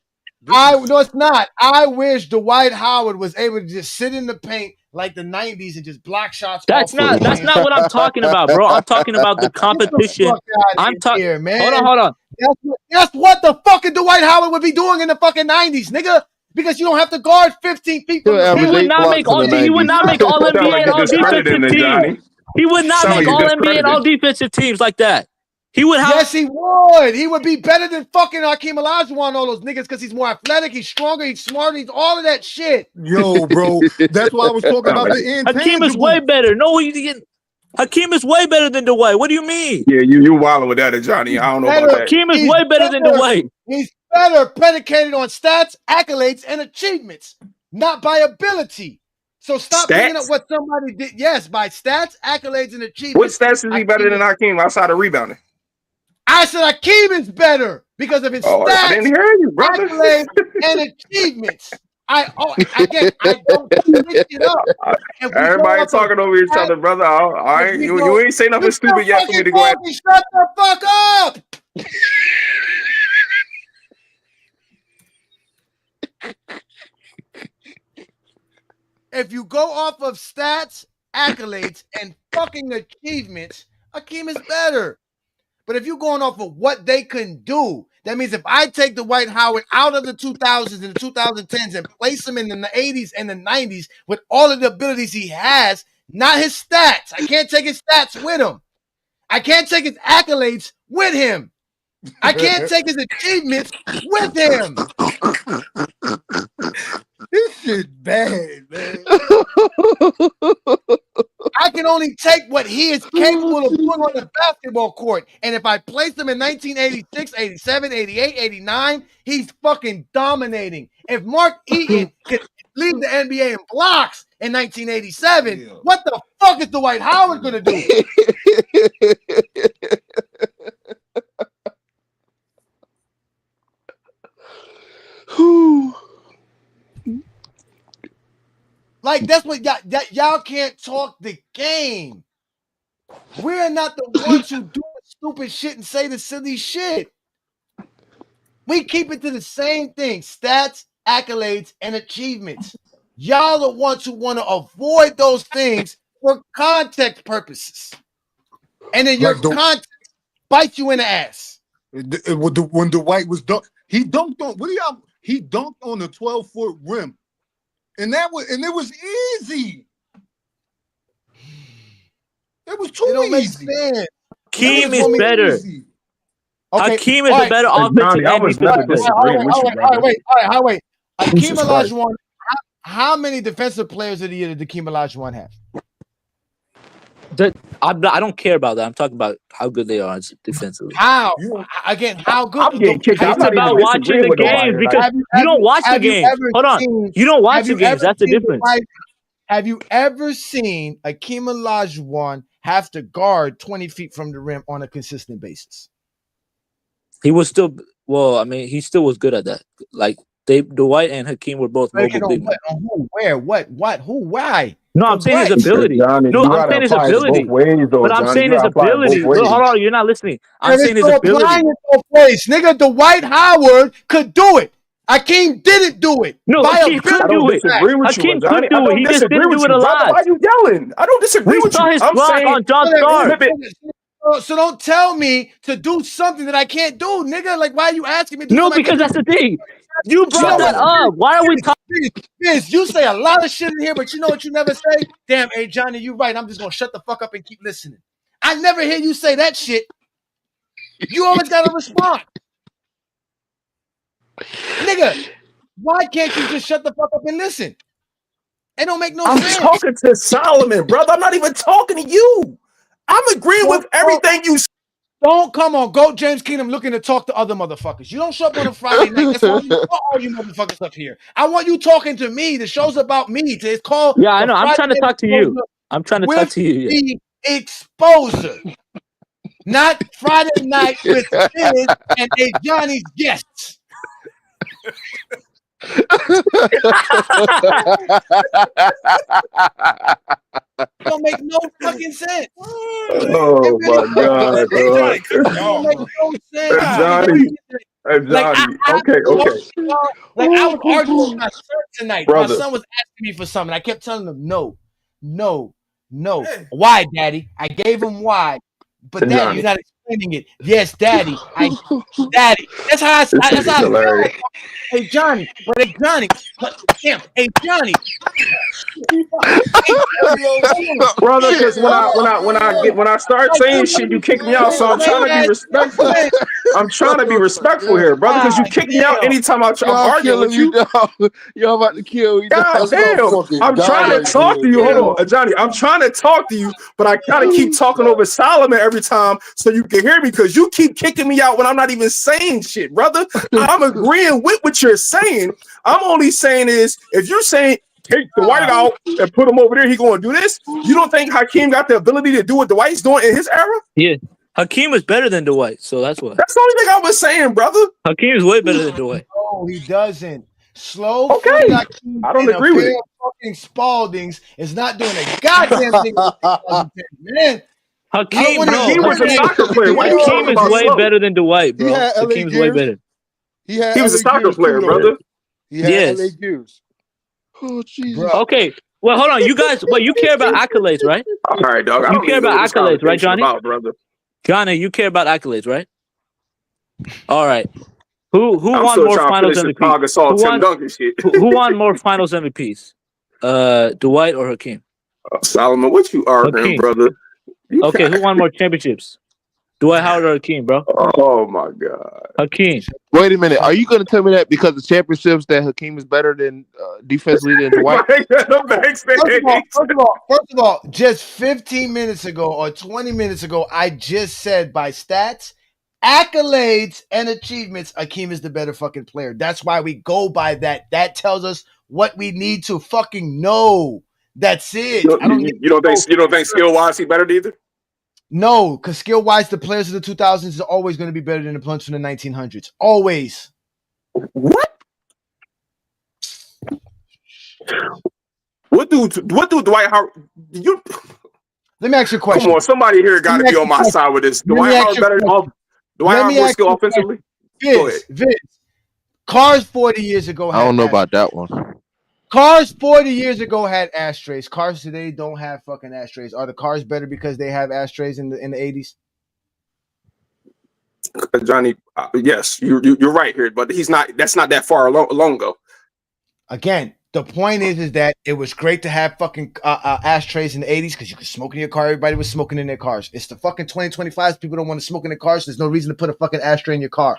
No, it's not. I wish Dwight Howard was able to just sit in the paint like the 90s and just block shots. That's not what I'm talking about, bro. I'm talking about the competition. I'm talking here, man. Hold on. That's what the fucking Dwight Howard would be doing in the fucking 90s, nigga. Because you don't have to guard 15 feet from the He would not make all NBA and all defensive teams. He would not make all NBA and all defensive teams like that. He would have. Yes, he would. He would be better than fucking Hakeem Olajuwon, all those niggas, because he's more athletic, he's stronger, he's smarter, he's all of that shit. Yo, bro, that's why I was talking about the intangible. Hakeem is way better. No, Hakeem is way better than Dwight. What do you mean? Yeah, you wilding with that, Johnny. I don't know about that. Hakeem is way better than Dwight. He's better predicated on stats, accolades, and achievements, not by ability. So stop bringing up what somebody did. Yes, by stats, accolades, and achievements. What stats is he better than Hakeem outside of rebounding? I said Hakeem is better because of his stats, I didn't hear you, brother. accolades, and achievements. I don't switch it up. Everybody talking over each other, brother. You ain't say nothing stupid yet for me to go ahead. Shut the fuck up. If you go off of stats, accolades, and fucking achievements, Hakeem is better. But if you're going off of what they can do, that means if I take Dwight Howard out of the 2000s and the 2010s and place him in the 80s and the 90s with all of the abilities he has, not his stats. I can't take his stats with him. I can't take his accolades with him. I can't take his achievements with him. This shit bad, man. I can only take what he is capable of doing on the basketball court. And if I place him in 1986, 87, 88, 89, he's fucking dominating. If Mark Eaton could lead the NBA in blocks in 1987, what the fuck is Dwight Howard going to do? Like, that's what y'all can't talk the game. We're not the ones who do the stupid shit and say the silly shit. We keep it to the same thing: stats, accolades, and achievements. Y'all the ones who want to avoid those things for context purposes. And then your context bites you in the ass. When Dwight was dunked, he dunked on he dunked on the 12-foot rim. And it was easy. It was too easy. Hakeem is better. Okay. Hakeem is a better offensive and defensive player. Wait. Hakeem Olajuwon, how many defensive players of the year did Hakeem Olajuwon have? I don't care about that. I'm talking about how good they are defensively. How? Again, how good? I'm getting kicked out. It's about watching the games because you don't watch the games. Hold on. You don't watch the games. That's the difference. Have you ever seen Hakeem Olajuwon have to guard 20 feet from the rim on a consistent basis? He was still he still was good at that. Like Dwight and Hakeem were both mobile big men. On who? Where? What? Who? Why? No, I'm saying his ability. Johnny, No, you I'm gotta saying his apply it both ability. ways, though, But I'm Johnny. saying You his gotta apply it both ability. ways. Look, hold on, you're not listening. I'm And saying it's his applying ability. it both ways, nigga. Dwight Howard could do it. Hakeem didn't do it. No, By Hakeem could I don't do it. disagree with you, Hakeem Johnny. could I do it. don't He just disagree didn't do with it you, a brother. lot. Why are you yelling? I don't disagree We with saw you. his I'm block saying on John Starr. So don't tell me to do something that I can't do, nigga. Like, why are you asking me to do No, something I because can't that's do? the thing. You brought that up. Why are we talking? Biz, you say a lot of shit in here, but you know what you never say? Damn, hey, Johnny, you right. I'm just going to shut the fuck up and keep listening. I never hear you say that shit. You always got to respond. Nigga, why can't you just shut the fuck up and listen? It don't make no sense. I'm talking to Solomon, brother. I'm not even talking to you. I'm agreeing with everything you said. Don't come on, go James Kingdom looking to talk to other motherfuckers. You don't show up on a Friday night. That's why you put all you motherfuckers up here. I want you talking to me. The show's about me. It's called Yeah, I the know. I'm Friday trying to Night talk to you. Exposure I'm trying to talk with to you. Yeah. the exposer. Not Friday night with Biz and a Johnny's guests. Don't make no fucking sense. Oh really my God, dog. Don't make no sense. Johnny. Johnny. Okay. Like I was arguing with my son tonight. Brother. My son was asking me for something. I kept telling him no. Why, Daddy? I gave him why. But Daddy, Johnny. you're not explaining it. Yes, Daddy. Daddy. That's how I feel. Hey Johnny. But hey Johnny. But damn. Hey Johnny. Brother, because when I start saying shit, you kick me out. So I'm trying to be respectful. I'm trying to be respectful here, brother, because you kick me out anytime I'm arguing with you. Y'all about to kill me. God damn. I'm trying to talk to you. Hold on, Johnny. I'm trying to talk to you, but I kind of keep talking over Solomon every time so you can hear me because you keep kicking me out when I'm not even saying shit, brother. I'm agreeing with what you're saying. I'm only saying is if you're saying take Dwight out and put him over there, he going to do this. You don't think Hakeem got the ability to do what Dwight's doing in his era? Yeah. Hakeem is better than Dwight, so that's why. That's the only thing I was saying, brother. Hakeem is way better than Dwight. No, he doesn't. Slow-footed Hakeem I don't in agree a with pair it. of fucking Spaldings is not doing a goddamn thing in 2010, man. Hakeem was a soccer player. What are you Hakeem talking is about? way better than Dwight, bro. He had LA Hakeem's way gears. better. He had He was a LA soccer gears player, too, brother. He had Yes. LA gears. Oh Jesus. Okay. Well, hold on. You guys, you care about accolades, right? All right, dog. You care about accolades, right, Johnny? Brother. Johnny, you care about accolades, right? All right. Who I'm won still more trying to finals finish MVPs? this Pau Gasol, Tim Duncan shit. Who won more finals MVPs? Dwight or Hakeem? Solomon, what you arguing, Hakeem. brother? Okay, who won more championships? Dwight Howard or Hakeem, bro? Oh my God. Hakeem. Wait a minute. Are you going to tell me that because the championships that Hakeem is better than defensively than Dwight? First of all, just 15 minutes ago or 20 minutes ago, I just said by stats, accolades, and achievements, Hakeem is the better fucking player. That's why we go by that. That tells us what we need to fucking know. That's it. You don't think skill wise he better either? No, because skill wise, the players of the 2000s are always going to be better than the players from the 1900s. Always. What? What do Dwight Howard? Let me ask you a question. Come on, somebody here got to be on my side with this. Dwight Howard better. Dwight Howard more skill offensively. Vince, cars 40 years ago. I don't know about that one. Cars 40 years ago had ashtrays. Cars today don't have fucking ashtrays. Are the cars better because they have ashtrays in the 80s? Johnny, yes, you're right here, but he's not. That's not that far long ago. Again, the point is that it was great to have fucking ashtrays in the 80s because you could smoke in your car. Everybody was smoking in their cars. It's the fucking 2025s. People don't want to smoke in their cars. There's no reason to put a fucking ashtray in your car.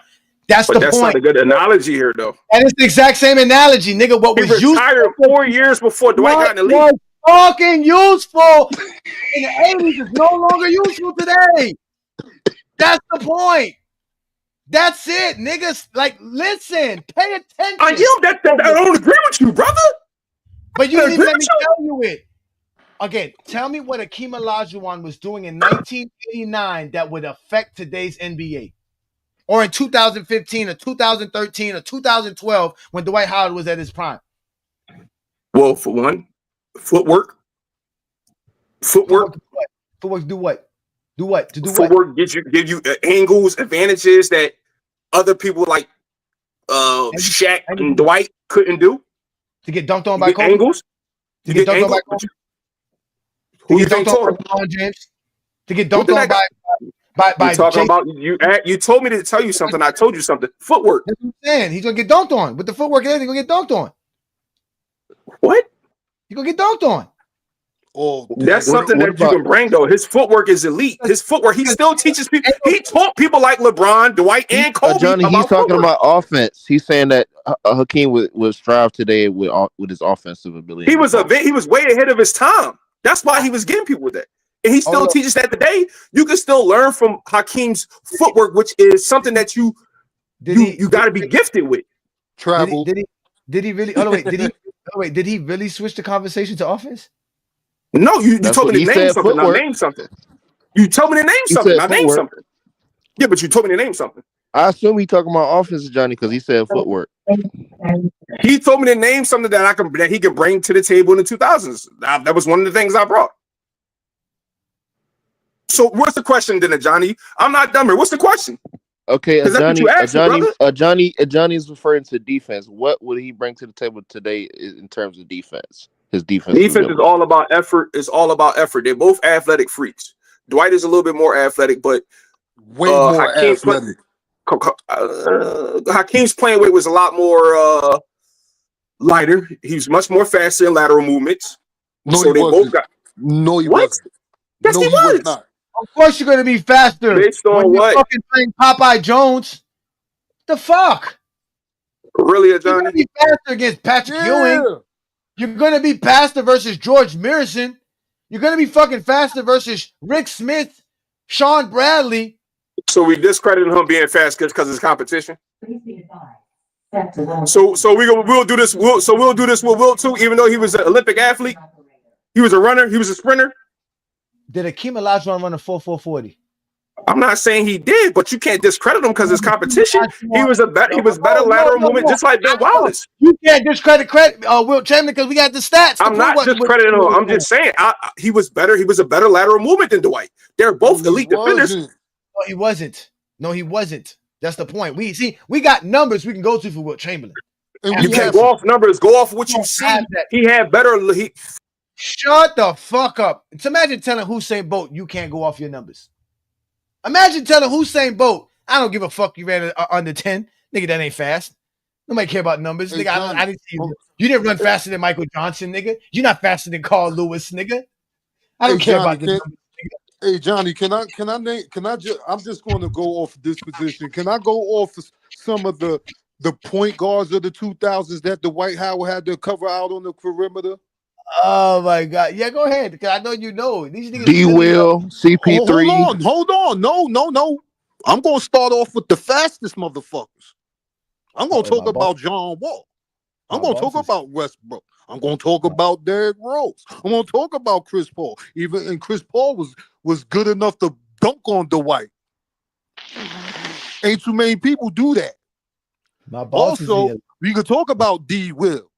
That's the point. That's not a good analogy here, though. And it's the exact same analogy, nigga. What was useful? He retired 4 years before Dwight got in the league. Was fucking useful in the 80s is no longer useful today. That's the point. That's it, niggas. Like, listen, pay attention. I don't agree with you, brother. But you didn't even let me tell you it. Again, tell me what Hakeem Olajuwon was doing in 1989 that would affect today's NBA. or in 2015 or 2013 or 2012 when Dwight Howard was at his prime? Well, for one, footwork. Footwork. Footwork do what? Do what? To do footwork what? give you angles, advantages that other people like Shaq and Dwight couldn't do. To get dunked on by Kobe? Angles. To get dunked on by Kobe? Who you think taller? LeBron James? To get dunked on by you talking Jason? about you told me to tell you something. I told you something. Footwork. That's what I'm saying. He's gonna get dunked on. With the footwork and everything, he's gonna get dunked on. What? He's gonna get dunked on. Oh, that's something that you can bring though. His footwork is elite. His footwork, he still teaches people. He taught people like LeBron, Dwight, and Kobe. Johnny, he's talking about offense. He's saying that Hakeem would strive today with his offensive ability. He was way ahead of his time. That's why he was getting people with that. And he still teaches that today. You can still learn from Hakeem's footwork, which is something that you got to be gifted with. Travel. Did he really? Oh wait, did he really switch the conversation to offense? No, you told me to name something. I named something. You told me to name something. I named something. Yeah, but you told me to name something. I assume he talking about offense, Johnny, because he said footwork. He told me to name something that he can bring to the table in the 2000s. That was one of the things I brought. So what's the question then, Johnny? I'm not dumber. What's the question? Okay, Johnny's referring to defense. What would he bring to the table today in terms of defense? His defense. Defense is all about effort. It's all about effort. They're both athletic freaks. Dwight is a little bit more athletic, but way more athletic. Hakeem's playing weight was a lot more lighter. He's much more faster in lateral movements. No, so he wasn't. No, he wasn't. Yes, he was. Not. Of course, you're gonna be faster. Based on when what? You're fucking playing Popeye Jones. The fuck? Really, Johnny? You're gonna be faster against Patrick Ewing. You're gonna be faster versus George Mirison. You're gonna be fucking faster versus Rick Smith, Sean Bradley. So we discredited him being fast because it's competition. So we'll do this. We'll do this with Wilt too, even though he was an Olympic athlete. He was a runner. He was a sprinter. Did Akeem Olajuwon run a 4.40? I'm not saying he did, but you can't discredit him because it's competition. He was better lateral movement, just like Ben Wallace. You can't discredit Wilt Chamberlain because we got the stats. I'm not discrediting him. I'm just saying he was better. He was a better lateral movement than Dwight. They're both elite defenders. No, he wasn't. No, he wasn't. That's the point. We got numbers we can go to for Wilt Chamberlain. You can't go off numbers. Go off what you see. He had better. Shut the fuck up. So imagine telling Usain Bolt you can't go off your numbers. Imagine telling Usain Bolt, I don't give a fuck you ran under 10. Nigga, that ain't fast. Nobody care about numbers. Hey, nigga, I didn't see you. You didn't run faster than Michael Johnson, nigga. You're not faster than Carl Lewis, nigga. I don't care about the numbers, nigga. Hey, Johnny, I'm just going to go off this position. Can I go off some of the point guards of the 2000s that Dwight Howard had to cover out on the perimeter? Oh my God! Yeah, go ahead. Because I know you know these niggas. D-Will, CP3. Hold on. No. I'm gonna start off with the fastest motherfuckers. I'm gonna talk about John Wall. I'm gonna talk about Westbrook. I'm gonna talk about Derrick Rose. I'm gonna talk about Chris Paul. And Chris Paul was good enough to dunk on Dwight. Ain't too many people do that. Also, we could talk about D-Will.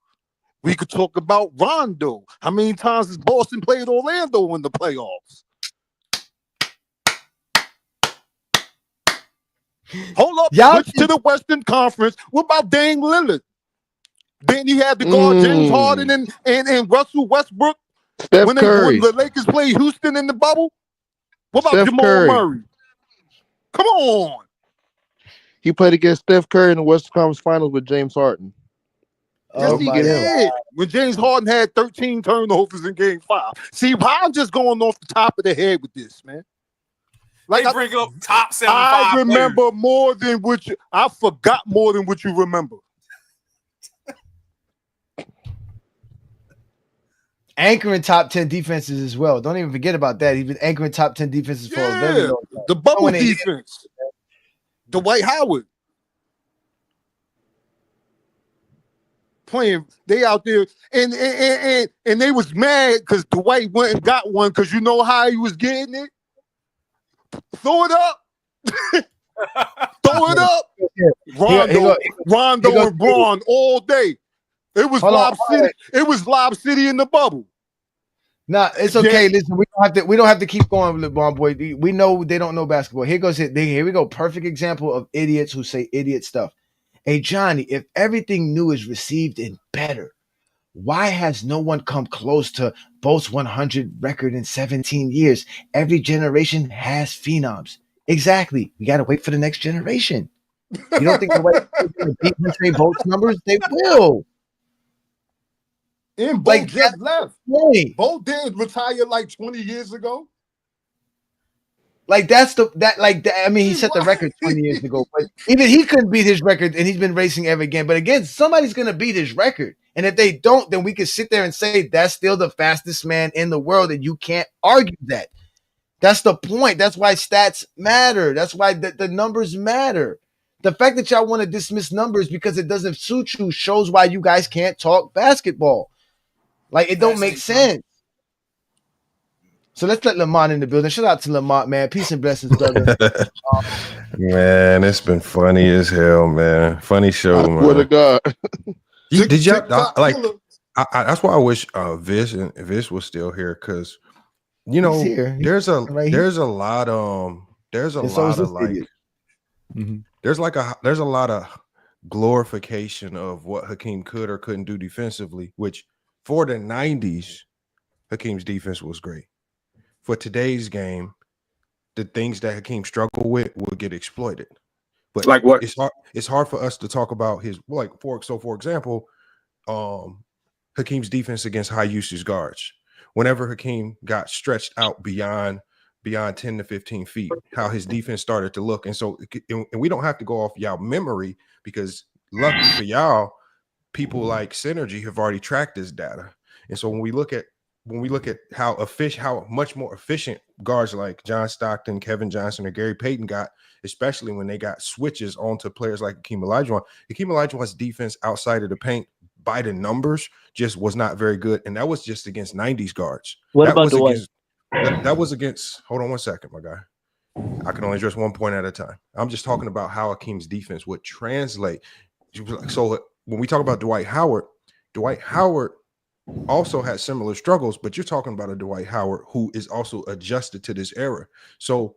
We could talk about Rondo. How many times has Boston played Orlando in the playoffs? Hold up. Switch to the Western Conference. What about Dame Lillard? Then he had to guard James Harden and Russell Westbrook when the Lakers played Houston in the bubble. What about Jamal Murray? Come on. He played against Steph Curry in the Western Conference Finals with James Harden. Yes, he did. When James Harden had 13 turnovers in Game 5. See, I'm just going off the top of the head with this, man. Like they bring up top 75. I remember more than I forgot more than what you remember. Anchoring top 10 defenses as well. Don't even forget about that. He's been anchoring top 10 defenses for a very long time. The bubble defense. Dwight Howard. Playing, they out there and they was mad because Dwight went and got one because you know how he was getting it. Throw it up. Throw it up. Rondo and Braun all day. It was Lob City. It was Lob City in the bubble. Nah, it's okay. Listen, we don't have to keep going, LeBron boy. We know they don't know basketball. Here we go. Perfect example of idiots who say idiot stuff. Hey Johnny, if everything new is received and better, why has no one come close to Bolt's 100 record in 17 years? Every generation has phenoms. Exactly. We got to wait for the next generation. You don't think the white people are going to beat Usain Bolt's numbers? They will. And Bolt just left. Bolt didn't retire like 20 years ago. Like I mean, he set the record 20 years ago, but even he couldn't beat his record, and he's been racing ever again. But again, somebody's gonna beat his record, and if they don't, then we can sit there and say that's still the fastest man in the world, and you can't argue that. That's the point. That's why stats matter. That's why the numbers matter. The fact that y'all want to dismiss numbers because it doesn't suit you shows why you guys can't talk basketball. Like it don't make sense. So let's let Lamont in the building. Shout out to Lamont, man. Peace and blessings, brother. Man, it's been funny as hell, man. Funny show, man. Swear to God. Did y'all like? That's why I wish Vish was still here, because there's a lot of glorification of what Hakeem could or couldn't do defensively, which for the 90s, Hakeem's defense was great. For today's game, the things that Hakeem struggled with will get exploited. But like what? It's hard for us to talk about his for example, Hakeem's defense against high usage guards. Whenever Hakeem got stretched out beyond 10 to 15 feet, how his defense started to look. And so and we don't have to go off y'all memory, because lucky for y'all, people like Synergy have already tracked this data. And so when we look at how much more efficient guards like John Stockton, Kevin Johnson, or Gary Payton got, especially when they got switches onto players like Hakeem Olajuwon. Hakeem Olajuwon's defense outside of the paint by the numbers just was not very good, and that was just against 90s guards. That was against. Hold on one second, my guy. I can only address one point at a time. I'm just talking about how Hakeem's defense would translate. So when we talk about Dwight Howard also had similar struggles, but you're talking about a Dwight Howard who is also adjusted to this era. So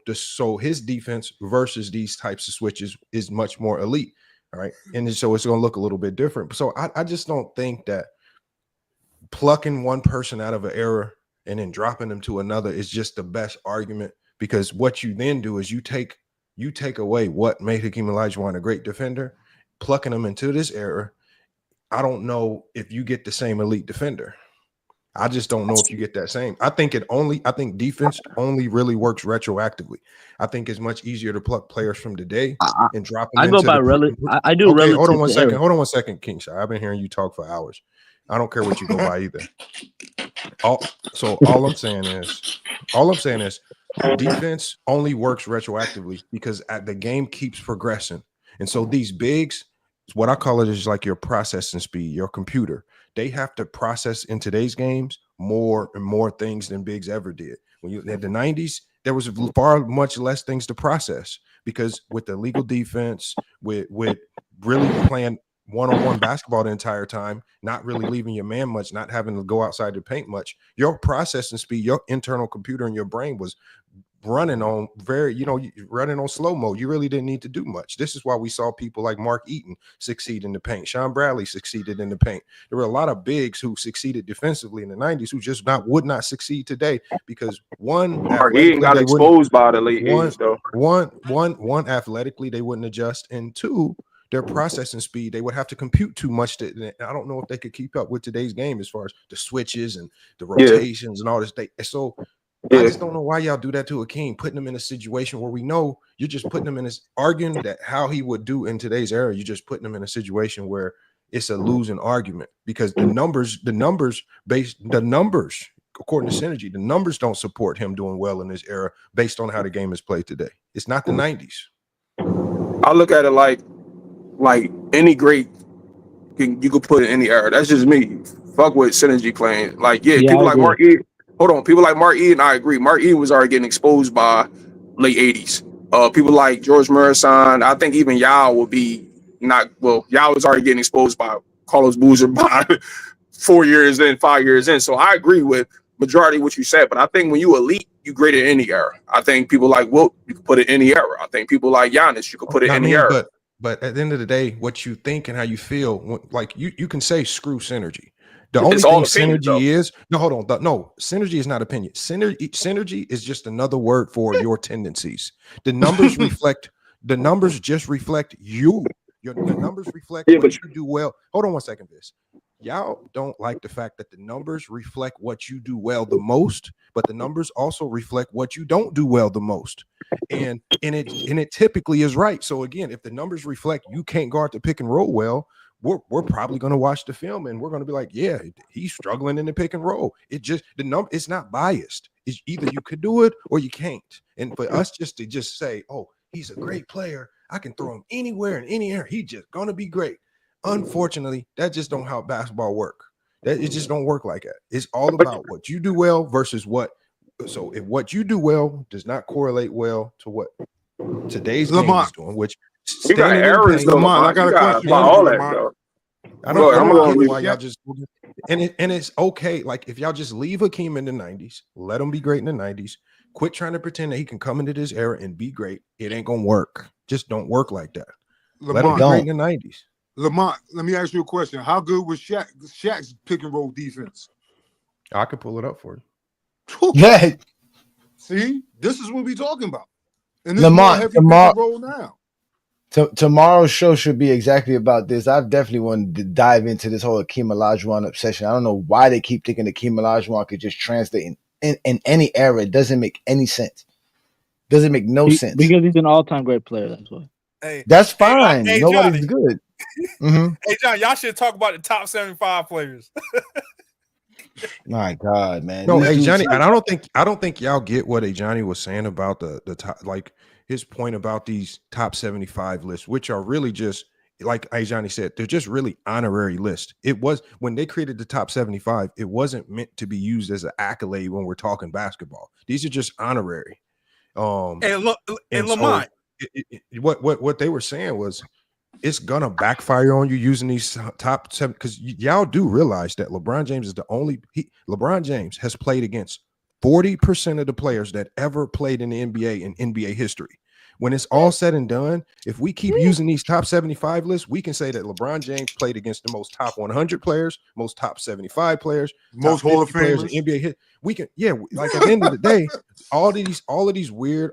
his defense versus these types of switches is much more elite. All right. And so it's going to look a little bit different. So I just don't think that plucking one person out of an era and then dropping them to another is just the best argument, because what you then do is you take away what made Hakeem Olajuwon a great defender, plucking them into this era. I don't know if you get the same elite defender. I just don't know if you get that same. I think defense only really works retroactively. I think it's much easier to pluck players from today and drop them. I do. Okay, hold on one second, King Shai. I've been hearing you talk for hours. I don't care what you go by either. All I'm saying is defense only works retroactively because the game keeps progressing. And so these bigs, what I call it is like your processing speed, your computer. They have to process in today's games more and more things than bigs ever did. When you in the 90s, there was far much less things to process, because with the legal defense, with really playing one-on-one basketball the entire time, not really leaving your man much, not having to go outside to paint much, your processing speed, your internal computer in your brain was running on running on slow mode. You really didn't need to do much. This is why we saw people like Mark Eaton succeed in the paint. Sean Bradley succeeded in the paint. There were a lot of bigs who succeeded defensively in the 90s who just would not succeed today, because Mark Eaton got exposed by the late 80s though. One athletically they wouldn't adjust, and two, their processing speed, they would have to compute too much. I don't know if they could keep up with today's game as far as the switches and the rotations and all this. I just don't know why y'all do that to Hakeem, putting him in a situation where we know you're just putting him in this, arguing that how he would do in today's era. You're just putting him in a situation where it's a losing argument, because the numbers, according to Synergy, the numbers don't support him doing well in this era based on how the game is played today. It's not the 90s. I look at it like any great you could put in any era. That's just me. Fuck what Synergy claimed. People like Mark Eaton. Hold on, people like Mark Eaton, I agree. Mark Eaton was already getting exposed by late 80s. People like George Murison. I think even Yao will be not. Well, Yao is already getting exposed by Carlos Boozer by 4 years in, 5 years in. So I agree with majority of what you said. But I think when you elite, you great in any era. I think people like Wilt, you can put it in any era. I think people like Giannis, you can put it in any era. But at the end of the day, what you think and how you feel, like you can say screw synergy. The only thing synergy is hold on. Synergy is not opinion. Synergy is just another word for your tendencies. The numbers just reflect you. The numbers reflect what you do well. Hold on one second, Viz. Y'all don't like the fact that the numbers reflect what you do well the most, but the numbers also reflect what you don't do well the most. And it typically is right. So again, if the numbers reflect you can't guard the pick and roll well, we're probably going to watch the film and we're going to be like, yeah, he's struggling in the pick and roll. It's not biased. It's either you could do it or you can't. And for us just to say, oh, he's a great player, I can throw him anywhere in any area, he's just going to be great. Unfortunately, that just don't how basketball work. That it just don't work like that. It's all about what you do well versus what. So if what you do well does not correlate well to what today's game is doing, which you got errors, Lamont. I got a question about all that, though. I don't get why y'all just and it's okay. Like if y'all just leave Hakeem in the 90s, let him be great in the 90s. Quit trying to pretend that he can come into this era and be great. It ain't gonna work. Just don't work like that. Let him be great in the 90s. Lamont, let me ask you a question. How good was Shaq's pick and roll defense? I could pull it up for you. Yeah. See, this is what we're talking about. And this more heavy pick and roll now. Tomorrow's show should be exactly about this. I've definitely wanted to dive into this whole Akeem Olajuwon obsession. I don't know why they keep thinking Akeem Olajuwon could just translate in any era. It doesn't make any sense. Doesn't make no sense. Because he's an all-time great player. That's why. Hey, that's fine. Nobody's good. Mm-hmm. Hey, John, y'all should talk about the top 75 players. My God, man. No, Ajani, and I don't think y'all get what Ajani was saying about the top, like his point about these top 75 lists, which are really just like Ajani said, they're just really honorary lists. It was when they created the top 75, it wasn't meant to be used as an accolade when we're talking basketball. These are just honorary. And Lamont, what they were saying was it's gonna backfire on you using these top 7 because y'all do realize that LeBron James is the only LeBron James has played against 40% of the players that ever played in the NBA in NBA history. When it's all said and done, if we keep using these top 75 lists, we can say that LeBron James played against the most top 100 players, most top 75 players, most Hall of Famers in NBA hit. We can, like at the end of the day, all of these weird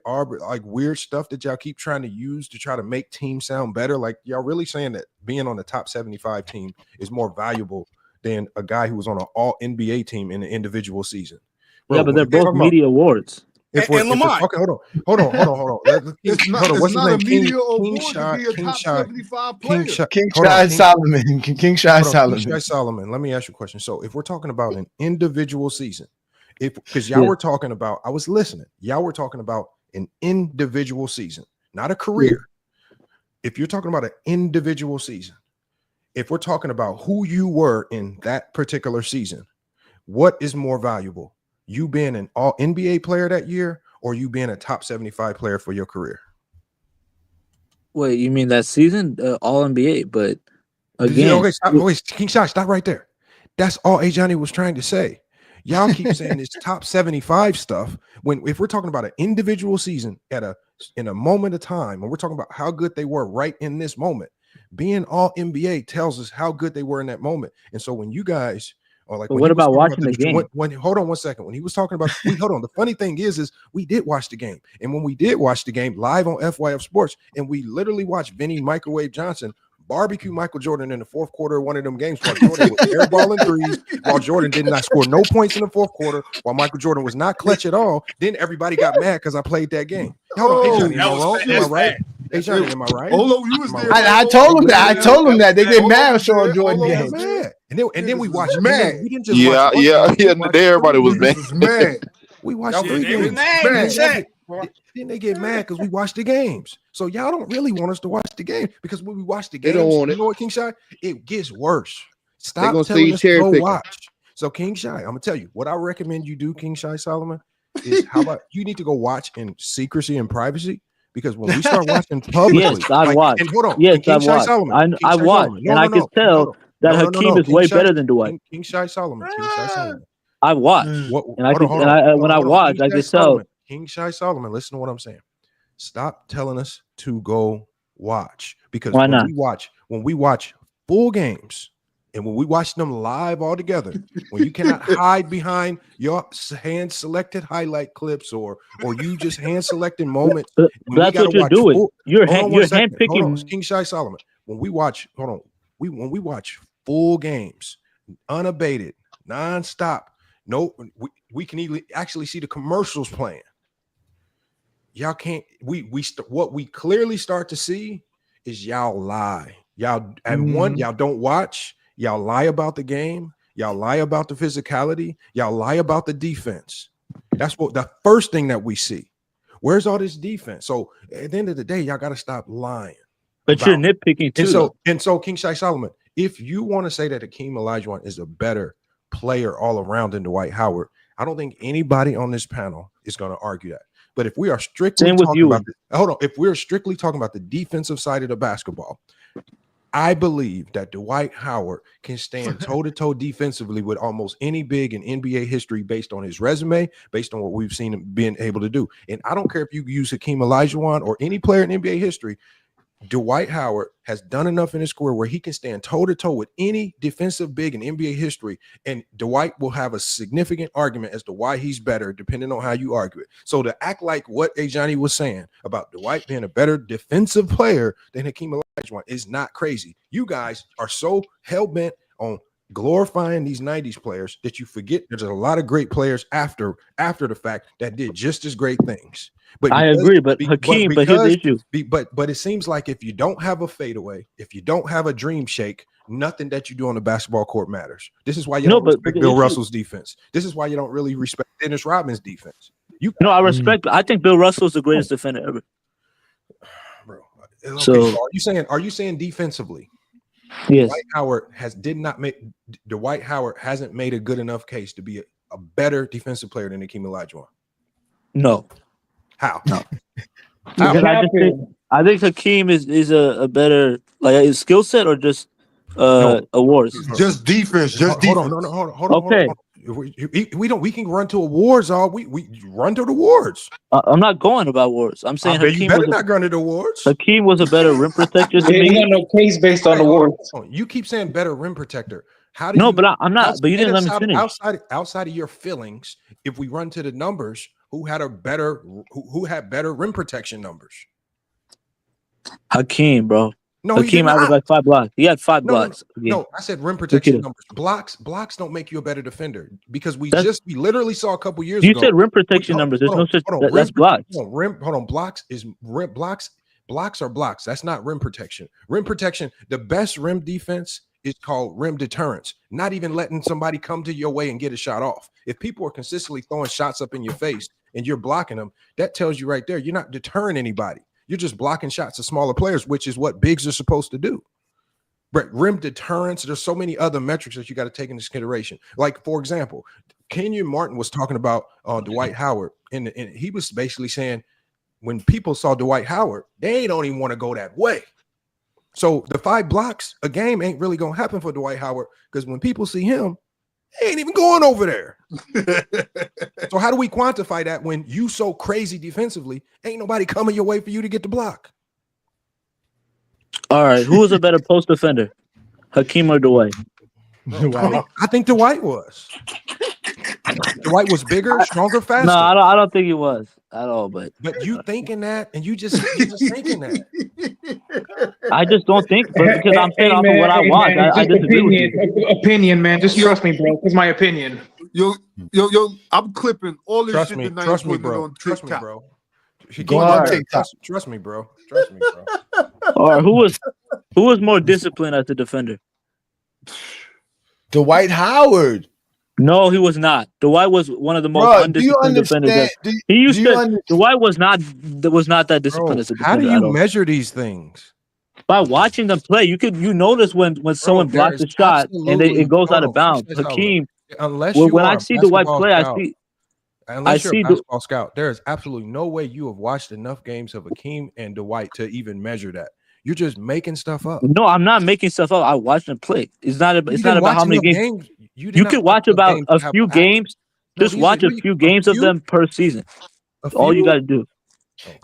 stuff that y'all keep trying to use to try to make teams sound better. Like y'all really saying that being on the top 75 team is more valuable than a guy who was on an all NBA team in an individual season. Bro, yeah, but they're both media awards. Okay, hold on. It's not a media award to be a top 75 player. King Shy Solomon. King Shy Solomon. Let me ask you a question. So if we're talking about an individual season, because y'all were talking about, I was listening. Y'all were talking about an individual season, not a career. If you're talking about an individual season, if we're talking about who you were in that particular season, what is more valuable? You being an all NBA player that year or you being a top 75 player for your career? Wait, you mean that season? All NBA, but again. Okay, King Shot, stop right there. That's all Ajani was trying to say. Y'all keep saying this top 75 stuff if we're talking about an individual season in a moment of time, and we're talking about how good they were right in this moment, being all NBA tells us how good they were in that moment. And so when you guys or like, what about watching the game? Hold on one second. When he was talking about, hold on. The funny thing is we did watch the game, and when we did watch the game live on FYF Sports, and we literally watched Vinny Microwave Johnson barbecue Michael Jordan in the fourth quarter of one of them games while Jordan was airballing threes, while Jordan did not score no points in the fourth quarter, while Michael Jordan was not clutch at all. Then everybody got mad because I played that game. Hold on, Ajani, am I wrong? Am I right? Ajani, am I right? You was there. I told him that. I told him that they get mad on Sean Jordan games. And then we watched mad. We didn't just watch everybody was mad. We watched 3 games. Then they get mad because we watched the games. So y'all don't really want us to watch the game because when we watch the games, you know what, King Shy? It gets worse. Stop telling us to go watch. So King Shy, I'm gonna tell you what I recommend you do, King Shy Solomon, is how about you need to go watch in secrecy and privacy, Because when we start watching publicly, yes, I watched. and hold on, Yes, and King I Shai watched. Solomon, I watched, and I could tell that Hakeem is way better than Dwight. King Shai Solomon, King Shai Solomon. I watched, and I could, when I watched, I could tell. King Shai Solomon, listen to what I'm saying. Stop telling us to go watch, because why not? When we watch full games, and when we watch them live all together, when you cannot hide behind your hand selected highlight clips or you just hand selecting moments, that's what you're doing. You're hand picking. King Shai Solomon. When we watch, when we watch full games, unabated, nonstop, we can actually see the commercials playing. Y'all can't. What we clearly start to see is y'all lie. Y'all y'all don't watch. Y'all lie about the game. Y'all lie about the physicality. Y'all lie about the defense. That's what the first thing that we see. Where's all this defense? So at the end of the day, y'all got to stop lying. But you're nitpicking too. And so King Shai Solomon, if you want to say that Hakeem Olajuwon is a better player all around than Dwight Howard, I don't think anybody on this panel is going to argue that. But if we are strictly if we're strictly talking about the defensive side of the basketball, I believe that Dwight Howard can stand toe-to-toe defensively with almost any big in NBA history based on his resume, based on what we've seen him being able to do. And I don't care if you use Hakeem Olajuwon or any player in NBA history, Dwight Howard has done enough in his career where he can stand toe-to-toe with any defensive big in NBA history, and Dwight will have a significant argument as to why he's better, depending on how you argue it. So to act like what Ajani was saying about Dwight being a better defensive player than Hakeem Olajuwon is not crazy. You guys are so hell-bent on glorifying these 90s players that you forget there's a lot of great players after the fact that did just as great things. But I agree, but Hakeem, but here's the issue. But it seems like if you don't have a fadeaway, if you don't have a dream shake, nothing that you do on the basketball court matters. This is why you don't respect Bill Russell's defense. This is why you don't really respect Dennis Rodman's defense. I respect. I think Bill Russell is the greatest defender ever. Bro, okay, so are you saying defensively? Yes. Dwight Howard hasn't made a good enough case to be a better defensive player than Hakeem Olajuwon? No. How? No. I think Hakeem is a better his skill set or just awards. Just defense. Hold on. Okay. We can run to awards. We run to the awards. I'm not going about awards. I'm saying Hakeem was not going to the awards. Hakeem was a better rim protector to me. He got no case based on awards. You keep saying better rim protector. How do I'm not. But you didn't let me finish. Outside of your feelings, if we run to the numbers, who had better rim protection numbers? Hakeem, bro. No, Hakeem averaged like 5 blocks. He had 5 blocks. No, I said rim protection numbers. Blocks don't make you a better defender because we literally saw a couple years ago. You said rim protection numbers. There's no such. That's blocks. Blocks are blocks. That's not rim protection. Rim protection. The best rim defense is called rim deterrence. Not even letting somebody come to your way and get a shot off. If people are consistently throwing shots up in your face and you're blocking them, that tells you right there you're not deterring anybody. You're just blocking shots of smaller players, which is what bigs are supposed to do. But rim deterrence, there's so many other metrics that you got to take into consideration. Like, for example, Kenyon Martin was talking about Dwight Howard, and he was basically saying when people saw Dwight Howard, they don't even want to go that way. So the 5 blocks a game ain't really going to happen for Dwight Howard because when people see him, they ain't even going over there. So how do we quantify that when you so crazy defensively, ain't nobody coming your way for you to get the block? All right, who was a better post defender, Hakeem or Dwight? I think Dwight was. Dwight was bigger, stronger, faster. No, I don't think he was at all. But you thinking that, and you just thinking that. I just don't think, but because I'm saying off of what I watch, I disagree with you. Opinion, man. Just trust me, bro. It's my opinion. Yo, I'm clipping all this shit tonight. Trust me, bro. Trust me, bro. Trust me, bro. All right, who was more disciplined as a defender? Dwight Howard. No, he was not. Dwight was one of the most undisciplined defenders. Dwight was not that disciplined as a defender. How do you measure these things? By watching them play, you notice when someone blocks a shot and it goes out of bounds. Hakeem, when I see Dwight play, I see Unless you're a basketball scout, there is absolutely no way you have watched enough games of Hakeem and Dwight to even measure that. You're just making stuff up. No, I'm not making stuff up. I watched them play. It's not about how many games. You can watch about a few games. Just watch a few games of them per season. All you got to do.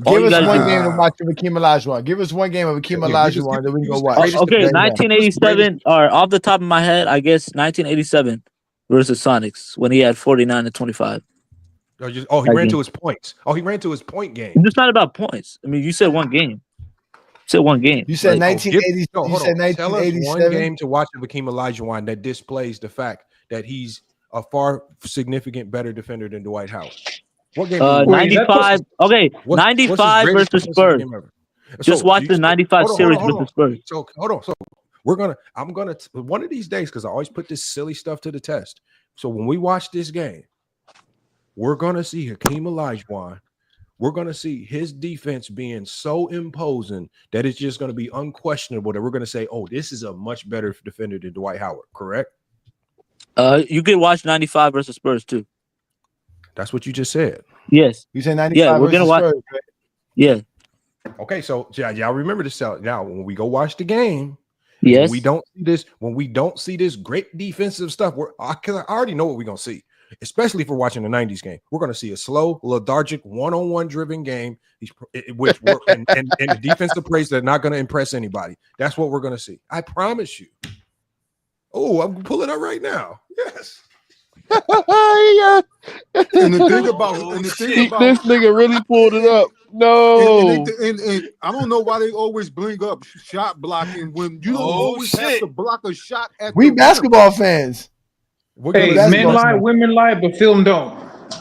Give us one game to watch of Hakeem Olajuwon. Give us one game of Hakeem Olajuwon that we can go watch. Okay, 1987, or off the top of my head, I guess 1987 versus Sonics when he had 49 and 25. He ran to his points. He ran to his point game. It's not about points. I mean, you said one game. You said 1980. You said 1987. Tell us one game to watch of Hakeem Olajuwon that displays the fact that he's a far significant better defender than Dwight Howard. What game? 95. Okay, 95 versus Spurs. Just watch the 95 series versus Spurs. So hold on. So I'm gonna one of these days, because I always put this silly stuff to the test. So when we watch this game, we're gonna see Hakeem Olajuwon. We're gonna see his defense being so imposing that it's just gonna be unquestionable that we're gonna say, "Oh, this is a much better defender than Dwight Howard." Correct? You could watch 95 versus Spurs too. That's what you just said. Yes. You said 95 yeah, we're versus gonna watch. Spurs, right? Yeah. Okay, so y'all remember this now. When we go watch the game, yes, when we don't see this great defensive stuff, I already know what we're gonna see. Especially if we're watching the 90s game, we're gonna see a slow, lethargic, one-on-one driven game, and the defensive plays that are not gonna impress anybody. That's what we're gonna see. I promise you. Oh, I'm pulling it up right now. Yes. And the thing about this nigga really pulled it up. No, and I don't know why they always bring up shot blocking when you don't always have to block a shot at. We basketball fans. Hey, men lie, women lie, but film don't.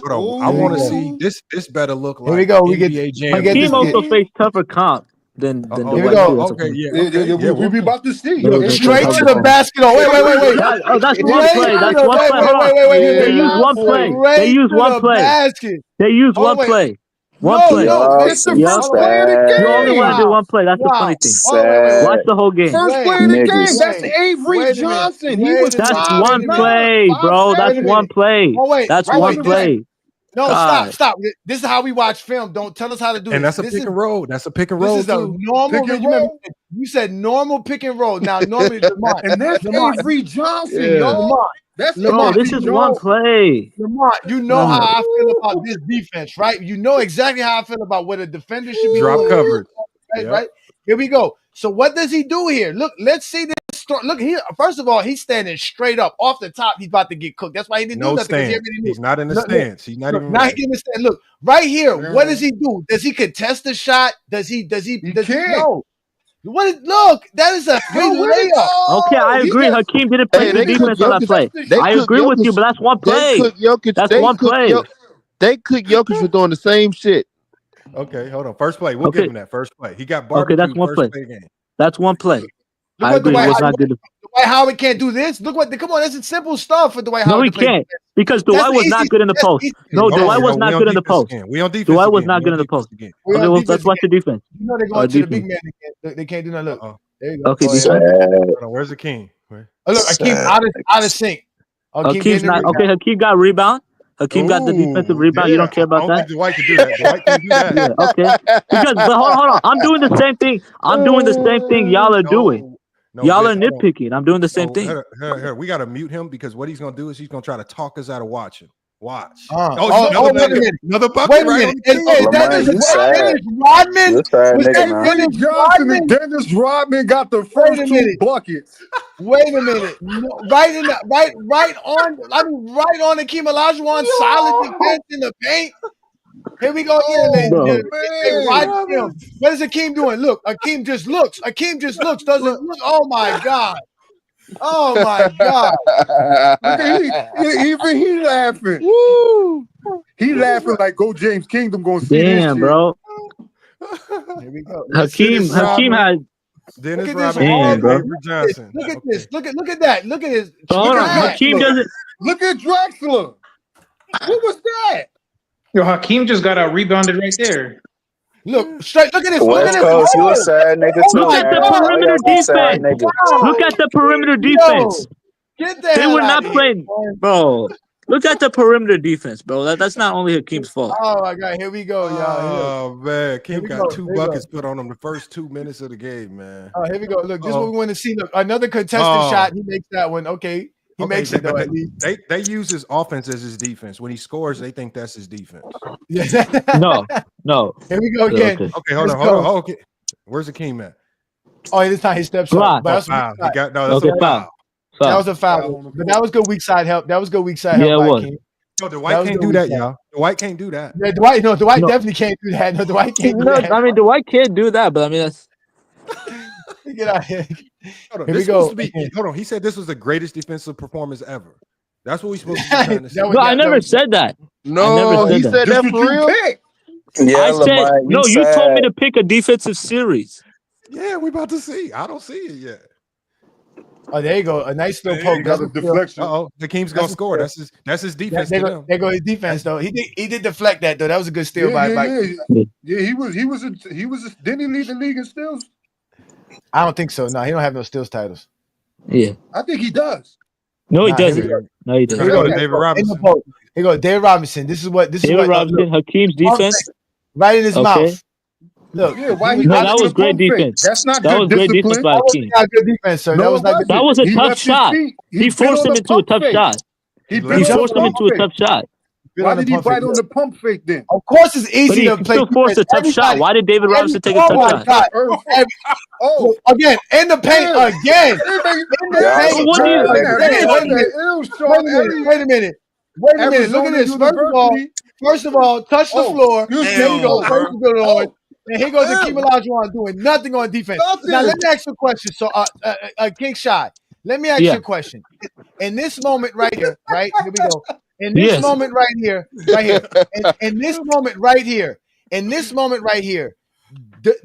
I want to see this. This better look like Here we go. NBA Jam. Hakeem also faced tougher comp than here we go. Okay, we be about to see. Straight to the basket. Wait. That's one play. That's one play. They use one play. They use one play. They use one play. One play. It's the first play of the game. You only want to do one play. That's the funny thing. Watch the whole game. First play of the game. That's Avery Johnson. That's one play, bro. That's one play. That's one play. No, stop. This is how we watch film. Don't tell us how to do it. And that's a pick and roll. That's a pick and roll. This is a normal. You said normal pick and roll. Now, normally, Lamont. And that's Avery Johnson, y'all. No, this is one play. Lamont, you know how I feel about this defense, right? You know exactly how I feel about what a defender should be. Drop coverage. Right? Here we go. So what does he do here? Look, let's see this. Look here. First of all, he's standing straight up off the top. He's about to get cooked. That's why he didn't do nothing. He's not in the stance. He's not even. Not in the stance. Look right here. What does he do? Does he contest the shot? Does he? No. Look, that is a free layup. Okay, I agree. Hakeem didn't play the defense on that play. I agree with you, but that's one play. That's one play. They cook Jokic for doing the same shit. Okay, hold on. First play. We'll give him that first play. He got barbecued. Okay, that's one play. Game. That's one play. I agree. Dwight Howard can't do this. Look what. Come on, that's simple stuff for Dwight Howard. No, he can't because Dwight was not good in the post. No, Dwight was not good in the post. We on defense. Dwight was not good in the post. Okay, well, let's watch the defense. You know they're going to the big man again. They can't do nothing. Look, there you go. Okay, where's the king? Look, Hakeem out of sync. Hakeem's not okay. Hakeem got rebound. Hakeem got the defensive rebound. You don't care about that? Dwight can do that. Dwight can do that. Okay. But hold on. I'm doing the same thing. I'm doing the same thing y'all are doing. Y'all are nitpicking. I'm doing the same thing. Here, we got to mute him because what he's going to do is he's going to try to talk us out of watching. Watch. Another bucket. Wait a minute. Dennis Rodman. Was Johnson and Dennis Rodman got the first two buckets. Wait a minute. Right on Hakeem Olajuwon. Solid defense in the paint. Here we go again. What is Hakeem doing? Look, Hakeem just looks. Doesn't look. Oh my God. Even he laughing. Woo! He laughing like Go James Kingdom gonna see this shit. Bro. Here we go. Hakeem had Dennis Rodman, Avery Johnson. Look at this. Look at that. Look at his. Hold on. Hakeem doesn't. Look at Drexler. What was that? Yo, Hakeem just got out rebounded right there. Look straight. Look at this. West Coast, you a sad nigga too. Look at the perimeter defense. Look at the perimeter defense. Get that. They were not playing, bro. Look at the perimeter defense, bro. That's not only Hakeem's fault. Oh my God, here we go, y'all. Oh man, Hakeem got go. 2 buckets put on him the first 2 minutes of the game, man. Oh, here we go. Look, this is what we want to see. Look, another contested shot. He makes that one. Okay, he makes it though. At least they use his offense as his defense. When he scores, they think that's his defense. No. Here we go again. Okay, hold on. Okay, where's Hakeem at? Oh, this time he steps up. But Foul. He got that's a foul. That was a foul. But that was good weak side help. That was good weak side Yeah, help it by was. King. No, Dwight can't do that, y'all. Dwight can't do that. Yeah, Dwight definitely can't do that. No, Dwight can't do that. I mean, Dwight can't do that, but I mean, that's. Get out here. Hold on, Here this we go. supposed to be. Hold on, he said this was the greatest defensive performance ever. That's what we supposed to be trying to say. No, I never said that. No, he said that for real. Yeah, I said Lamar, no. You told me to pick a defensive series. Yeah, we about to see. I don't see it yet. Oh, there you go. A nice little poke. Got a deflection. Hakeem's gonna score. That's his defense. There go his defense though. He did deflect that though. That was a good steal by. Yeah, he was. Didn't he lead the league in steals? I don't think so. No, he don't have no steals titles. Yeah, I think he does. No, he doesn't. No, he doesn't. Here we go to David Robinson. Here go David Robinson. This is what. David Robinson, Hakeem's defense. Right in his mouth. Look, yeah, why no, that was great defense. That's not that good was great defense by Hakeem. That was not good defense, sir. No, that was not good. That was a He tough left his shot. feet. He forced him into a tough shot. He forced him into a tough shot. Why did he bite on the pump fake then? Of course, it's easy to play. Still forced a tough shot. Why did David Robinson take a tough shot? Oh, again, in the paint again. Wait a minute. Look at this. First of all, touch the floor. There you go. And here goes Hakeem Olajuwon doing nothing on defense. Now let me ask you a question. So, King Shot, let me ask you a question. In this moment right here, right? Here we go. In this moment right here, in this moment right here,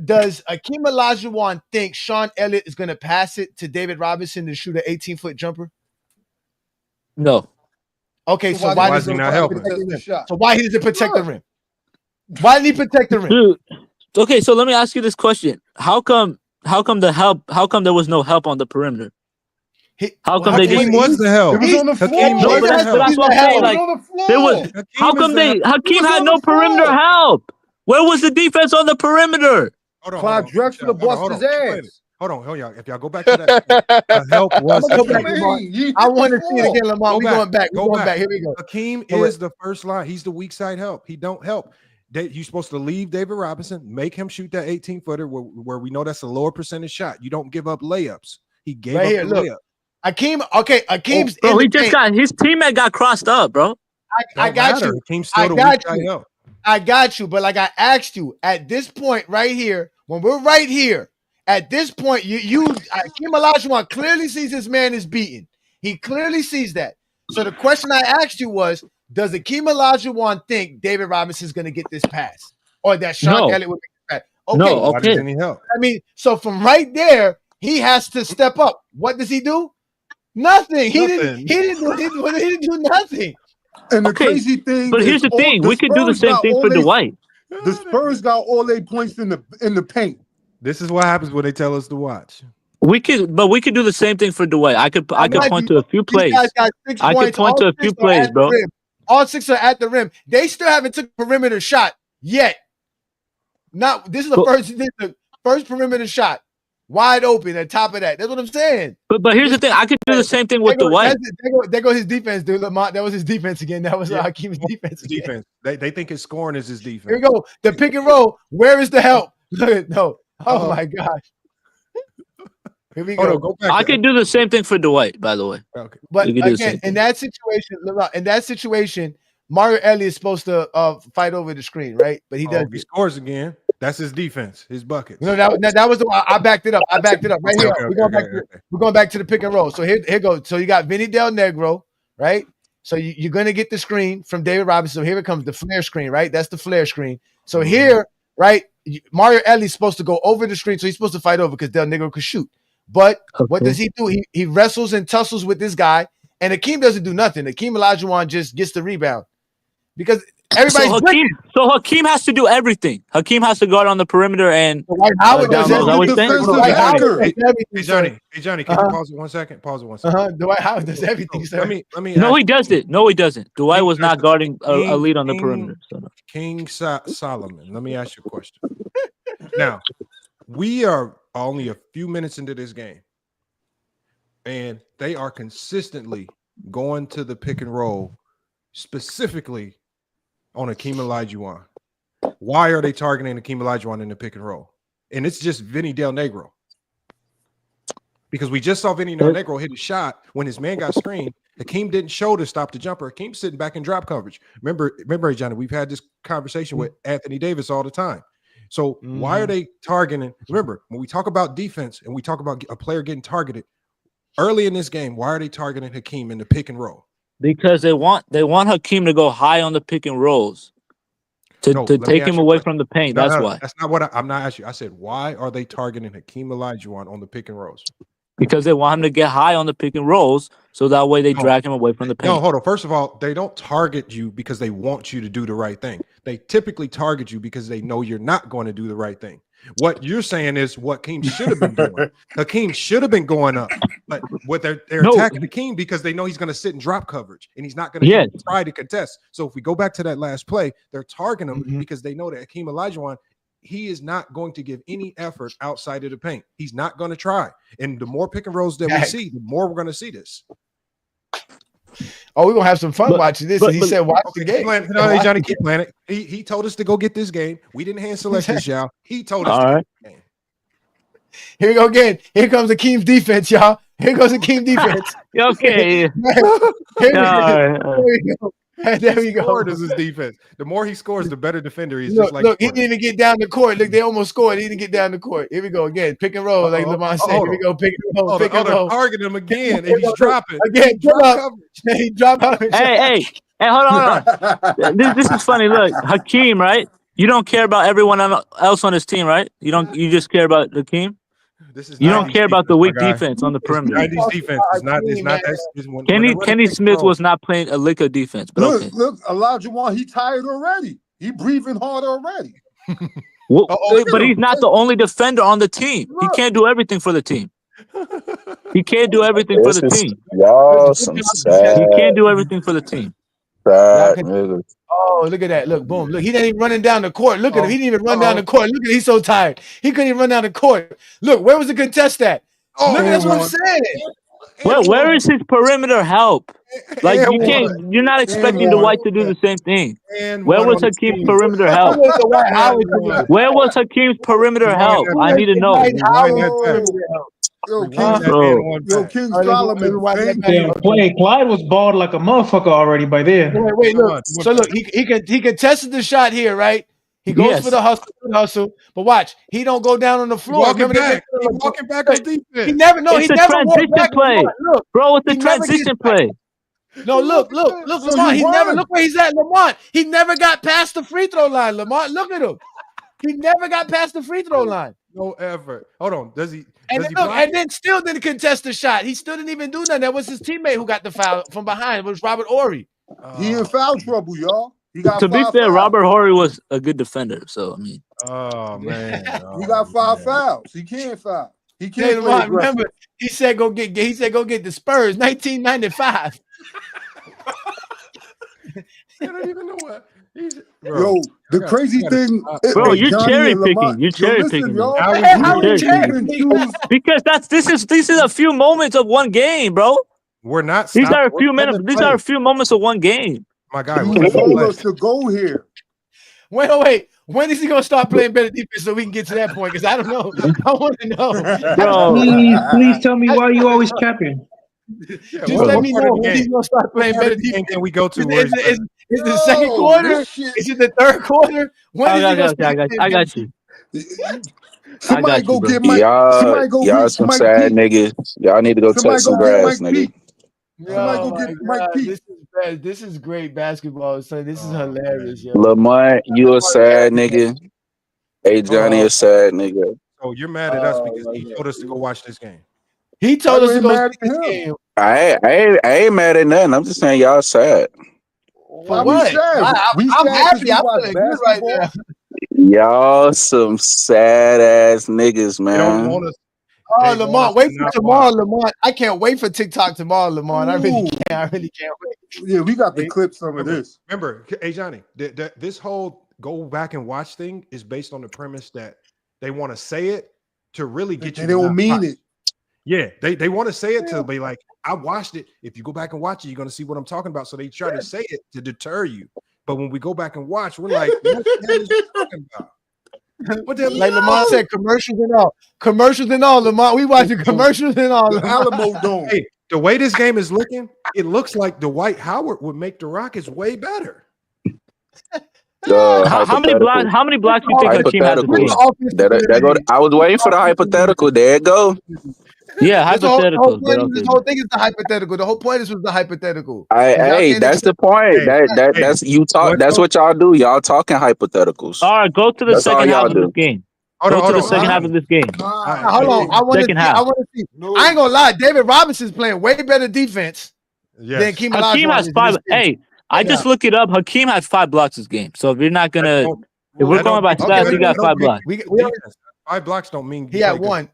does Hakeem Olajuwon think Sean Elliott is going to pass it to David Robinson to shoot an 18-foot jumper? No. Okay, so why does he not help him? So why he doesn't protect the rim? Why didn't he protect the rim? Dude. Okay, so let me ask you this question: How come there was no help on the perimeter? How come they didn't? Was the help? It was on the floor. No, but that's what I'm saying. Like, there was. How come Hakeem had no perimeter help? Where was the defense on the perimeter? Clyde Drexler busted his ass. Hold on, y'all. If y'all go back to that, the help was. I want to see it again, Lamar. We're going back. We're going back. Here we go. Hakeem is the first line. He's the weak side help. He don't help. You're supposed to leave David Robinson, make him shoot that 18-footer where we know that's a lower percentage shot. You don't give up layups. He gave up the layup. Hakeem's bro, he just got his teammate got crossed up, bro. I got you. Hakeem's still the weak side help. I got you, but like I asked you, at this point right here, when we're right here, at this point, Hakeem Olajuwon clearly sees this man is beaten. He clearly sees that. So the question I asked you was, does Hakeem Olajuwon think David Robinson's going to get this pass, or that Sean Elliott would make this pass? Okay. No, okay. Why doesn't he help? I mean, so from right there, he has to step up. What does he do? Nothing. He didn't do nothing. And the crazy thing, but here's the thing: we could do the same thing for Dwight. The Spurs got all 8 points in the paint. This is what happens when they tell us to watch. We could do the same thing for Dwight. I could point to a few plays. I could point to a few plays, bro. All 6 are at the rim. They still haven't took a perimeter shot yet. This is the first perimeter shot. Wide open at top of that. That's what I'm saying. But here's the thing. I could do the same thing with Dwight. There goes his defense, dude. Lamont, that was his defense again. That was Hakeem's defense again. Defense. They think his scoring is his defense. Here we go. The pick and roll. Where is the help? No. Oh my gosh. Here we go. Go back I could do the same thing for Dwight, by the way. Okay. But again, in that situation, Mario Elliott is supposed to fight over the screen, right? But he doesn't. He scores again. That's his defense, his buckets. No, that was the one. I backed it up. Right here. We're going back to the pick and roll. So here goes. So you got Vinny Del Negro, right? So you're going to get the screen from David Robinson. So here it comes, the flare screen, right? That's the flare screen. So here, right, Mario Elliott's supposed to go over the screen. So he's supposed to fight over because Del Negro could shoot. But what does he do? He wrestles and tussles with this guy, and Hakeem doesn't do nothing. Hakeem Olajuwon just gets the rebound. Because Everybody's so Hakeem has to do everything. Hakeem has to guard on the perimeter and Dwight Howard does down low. Is that He's what the you're saying? defensive anchor. Hey Johnny, can you pause it 1 second? Pause it 1 second. Dwight Howard does everything, sir. Let me. No, he doesn't. No, he doesn't. Dwight was not guarding a lead on the King, perimeter. So. King Solomon. Let me ask you a question. Now, we are only a few minutes into this game, and they are consistently going to the pick and roll, specifically on Akeem Olajuwon. Why are they targeting Akeem Olajuwon in the pick and roll? And it's just Vinny Del Negro. Because we just saw Vinny Del Negro hit a shot when his man got screened. Hakeem didn't show to stop the jumper. Hakeem's sitting back in drop coverage. Remember, Johnny, we've had this conversation with Anthony Davis all the time. So why are they targeting? Remember, when we talk about defense and we talk about a player getting targeted early in this game, why are they targeting Hakeem in the pick and roll? Because they want Hakeem to go high on the pick and rolls to take him away from the paint. That's why. That's not what I'm not asking you. I said, why are they targeting Hakeem Olajuwon on the pick and rolls? Because they want him to get high on the pick and rolls, so that way they drag him away from the paint. No, hold on. First of all, they don't target you because they want you to do the right thing. They typically target you because they know you're not going to do the right thing. What you're saying is what Hakeem should have been doing. Hakeem should have been going up, but what they're attacking Hakeem because they know he's going to sit in drop coverage and he's not going to try to contest. So if we go back to that last play, they're targeting him because they know that Hakeem Olajuwon, he is not going to give any effort outside of the paint. He's not going to try. And the more pick and rolls that we see, the more we're going to see this. Oh, we're going to have some fun watching this. And he said, watch the game. No, Johnny, keep playing it. He told us to go get this game. We didn't hand select this, y'all. He told us to get this game. Here we go again. Here comes Akeem's defense, y'all. Here goes Akeem's defense. Okay. There we go. There we go. This is defense. The more he scores, the better defender he is. Look, he didn't even get down the court. Look, they almost scored. He didn't get down the court. Here we go again. Pick and roll, like Lamont said. Here we go. Pick and roll. Pick and roll. Target him again, and he's dropping. Again, he dropped out. Hey, hold on. This is funny. Look, Hakeem, right? You don't care about everyone else on his team, right? You just care about Hakeem. You don't care about the weak defense on the perimeter. 90s defense is not that. Kenny Smith was not playing a lick of defense. But look, Olajuwon, he tired already. He breathing hard already. But he's not the only defender on the team. He can't do everything for the team. He can't do everything for the team. He can't do everything for the team. Oh, look at that. Look, boom. Look, he didn't even running down the court. Look at him. He didn't even run down the court. Look at him. He's so tired. He couldn't even run down the court. Look, where was the contest at? Look, that's what I'm saying. Where is his perimeter help? Like you're not expecting Dwight to do the same thing. Where was Hakeem's perimeter help? Where was Hakeem's perimeter help? I need to know. King Solomon. Clyde was bald like a motherfucker already by then. Wait, look. So look, he contested the shot here, right? He goes for the hustle, but watch, he don't go down on the floor. Walking back on defense. He never transition play, look, bro. It's a transition play. No, look, Lamont. He never look where he's at, Lamont. He never got past the free throw line, Lamont. Look at him. He never got past the free throw line. No effort. Hold on. Does he? And then still didn't contest the shot. He still didn't even do nothing. That was his teammate who got the foul from behind. It was Robert Horry. He in foul trouble, y'all. He got to be fair, Robert Horry was a good defender. So I mean, oh man, he got 5 fouls. He can't foul. He can't. Remember, he said go get the Spurs. 1995. I don't even know what. Yo, the crazy thing, bro, you're cherry picking. You're cherry picking. Because this is a few moments of one game, bro. We're not. These are a few minutes. These are a few moments of one game. My guy, he told us to go here. Wait. When is he gonna start playing better defense so we can get to that point? Because I don't know. I want to know. Bro, please tell me why you always capping. Just let me know when he's gonna start playing better defense. Can we go to? Is it the second quarter? Is it the third quarter? I got you. Somebody go get Mike. Y'all some sad niggas. Y'all need to go touch some grass, nigga. Somebody go get Mike Pete. This is great basketball. So this is hilarious, yo. Lamont, you a sad nigga. Hey, Johnny, a sad nigga. Oh, you're mad at us because he told us to go watch this game. He told us to go watch this game. I ain't mad at nothing. I'm just saying y'all sad. For what? I'm happy. I'm feeling good right now. Y'all some sad ass niggas, They don't man. want us. Oh, Lamont, wait for tomorrow, Lamont. I can't wait for TikTok tomorrow, Lamont. I really can't wait. Yeah, we got to clip some of this. Remember, Ajani, this whole go back and watch thing is based on the premise that they want to say it to really get you. They don't mean it. Yeah, they want to say it to be like, I watched it. If you go back and watch it, you're going to see what I'm talking about. So they try to say it to deter you. But when we go back and watch, we're like, what the hell is you talking about? What the Like Lamont said, commercials and all. Lamont, we watching commercials and all. The Alamo Dome. Hey, the way this game is looking, it looks like Dwight Howard would make the Rockets way better. How many blocks? How many blocks do you think Hakeem has this game? I was waiting for the hypothetical. There it go. Yeah, hypothetical. This whole thing is the hypothetical. The whole point was the hypothetical. Hey, that's the point. That's you talk. That's what y'all do. Y'all talking hypotheticals. All right, go to the second half of this game. Go to the second half of this game. Hold on. I want to see. I ain't gonna lie. David Robinson's playing way better defense than Hakeem has 5. Hey, I just look it up. Hakeem had 5 blocks this game. So if you're not gonna, if we're going by stats, he got 5 blocks. 5 blocks don't mean he had 1.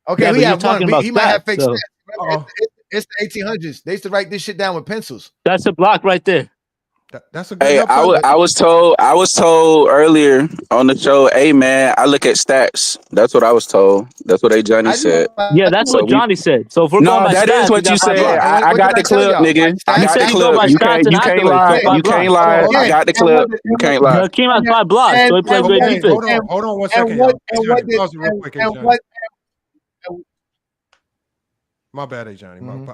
Okay, we have 1. He might have fake stats. It's the 1800s. They used to write this shit down with pencils. That's a block right there. That's a good. Hey, I was told earlier on the show. Hey, man, I look at stats. That's what I was told. That's what Ajani said. Yeah, that's what Johnny said. So if we're going by that stats, is what you said. I got the clip, nigga. I got the clip. You can't lie. You can't lie. I got the clip. You can't lie. Hakeem has 5 blocks, so he played great defense. Hold on 1 second. My bad, Ajani. Hold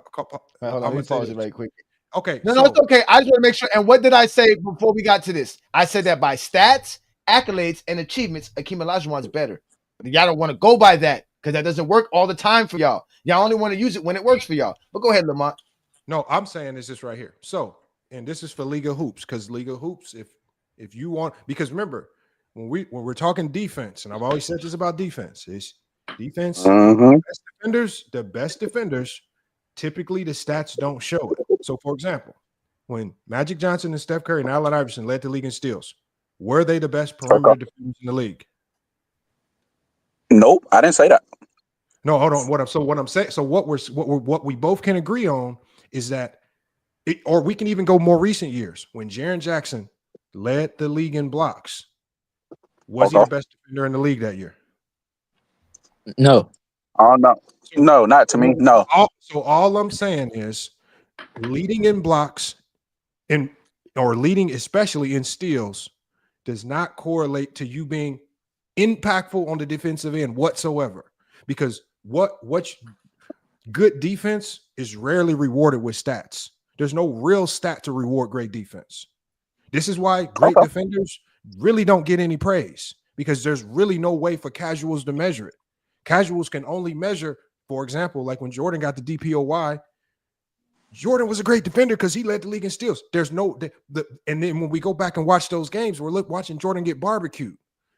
on, let me pause it right quick. Okay. No, it's okay. I just want to make sure. And what did I say before we got to this? I said that by stats, accolades, and achievements, Hakeem Olajuwon's better. But y'all don't want to go by that because that doesn't work all the time for y'all. Y'all only want to use it when it works for y'all. But go ahead, Lamont. No, I'm saying is this right here. So, and this is for Liga Hoops, because Liga Hoops, if you want, because remember, when we're talking defense, and I've always said this about defense, is defense, the best defenders, typically the stats don't show it. So, for example, when Magic Johnson and Steph Curry and Allen Iverson led the league in steals, were they the best perimeter defenders in the league? Nope, I didn't say that. No, hold on. What we both can agree on is that, or we can even go more recent years when Jaren Jackson led the league in blocks. Was he the best defender in the league that year? No. Oh no, no, not to me. No. So all I'm saying is, leading in blocks or leading especially in steals does not correlate to you being impactful on the defensive end whatsoever. Because what's good defense is rarely rewarded with stats. There's no real stat to reward great defense. This is why great defenders really don't get any praise, because there's really no way for casuals to measure it. Casuals can only measure, for example, like when Jordan got the DPOY, Jordan was a great defender because he led the league in steals. There's no and then when we go back and watch those games, we're watching Jordan get barbecued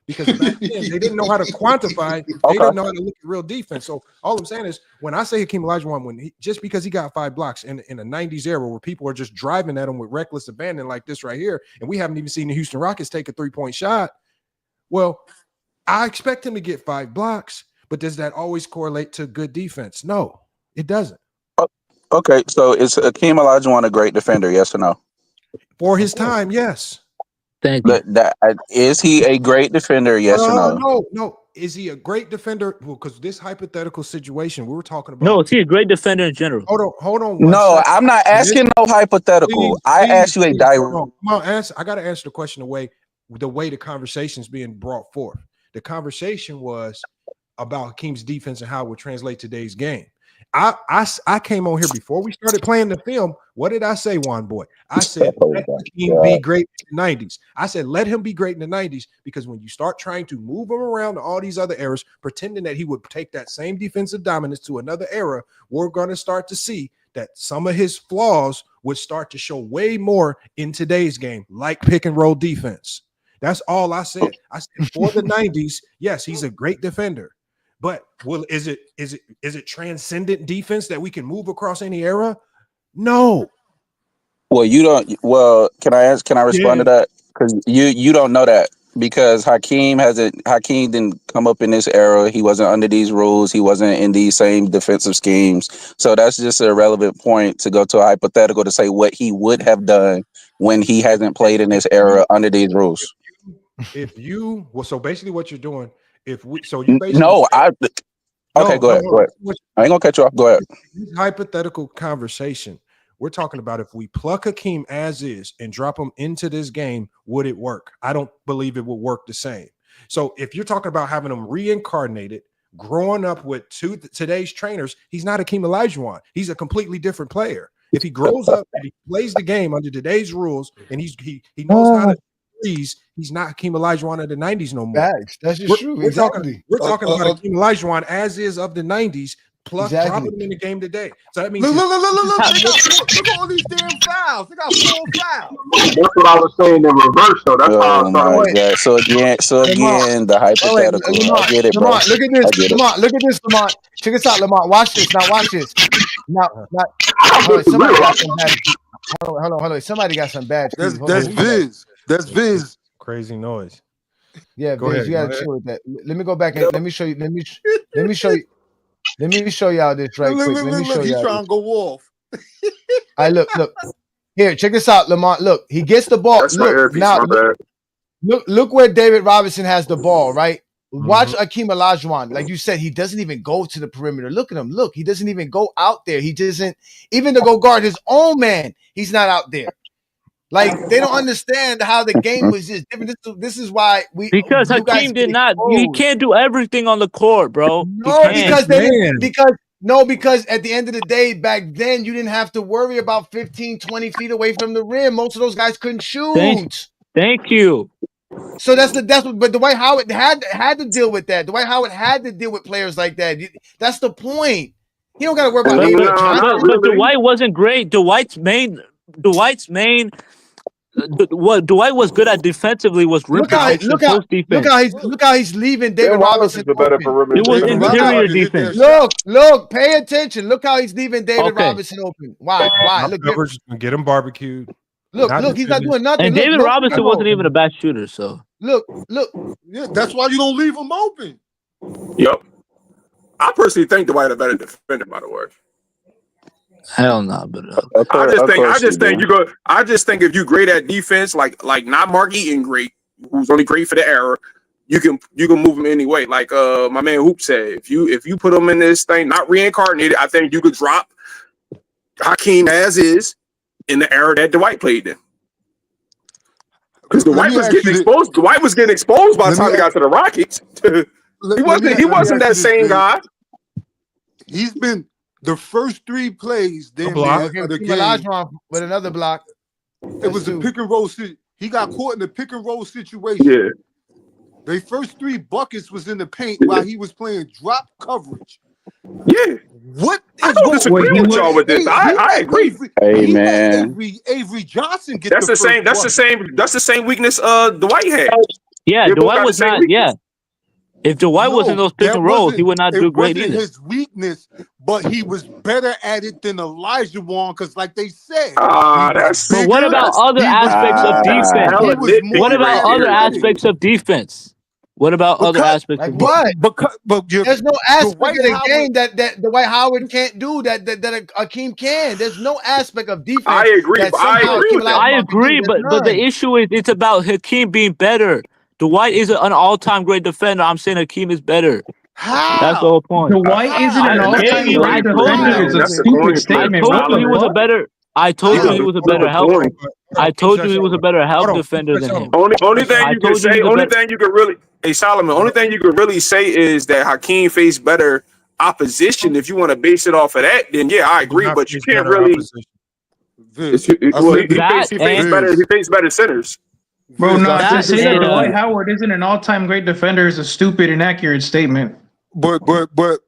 because back then they didn't know how to quantify. They didn't know how to look at real defense. So all I'm saying is, when I say Hakeem Olajuwon, just because he got 5 blocks in a 90s era where people are just driving at him with reckless abandon like this right here, and we haven't even seen the Houston Rockets take a 3-point shot. Well, I expect him to get 5 blocks, but does that always correlate to good defense? No, it doesn't. Okay, so is Hakeem Olajuwon a great defender? Yes or no? For his time, yes. Thank you. Is he a great defender? Yes or no? No. Is he a great defender? Well, because this hypothetical situation we were talking about. No, is he a great defender in general? Hold on. No, I'm not asking no hypothetical. I asked you a direct. Come on, I got to answer the question the way the conversation's being brought forth. The conversation was about Hakeem's defense and how it would translate today's game. I came on here before we started playing the film. What did I say, Juan Boy? I said, let Hakeem be great in the 90s. I said, let him be great in the 90s, because when you start trying to move him around to all these other eras, pretending that he would take that same defensive dominance to another era, we're going to start to see that some of his flaws would start to show way more in today's game, like pick and roll defense. That's all I said. I said for the 90s, yes, he's a great defender. But is it transcendent defense that we can move across any era? No. Well, you don't. Well, can I ask? Can I respond to that? Because you don't know that because Hakeem didn't come up in this era. He wasn't under these rules. He wasn't in these same defensive schemes. So that's just a relevant point to go to a hypothetical to say what he would have done when he hasn't played in this era under these rules. So basically what you're doing, you basically no, okay, go ahead. Go ahead. I ain't gonna cut you off. Go ahead. This hypothetical conversation, we're talking about if we pluck Hakeem as is and drop him into this game, would it work? I don't believe it would work the same. So if you're talking about having him reincarnated, growing up with today's trainers, he's not Hakeem Olajuwon. He's a completely different player. If he grows up and he plays the game under today's rules and he knows how to threes, he's not Hakeem Olajuwon of the 90s no more. That's just true. We're talking about Hakeem Olajuwon as is of the 90s, plus dropping him in the game today. So that means look. Look at all these damn fouls. They got 4 fouls. That's what I was saying in reverse, though. That's how I my God. So again, the hypothetical. I get it, bro. Lamont, look at this. Lamont, look at this, Lamont. Check this out, Lamont. Watch this. Now, watch this. Now, somebody got some bad. Hold on. Somebody got some bad. That's Viz. That's Viz. Crazy noise. Yeah, Viz, you gotta chill with that. Let me go back and let me show you. Let me show you. Let me show y'all this right quick. Let me show you. He's y'all. trying to go off. I look. Here, check this out, Lamont. Look, he gets the ball. That's look now. Look where David Robinson has the ball. Right. Watch Hakeem Olajuwon. Like you said, he doesn't even go to the perimeter. Look at him. Look, he doesn't even go out there. He doesn't even to go guard his own man. He's not out there. Like they don't understand how the game was just different. This is why because Hakeem did not. He can't do everything on the court, bro. No, because because at the end of the day, back then you didn't have to worry about 15, 20 feet away from the rim. Most of those guys couldn't shoot. Thank you. So but Dwight Howard had to deal with that. Dwight Howard had to deal with players like that. That's the point. He don't got to worry about but Dwight wasn't great. Dwight was good at defensively was rim protection, post defense. Look how he's leaving David Robinson. The better perimeter. It was interior defense. Look, pay attention. Look how he's leaving David Robinson open. Why? Look, get him barbecued. Look, he's not doing nothing. And David Robinson wasn't even a bad shooter, so look. Yeah, that's why you don't leave him open. Yep. I personally think Dwight a better defender, by the way. Hell no, but I just think if you're great at defense, like not Mark Eaton great, who's only great for the era, you can move him anyway. Like my man Hoop said, if you put him in this thing, not reincarnated, I think you could drop Hakeem as is in the era that Dwight played in. Because Dwight was getting exposed. Dwight was getting exposed by the time he got to the Rockets. He wasn't that same guy. He's been the first 3 plays. Then with another block. It was a pick and roll. He got caught in the pick and roll situation. Yeah. The first 3 buckets was in the paint while he was playing drop coverage. Yeah. What? I don't disagree with y'all with this. I agree. Hey man, Avery Johnson gets that's the same weakness Dwight had. Yeah, Dwight was not. Yeah, if Dwight was in those pick and rolls, he would not do great either. His weakness, but he was better at it than Olajuwon because, like they said, but what about other aspects of defense? What about other aspects of defense? What about other aspects? Like what? But there's no aspect of the game that Dwight Howard can't do that Hakeem can. There's no aspect of defense. I agree. I agree, but the issue is it's about Hakeem being better. Dwight is an all-time great defender. I'm saying Hakeem is better. How? That's the whole point. Dwight isn't an all-time great defender. It's a stupid statement. I told you he was a better. I told you he was a better help. I told you he was a better help defender than him. Only thing you can say. Only thing you can really. Hey Solomon. Only thing you can really say is that Hakeem faced better opposition. If you want to base it off of that, then yeah, I agree. But you can't really. He faced better centers. Bro, no, to say that Dwight Howard isn't an all-time great defender is a stupid, inaccurate statement. But I think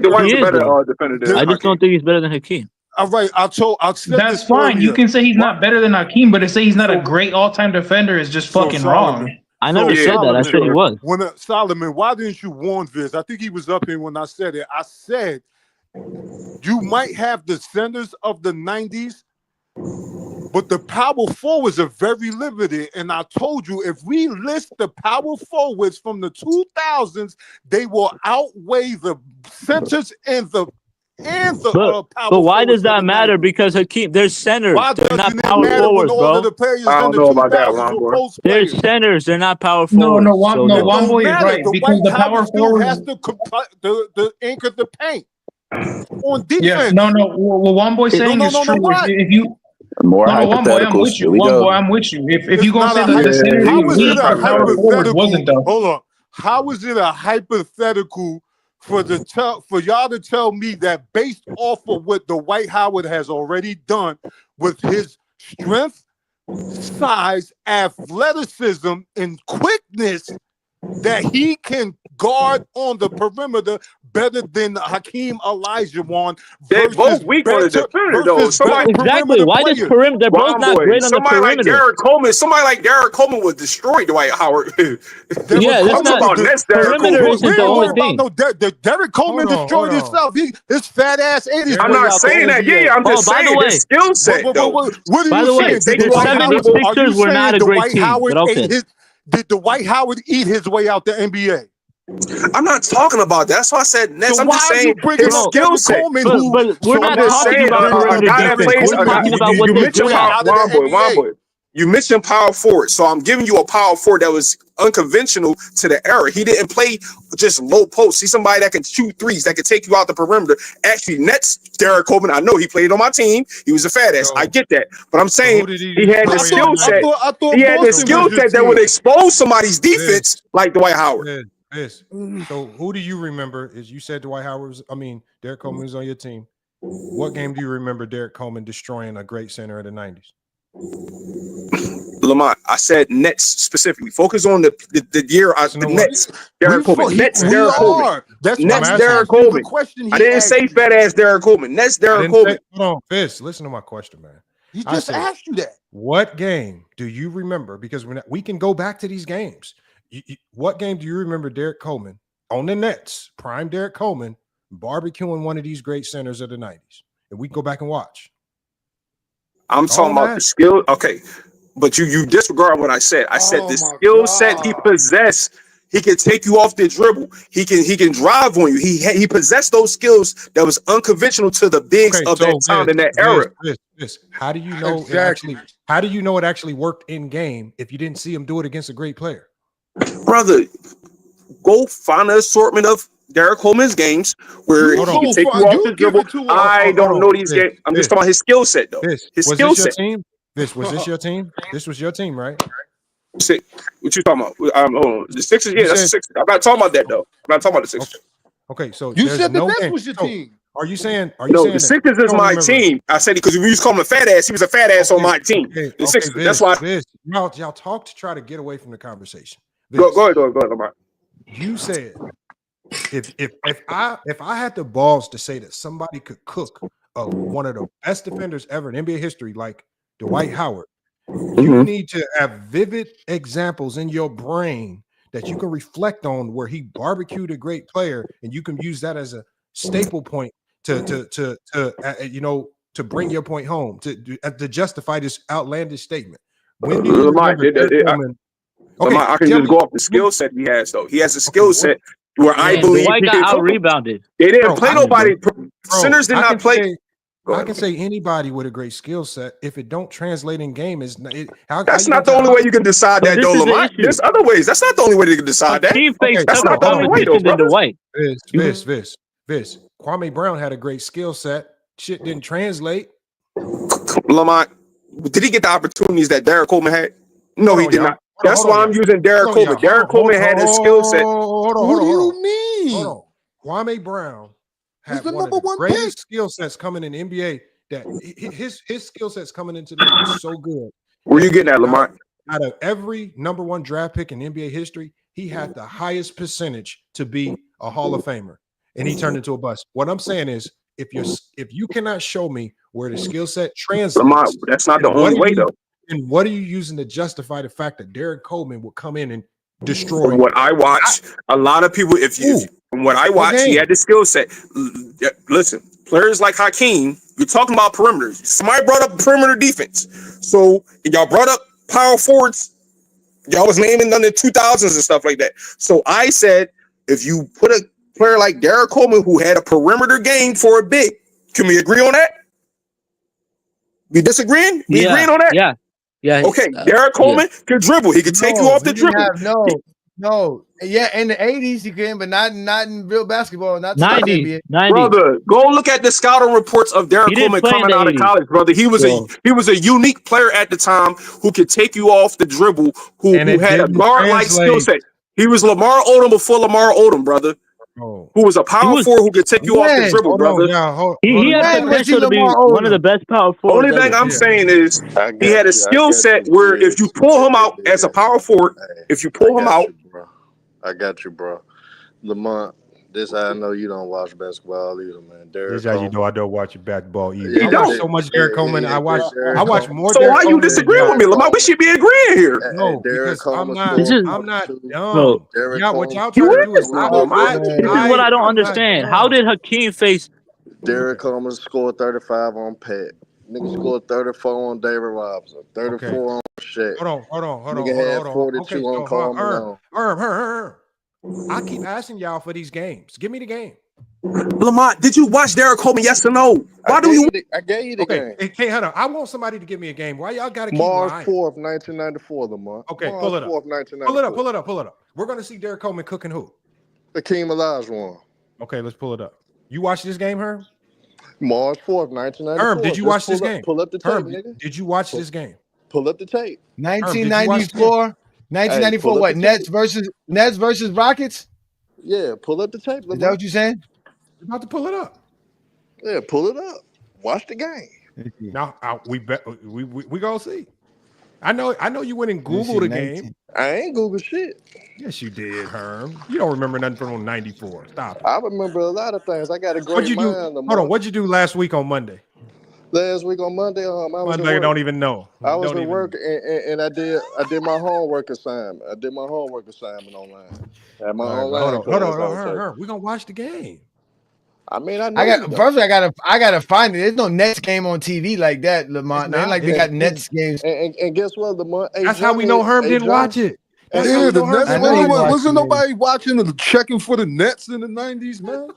Dwight's a better defender. I just don't think he's better than Hakeem. All right, that's fine. You can say he's not better than Hakeem, but to say he's not a great all-time defender is just fucking wrong. I never said that. I said he was. Solomon, why didn't you warn Viz? I think he was up here when I said it. I said you might have the centers of the 90s But the power forwards are very limited. And I told you, if we list the power forwards from the 2000s, they will outweigh the centers and the power But why forwards does that of the matter? 90s. Because Hakeem, they're centers. Why They're not doesn't it power matter when forwards, all of bro. the players I in don't the know about that, 2000s Ron were boy. post They're players? centers. They're not power No, forwards. So It One don't boy is matter. right The because White the Howard power still forward. has to the anchor the paint on Yeah, defense. What one boy saying is No. true. What? If you More one boy, I'm hypotheticals. with Here you. we One go. boy, I'm with you. If you It's gonna not say a that the centers How were is it weak, a the power forwards hypothetical? wasn't though. Hold on. How is it a hypothetical for y'all to tell me that based off of what the Dwight Howard has already done with his strength, size, athleticism, and quickness, that he can guard on the perimeter better than Hakeem Olajuwon They both weak on the defender though. better Somebody exactly. perimeter Why does players. perimeter? They're both Ron not boy, great on the perimeter. somebody like Derek Coleman would destroy Dwight Howard. Derek Yeah, that's I'm Coleman not talking about was Nets Derek perimeter. Coleman. we Isn't the ain't only worried about thing. no Derek Coleman destroyed himself. His fat ass ate his I'm way not out the saying that. NBA. Yeah, I'm Oh, just by the saying his way, skill set though. What are by you the way, saying? Take Did you the off the dribble. Are you 76ers were not saying a great team. But okay. Did Dwight Howard eat his way out the NBA? I'm not talking about that. That's why I said Nets. So I'm just why are saying you bringing his up skill Derek set. Coleman? But we're I'm not just talking saying about a perimeter guy that defense. plays. We're talking about what You they're mentioned good at. Ron boy. You mentioned power forward, so I'm giving you a power forward that was unconventional to the era. He didn't play just low post. He's somebody that can shoot threes, that can take you out the perimeter. Actually, Nets Derek Coleman, I know he played on my team. He was a fat ass. I get that, but I'm saying he had the skill set. I thought He had the Boston skill was your set that would team. expose somebody's defense like Dwight Howard. So who do you remember? Is you said Dwight Howard was, Derek Coleman was on your team. What game do you remember Derek Coleman destroying a great center in the 90s? Lamont, I said Nets specifically. Focus on the year. The Nets. Derek Coleman. Nets. Derek Coleman. That's Nets. why Derek you the Coleman. question he I didn't asked say you. fat ass Derek Coleman. Nets. Derek Coleman. Hold on, Fizz. Listen to my question, man. He just asked you that. What game do you remember? Because we can go back to these games. What game do you remember Derek Coleman on the Nets, prime Derek Coleman, barbecuing one of these great centers of the 90s? And we can go back and watch. I'm talking about the skill. Okay. But you disregard what I said. I said the skill set he possessed. He can take you off the dribble. He can drive on you. He possessed those skills that was unconventional to the bigs of that time in that era. How do you know it actually? How do you know it actually worked in game if you didn't see him do it against a great player? Brother, go find an assortment of Derek Coleman's games where he can take you off the dribble. I don't know these games. I'm just talking about his skill set though. His skill set. Was this your team? This was your team, right? What you talking about? Hold on. The Sixers, yeah, that's the Sixers. I'm not talking about that though. I'm not talking about the Sixers. Okay, so you said the Nets was your team. Are you saying? The Sixers is my team. I said it because if you just call him a fat ass, he was a fat ass on my team. The Sixers. That's why. Y'all talk to try to get away from the conversation. Go ahead, Lamar. You said if I had the balls to say that somebody could cook one of the best defenders ever in NBA history, like Dwight Howard, you need to have vivid examples in your brain that you can reflect on where he barbecued a great player, and you can use that as a staple point to bring your point home to justify this outlandish statement. When do you remember Derek Coleman? Okay, I can just go off the skill set he has though. He has a skill set where I believe Dwight he got can out rebounded. They didn't play nobody. Centers did not play. I can say anybody with a great skill set, if it don't translate in game, is that's not the only way you can decide that, though, Lamar. There's other ways. That's not the only way you can decide that. That's not the only way, though, brother. Vis. Kwame Brown had a great skill set. Shit didn't translate. Lamont, did he get the opportunities that Derek Coleman had? No, he did not. That's why I'm using Derek Coleman. Derek Coleman had his skill set. What do you mean? Hold on. Kwame Brown had one of the greatest skill sets coming in the NBA. That his skill sets coming into the league was so good. Where you getting at, Lamont? Out of every number one draft pick in NBA history, he had the highest percentage to be a Hall of Famer, and he turned into a bust. What I'm saying is, if you cannot show me where the skill set translates, Lamont, that's not the only way, though. And what are you using to justify the fact that Derek Coleman will come in and destroy From you. what I watch, a lot of people, if from what I watch, he had the skill set. Listen, players like Hakeem, you're talking about perimeters. Somebody brought up perimeter defense. So y'all brought up power forwards. Y'all was naming none of the 2000s and stuff like that. So I said, if you put a player like Derek Coleman who had a perimeter game for a big, can we agree on that? We disagreeing? We agreeing on that? Yeah. Okay, Derek Coleman can dribble. He can take you off the dribble. No. Yeah, in the 80s you can, but not in real basketball, not today's 90s, NBA. 90s. Brother, go look at the scouting reports of Derek Coleman coming out of college, brother. He was a unique player at the time who could take you off the dribble, who had a guard-like skill set. He was Lamar Odom before Lamar Odom, brother. Who was a power forward who could take you off the dribble, brother. He had potential to be one of the best power forwards. Only thing ever. I'm saying is he had a skill set where if you pull him out as a power forward, if you pull him out, I got you, bro. Lamont, this I know you don't watch basketball either, man. Derek This is how you Coleman. know I don't watch your basketball either. Yeah, I watch so much Derek Coleman. I watch more. So Derek why you Coleman disagree than with me, Lamar? We should be agreeing here. No, Derek because Coleman I'm not dumb. Yeah, what y'all You trying to do is This is what I don't understand. How did Hakeem face? Derek Coleman scored 35 on Pat. Nigga scored 34 on David Robinson, 34 on Shaq. Hold on. Nigga had 42 on Karl Malone. I keep asking y'all for these games. Give me the game. Lamont, did you watch Derek Coleman? Yes or no? Why do you? I gave you the game. Hey, hold on. I want somebody to give me a game. Why y'all got to keep March lying? 4th, 1994, Lamont. Okay, March pull it up. 4th, 1994. Pull it up. We're gonna see Derek Coleman cooking who? Hakeem Olajuwon. Okay, let's pull it up. You watch this game, Herm? March 4th, 1994. Herm, did you watch this game? Pull up the tape, Herm, nigga. did you watch this game? Pull up the tape. 1994. 1994. What? Nets versus Rockets? Yeah, pull up the tape. Is that what you saying? You're about to pull it up. Yeah, pull it up. Watch the game. Now we gonna see. I know you went and Googled the game. I ain't Google shit. Yes, you did, Herm. You don't remember nothing from 94. Stop it. I remember a lot of things. I got a great What'd you do? mind. Hold on. What'd you do last week on Monday? Last week on Monday, I was Monday, at work. don't even know. I was at work and I did my homework assignment. I did my homework assignment online. I had my online. Hold on. We're gonna watch the game. I mean, I know. I gotta find it. There's no Nets game on TV like that, Lamont. They got Nets games. And guess what, Lamont? That's how we know Herm didn't watch it. Yeah, the Nets. Wasn't nobody watching the checking for the Nets in the 90s, man?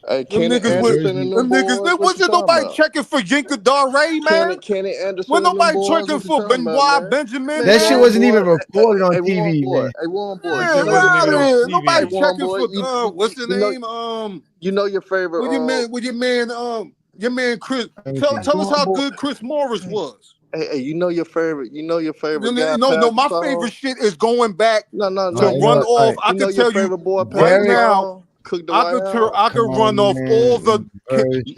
Hey, them niggas, wasn't nobody checking for Yinka Dare, man? Kenny Anderson. Wasn't nobody checking for Benoit Benjamin? That shit wasn't even recorded on TV, man. Hey, Warren Boy. Yeah, nobody checking for what's the name? You know your favorite. Your man Chris. Tell us how good Chris Morris was. Hey, you know your favorite. Guy, no. My favorite shit is going back to run off. I can tell you right now. I can run off all the.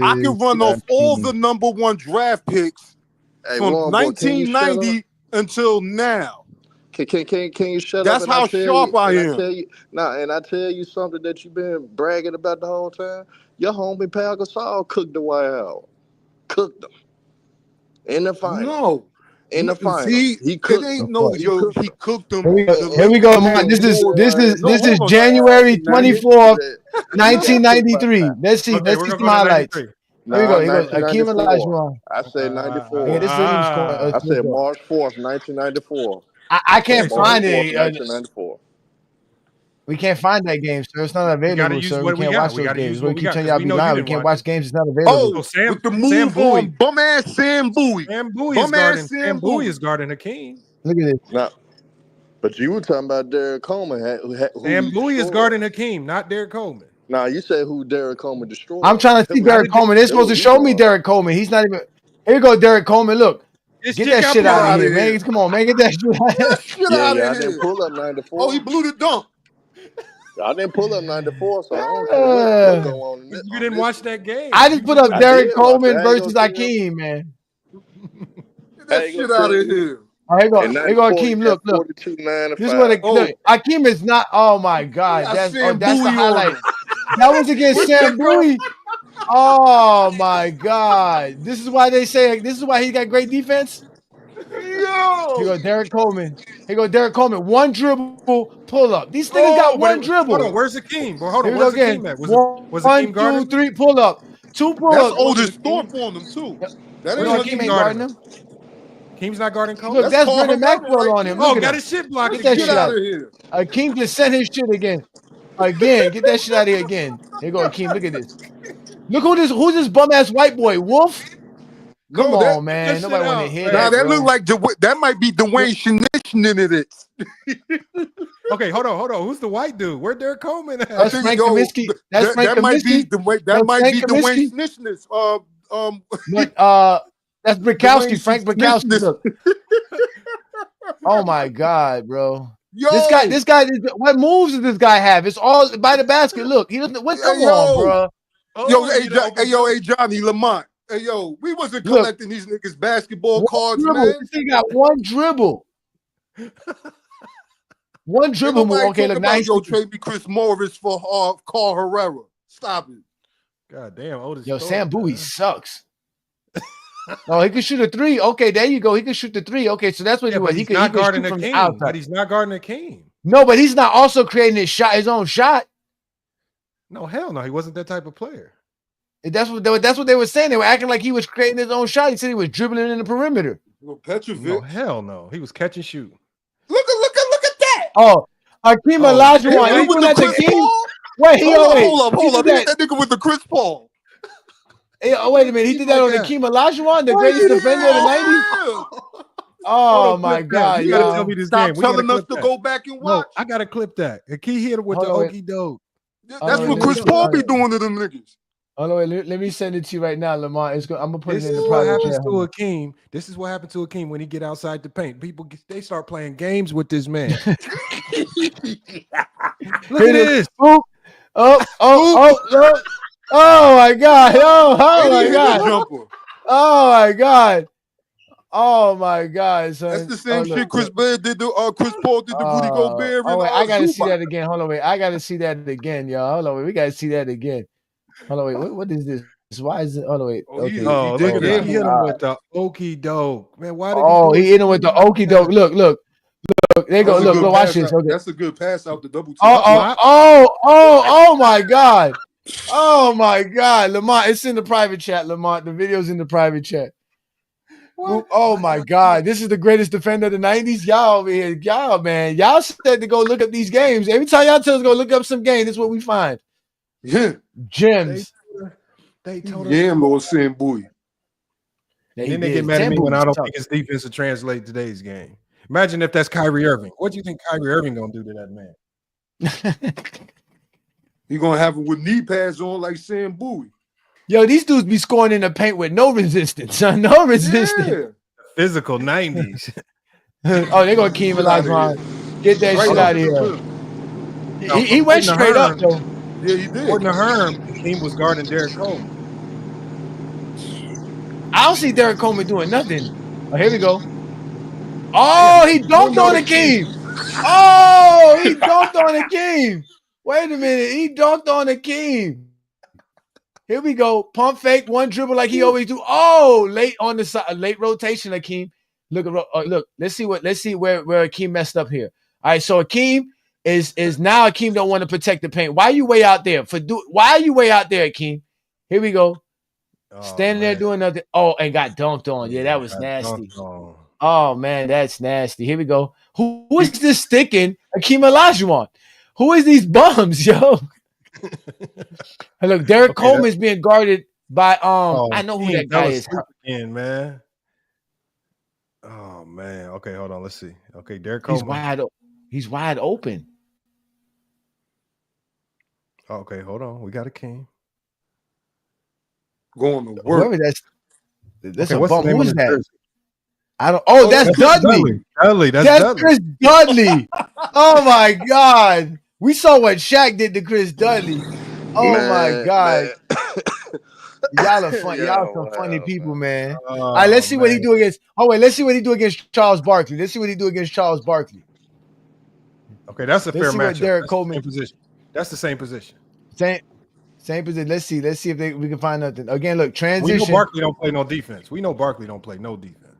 I can run off all the number one draft picks from 1990 until now. Can you shut That's up? That's how sharp I am. I tell you something that you've been bragging about the whole time. Your homie Pau Gasol cooked the White House. Cooked them. In the final. No. In the final. He cooked them. He cooked them. Here we go, man. This is January 24th, 1993. Let's see some highlights. Here we go. Hakeem Olajuwon. I said 94. I said March 4th, 1994. I can't find it. 1994. We can't find that game, sir. It's not available, sir. We can't watch those games. We keep telling y'all be lying. We can't watch games. It's not available. Oh, with the move on bum ass Sam Bowie. Sam Bowie is guarding Hakeem. Look at this. Now, but you were talking about Derek Coleman. Sam Bowie is guarding Hakeem, not Derek Coleman. Nah, you said who Derek Coleman destroyed. I'm trying to see Derek Coleman. They're supposed to show me Derek Coleman. He's not even. Here you go, Derek Coleman. Look. Get that shit out of here, man. Come on, man. Get that shit out of here. I didn't pull up 94. Oh, he blew the dunk. I didn't pull up 94, so I don't know what's going on. You didn't watch that game. I just put up Derek Coleman versus Hakeem, man. Get that shit out of here. All right, here go Hakeem. Look. This is what Hakeem is not. Oh my God, that's the highlight. That was against Sam Bowie. Oh my God, this is why they say. This is why he got great defense. Here go Derek Coleman. Here go Derek Coleman. One dribble, pull up. These niggas got one dribble. Hold on, where's Akeem? Bro, hold on, Here we where's go again. Akeem at? Was One, Akeem 2, guarding? 3, pull up. 2 pull That's ups. Otis Thorpe on them too. That ain't No, Akeem ain't guarding him. Akeem's not guarding Cole. Look, that's Brendan Herrera Maxwell right on there. him. Look at got him. his shit blocked. Get that Get shit out out. of here. Akeem just sent his shit again. Get that shit out of here again. Here go Akeem. Look at this. Look who's this bum ass white boy? Wolf? Come on, man. Nobody want to hear that. Nah, that bro. look like that might be Dwayne Shinishnin in it. Okay, hold on. Who's the white dude? Where Derek Coleman at? That's Frank Kaminsky. That's Frank Kaminsky. That might be Dwayne Shinishnin. That's Brikowski. Frank Brikowski. Look. Oh my God, bro. Yo, this guy. What moves does this guy have? It's all by the basket. Look, he doesn't. Come on, bro. Hey, Johnny Lamont. Hey, yo, we wasn't collecting these niggas basketball cards, man. This thing got one dribble. One dribble move. Okay, look, nice. Yo, trade me Chris Morris for Carl Herrera. Stop it. God damn, Otis. Yo, Sam Bowie sucks. Oh, he could shoot a 3. Okay, there you go. He could shoot the 3. Okay, so that's what he was. He could shoot from the outside. But he's not guarding a king. No, but he's not also creating his own shot. No, hell no. He wasn't that type of player. That's what they were saying. They were acting like he was creating his own shot. He said he was dribbling in the perimeter. Petrovic. No, hell no. He was catch and shoot. Look at that. Oh, Akeem Olajuwon. He doing that to Akeem? Wait, hold up. That nigga with the Chris Paul. Hey, wait a minute. He did that on Akeem Olajuwon, the greatest defender of the 90s? Oh, my God. You got to tell me this game. Telling us to go back and watch. No, I got to clip that. A key hit with the okey doke. That's what Chris Paul be doing to them niggas. Oh, no, wait, let me send it to you right now, Lamar. I'm going to put it in the private private chat. This is what happens to Akeem when he get outside the paint. People, they start playing games with this man. Look at this. Oh, my God. Oh, my God. Oh, my God. Oh, my God, son. That's the same shit Chris Paul did to Rudy Gobert. Oh, wait, I got to see that again. Hold on, wait. I got to see that again, y'all. Hold on, wait. We got to see that again. Hold on, wait. What is this? Why is it? Hold on, wait. Okay. Look at that. He hit him with the okey doke. Man, why did he hit him with the okey doke. Look. There you go. Look, watch this. Okay. That's a good pass out the double team. Oh, my God. Oh, my God. Lamont, it's in the private chat, Lamont. The video's in the private chat. What? Oh, my God. This is the greatest defender of the 90s. Y'all over here. Y'all, man. Y'all said to go look up these games. Every time y'all tell us to go look up some games, that's what we find. Yeah. Gems. They told us. Yeah, Lord Sam Bowie. And then they get mad at me when I don't think his defense will translate today's game. Imagine if that's Kyrie Irving. What do you think Kyrie Irving gonna do to that man? He gonna have it with knee pads on like Sam Bowie. Yo, these dudes be scoring in the paint with no resistance, son. No resistance. Yeah. Physical 90s. Oh, they're gonna Akeem Olajuwon. Get that shit out of here. He went straight up though. Yeah, he did. According to Herm, the team was guarding Derek Coleman. I don't see Derek Coleman doing nothing. Oh, here we go. Oh, he dunked on Akeem. Oh, he dunked on Akeem. Wait a minute. He dunked on Akeem. Here we go. Pump fake, one dribble like he always do. Oh, late on the side, late rotation, Akeem. Look. Let's see where Akeem messed up here. All right, so Akeem is now Akeem don't want to protect the paint. Why are you way out there? Why are you way out there, Akeem? Here we go. Standing there doing nothing. Oh, and got dunked on. Yeah, that was nasty. Oh man, that's nasty. Here we go. Who is this sticking? Akeem Olajuwon. Who is these bums, yo? Hey, look, Derek Coleman's being guarded by I know who that guy is. Again, man. Oh man. Okay, hold on. Let's see. Okay, Derek Coleman. He's wide open. Okay, hold on. We got a king. Going to work. Whoever that's okay, a bum. Who is that? Jersey? I don't. Oh, that's Dudley. That's Dudley. Chris Dudley. Oh my God. We saw what Shaq did to Chris Dudley. Oh my God. Y'all are fun. Y'all some funny people, man. All right, let's see what he do against. Oh wait, let's see what he do against Charles Barkley. Let's see what he do against Charles Barkley. Okay, that's a fair matchup. Derek Coleman position. That's the same position. Same position. Let's see if we can find nothing. Again, look, transition. We know Barkley don't play no defense.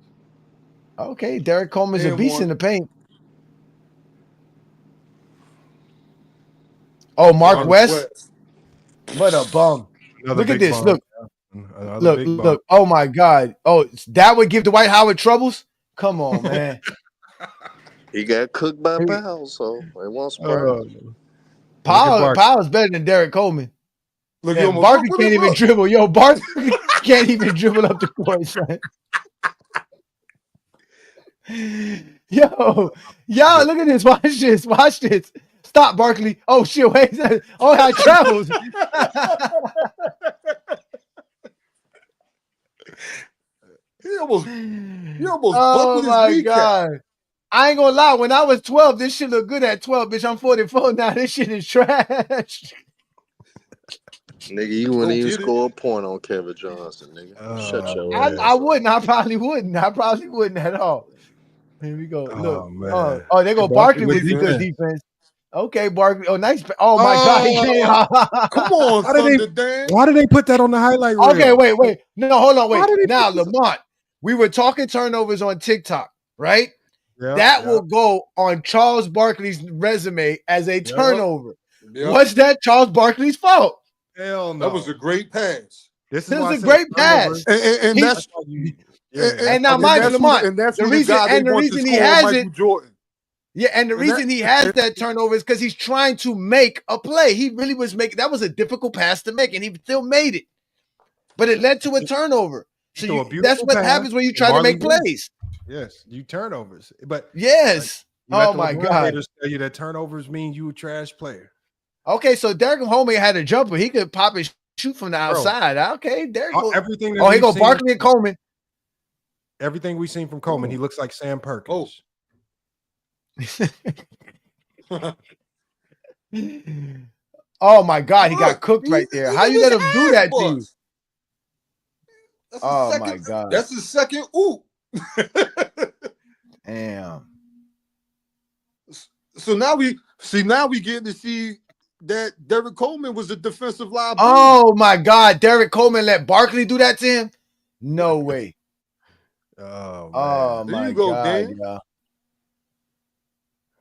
Okay, Derek Coleman's a beast in the paint. Oh, Mark West. What a bum. Look at this. Look. Look. Oh, my God. Oh, that would give Dwight Howard troubles? Come on, man. He got cooked by Powell, so it won't surprise. Powell's better than Derek Coleman. Look, and Barkley can't even dribble. Yo, Barkley can't even dribble up the court, son. Yo, look at this. Watch this. Stop, Barkley. Oh, shit. Wait. Oh, how it travels. He almost oh, buckled my his kneecap. God. I ain't gonna lie. When I was 12, this shit looked good at 12, bitch. I'm 44 now. This shit is trash. Nigga, you wouldn't even score a point on Kevin Johnson, nigga. Shut your ass. I wouldn't. I probably wouldn't. At all. Here we go. Look. Oh, there go Barkley with the good defense. Okay, Barkley. Oh, nice. Oh, my God. Come on, Thunder Dan. Why did they put that on the highlight reel? Okay, wait. No, hold on. Wait. Now, Lamont, we were talking turnovers on TikTok, right? That will go on Charles Barkley's resume as a turnover. What's that Charles Barkley's fault? Hell no. That was a great pass. This is a great pass. And that's and now, mind you, Lamont, the reason he has it. Jordan. Yeah, and the reason he has that turnover is because he's trying to make a play. He really was making that was a difficult pass to make, and he still made it. But it led to a turnover. So that's what happens when you try to make plays. Yes, you turnovers. But yes. Like, oh my God. Tell you that turnovers mean you a trash player. Okay, so Derek Coleman had a jumper. He could pop and shoot from the outside. Okay, Derek. Everything. Here go Barkley and Coleman. Everything we've seen from Coleman, he looks like Sam Perkins. Oh my God, he got cooked right there. How you let him do that to you? Oh my God. That's his second oop. Damn. So now we getting to see that Derek Coleman was a defensive liability. Oh my God, Derek Coleman let Barkley do that to him? No way. Oh my God. Yeah.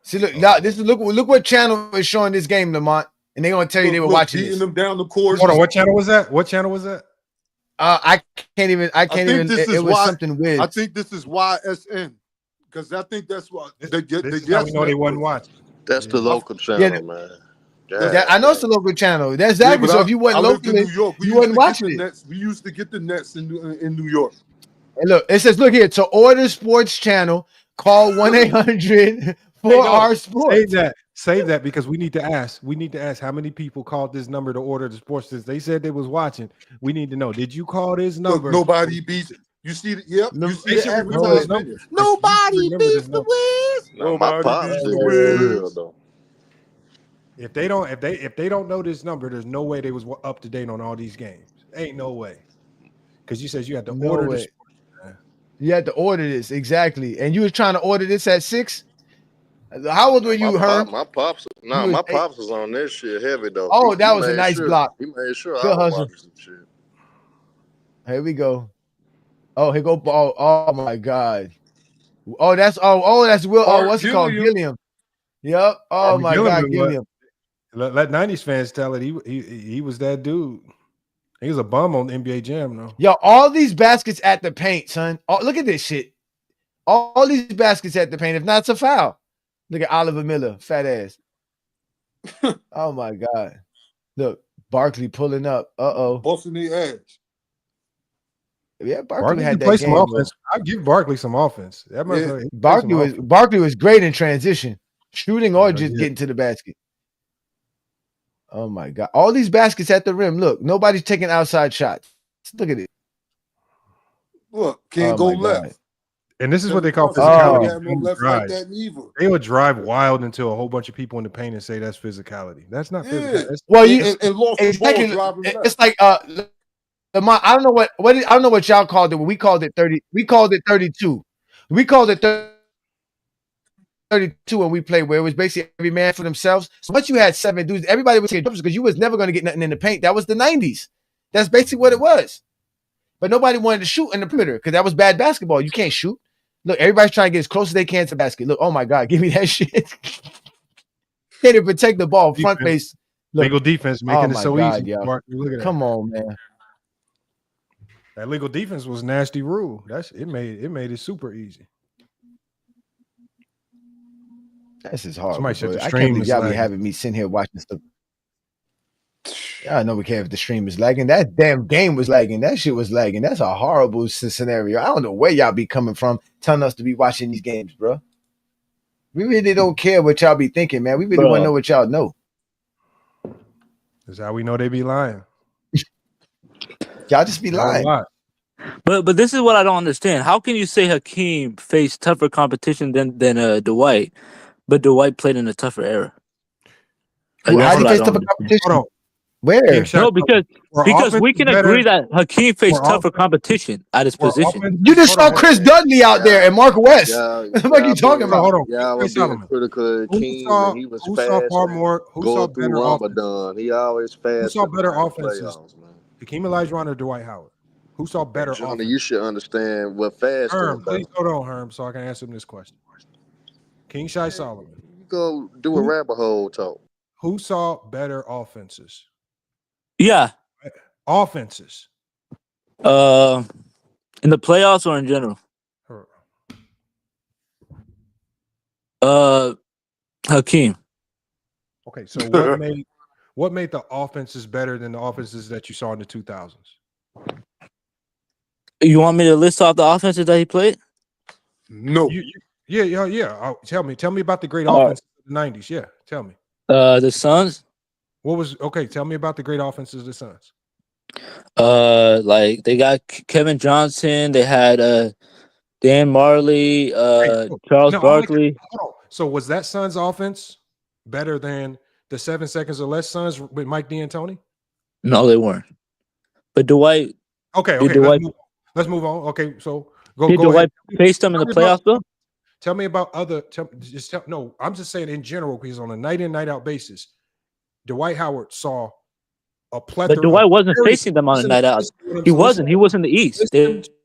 See, look what channel is showing this game, Lamont, and they're gonna tell you they were watching beating this. them down the court. Hold on, what channel was that? I can't even. It was something weird. I think this is YSN because I think that's what they get. This how we know they wasn't watching. That's the local channel, man. I know it's the local channel. That's exactly. So if you wasn't local, you wasn't watching it. We used to get the Nets in New York. And look, it says, look here, to order sports channel, call 1-800-4R-SPORTS. Save that because we need to ask. We need to ask how many people called this number to order the sports. Since they said they was watching, we need to know. Did you call this number? Look, nobody beats it. You see, you see the advertisement. Nobody beats the Wiz. Nobody beats the Wiz. If they don't know this number, there's no way they was up to date on all these games. Ain't no way. Because you said you had to order this. You had to order this, exactly. And you was trying to order this at 6? How old were you, Herm? My pops was on this shit heavy, though. Oh, that was a nice block. He made sure Good I was hustle. watching some shit. Here we go. Oh, here go. Oh my God. That's Will. Oh, what's it called? Gilliam. Yep. Oh my God, Gilliam. Let 90s fans tell it. He was that dude. He was a bum on NBA Jam, though. Yo, all these baskets at the paint, son. Oh, look at this shit. All these baskets at the paint. If not, it's a foul. Look at Oliver Miller, fat ass. Oh my God. Look, Barkley pulling up. Busting the ass. Yeah, Barkley had that play game. Some offense. I give Barkley some offense. Barkley was great in transition, shooting or just getting to the basket. Oh my God. All these baskets at the rim. Look, nobody's taking outside shots. Look at it. Look, can't go left. God. And this is what they call physicality. They would drive wild into a whole bunch of people in the paint and say that's physicality. That's not physicality. Well, and lost the ball driving left. It's like I don't know what I don't know what y'all called it. We called it 30. We called it 32. We called it 32 when we played, where it was basically every man for themselves. So once you had 7 dudes, everybody was taking jumpers because you was never going to get nothing in the paint. That was the 90s. That's basically what it was. But nobody wanted to shoot in the perimeter because that was bad basketball. You can't shoot. Look, everybody's trying to get as close as they can to the basket. Look, oh my God, give me that shit. They didn't protect the ball, front face. Look, legal defense making it so God, easy. yo. Look at Come on, man. That legal defense was nasty rule. It made it super easy. This is hard. Somebody said the I can't stream believe is y'all be lagging. having me sitting here watching stuff. I know we can't if the stream is lagging. That damn game was lagging. That shit was lagging. That's a horrible scenario. I don't know where y'all be coming from telling us to be watching these games, bro. We really don't care what y'all be thinking, man. We really want to know what y'all know. That's how we know they be lying. Y'all just be lying. But this is what I don't understand. How can you say Hakeem faced tougher competition than Dwight, but Dwight played in a tougher era? Well, how did he face tougher competition? Where? No, because we can agree that Hakeem faced tougher competition at his position. You just saw Chris Dudley out there and Mark West. What are you talking about? Hold on. Yeah, I was being critical of King, and he was fast. Going through Ramadan, he always fast. Who saw better offenses? Hakeem Olajuwon or Dwight Howard? Who saw better Johnny, offense? you should understand what fast Herm, is. please hold on, Herm, so I can answer him this question. King Shai Solomon. You go do a rabbit hole talk. Who saw better offenses? Yeah. Offenses. In the playoffs or in general? Hakeem. Okay, so what made the offenses better than the offenses that you saw in the 2000s? You want me to list off the offenses that he played? No. Yeah. Tell me about the great offenses of the 90s. Yeah, tell me. The Suns. Tell me about the great offenses of the Suns. Like they got Kevin Johnson. They had Dan Marley, Charles Barkley. So was that Suns offense better than the 7 seconds or less Suns with Mike D'Antoni? No, they weren't. But Dwight. Okay. Let's move on. Okay, so go. Did go Dwight ahead. face them in the playoffs though? Tell me about other. No, I'm just saying in general because on a night in, night out basis, Dwight Howard saw a plethora. But Dwight wasn't facing them on a night out. He wasn't. He was in the East.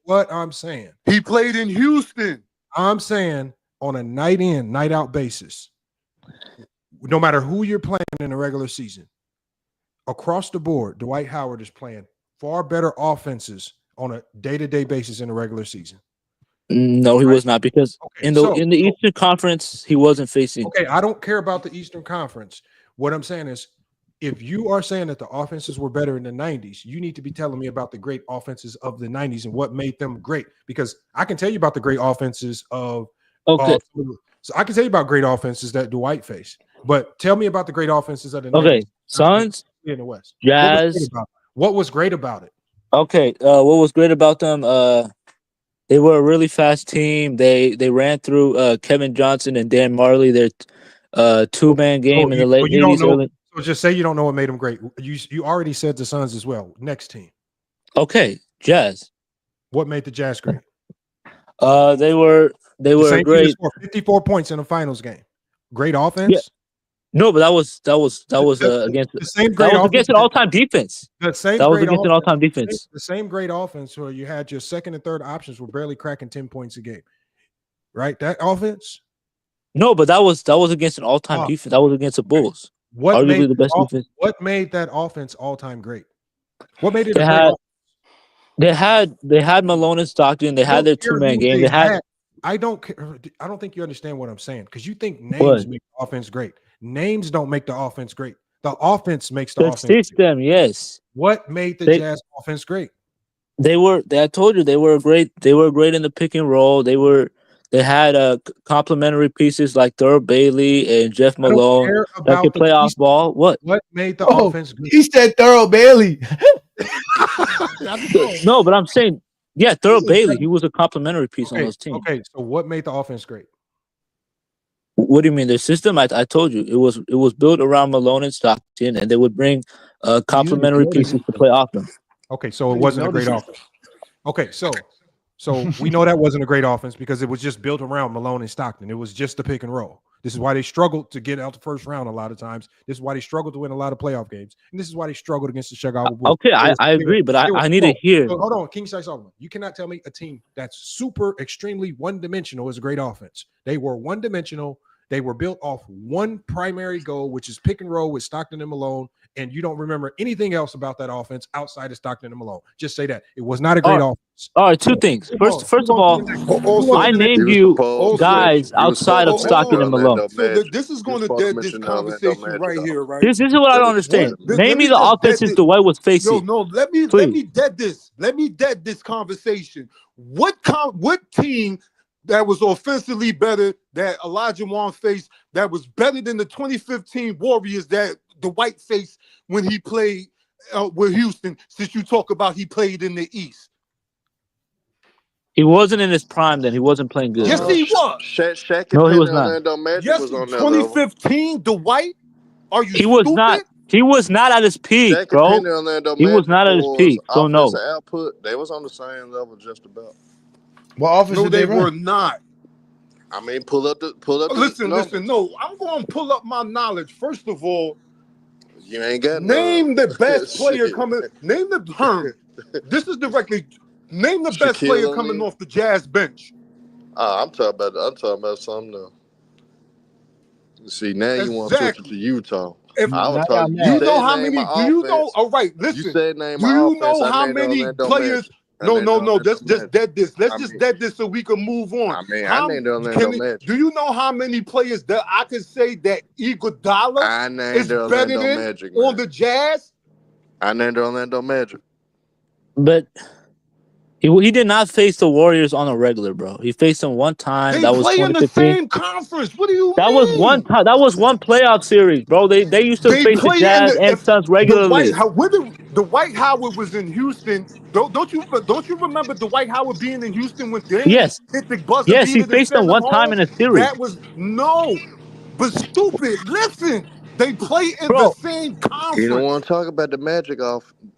What I'm saying. He played in Houston. I'm saying on a night in, night out basis, no matter who you're playing in the regular season, across the board, Dwight Howard is playing far better offenses on a day-to-day basis in the regular season. No, he was not because in the Eastern Conference he wasn't facing. Okay, I don't care about the Eastern Conference. What I'm saying is, if you are saying that the offenses were better in the 90s, you need to be telling me about the great offenses of the 90s and what made them great. Because I can tell you about the great offenses of so I can tell you about great offenses that Dwight faced. But tell me about the great offenses of the 90s. Suns in the West. Jazz. What was great about it? Okay, what was great about them? They were a really fast team. They ran through Kevin Johnson and Dan Marley. Their 2-man game in the late 80s. So just say you don't know what made them great. You already said the Suns as well. Next team. Okay, Jazz. What made the Jazz great? They were great. 54 points in a finals game. Great offense. Yeah. No, but that was against the same great offense. Against an all-time defense. That was against an all-time defense. The same great offense where you had your second and third options were barely cracking 10 points a game. Right? That offense? No, but that was against an all-time defense. That was against the Bulls. What arguably the best defense. What made that offense all-time great? What made it They had Malone and Stockton. They had their 2-man game. They had. I don't think you understand what I'm saying because you think names make the offense great. Names don't make the offense great. The offense makes the offense. System, great. Yes. What made the Jazz offense great? I told you they were great. They were great in the pick and roll. They had complementary pieces like Thurl Bailey and Jeff Malone that could play off ball. What made the offense great? He said Thurl Bailey. No, but I'm saying, Thurl Bailey. He was a complementary piece on those teams. Okay, so what made the offense great? What do you mean? The system? I told you it was built around Malone and Stockton, and they would bring complementary pieces to play off them. Okay, so it wasn't a great offense. Okay, so we know that wasn't a great offense because it was just built around Malone and Stockton. It was just the pick and roll. This is why they struggled to get out the first round a lot of times. This is why they struggled to win a lot of playoff games. And this is why they struggled against the Chicago Bulls. Okay, I agree, but I need to hear. Hold on, King Size Solomon. You cannot tell me a team that's super extremely one-dimensional is a great offense. They were one-dimensional. They were built off one primary goal, which is pick and roll with Stockton and Malone, and you don't remember anything else about that offense outside of Stockton and Malone. Just say that. It was not a great offense. All right, two things. First of all, I named you guys outside of Stockton and Malone. So this is going to dead this conversation right here, right? This is what I don't understand. Name me the offenses Dwight was facing. No, let me dead this. Let me dead this conversation. What team that was offensively better that Elijah Wan faced that was better than the 2015 Warriors that Dwight faced when he played with Houston, since you talk about he played in the East? He wasn't in his prime then. He wasn't playing good. Yes, he was. Shaq No, he was not. Orlando Magic Yes, was on that 2015 Dwight? Are you He was stupid? not. He was not at his peak, Shaq bro. and Orlando He was Magic not at his was peak. So no. offensive output, they was on the same level just about. What offense No, did they they were run? not. I mean, pull up. Listen. No, I'm going to pull up my knowledge. First of all, you ain't got name none. the best player coming. Name the Herm. This is directly. Name the best Shaquille player O'Neal. coming off the Jazz bench. I'm talking about something else. See, now you want to switch it to Utah. If I was do talking. you know how name many? my Do you know? offense. All right, listen. You said name do my you offense. know I how named many Orlando players? Magic. No. Let's Magic. dead this. Let's I just mean- dead this so we can move on. I mean, I named Orlando Magic. Do you know how many players that I could say that Iguodala I named is better Orlando than Magic, on man. the Jazz? I named Orlando Magic. But he did not face the Warriors on a regular, bro. He faced them one time. They That was play in the 2015. same conference. What do you That mean? was one time. That was one playoff series, bro. They used to They face the play in Jazz and Suns regularly. the Dwight Howard was in Houston. Don't you remember Dwight Howard being in Houston when Dame Yes. hit the buzzer Yes, he beater to faced them send them one time home? in a series. That was but stupid. Listen, they play in the Bro. same You don't conference. want to talk about the Magic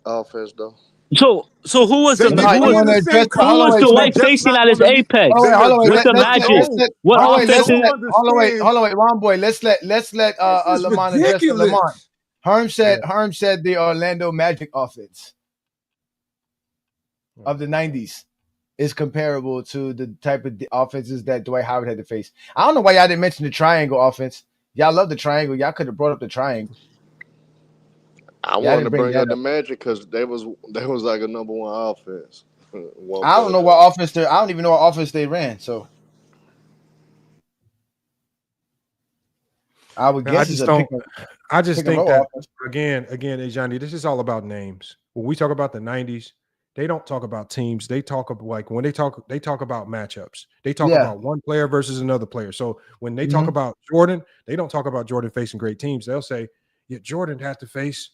offense, though. So who was They the play who in the same was conference. Dwight They're just facing not at his gonna be- apex Hold on, wait. with the Magic? What offense? Hold on, wait, Ron boy. Let's let Lamont address the Lamont. Herm said the Orlando Magic offense of the 90s is comparable to the type of offenses that Dwight Howard had to face. I don't know why y'all didn't mention the triangle offense. Y'all love the triangle. Y'all could have brought up the triangle. I wanted to bring up the Magic because they was like a number one offense. I don't know what offense I don't even know what offense they ran. So I would guess I just think that offense. again, Ajani, this is all about names. When we talk about the 90s, they don't talk about teams. They talk about when they talk about matchups. They talk about one player versus another player. So when they talk about Jordan, they don't talk about Jordan facing great teams. They'll say, yeah, Jordan had to face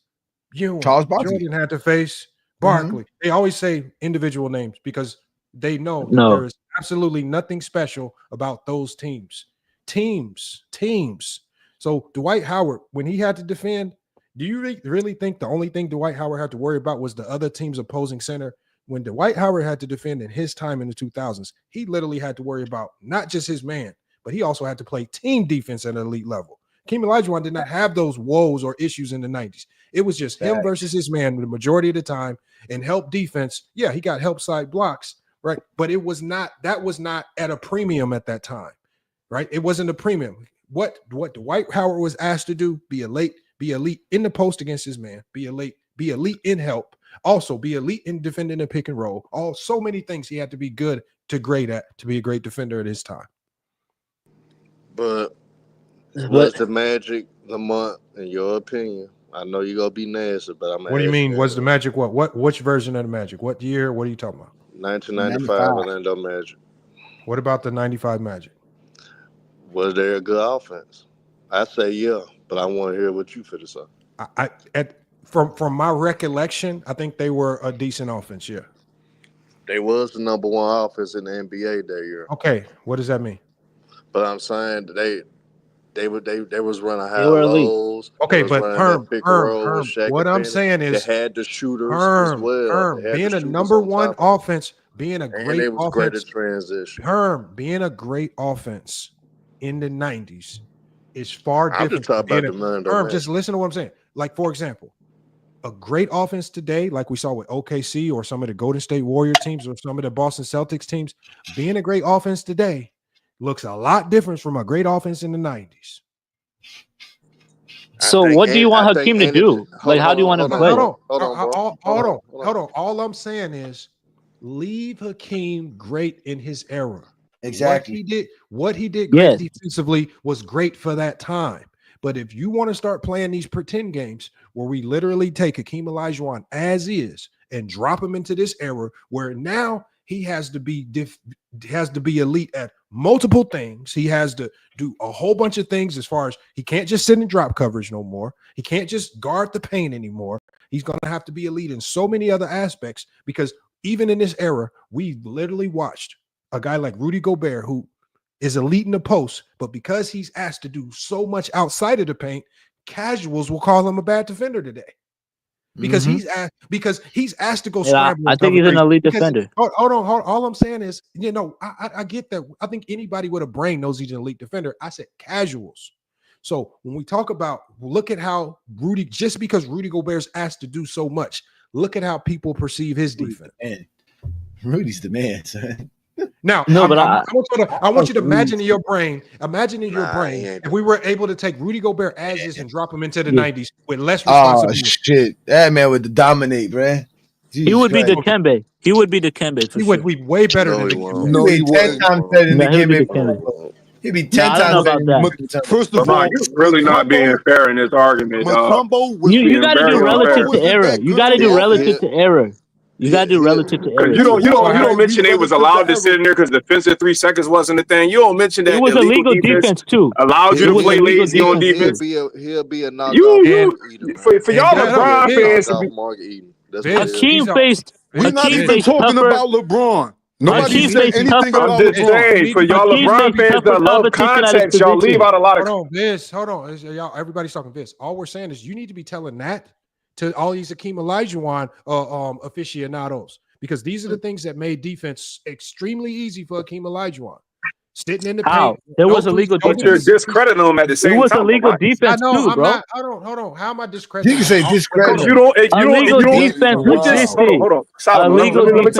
Charles Barkley. Jordan had to face Barkley. They always say individual names because they know that there is absolutely nothing special about those teams. Teams. So Dwight Howard, when he had to defend, do you really think the only thing Dwight Howard had to worry about was the other team's opposing center? When Dwight Howard had to defend in his time in the 2000s, he literally had to worry about not just his man, but he also had to play team defense at an elite level. Hakeem Olajuwon did not have those woes or issues in the 90s. It was just him versus his man the majority of the time, and help defense. Yeah, he got help side blocks, right? But that was not at a premium at that time, right? It wasn't a premium. What Dwight Howard was asked to do, be elite in the post against his man, be elite in help, also be elite in defending the pick and roll. So many things he had to be good to great at to be a great defender at his time. But was the Magic Lamont, in your opinion? I know you're gonna be nasty, but I'm. What do you mean? Was the Magic what? Which version of the Magic? What year? What are you talking about? 1995 Orlando Magic. What about the 95 Magic? Was there a good offense? I say yeah, but I want to hear what you feel to say. From my recollection, I think they were a decent offense. Yeah, they was the number one offense in the NBA that year. Okay, what does that mean? But I'm saying they was running high lows. Okay, but Herm, what I'm saying is they had the shooters as well. Being a number one offense, being a great it was offense, greater transition. Being a great offense in the 90s is far I'm different just talking from about being the man, Herm, man. just listen to what I'm saying. Like, for example, a great offense today, like we saw with OKC or some of the Golden State Warrior teams or some of the Boston Celtics teams, being a great offense today looks a lot different from a great offense in the 90s. So what do you want Hakeem to do? Like, how do you want to play? Hold on. All I'm saying is leave Hakeem great in his era. Exactly. What he did great defensively was great for that time. But if you want to start playing these pretend games where we literally take Hakeem Olajuwon as is and drop him into this era where now he has to be elite at multiple things. He has to do a whole bunch of things as far as he can't just sit in drop coverage no more. He can't just guard the paint anymore. He's going to have to be elite in so many other aspects because even in this era, we literally watched a guy like Rudy Gobert who is elite in the post, but because he's asked to do so much outside of the paint, casuals will call him a bad defender today. Because he's asked to go scramble. I think he's an elite defender. Hold on. All I'm saying is, I get that. I think anybody with a brain knows he's an elite defender. I said casuals. So when we talk about, look at how just because Rudy Gobert's asked to do so much, look at how people perceive his defense. Rudy's the man, son. Now, I want you to imagine in your brain, if we were able to take Rudy Gobert as is and drop him into the 90s with less responsibility. Oh, shit. That man would dominate, bruh. He would be the Dikembe. He would be the Dikembe for He sure. would be way better than Dikembe. No, he 10 times better than Dikembe. He'd be 10 times better than Dikembe. First of all, you're really not being fair in this argument. You got to do relative to error. You got to do relative to error. You got to do relative to error. You don't mention they was allowed to sit in there because defensive 3 seconds wasn't a thing. You don't mention that it was illegal defense too. Allowed you to play lazy on defense. He'll be a knockout. For y'all LeBron fans, Hakeem faced. We're not even talking about LeBron. Nobody said anything about LeBron. For y'all LeBron fans that love context, y'all leave out a lot of. Hold on. Y'all, everybody's talking this. All we're saying is you need to be telling that to all these Hakeem Olajuwon aficionados, because these are the things that made defense extremely easy for Hakeem Olajuwon. Sitting in the paint. There was illegal defense. But you're discrediting them at the same time. It was illegal defense too, bro. Hold on. How am I discrediting? You can say discredit. Illegal defense existed. Hold on. Solomon, let me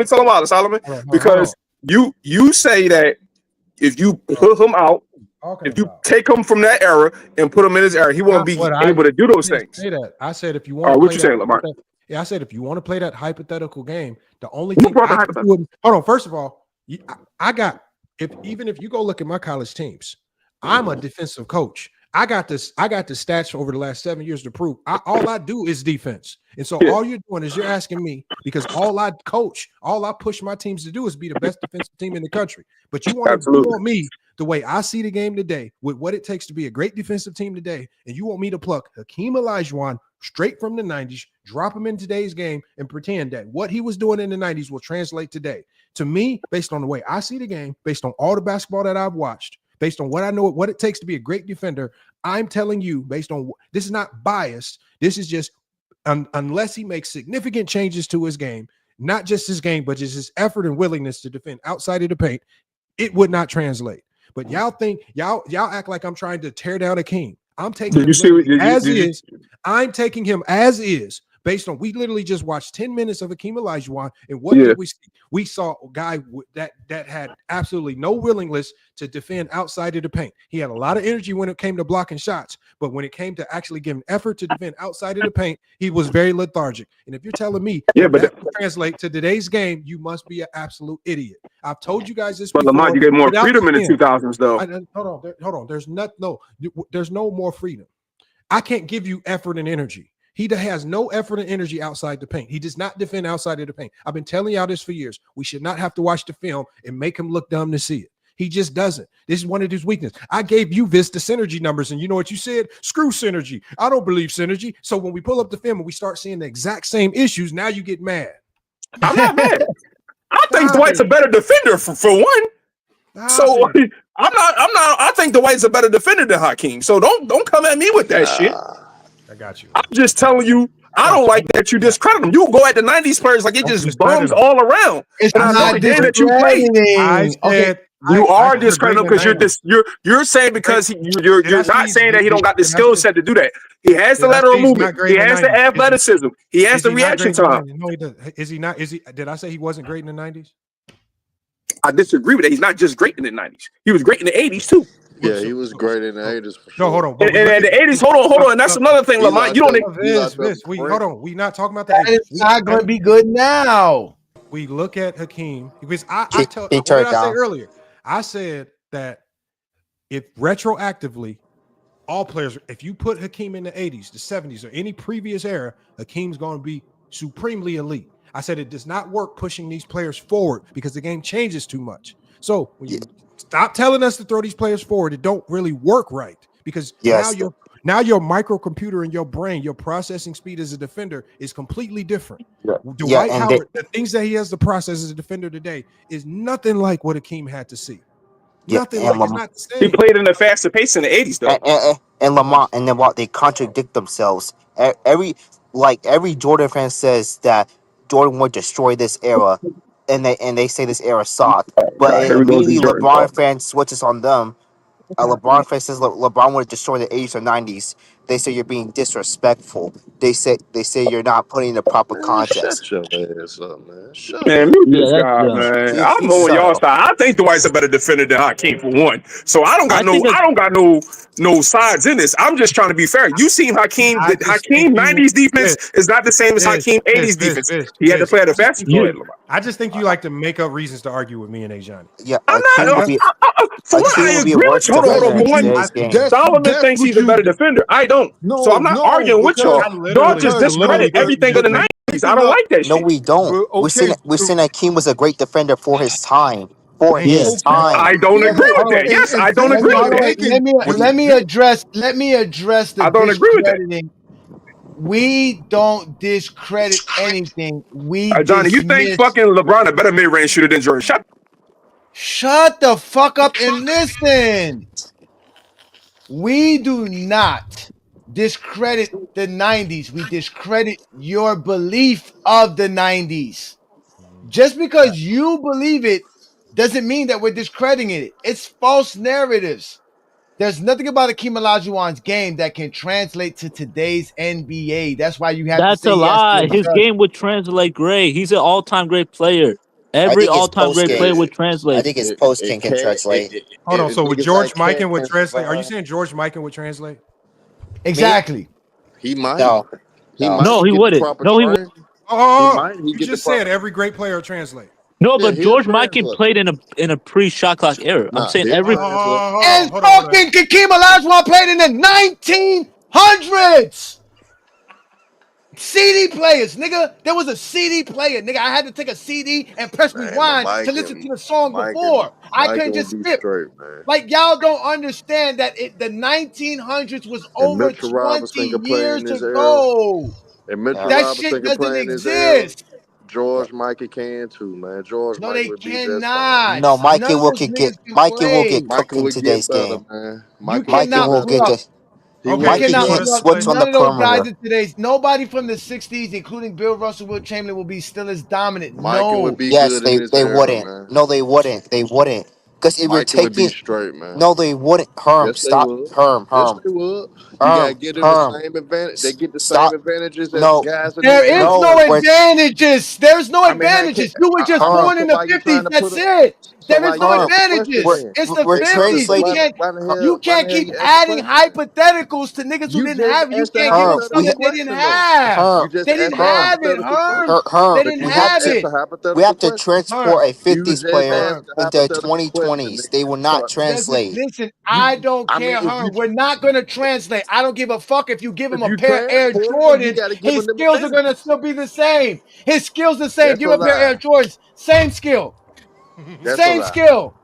tell him why, Solomon. Because you say that if you put him out, if you take him from that era and put him in his era, he won't be able to do those things. I said if you want. What you saying, Lamar? Yeah, I said if you want to play that hypothetical game, the only thing. Hold on. First of all, even if you go look at my college teams, I'm a defensive coach. I got the stats over the last 7 years to prove. All I do is defense. And so all you're doing is you're asking me, because all I push my teams to do is be the best defensive team in the country. But you want me, the way I see the game today, with what it takes to be a great defensive team today, and you want me to pluck Hakeem Olajuwon straight from the 90s, drop him in today's game, and pretend that what he was doing in the 90s will translate today. To me, based on the way I see the game, based on all the basketball that I've watched, based on what I know, what it takes to be a great defender, I'm telling you, based on this is not biased. This is just unless he makes significant changes to his game, not just his game, but just his effort and willingness to defend outside of the paint, it would not translate. But y'all act like I'm trying to tear down a king. I'm taking him as is. I'm taking him as is. Based on, we literally just watched 10 minutes of Hakeem Olajuwon, and what did we see? We saw a guy that had absolutely no willingness to defend outside of the paint. He had a lot of energy when it came to blocking shots, but when it came to actually giving effort to defend outside of the paint, he was very lethargic. And if you're telling me that translate to today's game, you must be an absolute idiot. I've told you guys this before. But Lamar, you get more freedom in the 2000s, though. Hold on. There's no more freedom. I can't give you effort and energy. He has no effort and energy outside the paint. He does not defend outside of the paint. I've been telling y'all this for years. We should not have to watch the film and make him look dumb to see it. He just doesn't. This is one of his weaknesses. I gave you the synergy numbers, and you know what you said? Screw synergy. I don't believe synergy. So when we pull up the film and we start seeing the exact same issues, now you get mad. I'm not mad. I think Dwight's a better defender for one. So I'm not. I think Dwight's a better defender than Hakeem. So don't come at me with that shit. I got you. I'm just telling you. I don't like that you discredit them. You go at the 90s players like it just bums them. all around. It's and I know the game that you played. I said You are I discrediting him because you're saying because you're not saying that he don't got the skill set to do that. He has the lateral movement. He has the athleticism. He has the reaction time. No, he doesn't. Is he not? Is he? Did I say he wasn't great in the 90s? I disagree with that. He's not just great in the 90s. He was great in the 80s too. Yeah, he was great in the 80s for sure. No, hold on. And the 80s, hold on. And that's another thing, Lamont. You don't. Hold on. We not talking about the 80s. It's not going to be good now. We look at Hakeem because what did I say earlier? I said that if retroactively, all players, if you put Hakeem in the 80s, the 70s, or any previous era, Hakeem's going to be supremely elite. I said it does not work pushing these players forward because the game changes too much. So when you stop telling us to throw these players forward, it don't really work right because now your microcomputer in your brain, your processing speed as a defender is completely different. Dwight Howard, the things that he has to process as a defender today is nothing like what Hakeem had to see. Nothing like it's not the same. He played in a faster pace in the 80s though. And Lamont, and then what they contradict themselves. Every Jordan fan says that Jordan would destroy this era, and they say this era sucked. But immediately LeBron fan switches on them. LeBron fan says LeBron would destroy the 80s or 90s. They say you're being disrespectful. They say you're not putting the proper context. Shut your ass up, man. Man, mute this guy, man. I'm on y'all side. I think Dwight's a better defender than Hakeem for one. So I don't got no sides in this. I'm just trying to be fair. You seen Hakeem 90s defense is not the same as Hakeem 80s defense. He had to play at a faster play. I just think you like to make up reasons to argue with me and Ajani. Yeah, I'm not. I agree with you. Hold on. Solomon thinks he's a better defender. I don't. So I'm not arguing with y'all. Y'all just discredit everything of the 90s. I don't like that shit. No, we don't. We're saying Hakeem was a great defender for his time. I don't agree with that. Yes, I don't agree with that. Let me address the I don't agree with that. discrediting. We don't discredit anything. We Johnny, you think fucking LeBron a better mid-range shooter than Jordan? Shut the fuck up and listen. We do not discredit the 90s. We discredit your belief of the 90s. Just because you believe it doesn't mean that we're discrediting it. It's false narratives. There's nothing about Hakeem Olajuwon's game that can translate to today's NBA. That's why you have to say that's a lie. His game would translate great. He's an all-time great player. Every all-time great player would translate. I think his post-game can translate. Hold on. So would George Mikan would translate? Are you saying George Mikan would translate? Exactly. He might. No, he wouldn't. No, he wouldn't. You just said every great player translate. No, but George Mikan played in a pre-shot clock era. I'm saying every. And fucking Hakeem Olajuwon played in the 1900s. CD players, nigga. There was a CD player, nigga. I had to take a CD and press rewind to listen to the song before. I couldn't just skip. Like y'all don't understand that the 1900s was over 20 years ago. That shit doesn't exist. George Mikan can too, man. George no, Mikan they would cannot. No, Mikan will get cooked in today's game. Mikan will get the. Mikan can't switch on the perimeter. Nobody from the 60s, including Bill Russell, Will Chamberlain, will be still as dominant. Mikan would be yes, good they wouldn't. Man. No, they wouldn't. They wouldn't. Because if you're taking straight, man. No, they wouldn't. Herm, yes, stop. Herm. Yes, they would. You gotta get them the same advantage. They get the same advantages as guys. There is no advantages. There's no advantages. You were just born in the 50s. That's it. There is no advantages. It's the 50s. You can't keep adding hypotheticals to niggas who didn't have it. You can't give them something they didn't have. They didn't have it, Herm. They didn't have it. We have to transport a 50s player into 2020s. They will not translate. Listen, I don't care, Herm. We're not going to translate. I don't give a fuck if you give him a pair of Air Jordans. His skills are going to still be the same. His skills the same. Give him a pair of Air Jordans. Same skill. Same skill.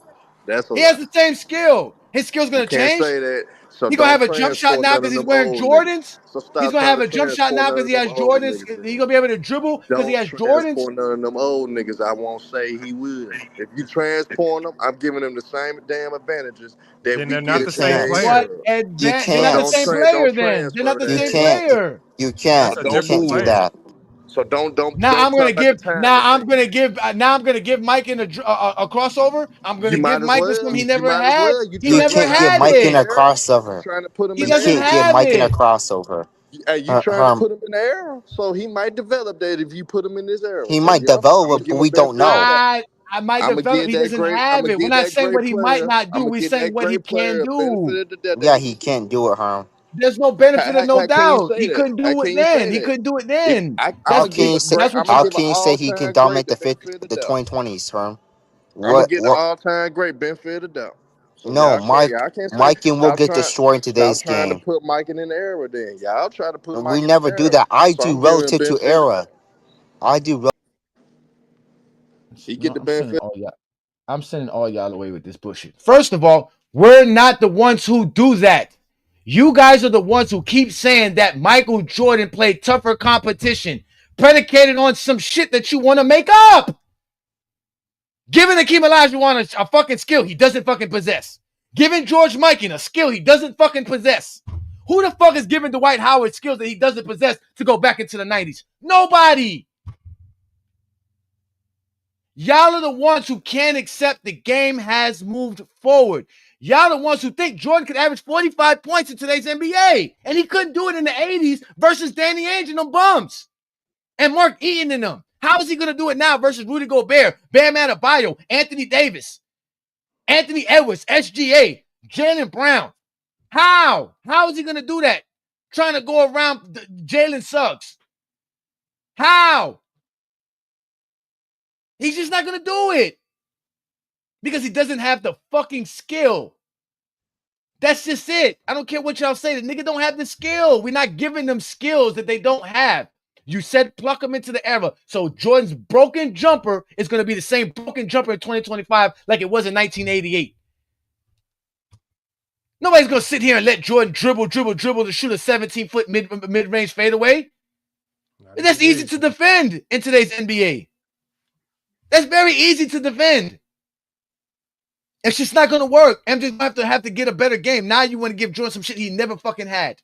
That's he has the same skill. His skill's going to change. Say that. So He gonna don't have a jump shot transport now none because of he's them wearing old niggas. Jordans. So He's stop gonna trying have to a jump shot transport now none because of he them has old Jordans. niggas. He gonna be able to dribble because he Don't has Jordans. transport none of them old niggas. I won't say he will. If you transport them, I'm giving them the same damn advantages that Then we they're not get You the in same can't. today's player. What era. You They're not the can't. same Don't player then. They're not transfer the You that same shit. can't. player. You That's can't. a You Don't different can't move do them. player. that. So don't Now I'm gonna talk about the give. timing thing. Now I'm gonna give Mike in a crossover. I'm You gonna give might as Mike with something well. he You never might as had. well. You He You trying to never can't put get had Mike Mike in in the a it. era. You crossover. trying to put him He in You the doesn't can't era. get have Mike in a it. crossover. You trying to Herm, put him in the era. So he might develop that if you put him in this era. he So might yeah, I'm develop gonna it, but give him we don't benefit of the know. doubt. I might I'm gonna develop. give He that doesn't great. I'm have gonna it. We're give not that saying what great he might player. not I'm do. gonna We're give saying that what he great can player a benefit do. of the doubt that Yeah, he he can do can't do it, Herm. There's no benefit of no How can you doubt. say He that? couldn't How do it can you then. say He that? couldn't do it If then. How I'm gonna can give you a say? great, That's I'm what gonna How give an can you say he can all-time great dominate the the benefit of the the doubt. 2020s, Herm? I'm gonna What? get the What? all-time great benefit of the doubt. So No, y'all can't say Mike and will get destroyed in stop today's trying to game. put Mike in the era. Then y'all try to put We Mike in the never do era. that. I So do I'm giving him relative to benefit of the era. doubt. I do. He get no. the I'm sending benefit. all y'all. I'm sending all y'all away with this bullshit. First of all, we're not the ones who do that. You guys are the ones who keep saying that Michael Jordan played tougher competition, predicated on some shit that you want to make up. Giving Akeem Olajuwon a fucking skill he doesn't fucking possess. Giving George Mikan a skill he doesn't fucking possess. Who the fuck is giving Dwight Howard skills that he doesn't possess to go back into the 90s? Nobody. Y'all are the ones who can't accept the game has moved forward. Y'all are the ones who think Jordan could average 45 points in today's NBA. And he couldn't do it in the 80s versus Danny Ainge and them bums. And Mark Eaton and them. How is he going to do it now versus Rudy Gobert, Bam Adebayo, Anthony Davis, Anthony Edwards, SGA, Jaylen Brown? How? How is he going to do that? Trying to go around Jalen Suggs. How? He's just not going to do it. Because he doesn't have the fucking skill. That's just it. I don't care what y'all say. The nigga don't have the skill. We're not giving them skills that they don't have. You said pluck them into the era. So Jordan's broken jumper is going to be the same broken jumper in 2025 like it was in 1988. Nobody's going to sit here and let Jordan dribble to shoot a 17-foot mid-range fadeaway. And that's easy to defend in today's NBA. That's very easy to defend. It's just not going to work. MJ's going to have to get a better game. Now you want to give Jordan some shit he never fucking had.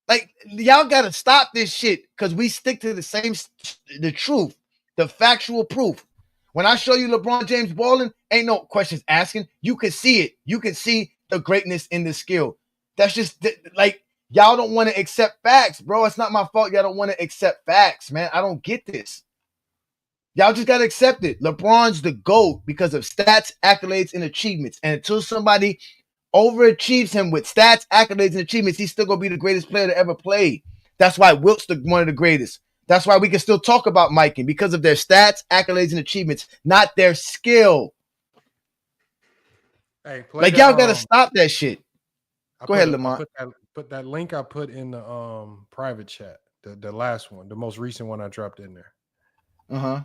Like, y'all got to stop this shit because we stick to the truth, the factual proof. When I show you LeBron James balling, ain't no questions asking. You can see it. You can see the greatness in the skill. That's just like, y'all don't want to accept facts, bro. It's not my fault. Y'all don't want to accept facts, man. I don't get this. Y'all just got to accept it. LeBron's the GOAT because of stats, accolades, and achievements. And until somebody overachieves him with stats, accolades, and achievements, he's still going to be the greatest player to ever play. That's why Wilt's one of the greatest. That's why we can still talk about Mike because of their stats, accolades, and achievements, not their skill. Hey, like, y'all got to stop that shit. Go ahead, Lamont. Put that link I put in the private chat, the last one, the most recent one I dropped in there. Uh-huh.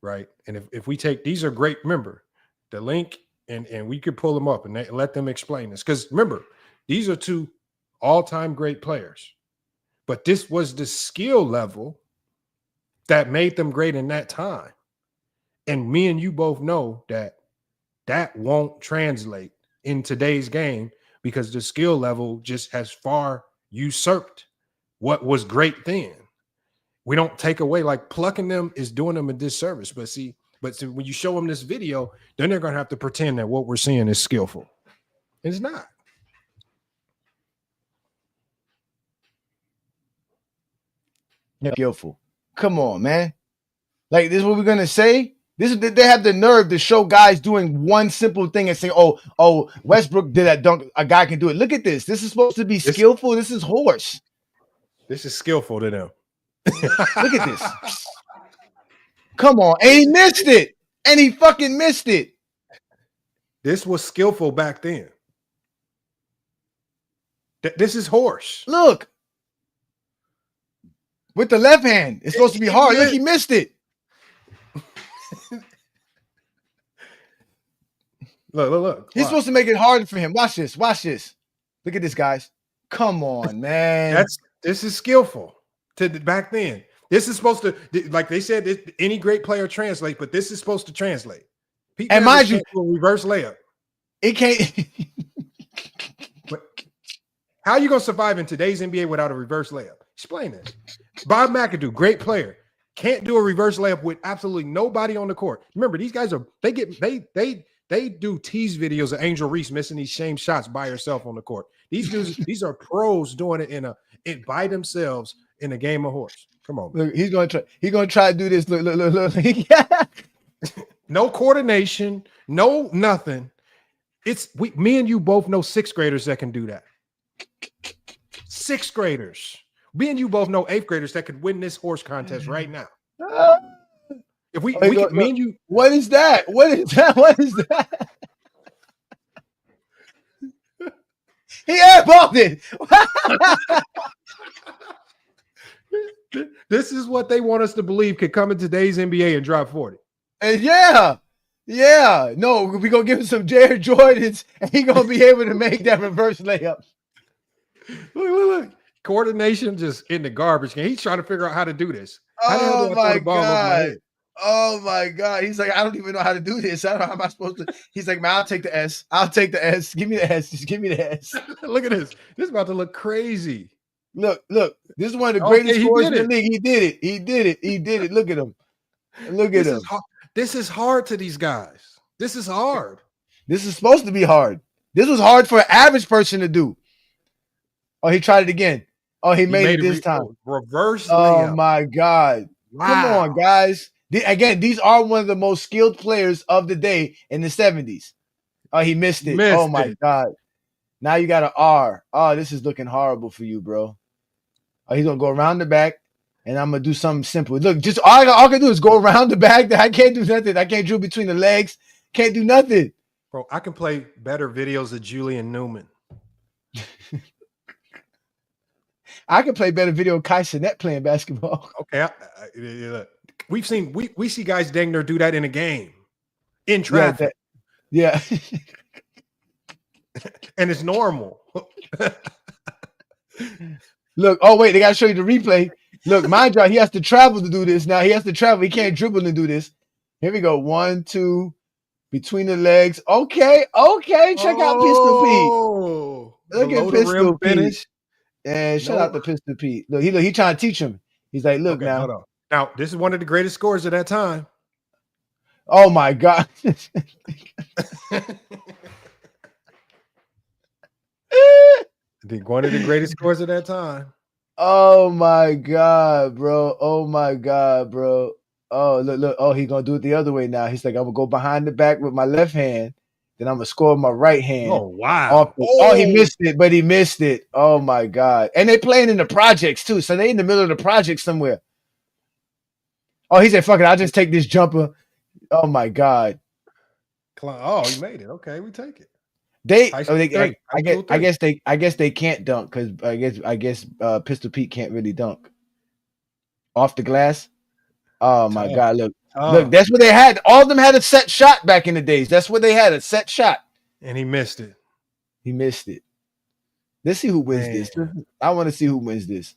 Right. And if we take, these are great, remember the link and we could pull them up and let them explain this. Because remember, these are two all-time great players, but this was the skill level that made them great in that time. And me and you both know that won't translate in today's game because the skill level just has far usurped what was great then. We don't take away, like plucking them is doing them a disservice. But when you show them this video, then they're going to have to pretend that what we're seeing is skillful. It's not. Skillful. Come on, man. Like, this is what we're going to say? They have the nerve to show guys doing one simple thing and say, oh, Westbrook did that dunk. A guy can do it. Look at this. This is supposed to be skillful. This is horse. This is skillful to them. Look at this. Come on. And he missed it. And he fucking missed it. This was skillful back then. This is horse. Look. With the left hand. It's supposed to be hard. Look, he missed it. Look. He's supposed to make it harder for him. Watch this. Look at this, guys. Come on, man. This is skillful to back then. This is supposed to, like they said, any great player translate, but this is supposed to translate. Pete and mind you, a reverse layup. It can't. But how are you going to survive in today's NBA without a reverse layup? Explain this. Bob McAdoo, great player, can't do a reverse layup with absolutely nobody on the court. Remember, these guys they do tease videos of Angel Reese missing these same shots by herself on the court. These dudes, these are pros doing it by themselves in a game of horse. Come on, man. Look, he's gonna try to do this. Look. No coordination, no nothing. Me and you both know sixth graders that can do that. Sixth graders. Me and you both know eighth graders that could win this horse contest right now. If me and you. What is that? What is that? He airballed it. This is what they want us to believe could come in today's NBA and drop 40. And yeah. No, we're gonna give him some Jared Jordans, and he's gonna be able to make that reverse layup. Look. Coordination just in the garbage can. He's trying to figure out how to do this. How Oh my God. Oh my God. He's like, I don't even know how to do this. I don't know how am I supposed to. He's like, man, I'll take the S. Give me the S. Just give me the S. Look at this. This is about to look crazy. Look. This is one of the greatest scorers in the league. He did it. Look at him. This is hard to these guys. This is hard. This is supposed to be hard. This was hard for an average person to do. Oh, he tried it again. Oh, he made it this time. Reverse layup. Oh my God. Wow. Come on, guys. Again, these are one of the most skilled players of the day in the 70s. Oh, he missed it. Oh my God. Now you got an R. Oh, this is looking horrible for you, bro. Oh, he's gonna go around the back, and I'm gonna do something simple. Look, just all I can do is go around the back. I can't do nothing. I can't drill between the legs. Can't do nothing. Bro, I can play better videos of Julian Newman. I can play better video of Kai Cenat playing basketball. Okay, we see guys dang near do that in a game, in traffic. Yeah. And it's normal. Look, oh wait, they gotta show you the replay. Look, mind you, he has to travel to do this. Now he has to travel. He can't dribble and do this. Here we go. 1, 2, between the legs. Okay. Check out Pistol Pete. Look at Pistol Pete. And shout out to Pistol Pete. Look, he trying to teach him. He's like, look now. Hold on. Now, this is one of the greatest scorers of that time. Oh my God. One of the greatest scorers of that time. Oh my God, bro. Oh look. Oh, he's gonna do it the other way now. He's like, I'm gonna go behind the back with my left hand, then I'm gonna score with my right hand. Oh wow. He missed it, but he missed it. Oh my God. And they playing in the projects too. So they in the middle of the project somewhere. Oh, he said, fuck it, I'll just take this jumper. Oh my God. Oh, he made it. Okay, we take it. I guess they can't dunk because I guess Pistol Pete can't really dunk. Off the glass. Oh my God. Look, that's what they had. All of them had a set shot back in the days. That's what they had, a set shot. And he missed it. Let's see who wins this. I want to see who wins this.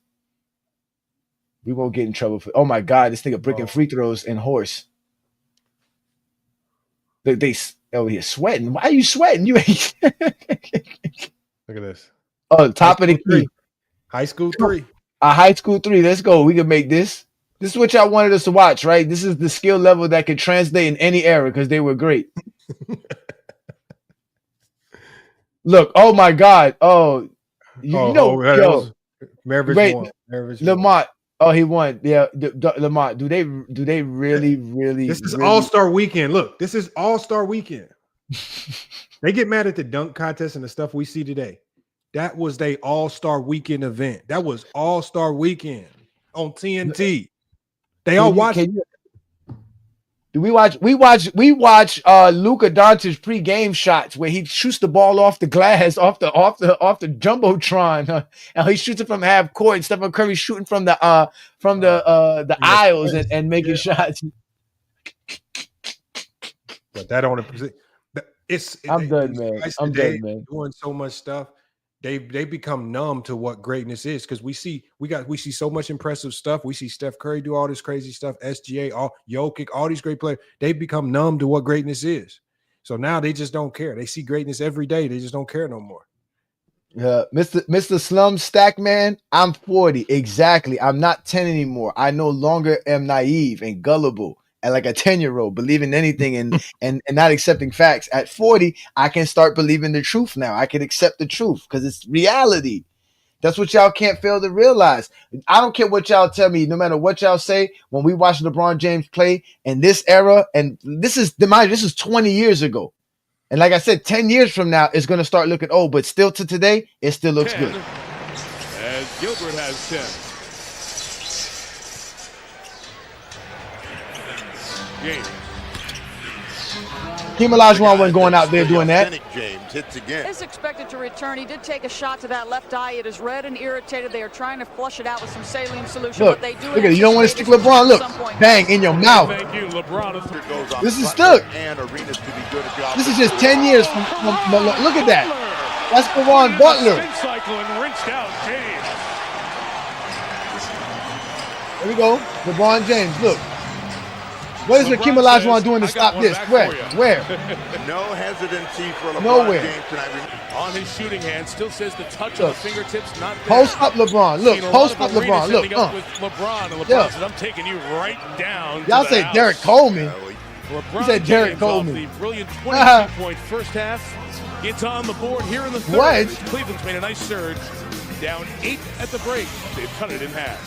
We won't get in trouble for. Oh my God, this nigga breaking free throws and horse. They over here sweating. Why are you sweating? You ain't. Look at this. Oh, top of the key. High school 3. A high school 3. Let's go. We can make this. This is what y'all wanted us to watch, right? This is the skill level that can translate in any era because they were great. Look, oh my God. Oh, yo. Maravich won. Lamont. Oh, he won. Yeah, Lamont. Do they really? This is All-Star Weekend. Look, this is All-Star Weekend. They get mad at the dunk contest and the stuff we see today. That was their All-Star Weekend event. That was All-Star Weekend on TNT. They all watch. We watch Luka Doncic pre-game shots where he shoots the ball off the glass, off the jumbotron, and he shoots it from half court. And Stephen Curry shooting from the aisles and making shots. But that on I'm done, these man. guys I'm today done, man. doing so much stuff. They become numb to what greatness is because we see so much impressive stuff. We see Steph Curry do all this crazy stuff, SGA, all Jokic, all these great players. They become numb to what greatness is. So now they just don't care. They see greatness every day. They just don't care no more. Mr. Slum Stack Man, I'm 40. Exactly. I'm not 10 anymore. I no longer am naive and gullible and like a 10-year-old, believing anything and not accepting facts. At 40, I can start believing the truth now. I can accept the truth because it's reality. That's what y'all can't fail to realize. I don't care what y'all tell me, no matter what y'all say. When we watch LeBron James play in this era, and this is 20 years ago. And like I said, 10 years from now, it's going to start looking old, but still to today, it still looks 10, good. As Gilbert has 10. James. Hakeem Olajuwon wasn't going out there doing that. James hits again. Is expected to return. He did take a shot to that left eye. It is red and irritated. They are trying to flush it out with some saline solution. Look, but they do look at it. You don't want to stick LeBron. Look, bang in your mouth. Thank you, LeBron. This is stuck. This is just 10 years from look at that. That's LeBron Butler. Spin cycle and rinsed out James. There we go. LeBron James. Look. What is Hakeem Olajuwon doing to stop this? Where? No hesitancy for LeBron Nowhere. James tonight. On his shooting hand, still says the touch of the fingertips not there. Post up LeBron. Look, post up LeBron. Look, with LeBron, and LeBron said, I'm taking you right down. Y'all say Derek Coleman. LeBron He said Derek James Coleman. Off the brilliant 22-point first half. Gets on the board here in the third. What? Cleveland's made a nice surge. Down 8 at the break. They've cut it in half.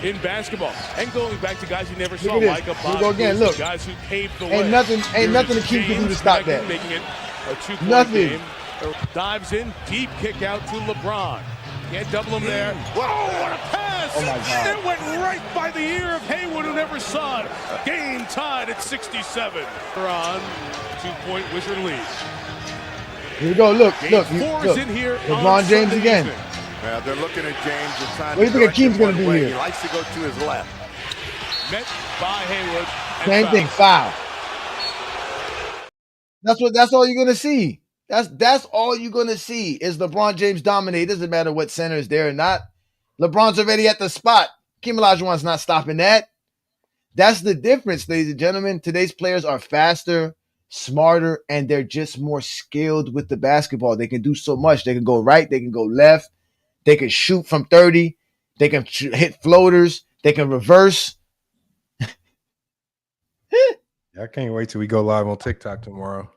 In basketball, and going back to guys you never saw, like a Here we go again. Look, guys who paved the way. ain't nothing Hakeem can do to stop that. Making it a 2-point Nothing. game. Dives in, deep kick out to LeBron. Can't double him there. Whoa, what a pass! Oh my God. It went right by the ear of Haywood, who never saw it. Game tied at 67. LeBron, 2-point Wizard lead. Here we go. Look. Four's in here. LeBron James again. Now they're looking at James and trying What do you think Hakeem's going to do here? He likes to go to his left. Met by Haywood. Same thing. Foul. That's all you're going to see. That's all you're going to see is LeBron James dominate. It doesn't matter what center is there or not. LeBron's already at the spot. Hakeem Olajuwon's not stopping that. That's the difference, ladies and gentlemen. Today's players are faster, smarter, and they're just more skilled with the basketball. They can do so much. They can go right. They can go left. They can shoot from 30. They can hit floaters. They can reverse. I can't wait till we go live on TikTok tomorrow.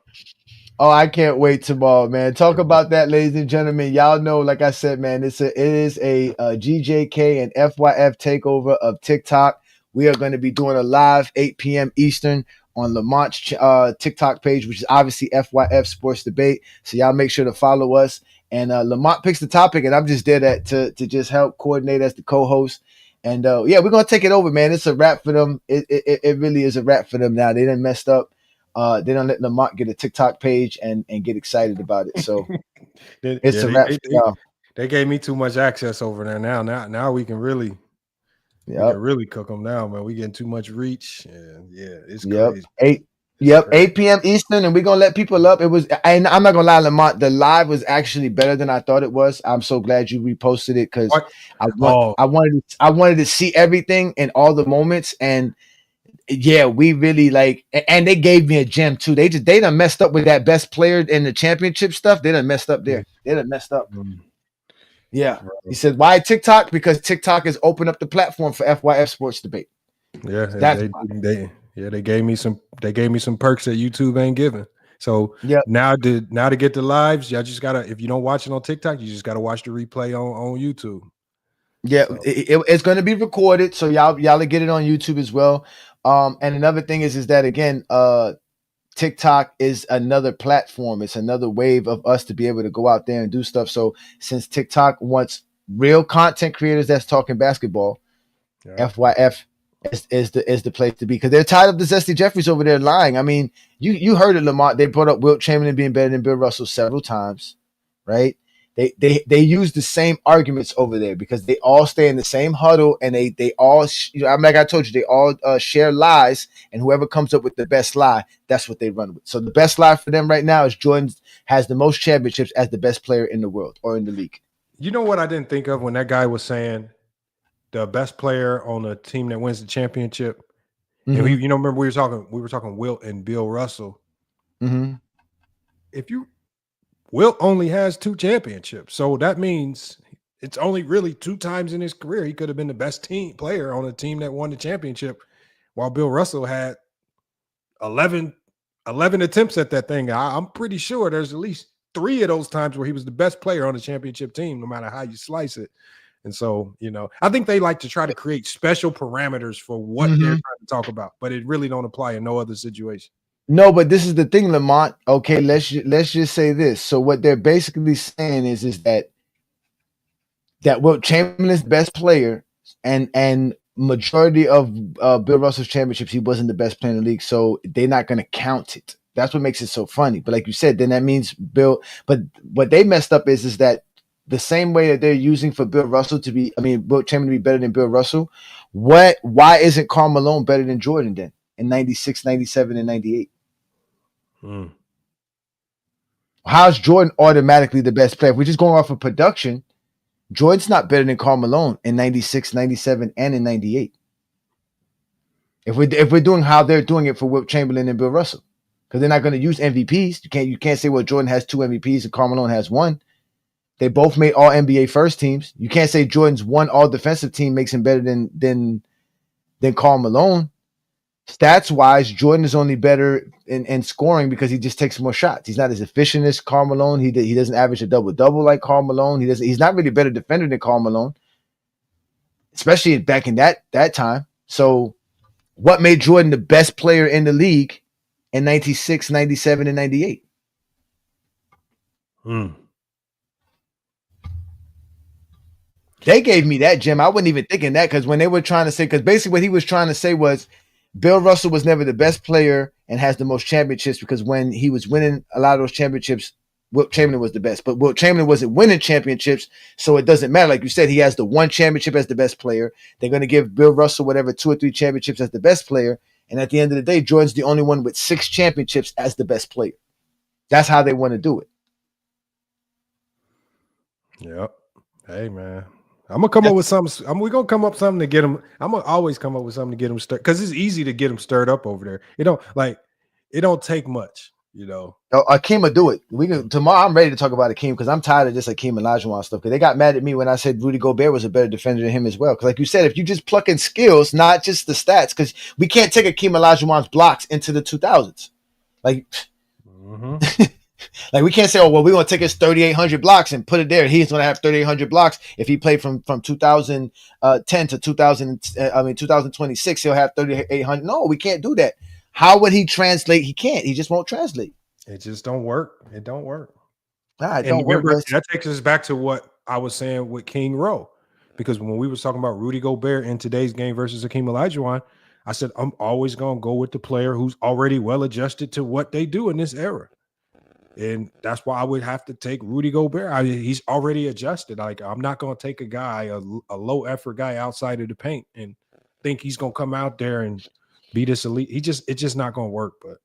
Oh, I can't wait tomorrow, man. Talk about that, ladies and gentlemen. Y'all know, like I said, man, it is a GJK and FYF takeover of TikTok. We are going to be doing a live 8 p.m. Eastern on Lamont's TikTok page, which is obviously FYF Sports Debate. So y'all make sure to follow us. And Lamont picks the topic, and I'm just there to just help coordinate as the co-host. And yeah, we're gonna take it over, man. It's a wrap for them. It really is a wrap for them now. They done messed up. They don't let Lamont get a TikTok page and get excited about it. So it's a wrap for y'all. They gave me too much access over there. Now we can really, cook them now, man. We getting too much reach. And yeah, it's crazy. 8 p.m. Eastern, and we're gonna let people up. It was, and I'm not gonna lie, Lamont, the live was actually better than I thought it was. I'm so glad you reposted it because I wanted to see everything in all the moments, and yeah, we really and they gave me a gem too. They done messed up with that best player in the championship stuff. They done messed up there. They done messed up. Yeah, he said, why TikTok? Because TikTok has opened up the platform for FYF Sports Debate. Yeah, they gave me some perks that YouTube ain't giving. So now to get the lives, y'all just gotta, if you don't watch it on TikTok, you just gotta watch the replay on YouTube. Yeah, so it's going to be recorded, so y'all get it on YouTube as well. And another thing is that again, TikTok is another platform. It's another wave of us to be able to go out there and do stuff. So since TikTok wants real content creators that's talking basketball, FYF is the place to be, because they're tired of the Zesty Jeffries over there lying. I mean, you heard it, Lamont. They brought up Wilt Chamberlain being better than Bill Russell several times, right? They use the same arguments over there because they all stay in the same huddle and they all like I told you, they all share lies, and whoever comes up with the best lie, that's what they run with. So the best lie for them right now is Jordan has the most championships as the best player in the world or in the league. You know what I didn't think of when that guy was saying the best player on a team that wins the championship? Mm-hmm. And remember we were talking Wilt and Bill Russell. Mm-hmm. If Wilt only has 2 championships, so that means it's only really 2 times in his career he could have been the best team player on a team that won the championship, while Bill Russell had 11 attempts at that thing. I'm pretty sure there's at least 3 of those times where he was the best player on the championship team, no matter how you slice it. And so, I think they like to try to create special parameters for what they're trying to talk about, but it really don't apply in no other situation. No, but this is the thing, Lamont. Okay, let's just say this. So what they're basically saying is that Wilt Chamberlain's best player and majority of Bill Russell's championships, he wasn't the best player in the league, so they're not going to count it. That's what makes it so funny. But like you said, then that means Bill. But what they messed up is that the same way that they're using for Bill Russell Wilt Chamberlain to be better than Bill Russell. Why isn't Karl Malone better than Jordan then in 96, 97, and 98? How's Jordan automatically the best player? If we're just going off of production, Jordan's not better than Karl Malone in 96, 97, and in 98. If we're doing how they're doing it for Wilt Chamberlain and Bill Russell, because they're not going to use MVPs. You can't say, well, Jordan has 2 MVPs and Karl Malone has 1. They both made all NBA first teams. You can't say Jordan's 1 all defensive team makes him better than Karl Malone. Stats wise, Jordan is only better in scoring because he just takes more shots. He's not as efficient as Karl Malone. He doesn't average a double like Karl Malone. He's not really a better defender than Karl Malone, especially back in that time. So what made Jordan the best player in the league in 96, 97, and 98? They gave me that, Jim. I wasn't even thinking that because when they were trying to say, because basically what he was trying to say was Bill Russell was never the best player and has the most championships because when he was winning a lot of those championships, Wilt Chamberlain was the best. But Wilt Chamberlain wasn't winning championships, so it doesn't matter. Like you said, he has the 1 championship as the best player. They're going to give Bill Russell whatever 2 or 3 championships as the best player. And at the end of the day, Jordan's the only one with 6 championships as the best player. That's how they want to do it. Yep. Hey, man. I'm gonna come up with something. We're gonna come up with something to get him. I'm gonna always come up with something to get him stirred because it's easy to get him stirred up over there. It don't take much, Akeem will do it. Tomorrow. I'm ready to talk about Akeem because I'm tired of this Akeem and Olajuwon stuff. Because they got mad at me when I said Rudy Gobert was a better defender than him as well. Because like you said, if you just pluck in skills, not just the stats, because we can't take Akeem Olajuwon's blocks into the 2000s. Like. Like we can't say, oh well, we're gonna take his 3,800 blocks and put it there. He's gonna have 3,800 blocks if he played from 2010 to 2026. He'll have 3,800. No, we can't do that. How would he translate? He can't. He just won't translate. It just don't work. It don't work. Nah, it don't work. That takes us back to what I was saying with King Rowe, because when we were talking about Rudy Gobert in today's game versus Akeem Olajuwon, I said I'm always gonna go with the player who's already well adjusted to what they do in this era. And that's why I would have to take Rudy Gobert. He's already adjusted. Like I'm not going to take a guy, a low effort guy outside of the paint, and think he's going to come out there and be this elite. It's just not going to work. But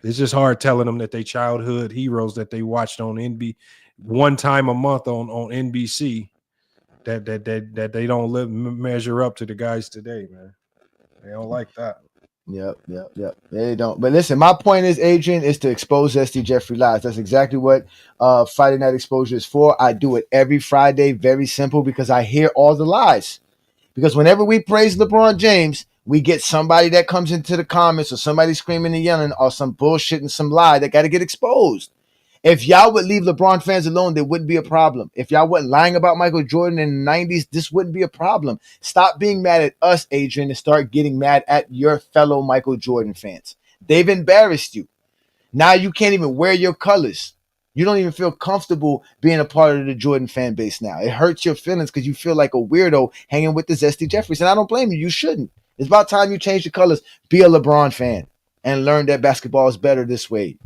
it's just hard telling them that they childhood heroes that they watched on NBC one time a month on NBC that they don't measure up to the guys today, man. They don't like that. Yep. They don't. But listen, my point is, Adrian, is to expose Zesty Jeffrey lies. That's exactly what Friday Night Exposure is for. I do it every Friday. Very simple, because I hear all the lies. Because whenever we praise LeBron James, we get somebody that comes into the comments or somebody screaming and yelling or some bullshit and some lie that got to get exposed. If y'all would leave LeBron fans alone, there wouldn't be a problem. If y'all wasn't lying about Michael Jordan in the 90s, this wouldn't be a problem. Stop being mad at us, Adrian, and start getting mad at your fellow Michael Jordan fans. They've embarrassed you. Now you can't even wear your colors. You don't even feel comfortable being a part of the Jordan fan base now. It hurts your feelings because you feel like a weirdo hanging with the Zesty Jeffries. And I don't blame you. You shouldn't. It's about time you change the colors. Be a LeBron fan and learn that basketball is better this way.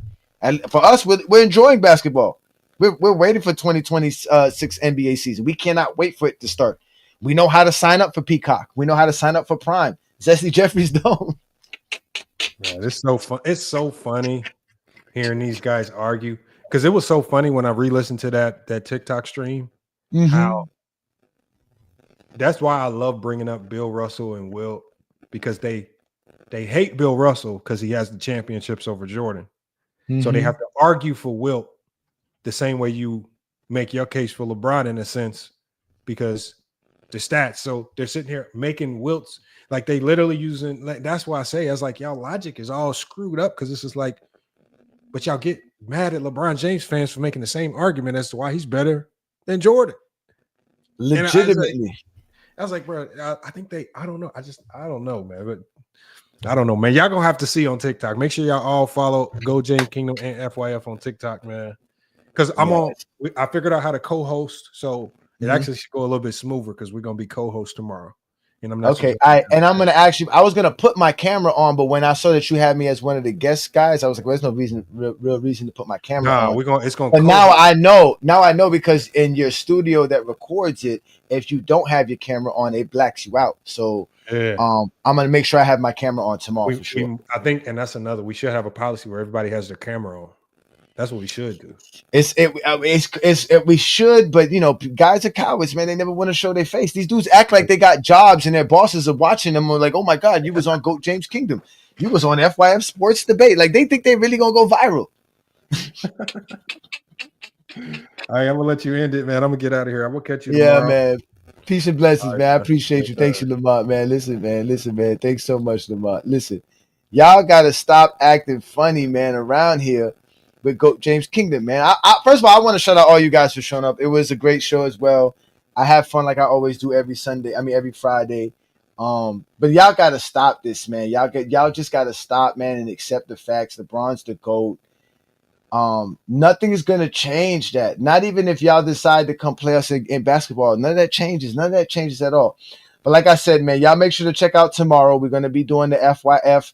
And for us, we're enjoying basketball. We're waiting for 2026 NBA season. We cannot wait for it to start. We know how to sign up for Peacock. We know how to sign up for Prime. Zesty Jeffries don't. Man, it's so fun. It's so funny hearing these guys argue because it was so funny when I re-listened to that TikTok stream. How that's why I love bringing up Bill Russell and Wilt, because they hate Bill Russell because he has the championships over Jordan. So they have to argue for Wilt the same way you make your case for LeBron in a sense, because the stats. So they're sitting here making Wilt's, like they literally using, like, that's why I say, I was like, y'all logic is all screwed up, because this is like, but y'all get mad at LeBron James fans for making the same argument as to why he's better than Jordan. Legitimately. I was like, bro, I think I don't know. I don't know, man. But I don't know, man. Y'all gonna have to see on TikTok. Make sure y'all all follow Go James Kingdom and FYF on TikTok, man. Because I figured out how to co-host, so it actually should go a little bit smoother because we're gonna be co-host tomorrow. And I'm not Okay. I'm gonna actually, I was gonna put my camera on, but when I saw that you had me as one of the guest guys, I was like, well, there's no real reason to put my camera on. It's gonna. But now I know because in your studio that records it, if you don't have your camera on, it blacks you out. So I'm gonna make sure I have my camera on tomorrow for sure. I think, and that's another. We should have a policy where everybody has their camera on. That's what we should do. We should, but you know, guys are cowards, man. They never want to show their face. These dudes act like they got jobs and their bosses are watching them. Are like, oh my god, you was on GOAT James Kingdom, you was on FYF Sports Debate. Like they think they really gonna go viral. All right, I'm gonna let you end it, man. I'm gonna get out of here. I'm gonna catch you tomorrow. tomorrow. Man. Peace and blessings, man. I appreciate you. Thanks you, Lamont, man. Listen, man. Thanks so much, Lamont. Listen, y'all gotta stop acting funny, man, around here with GOAT James Kingdom, man. I first of all, I want to shout out all you guys for showing up. It was a great show as well. I have fun like I always do every Friday. But y'all gotta stop this, man. Y'all just gotta stop, man, and accept the facts. LeBron's the GOAT. Nothing is gonna change that. Not even if y'all decide to come play us in basketball. None of that changes. None of that changes at all. But like I said, man, y'all make sure to check out tomorrow. We're gonna be doing the FYF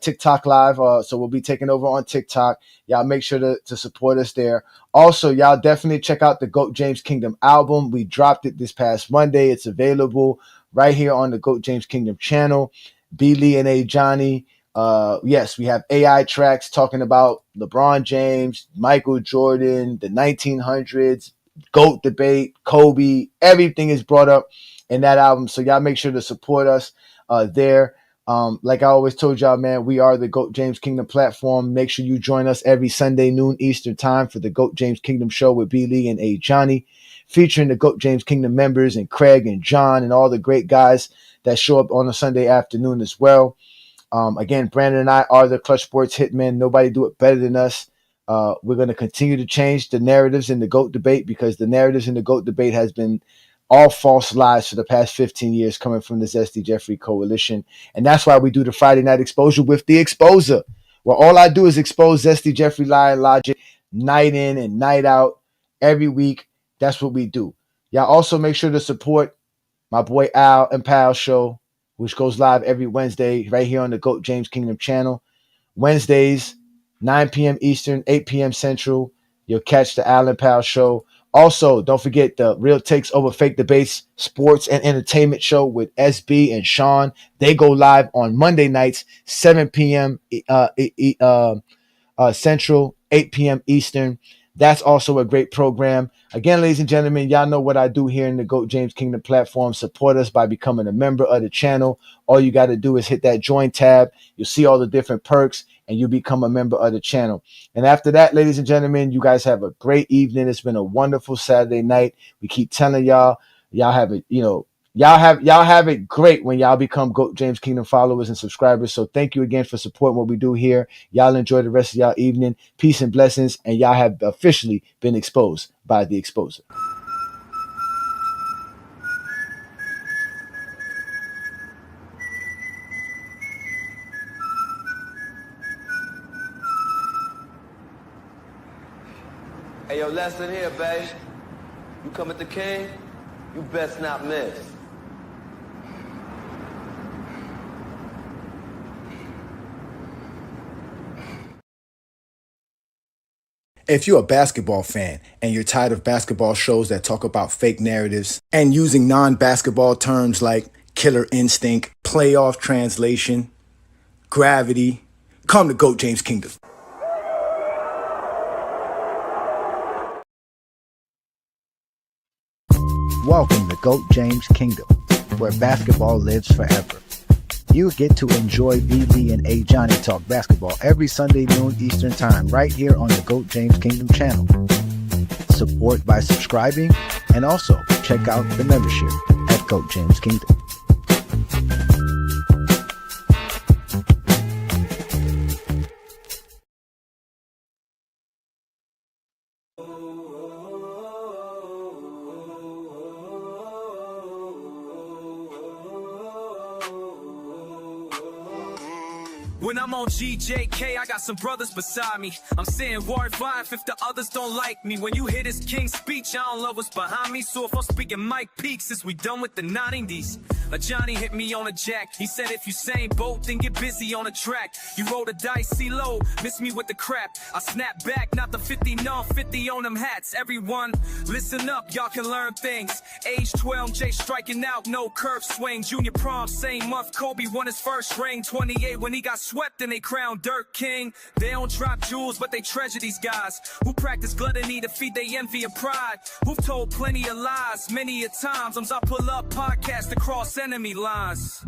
TikTok live. So we'll be taking over on TikTok. Y'all make sure to support us there. Also, y'all definitely check out the GOAT James Kingdom album. We dropped it this past Monday. It's available right here on the GOAT James Kingdom channel. B. Lee and Ajani. Yes, we have AI tracks talking about LeBron James, Michael Jordan, the 1900s, GOAT debate, Kobe. Everything is brought up in that album. So y'all make sure to support us there. Like I always told y'all, man, we are the GOAT James Kingdom platform. Make sure you join us every Sunday noon Eastern time for the GOAT James Kingdom show with B. Lee and Ajani, featuring the GOAT James Kingdom members and Craig and John and all the great guys that show up on a Sunday afternoon as well. Again, Brandon and I are the Clutch Sports Hitmen. Nobody do it better than us. We're going to continue to change the narratives in the GOAT debate, because the narratives in the GOAT debate has been all false lies for the past 15 years coming from the Zesty Jeffrey Coalition. And that's why we do the Friday Night Exposure with the Exposer, where all I do is expose Zesty Jeffrey lie and logic night in and night out every week. That's what we do. Y'all also make sure to support my boy Al and Pal show, which goes live every Wednesday right here on the GOAT James Kingdom channel. Wednesdays, 9 p.m. Eastern, 8 p.m. Central. You'll catch the Al and Pal show. Also, don't forget the Real Takes Over Fake Debates sports and entertainment show with SB and Sean. They go live on Monday nights, 7 p.m. Central, 8 p.m. Eastern. That's also a great program. Again, ladies and gentlemen, y'all know what I do here in the GOAT James Kingdom platform. Support us by becoming a member of the channel. All you got to do is hit that join tab. You'll see all the different perks, and you become a member of the channel. And after that, ladies and gentlemen, you guys have a great evening. It's been a wonderful Saturday night. We keep telling y'all have it, y'all have it great when y'all become GOAT James Kingdom followers and subscribers. So thank you again for supporting what we do here. Y'all enjoy the rest of y'all evening. Peace and blessings. And y'all have officially been exposed by the Exposer. Hey, yo, lesson here, babe. You come at the king, you best not miss. If you're a basketball fan and you're tired of basketball shows that talk about fake narratives and using non-basketball terms like killer instinct, playoff translation, gravity, come to GOAT James Kingdom. Welcome to GOAT James Kingdom, where basketball lives forever. You get to enjoy BB and Ajani talk basketball every Sunday noon Eastern Time right here on the GOAT James Kingdom channel. Support by subscribing and also check out the membership at GOAT James Kingdom. When I'm on GJK, I got some brothers beside me. I'm saying word 5 if the others don't like me. When you hear this King's speech, I don't love what's behind me. So if I'm speaking Mike Peak, since we done with the 90s. Ajani hit me on a jack. He said if you same boat, then get busy on the track. You roll the dice, see low, miss me with the crap. I snap back, not the 50, no, 50 on them hats. Everyone, listen up, y'all can learn things. Age 12, Jay striking out, no curve swing. Junior prom, same month, Kobe won his first ring. 28 when he got swept and they crowned Dirt King. They don't drop jewels, but they treasure these guys who practice gluttony to feed their envy and pride. Who've told plenty of lies, many a times. I pull up podcast across enemy lines.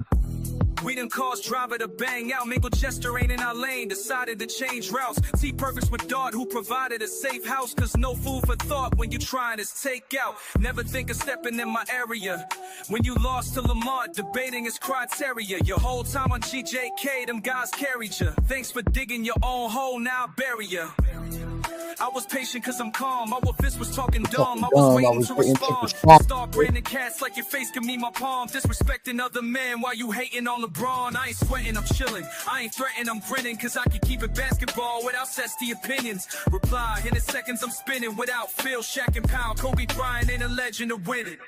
We done caused driver to bang out. Mingle Chester ain't in our lane, decided to change routes. T-Purpose with Dart, who provided a safe house. Cause no food for thought when you trying to take out. Never think of stepping in my area. When you lost to Lamont, debating his criteria. Your whole time on GJK, them guys carried you. Thanks for digging your own hole, now I bury you. I was patient cause I'm calm. My fist was talking dumb. I was waiting to respond. Start branding cats like your face can mean my palm. Disrespecting other men while you hating on LeBron. I ain't sweating, I'm chilling. I ain't threatening, I'm grinning. Cause I can keep it basketball without zesty opinions. Reply, in the seconds I'm spinning without Phil, Shaq and Powell. Kobe Bryant ain't a legend to win it.